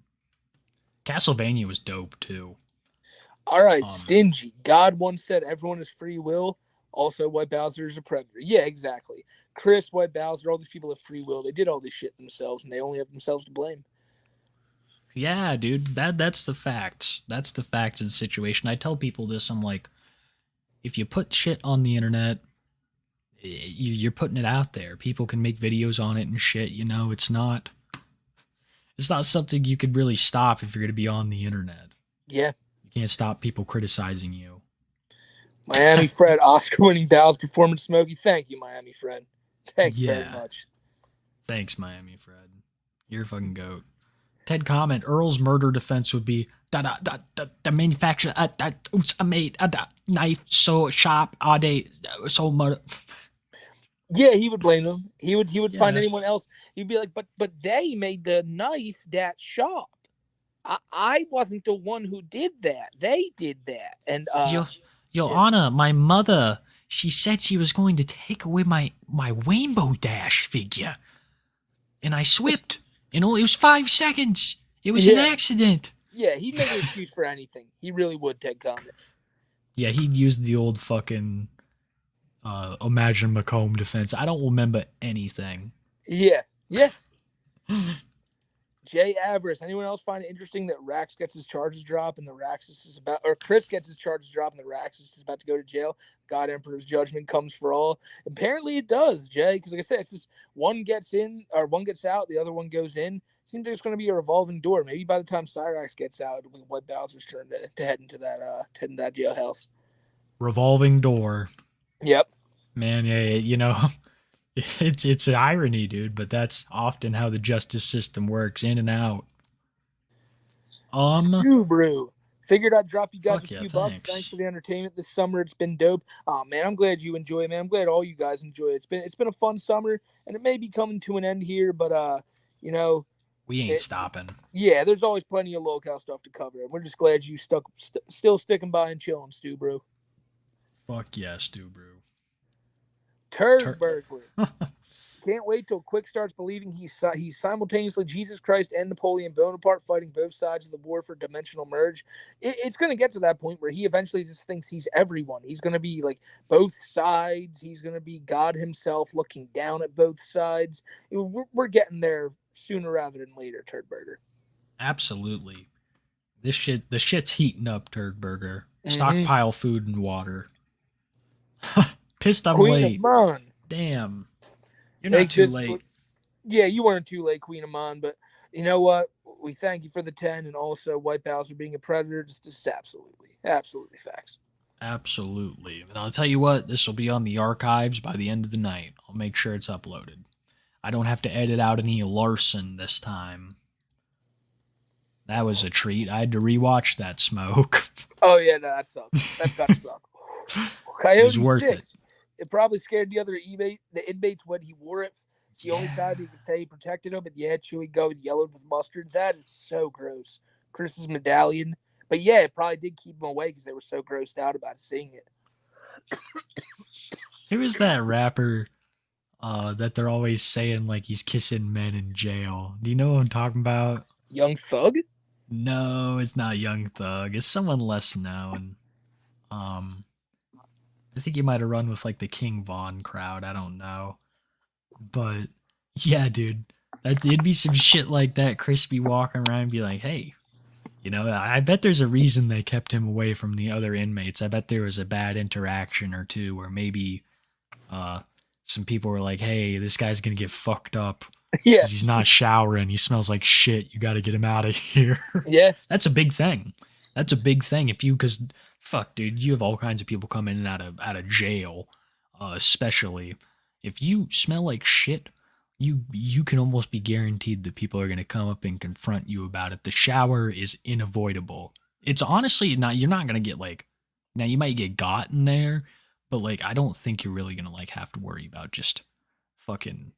Castlevania was dope too. All right, Stingy. God once said everyone is free will. Also, why Bowser is a predator. Yeah, exactly. Chris, why Bowser, all these people have free will. They did all this shit themselves, and they only have themselves to blame. Yeah, dude. That's the facts. That's the facts of the situation. I tell people this. I'm like, if you put shit on the internet, you're putting it out there. People can make videos on it and shit. It's not something you could really stop if you're going to be on the internet. Yeah. You can't stop people criticizing you. Miami Fred, Oscar-winning Bow's performance, Smokey. Thank you, Miami Fred. Thank you very much. Thanks, Miami Fred. You're a fucking goat. Ted comment, Earl's murder defense would be, the manufacturer that made a knife so sharp are they so much. Yeah, he would blame them. He would find Yeah. anyone else. He'd be like, but they made the knife that sharp. I wasn't the one who did that. They did that. And Your Honor, my mother, she said she was going to take away my Rainbow Dash figure. And I slipped. And it was 5 seconds. It was an accident. yeah, he'd make an excuse for anything. He really would, Ted Condon. Yeah, he'd use the old fucking Imagine Macomb defense. I don't remember anything. Yeah. Jay Avarice. Anyone else find it interesting that Rax gets his charges dropped and the Raxus is about, or Chris gets his charges dropped and the Raxus is about to go to jail? God Emperor's judgment comes for all. Apparently it does, Jay, because like I said, it's just one gets in or one gets out, the other one goes in. Seems like it's going to be a revolving door. Maybe by the time Cyrax gets out, it'll be White Bowser's turn to head into that jailhouse. Revolving door. Yep. Man, yeah, you know, it's an irony, dude, but that's often how the justice system works, in and out. Stew Brew. Figured I'd drop you guys Fuck a yeah, few bucks. thanks. Thanks for the entertainment this summer. It's been dope. Oh man, I'm glad you enjoy it, man. I'm glad all you guys enjoy it. It's been a fun summer, and it may be coming to an end here, but you know, we ain't stopping. Yeah, there's always plenty of local stuff to cover, and we're just glad you still sticking by and chilling, Stew Brew. Fuck yeah, Stew Brew. Turd Burglar. Can't wait till Quick starts believing he's simultaneously Jesus Christ and Napoleon Bonaparte fighting both sides of the war for dimensional merge. It's going to get to that point where he eventually just thinks he's everyone. He's going to be like both sides. He's going to be God himself looking down at both sides. We're getting there sooner rather than later, Turd Burger. Absolutely. The shit's heating up, Turd Burger. Stockpile food and water. Pissed I'm Queen late. of Mon. Damn. You're not too late. Yeah, you weren't too late, Queen of Mon, but you know what? We thank you for the 10 and also White Bowser being a predator. Just absolutely facts. Absolutely. And I'll tell you what, this will be on the archives by the end of the night. I'll make sure it's uploaded. I don't have to edit out any Larson this time. That was a treat. I had to rewatch that smoke. Oh yeah, no, that sucks. That's gotta suck. It was worth 6. it. It probably scared the inmates when he wore it. It's the only time he could say he protected them. And yeah, Chewy Gum yellowed with mustard. That is so gross. Chris's medallion. But yeah, it probably did keep them away because they were so grossed out about seeing it. Who is that rapper that they're always saying like he's kissing men in jail? Do you know what I'm talking about? Young Thug? No, it's not Young Thug. It's someone less known. I think he might have run with like the King Von crowd. I don't know. But yeah, dude, it'd be some shit like that. Chris be walking around and be like, hey, you know, I bet there's a reason they kept him away from the other inmates. I bet there was a bad interaction or two where maybe some people were like, hey, this guy's going to get fucked up. Yeah. He's not showering. He smells like shit. You got to get him out of here. Yeah. That's a big thing. That's a big thing. Because fuck, dude, you have all kinds of people coming in and out of jail, especially if you smell like shit. You can almost be guaranteed that people are going to come up and confront you about it. The shower is unavoidable. It's honestly not. You're not going to get like. Now you might get got in there, but like I don't think you're really going to like have to worry about just fucking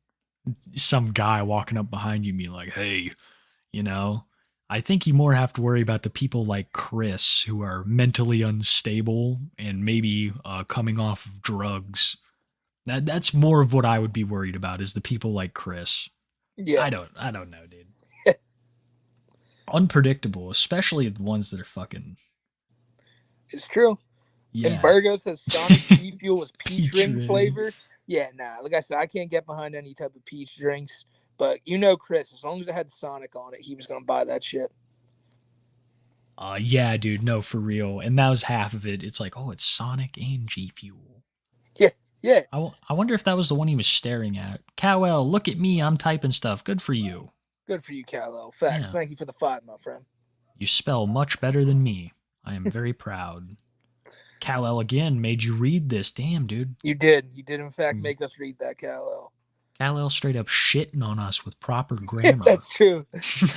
some guy walking up behind you and being like, hey, you know. I think you more have to worry about the people like Chris who are mentally unstable and maybe coming off of drugs. That's more of what I would be worried about is the people like Chris. Yeah. I don't know, dude. Unpredictable, especially the ones that are fucking. It's true. Yeah. And Virgo says Sonic G Fuel was peach Peach ring ring. flavor. Yeah, nah. Like I said, I can't get behind any type of peach drinks. But you know, Chris, as long as it had Sonic on it, he was gonna buy that shit. Yeah, dude, no, for real. And that was half of it. It's like, oh, it's Sonic and G Fuel. Yeah. I wonder if that was the one he was staring at. Cowell, look at me, I'm typing stuff. Good for you. Good for you, Kal-El. Facts. Yeah. Thank you for the 5, my friend. You spell much better than me. I am very proud. Kal-El again made you read this. Damn, dude. You did. You did, in fact, make us read that, Kal-El. Kal-El straight up shitting on us with proper grammar. That's true.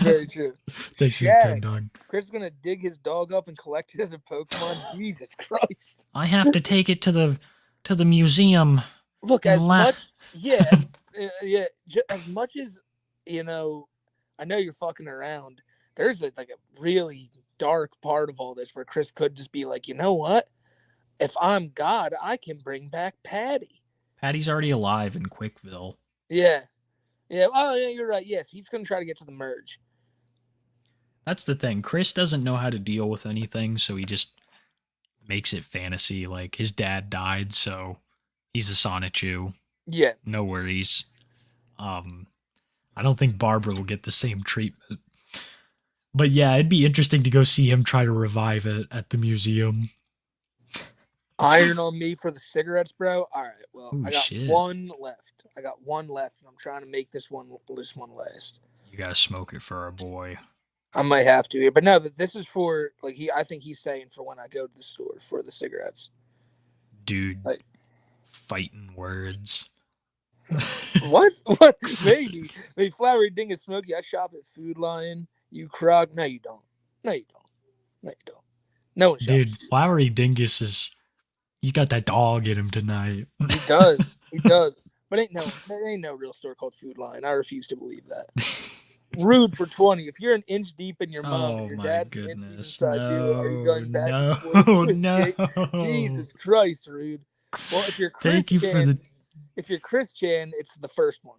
Very true. Thanks for the Shag. 10, dog. Chris is gonna dig his dog up and collect it as a Pokemon. Jesus Christ! I have to take it to the museum. Look, and as much, yeah, as much as you know, I know you're fucking around. There's a really dark part of all this where Chris could just be like, you know what? If I'm God, I can bring back Patty. Patty's already alive in Quickville. Yeah. Oh, yeah, you're right. Yes, he's gonna try to get to the merge. That's the thing. Chris doesn't know how to deal with anything, so he just makes it fantasy. Like, his dad died, so he's a Sonichu. Yeah. No worries. I don't think Barbara will get the same treatment. But yeah, it'd be interesting to go see him try to revive it at the museum. Iron on me for the cigarettes, bro. All right, well, Ooh, I got shit. one left. And I'm trying to make this one last. You gotta smoke it for our boy. I might have to here, but no. But this is for I think he's saying for when I go to the store for the cigarettes. Dude, fighting words. What? Maybe Flowery Dingus Smokey. I shop at Food Lion. You Krog. No, you don't. No one shops. Dude, Flowery Dingus he's got that dog in him tonight. He does. But there ain't no real store called Food Lion. I refuse to believe that. Rude for 20. If you're an inch deep in your mom and your dad's an inch deep inside you, are you going back and forth to escape? Jesus Christ, Rude. Well, if you're Chris if you're Chris Chan, it's the first one.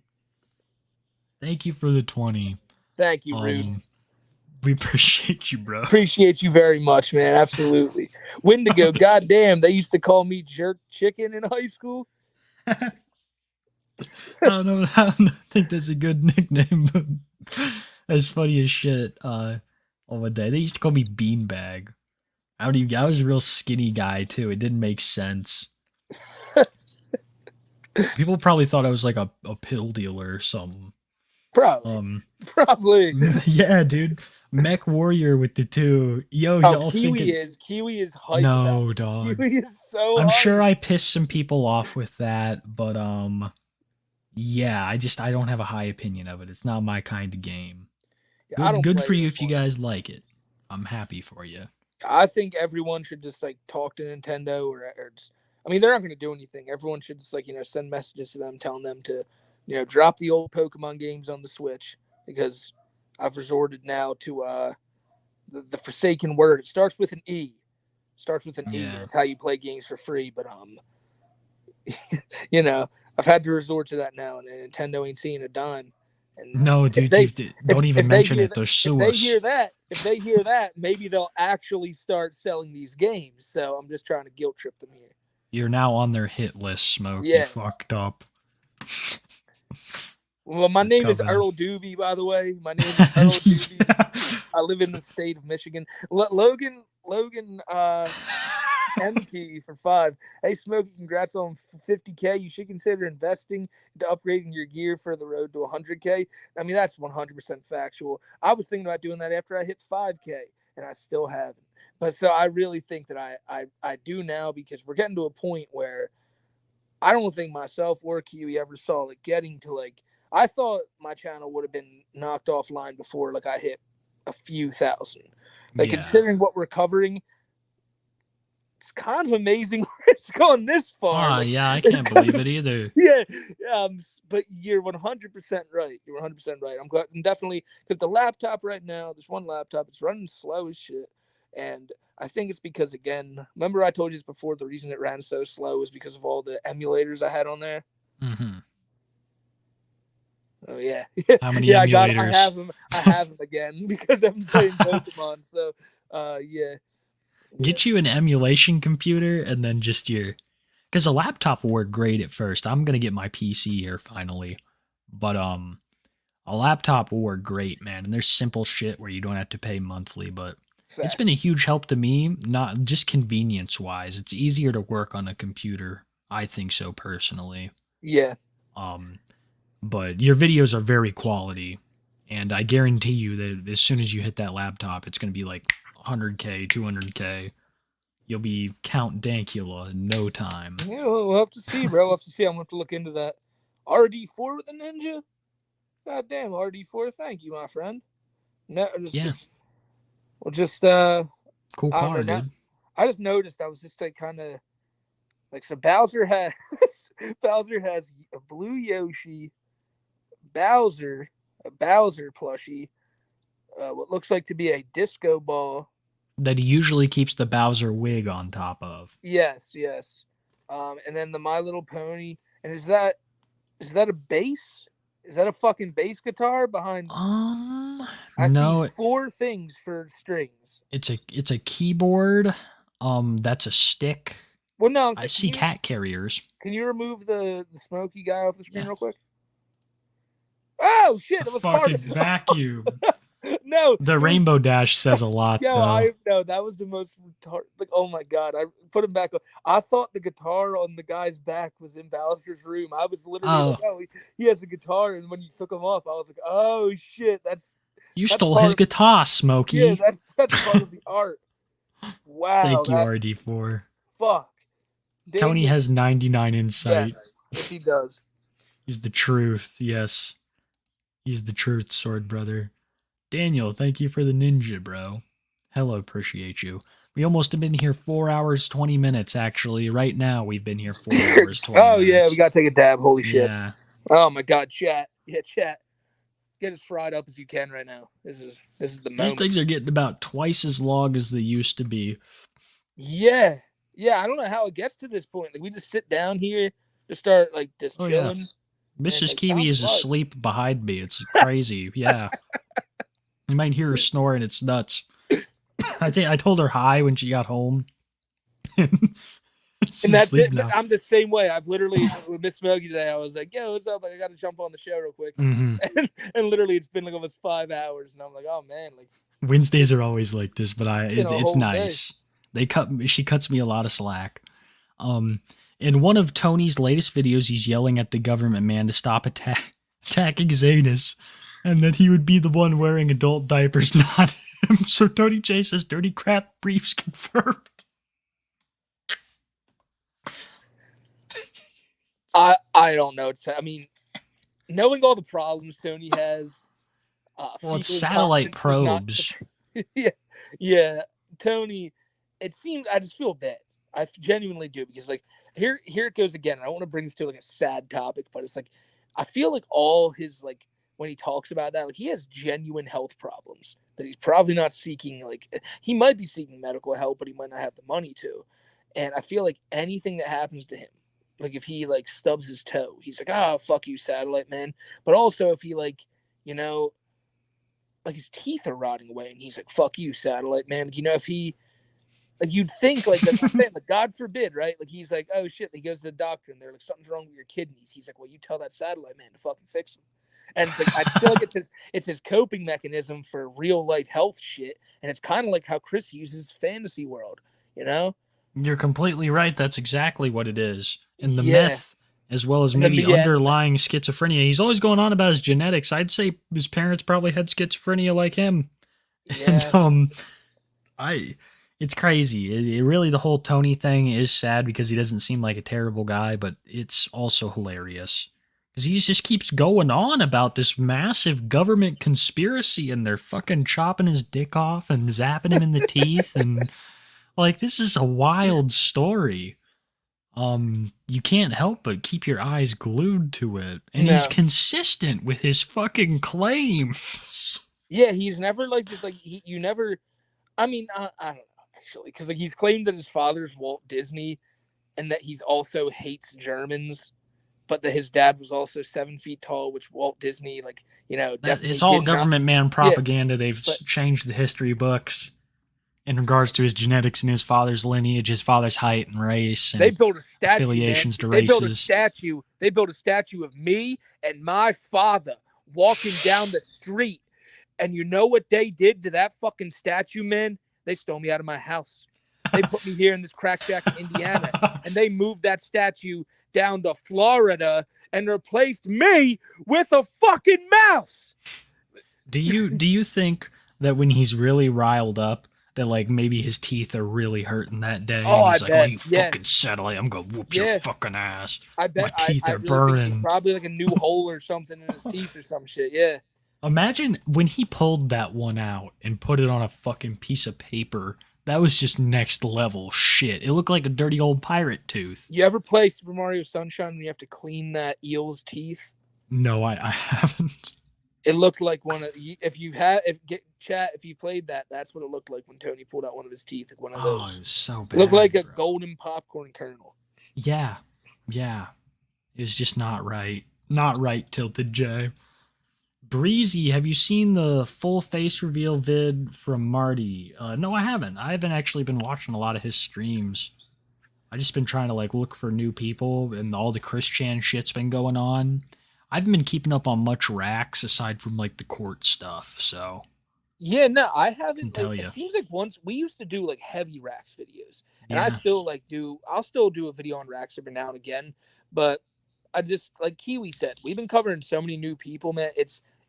Thank you for the 20. Thank you, Rude. We appreciate you, bro. Appreciate you very much, man. Absolutely. Wendigo, goddamn, they used to call me Jerk Chicken in high school. I don't think that's a good nickname, but that's funny as shit. On one day, they used to call me Beanbag. I was a real skinny guy too. It didn't make sense. People probably thought I was like a pill dealer or something. Probably. Yeah, dude. Mech Warrior with the 2. Yo, y'all Kiwi is hype. No, dog. Kiwi is so I'm hype. sure I pissed some people off with that, but yeah, I don't have a high opinion of it. It's not my kind of game. Yeah, Good for you if you guys like it. I'm happy for you. I think everyone should just talk to Nintendo or just, I mean, they're not going to do anything. Everyone should just send messages to them telling them to drop the old Pokemon games on the Switch, because I've resorted now to the forsaken word. It starts with an E. It's how you play games for free, but I've had to resort to that now, and Nintendo ain't seeing a dime. And no, dude, don't even mention it. They're suing us. If they hear that, maybe they'll actually start selling these games. So I'm just trying to guilt trip them here. You're now on their hit list, Smoke. Yeah. You fucked up. Well, my name is Earl Doobie, by the way. My name is Earl Doobie. I live in the state of Michigan. Logan M-Key for 5. Hey, Smokey, congrats on 50K. You should consider investing into upgrading your gear for the road to 100K. I mean, that's 100% factual. I was thinking about doing that after I hit 5K, and I still haven't. But so I really think that I do now, because we're getting to a point where I don't think myself or Kiwi ever saw getting to I thought my channel would have been knocked offline before I hit a few thousand. Considering what we're covering, it's kind of amazing it's gone this far. Yeah, I can't believe it either. Yeah, but you're 100% right. You're 100% right. I'm definitely, because the laptop right now, this one laptop, it's running slow as shit. And I think it's because, again, remember I told you this before, the reason it ran so slow is because of all the emulators I had on there. Mm-hmm. Oh yeah. How many emulators? I have them again because I'm playing Pokemon. So, yeah. Get you an emulation computer and then just because a laptop will work great at first. I'm gonna get my PC here finally, but a laptop will work great, man. And there's simple shit where you don't have to pay monthly, but it's been a huge help to me. Not just convenience wise, it's easier to work on a computer. I think so personally. Yeah. But your videos are very quality, and I guarantee you that as soon as you hit that laptop, it's going to be 100K, 200K. You'll be Count Dankula in no time. Yeah, we'll have to see, bro. We'll have to see. I'm going to have to look into that. RD4 with a ninja? God damn, RD4, thank you, my friend. No, Cool I don't car, know, dude. I just noticed I was just like kind of like, so Bowser has a blue Yoshi, a Bowser plushie, what looks like to be a disco ball. That he usually keeps the Bowser wig on top of. Yes. And then the My Little Pony. And is that a bass? Is that a fucking bass guitar behind? I No, see 4 things for strings. it's a keyboard. That's a stick. Well, no, I see cat carriers. Can you remove the smoky guy off the screen real quick? Oh shit! It was part Fucking of vacuum. No, The Rainbow Dash says a lot, though. No, that was the most retarded. Like, oh my god, I put him back. I thought the guitar on the guy's back was in Bowser's room. I was literally like, oh, he has a guitar, and when you took him off, I was like, oh shit, You stole his guitar, Smokey. Yeah, that's part of the art. Wow. Thank you, RD4. Fuck. Tony has 99 insight. Yes, he does. He's the truth, yes. He's the truth, Sword Brother. Daniel, thank you for the ninja, bro. Hello, appreciate you. We almost have been here 4 hours, 20 minutes, actually. Right now, we've been here 4 hours, 20 minutes. Yeah, we got to take a dab. Holy shit. Yeah. Oh my god, chat. Yeah, chat. Get as fried up as you can right now. This is the moment. These things are getting about twice as long as they used to be. Yeah. Yeah, I don't know how it gets to this point. Like, we just sit down here, just start, like, just chilling. Yeah. Mrs. Kiwi is asleep behind me. It's crazy. Yeah. You might hear her snoring. It's nuts. I think I told her hi when she got home. And that's it. Now. I'm the same way. I've literally, with Miss Smokey today, I was like, yo, what's up? Like, I got to jump on the show real quick. Mm-hmm. And literally, it's been like almost 5 hours. And I'm like, oh, man. Like, Wednesdays are always like this, but it's nice. Day. She cuts me a lot of slack. In one of Tony's latest videos, he's yelling at the government man to stop attacking Zanus, and that he would be the one wearing adult diapers, not him. So Tony J says, "Dirty crap briefs confirmed." I don't know. I mean, knowing all the problems Tony has. Well, it's satellite probes. Yeah, Tony. It seems, I just feel bad. I genuinely do, because like here it goes again. I don't want to bring this to like a sad topic, but it's like I feel like all his, like, when he talks about that, like, he has genuine health problems that he's probably not seeking. Like, he might be seeking medical help, but he might not have the money to. And I feel like anything that happens to him, like if he like stubs his toe, he's like, oh, fuck you, satellite man. But also if he, like, you know, like his teeth are rotting away and he's like, fuck you, satellite man. You know, if he, like, you'd think, like, that's what I'm saying, like, God forbid, right? Like, he's like, oh shit, he goes to the doctor and they're like, something's wrong with your kidneys. He's like, well, you tell that satellite man to fucking fix them. And it's like, I feel like it's his coping mechanism for real life health shit. And it's kind of like how Chris uses fantasy world, you know? You're completely right. That's exactly what it is. And the myth, as well as maybe underlying schizophrenia. He's always going on about his genetics. I'd say his parents probably had schizophrenia like him. Yeah. And it's crazy. It really, the whole Tony thing is sad because he doesn't seem like a terrible guy, but it's also hilarious. Because he just keeps going on about this massive government conspiracy and they're fucking chopping his dick off and zapping him in the teeth. And, like, this is a wild story. You can't help but keep your eyes glued to it. And he's consistent with his fucking claims. Yeah, he's never like this, like, you never, I mean, I don't know, actually, because, like, he's claimed that his father's Walt Disney and that he's also hates Germans, but that his dad was also 7 feet tall, which Walt Disney, like, you know, definitely it's all did government man propaganda. Yeah, They've changed the history books in regards to his genetics and his father's lineage, his father's height and race, and they built a statue, affiliations to They races. built a statue of me and my father walking down the street. And you know what they did to that fucking statue, man? They stole me out of my house. They put me here in this crack shack in Indiana. And they moved that statue down to Florida and replaced me with a fucking mouse. Do you think that when he's really riled up that like maybe his teeth are really hurting that day. Oh, and he's I like, bet. "Oh, you fucking settle it. I'm gonna whoop your fucking ass." I bet my teeth I are really burning. think he's probably like a new hole or something in his teeth or some shit. Yeah. Imagine when he pulled that one out and put it on a fucking piece of paper. That was just next level shit. It looked like a dirty old pirate tooth. You ever play Super Mario Sunshine when you have to clean that eel's teeth? No, I haven't. It looked like one of if you played that, that's what it looked like when Tony pulled out one of his teeth, like one of those. Oh, it was so bad. It looked like a golden popcorn kernel. Yeah. It was just not right. Not right, Tilted J. Breezy, have you seen the full face reveal vid from Marty? No, I haven't. I haven't actually been watching a lot of his streams. I just been trying to like look for new people, and all the Chris Chan shit's been going on. I haven't been keeping up on much Rax aside from like the court stuff. So yeah, no, I haven't. tell Like, ya. it seems like once we used to do like heavy Rax videos, and Yeah. I'll still do a video on Rax every now and again. But I just like Kiwi said, we've been covering so many new people, man.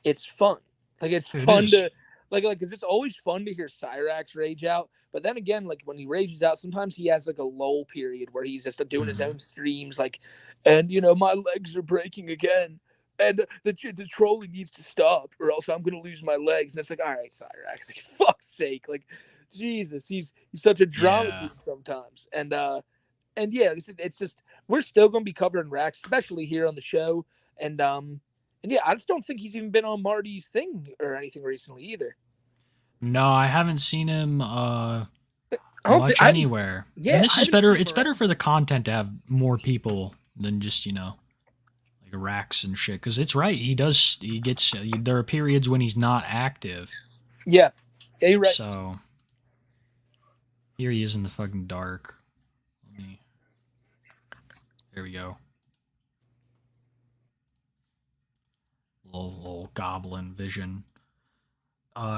It's fun. Like it's It fun is. to like because it's always fun to hear Cyrax rage out. But then again, like when he rages out, sometimes he has like a lull period where he's just doing his own streams, like, and my legs are breaking again, and the trolling needs to stop, or else I'm gonna lose my legs. And it's like, all right, Cyrax, like fuck's sake, like Jesus, he's such a drama Yeah. queen sometimes, and yeah, it's just we're still gonna be covering Rax, especially here on the show, and yeah, I just don't think he's even been on Marty's thing or anything recently either. No, I haven't seen him I don't much think- I- anywhere. yeah, and this I is haven't better. seen It's him better for the content to have more people than just like Rax and shit. Because it's right. He gets. There are periods when he's not active. Yeah, you're right. So here he is in the fucking dark. There we go. Little goblin vision.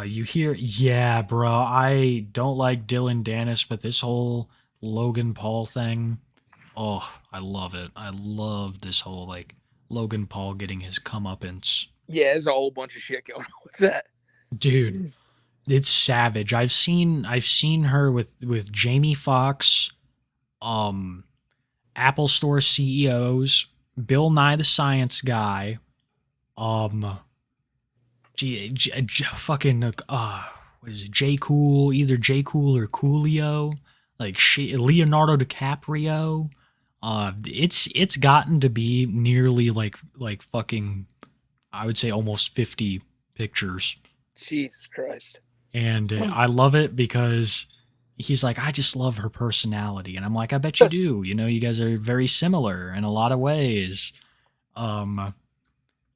You hear, yeah, bro. I don't like Dylan Dennis, but this whole Logan Paul thing, oh, I love it. I love this whole like Logan Paul getting his comeuppance. Yeah, there's a whole bunch of shit going on with that. Dude, it's savage. I've seen her with Jamie Foxx, Apple Store CEOs, Bill Nye the Science Guy, fucking what is it, J Cool, either J Cool or Coolio, like Leonardo DiCaprio. It's gotten to be nearly like fucking, I would say almost 50 pictures. Jesus Christ. And I love it because he's like, I just love her personality. And I'm like, I bet you do. You guys are very similar in a lot of ways.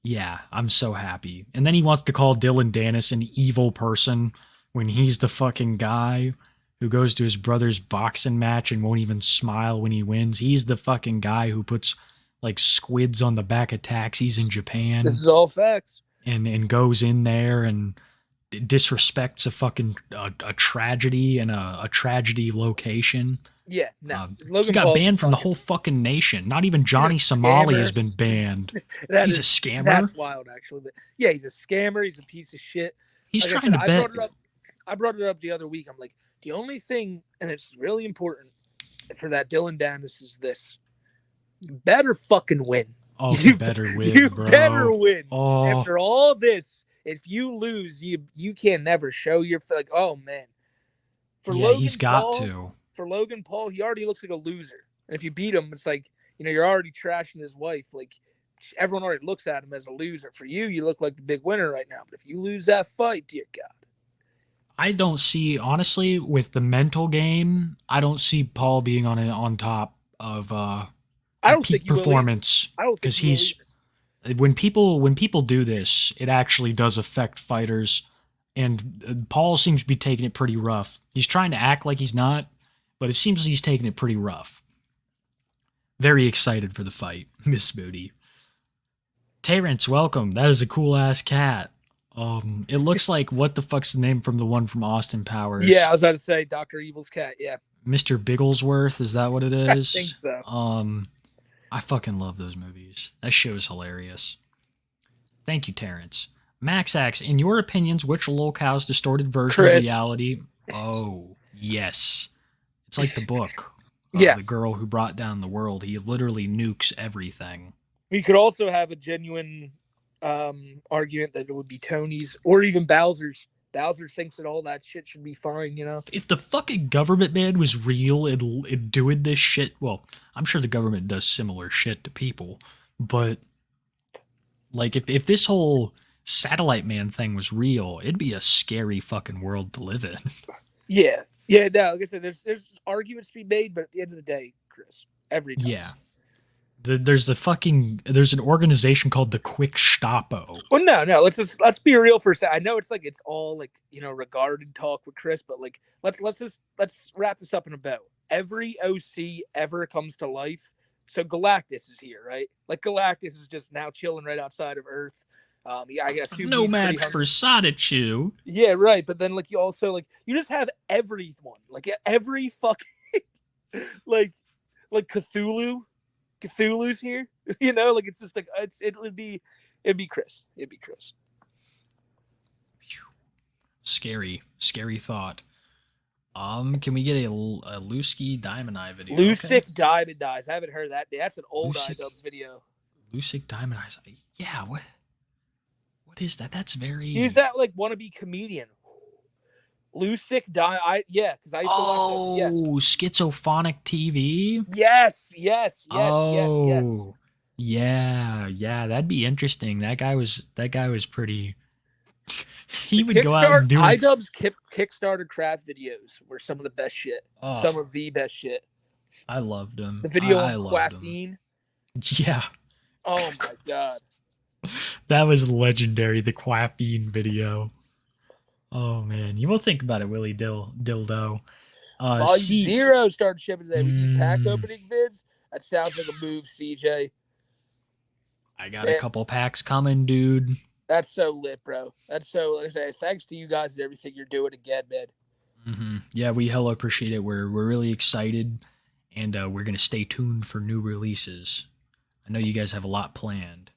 Yeah, I'm so happy. And then he wants to call Dylan Dennis an evil person when he's the fucking guy who goes to his brother's boxing match and won't even smile when he wins. He's the fucking guy who puts like squids on the back of taxis in Japan. This is all facts. And goes in there and disrespects a fucking a tragedy and a tragedy location. Yeah, no. He got banned from the whole fucking nation. Not even Johnny Somali has been banned. He's a scammer. That's wild, actually. But yeah, he's a scammer. He's a piece of shit. He's Like I trying to said, bet. I brought it up the other week. I'm like, the only thing, and it's really important for that Dylan Dennis is this: you better fucking win. Oh, you better win, You bro. better win. Oh. After all this, if you lose, you can never show your like. Oh man, Yeah, he's got to. For Logan Paul, he already looks like a loser. And if you beat him, it's like you're already trashing his wife. Like everyone already looks at him as a loser. For you, you look like the big winner right now. But if you lose that fight, dear God. I don't see, honestly, with the mental game, I don't see Paul being on top of I don't peak think you will performance. either. I don't think Because you will he's when people do this, it actually does affect fighters. And Paul seems to be taking it pretty rough. He's trying to act like he's not, but it seems he's taking it pretty rough. Very excited for the fight, Miss Booty. Terrence, welcome. That is a cool ass cat. It looks like, what the fuck's the name from the one from Austin Powers? Yeah, I was about to say Dr. Evil's cat. Yeah. Mr. Bigglesworth, is that what it I is? think so. I fucking love those movies. That show's hilarious. Thank you, Terrence. Max asks, in your opinions, which locale's distorted version of Chris. reality? Oh, yes. It's like the book. Yeah. The girl who brought down the world. He literally nukes everything. We could also have a genuine argument that it would be Tony's or even Bowser's. Bowser thinks that all that shit should be fine, you know? If the fucking government, man, was real and doing this shit, well, I'm sure the government does similar shit to people, but like if this whole satellite man thing was real, it'd be a scary fucking world to live in. Yeah. Yeah, no, like I said, there's arguments to be made, but at the end of the day, Chris, every time. Yeah. There's an organization called the Quick Stapo. Well, no, let's be real for a second. I know it's like it's all like, you know, regarded talk with Chris, but like let's wrap this up in a bow. Every OC ever comes to life. So Galactus is here, right? Like Galactus is just now chilling right outside of Earth. Yeah, I guess No match for Sonichu. Yeah, right. But then like you also like you just have everyone, like every fucking like Cthulhu's here, you know, like it's just like it'd be Chris. It'd be Chris. Scary thought. Can we get a Lusky Diamond Eye video? Lucic Diamond Eyes. I haven't heard that. That's an old iDubbbz video. Lucic Diamond Eyes. Yeah, what is that? That's very. He's that like wannabe comedian. Lucic yeah, because I used to watch that. Oh, Schizophonic TV. Yes. Oh, yeah, that'd be interesting. That guy was pretty. He would go out and do iDubbbz Kickstarter craft videos were some of the best shit. Oh, some of the best shit. I loved him. The video I on Quaffine. Yeah. Oh my god. That was legendary. The Quaffine video. Oh man, you will think about it, Willie Dildo. Volume 0 started shipping today. We need pack opening vids. That sounds like a move, CJ. I got a couple packs coming, dude. That's so lit, bro. That's so. Like I say, thanks to you guys and everything you're doing again, man. Mm-hmm. Yeah, we hella appreciate it. We're really excited, and we're gonna stay tuned for new releases. I know you guys have a lot planned.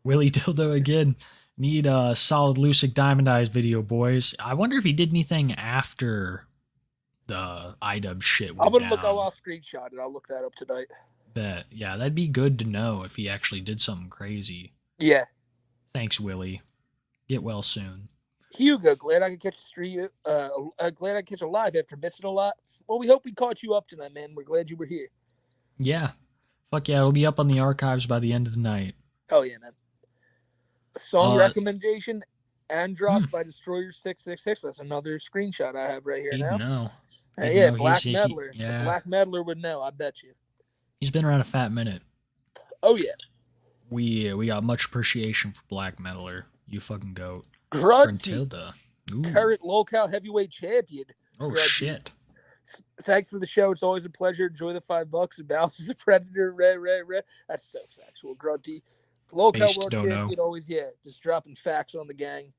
Willie Dildo again. Need a solid Lucic Diamond Eyes video, boys. I wonder if he did anything after the iDubbbz shit. I'm gonna look. I'll screenshot it. I'll look that up tonight. Bet. Yeah, that'd be good to know if he actually did something crazy. Yeah. Thanks, Willie. Get well soon. Hugo, glad I could catch a stream. Glad I could catch a live after missing a lot. Well, we hope we caught you up tonight, man. We're glad you were here. Yeah. Fuck yeah, it'll be up on the archives by the end of the night. Oh yeah, man. Song recommendation, Andros by Destroyer 666. That's another screenshot I have right here now. No. Yeah, Black Meddler. Yeah. Black Meddler would know, I bet you. He's been around a fat minute. Oh yeah. We got much appreciation for Black Meddler. You fucking goat. Grunty, current local heavyweight champion. Oh Grunty. Shit. Thanks for the show. It's always a pleasure. Enjoy the $5 and Bowser's a Predator. Rare. That's so factual, Grunty. Local world champion, always, just dropping facts on the gang.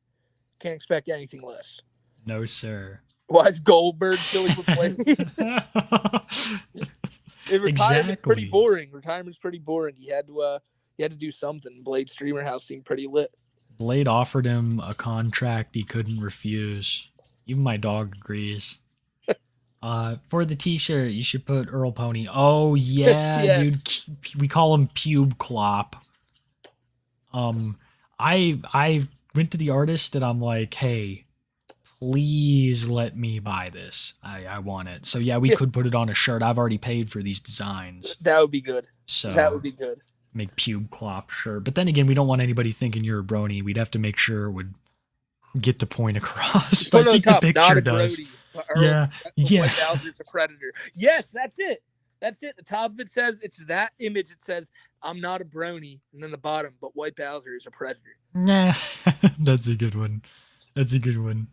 Can't expect anything less. No, sir. Why is Goldberg killing with Blade? Retirement's pretty boring. Retirement's pretty boring. He had to do something. Blade Streamer House seemed pretty lit. Blade offered him a contract he couldn't refuse. Even my dog agrees. For the t-shirt, you should put Earl Pony. Oh yeah, yes. Dude. We call him Pube Clop. I went to the artist and I'm like, hey, please let me buy this. I want it. So yeah, we could put it on a shirt. I've already paid for these designs. That would be good. So that would be good. Make Pube Clop shirt. But then again, we don't want anybody thinking you're a brony. We'd have to make sure it would get the point across. Put I think the picture does. Yeah. Bowser's a Predator. Yes, that's it. That's it. The top of it says, it's that image. It says, I'm not a brony. And then the bottom, but White Bowser is a Predator. Nah, that's a good one. That's a good one.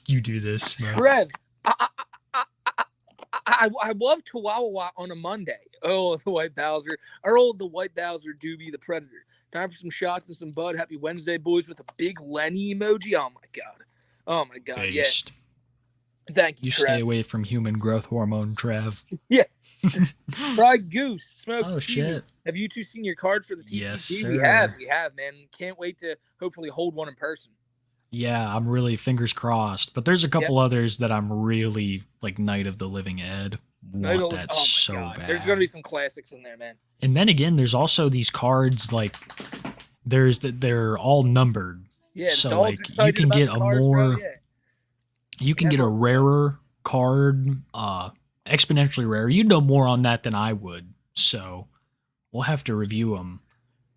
You do this, man. Trev, I love Chihuahua on a Monday. Oh, the White Bowser. The White Bowser Doobie the Predator. Time for some shots and some bud. Happy Wednesday, boys, with a big Lenny emoji. Oh, my God. Oh, my God. Based. Yeah. Thank you, You Trev. stay away from human growth hormone, Trev. Yeah. Fried Goose. Smoke. Oh, shit. Have you two seen your cards for the TCG? Yes, sir. We have, man. Can't wait to hopefully hold one in person. Yeah, I'm really fingers crossed. But there's a couple others that I'm really like Night of the Living Ed. Want that so bad. There's gonna be some classics in there, man. And then again, there's also these cards like they're all numbered. Yeah, so like you can get a more you can get a rarer card, exponentially rare. You know more on that than I would. So we'll have to review them.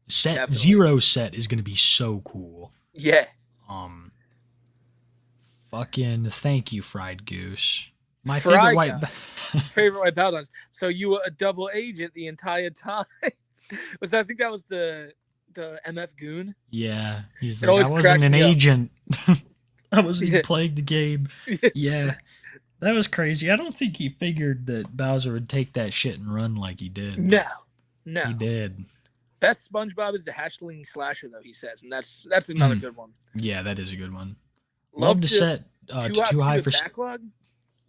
Zero set is gonna be so cool. Yeah. Fucking thank you, Fried Goose. My Fried favorite white Paladins. So you were a double agent the entire time. I think that was the MF Goon. Yeah, he's like, I wasn't an agent. I wasn't even playing the game. Yeah, that was crazy. I don't think he figured that Bowser would take that shit and run like he did. No, he did. Best SpongeBob is the Hatchling Slasher, though, he says, and that's another good one. Yeah, that is a good one. Love to set Too High for Backlog.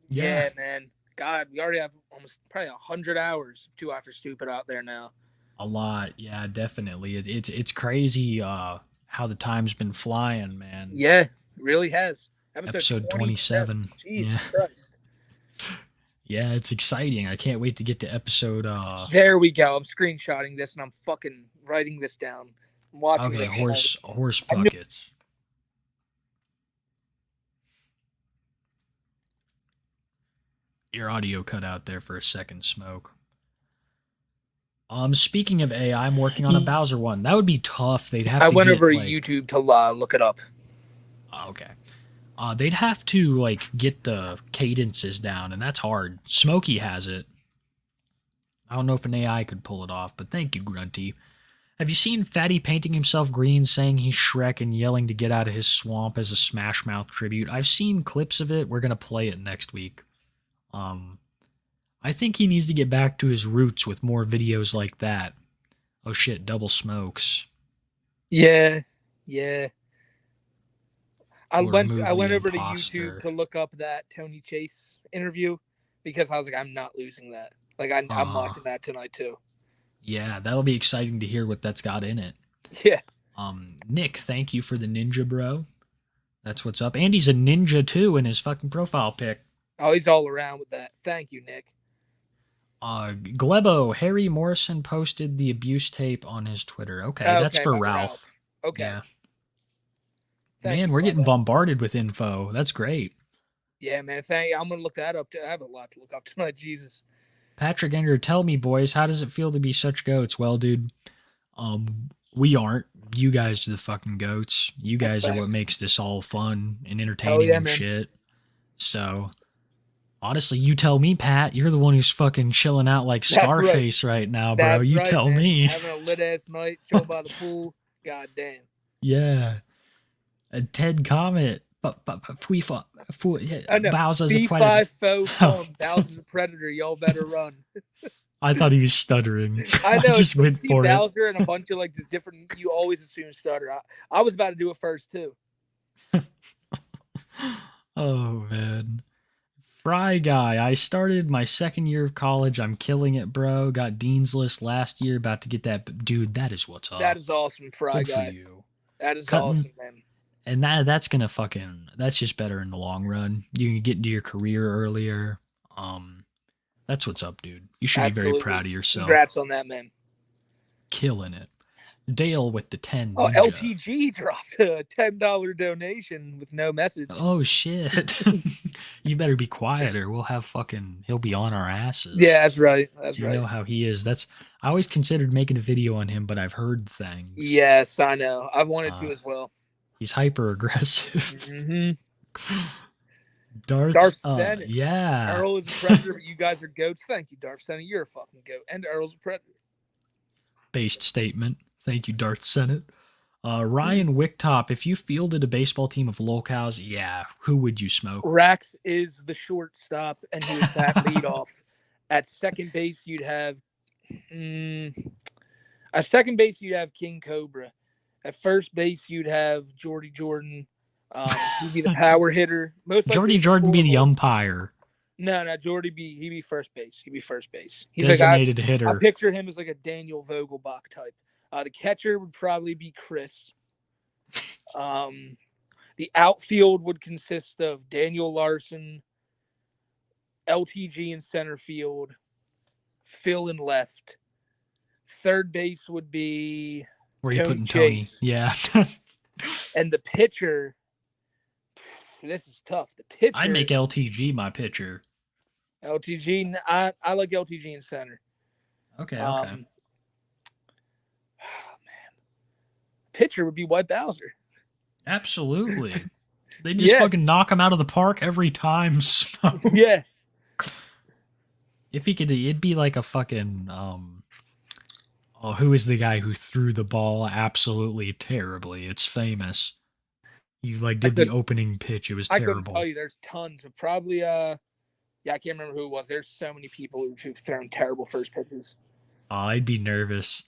Yeah, man. God, we already have almost probably 100 hours of Too High for Stupid out there now. A lot, yeah, definitely. It's crazy how the time's been flying, man. Yeah, it really has. Episode 27. Jesus Christ. Yeah, it's exciting. I can't wait to get to episode. There we go. I'm screenshotting this and I'm fucking writing this down. I'm watching. Okay, horse buckets. Your audio cut out there for a second, Smoke. Speaking of AI, I'm working on a Bowser one. That would be tough. They'd have. I went over YouTube to look it up. Okay. They'd have to like get the cadences down, and that's hard. Smokey has it. I don't know if an AI could pull it off, but thank you, Grunty. Have you seen Fatty painting himself green, saying he's Shrek and yelling to get out of his swamp as a Smash Mouth tribute? I've seen clips of it. We're gonna play it next week. I think he needs to get back to his roots with more videos like that. Oh shit, double smokes. Yeah. I went over to YouTube to look up that Tony Chase interview because I was like, I'm not losing that. Like I'm watching that tonight too. Yeah, that'll be exciting to hear what that's got in it. Yeah. Nick, thank you for the ninja, bro. That's what's up. Andy's a ninja too in his fucking profile pic. Oh, he's all around with that. Thank you, Nick. Glebo, Harry Morrison posted the abuse tape on his Twitter. Okay, that's for Ralph. Okay. Yeah. Man, we're getting bombarded with info. That's great. Yeah, man. Thank you. I'm going to look that up. I have a lot to look up tonight. Jesus. Patrick Enger, tell me, boys, how does it feel to be such goats? Well, dude, we aren't. You guys are the fucking goats. You guys are what makes this all fun and entertaining and shit. So... honestly, you tell me, Pat. You're the one who's fucking chilling out like Scarface right now, bro. You tell me. Having a lit ass night, chilling by the pool. God damn. Yeah. Ted Comet. Bowser's a predator. Bowser's a predator. Y'all better run. I thought he was stuttering. I know. I just went for Bowser and a bunch of like just different. You always assume stutter. I was about to do it first too. Oh man. Fry Guy, I started my second year of college. I'm killing it, bro. Got Dean's List last year. About to get that. Dude, that is what's up. That is awesome, Fry Good Guy. for you. That is awesome, man. And that's going to that's just better in the long run. You can get into your career earlier. That's what's up, dude. You should be very proud of yourself. Congrats on that, man. Killing it. Dale with the 10. Oh, LTG dropped a $10 donation with no message. Oh, shit. You better be quiet or he'll be on our asses. Yeah, that's right. That's right. You know how he is. I always considered making a video on him, but I've heard things. Yes, I know. I've wanted to as well. He's hyper aggressive. Mm-hmm. Darth Senate. Yeah. Earl is a predator, but you guys are goats. Thank you, Darth Senate. You're a fucking goat. And Earl's a predator. Based statement. Thank you, Darth Senate. Ryan Wicktop, if you fielded a baseball team of lolcows, who would you smoke? Rax is the shortstop, and he was that leadoff. At second base, you'd have King Cobra. At first base, you'd have Jordy Jordan. He'd be the power hitter. Jordy Jordan be the umpire. No, Jordy he'd be first base. He's designated hitter. I picture him as like a Daniel Vogelbach type. The catcher would probably be Chris. The outfield would consist of Daniel Larson, LTG in center field, Phil in left. Third base would be Where are you Tony putting Tony? Chase. Yeah. And the pitcher, this is tough. The pitcher, I'd make LTG my pitcher. LTG. I like LTG in center. Okay. Oh, man. Pitcher would be White Bowser. Absolutely. They just fucking knock him out of the park every time. So. Yeah. If he could, it'd be like a fucking who is the guy who threw the ball absolutely terribly? It's famous. He like did the opening pitch. It was I terrible. couldn't tell you. There's tons of probably I can't remember who it was. There's so many people who've thrown terrible first pitches. I'd be nervous.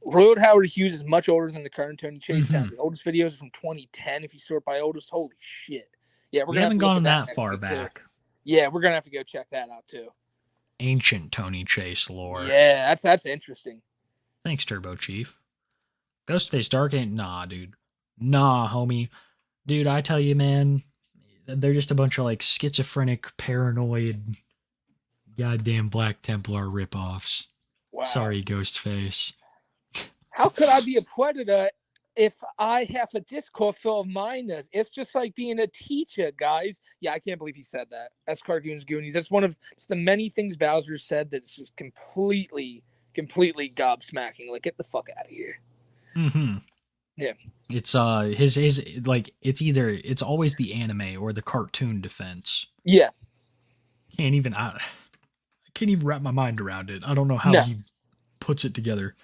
Road Howard Hughes is much older than the current Tony Chase. The oldest videos are from 2010. If you sort by oldest, holy shit! Yeah, we haven't gone that far back. Yeah, we're gonna have to go check that out too. Ancient Tony Chase lore. Yeah, that's interesting. Thanks, Turbo Chief. Ghostface Dark ain't dude. Nah, homie. Dude, I tell you, man, they're just a bunch of like schizophrenic, paranoid, goddamn Black Templar ripoffs. Wow. Sorry, Ghostface. How could I be a predator if I have a Discord full of minors? It's just like being a teacher, guys. Yeah, I can't believe he said that. That's Cargoons Goonies. That's one of the many things Bowser said that's just completely gobsmacking. Like, get the fuck out of here. Mm-hmm. Yeah. It's his like it's always the anime or the cartoon defense. Yeah. I can't even wrap my mind around it. I don't know how he puts it together.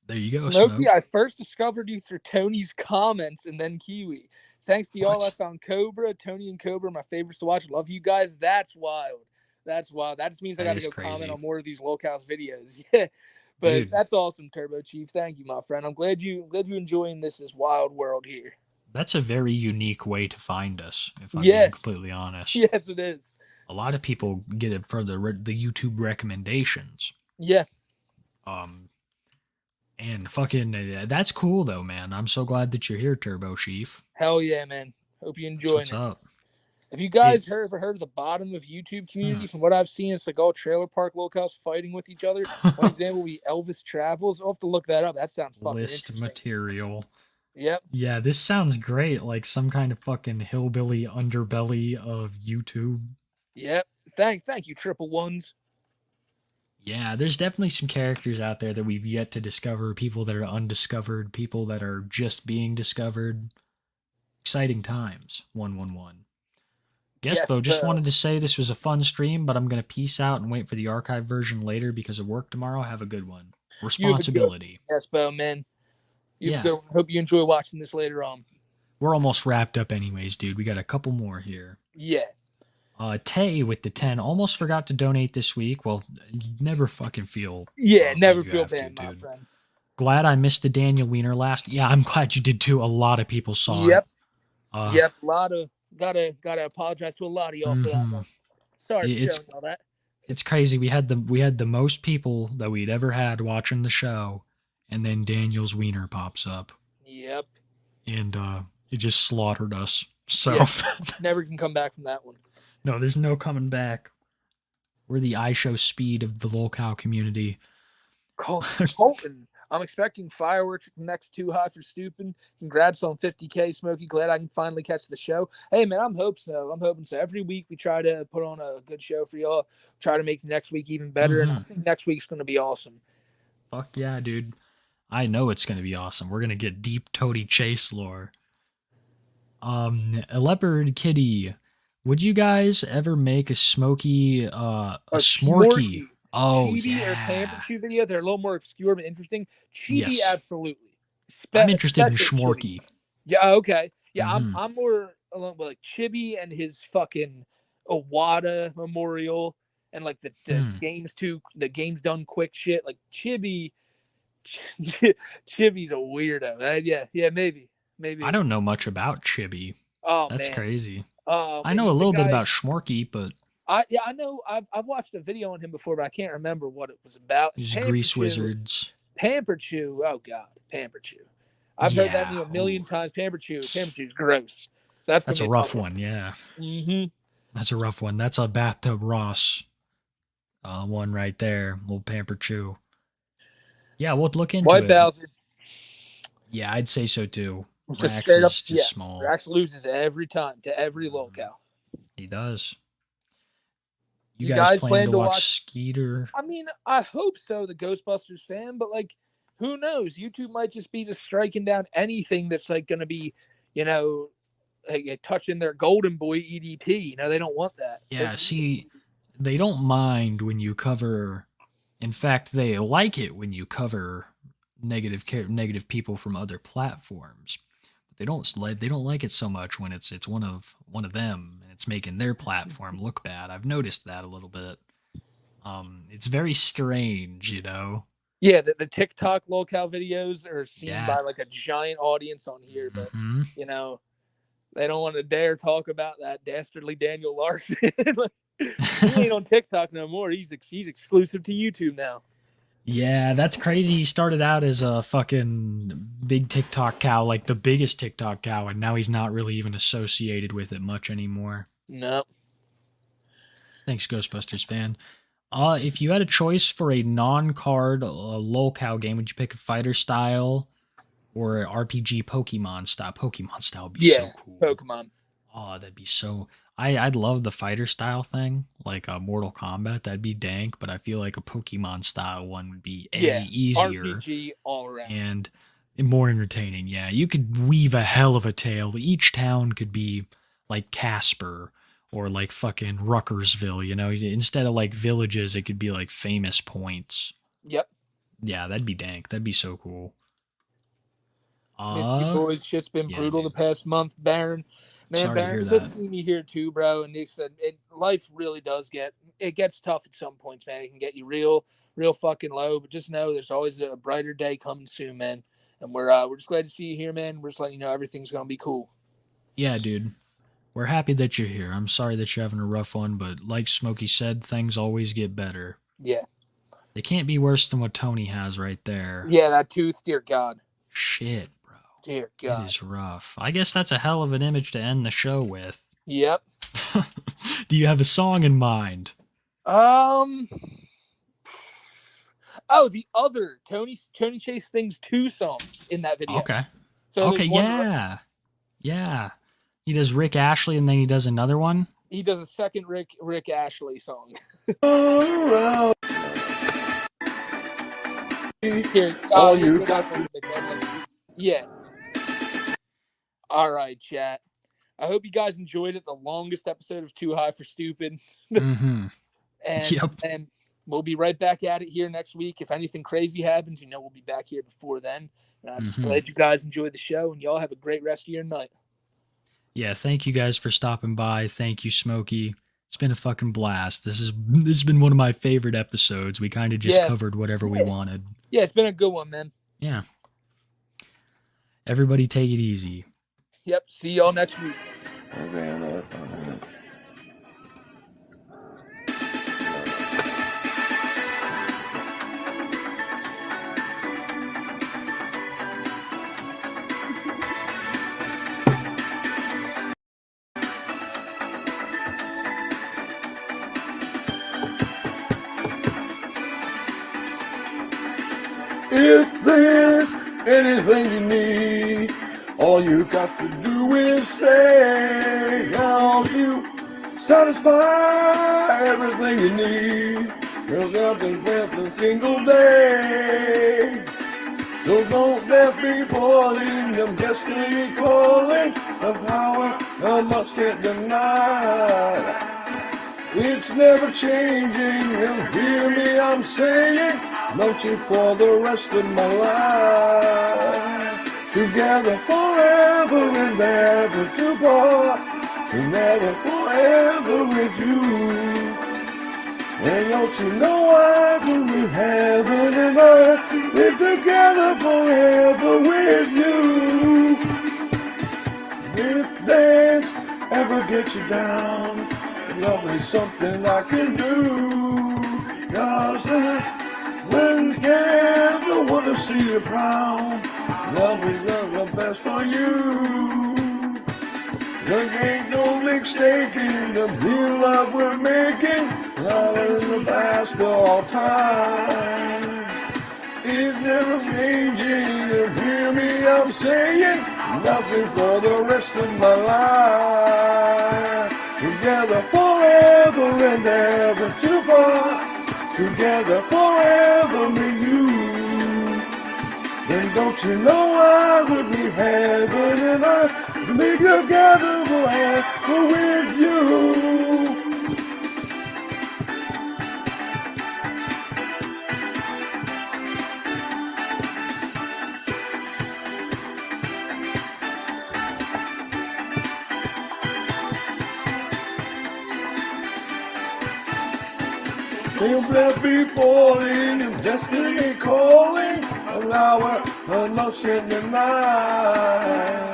There you go, Smoke. I first discovered you through Tony's comments and then Kiwi. Thanks to y'all, I found Cobra. Tony and Cobra are my favorites to watch. Love you guys. That's wild. That just means I got to go comment on more of these Locals videos. Yeah. But dude, that's awesome, Turbo Chief. Thank you, my friend. I'm glad you enjoying this wild world here. That's a very unique way to find us, if I'm being completely honest. Yes, it is. A lot of people get it for the YouTube recommendations. Yeah. And fucking, that's cool though, man. I'm so glad that you're here, Turbo Chief. Hell yeah, man. Hope you enjoy it. What's up? Have you guys ever heard of the bottom of YouTube community? From what I've seen, it's like all trailer park locals fighting with each other. One example would be Elvis Travels. I'll have to look that up. That sounds fucking interesting. Material. Yep. Yeah, this sounds great. Like some kind of fucking hillbilly underbelly of YouTube. Yep. Thank you, Triple Ones. Yeah, there's definitely some characters out there that we've yet to discover, people that are undiscovered, people that are just being discovered. Exciting times. 111. Yes, Bo, just wanted to say this was a fun stream, but I'm going to peace out and wait for the archive version later because of work tomorrow. Have a good one. Responsibility. Yes, Bo, man. Hope you enjoy watching this later on. We're almost wrapped up anyways, dude. We got a couple more here. Yeah. Tay with the 10 almost forgot to donate this week. Well, you never fucking feel. Yeah, never feel bad, my friend. Glad I missed the Daniel Wiener last. Yeah, I'm glad you did too. A lot of people saw it. Yep. A lot of gotta apologize to a lot of y'all for that one. Sorry for showing all that. It's crazy. We had the most people that we'd ever had watching the show, and then Daniel's Wiener pops up. Yep. And it just slaughtered us. So never can come back from that one. No, there's no coming back. We're the iShow speed of the locale community. Colton, I'm expecting fireworks next Too High for Stupid. Congrats on 50K, Smokey. Glad I can finally catch the show. Hey, man, I'm hoping so. Every week we try to put on a good show for y'all. Try to make the next week even better. And I think next week's going to be awesome. Fuck yeah, dude. I know it's going to be awesome. We're going to get deep Tony Chase lore. A Leopard Kitty. Would you guys ever make a Smokey, a Smorky? Oh, Chibi or Pamperchu video. They're a little more obscure but interesting. Chibi, absolutely. I'm interested in Schmorky. Yeah, okay. Yeah, I'm more along with like Chibi and his fucking Iwata memorial and like the games done quick shit. Like Chibi's a weirdo. Yeah, maybe. I don't know much about Chibi. Oh, that's man. Crazy. I know a little bit about Schmorky, but I know I've watched a video on him before, but I can't remember what it was about. He's Grease Wizards. Pamperchu. Oh God, Pamperchu. I've heard that Yeah. name a million times. Pamper Chew's gross. So that's That's a rough one, yeah. Mm-hmm. That's a rough one. That's a Bathtub Ross one right there. Little Pamper Chew. Yeah, we'll look into White it. Bowser. Yeah, I'd say so too. Just Rax straight up, is just small. Rax loses every time to every lolcow. He does. You You guys guys plan plan to to watch watch- Skeeter? I mean, I hope so, the Ghostbusters fan, but like, who knows? YouTube might just be just striking down anything that's like going to be, you know, like, touching their golden boy EDT. You know, they don't want that. Yeah, see, they don't mind when you cover. In fact, they like it when you cover negative people from other platforms. But they don't like it so much when it's one of them and it's making their platform look bad. I've noticed that a little bit. It's very strange, you know. Yeah, the TikTok lolcow videos are seen Yeah. by like a giant audience on here, but Mhm. you know, they don't want to dare talk about that dastardly Daniel Larson. Like, he ain't on TikTok no more. He's exclusive to YouTube now. Yeah, that's crazy. He started out as a fucking big TikTok cow, like the biggest TikTok cow, and now he's not really even associated with it much anymore. No. Thanks, Ghostbusters fan. If you had a choice for a non-card lolcow game, would you pick a fighter style or an RPG Pokemon style? Pokemon style would be so cool. Pokemon. Oh, that'd be so. I'd love the fighter style thing, like Mortal Kombat. That'd be dank, but I feel like a Pokemon style one would be easier RPG all around. and more entertaining. Yeah, you could weave a hell of a tale. Each town could be like Casper or like fucking Ruckersville. You know, instead of like villages, it could be like famous points. Yep. Yeah, that'd be dank. That'd be so cool. Miss you boys. Shit's been brutal the past month, Baron. Man, Sorry to Baron, hear good that. seeing you here too, bro. And they said life really does gets tough at some points, man. It can get you real fucking low. But just know there's always a brighter day coming soon, man. And we're just glad to see you here, man. We're just letting you know everything's gonna be cool. Yeah, dude. We're happy that you're here. I'm sorry that you're having a rough one, but like Smokey said, things always get better. Yeah. They can't be worse than what Tony has right there. Yeah, that tooth, dear God. Shit, bro. Dear It God. is rough. I guess that's a hell of an image to end the show with. Yep. Do you have a song in mind? Oh, the other Tony Chase Things 2 songs in that video. Okay. So Okay, there's one- yeah. Yeah. He does Rick Ashley and then he does another one. He does a second Rick Ashley song. Here, All here, you go got back to- Yeah. All right, chat. I hope you guys enjoyed it. The longest episode of Too High for Stupid. Mm-hmm. And, Yep. and we'll be right back at it here next week. If anything crazy happens, you know we'll be back here before then. And I'm just Mhm. glad you guys enjoyed the show, and y'all have a great rest of your night. Yeah, thank you guys for stopping by. Thank you, Smokey. It's been a fucking blast. This has been one of my favorite episodes. We kind of just Yeah. covered whatever we wanted. Yeah, it's been a good one, man. Yeah. Everybody take it easy. Yep. See y'all next week. If there's anything you need, all you got to do is say, I'll you satisfy everything you need. There's nothing left a single day. So don't let me falling, them destiny calling, the power I must can't deny. It's never changing, and hear me, I'm saying, don't you for the rest of my life. Together forever and ever to part, together forever with you. And don't you know I believe heaven and earth live together forever with you. If there's ever get you down, there's always something I can do. 'Cause I wouldn't ever want to see you proud. Love is the best for you. There ain't no mistake in the deal that we're making. Love is the best for all times. It's never changing. You hear me? I'm saying nothing for the rest of my life. Together forever and ever to part. Together forever with you. Then don't you know I would be heaven and earth to be together forever with you. Things that be falling is destiny calling. An hour, a notion tonight.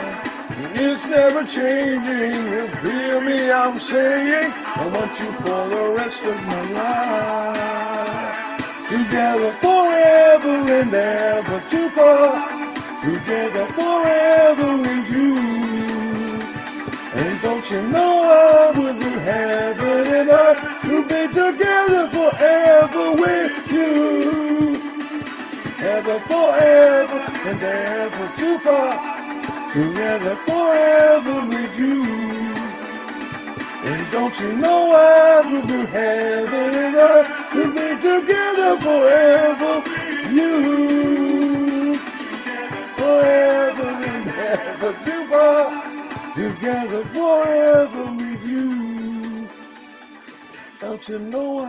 It's never changing. You feel me? I'm saying I want you for the rest of my life. Together forever and ever to part. Together forever with you. And don't you know I would do heaven and earth to be together forever with you. Together forever and ever to part. Together forever with you. And don't you know I would do heaven and earth to be together forever with you. Forever and ever to part. Together forever with you. Don't you know I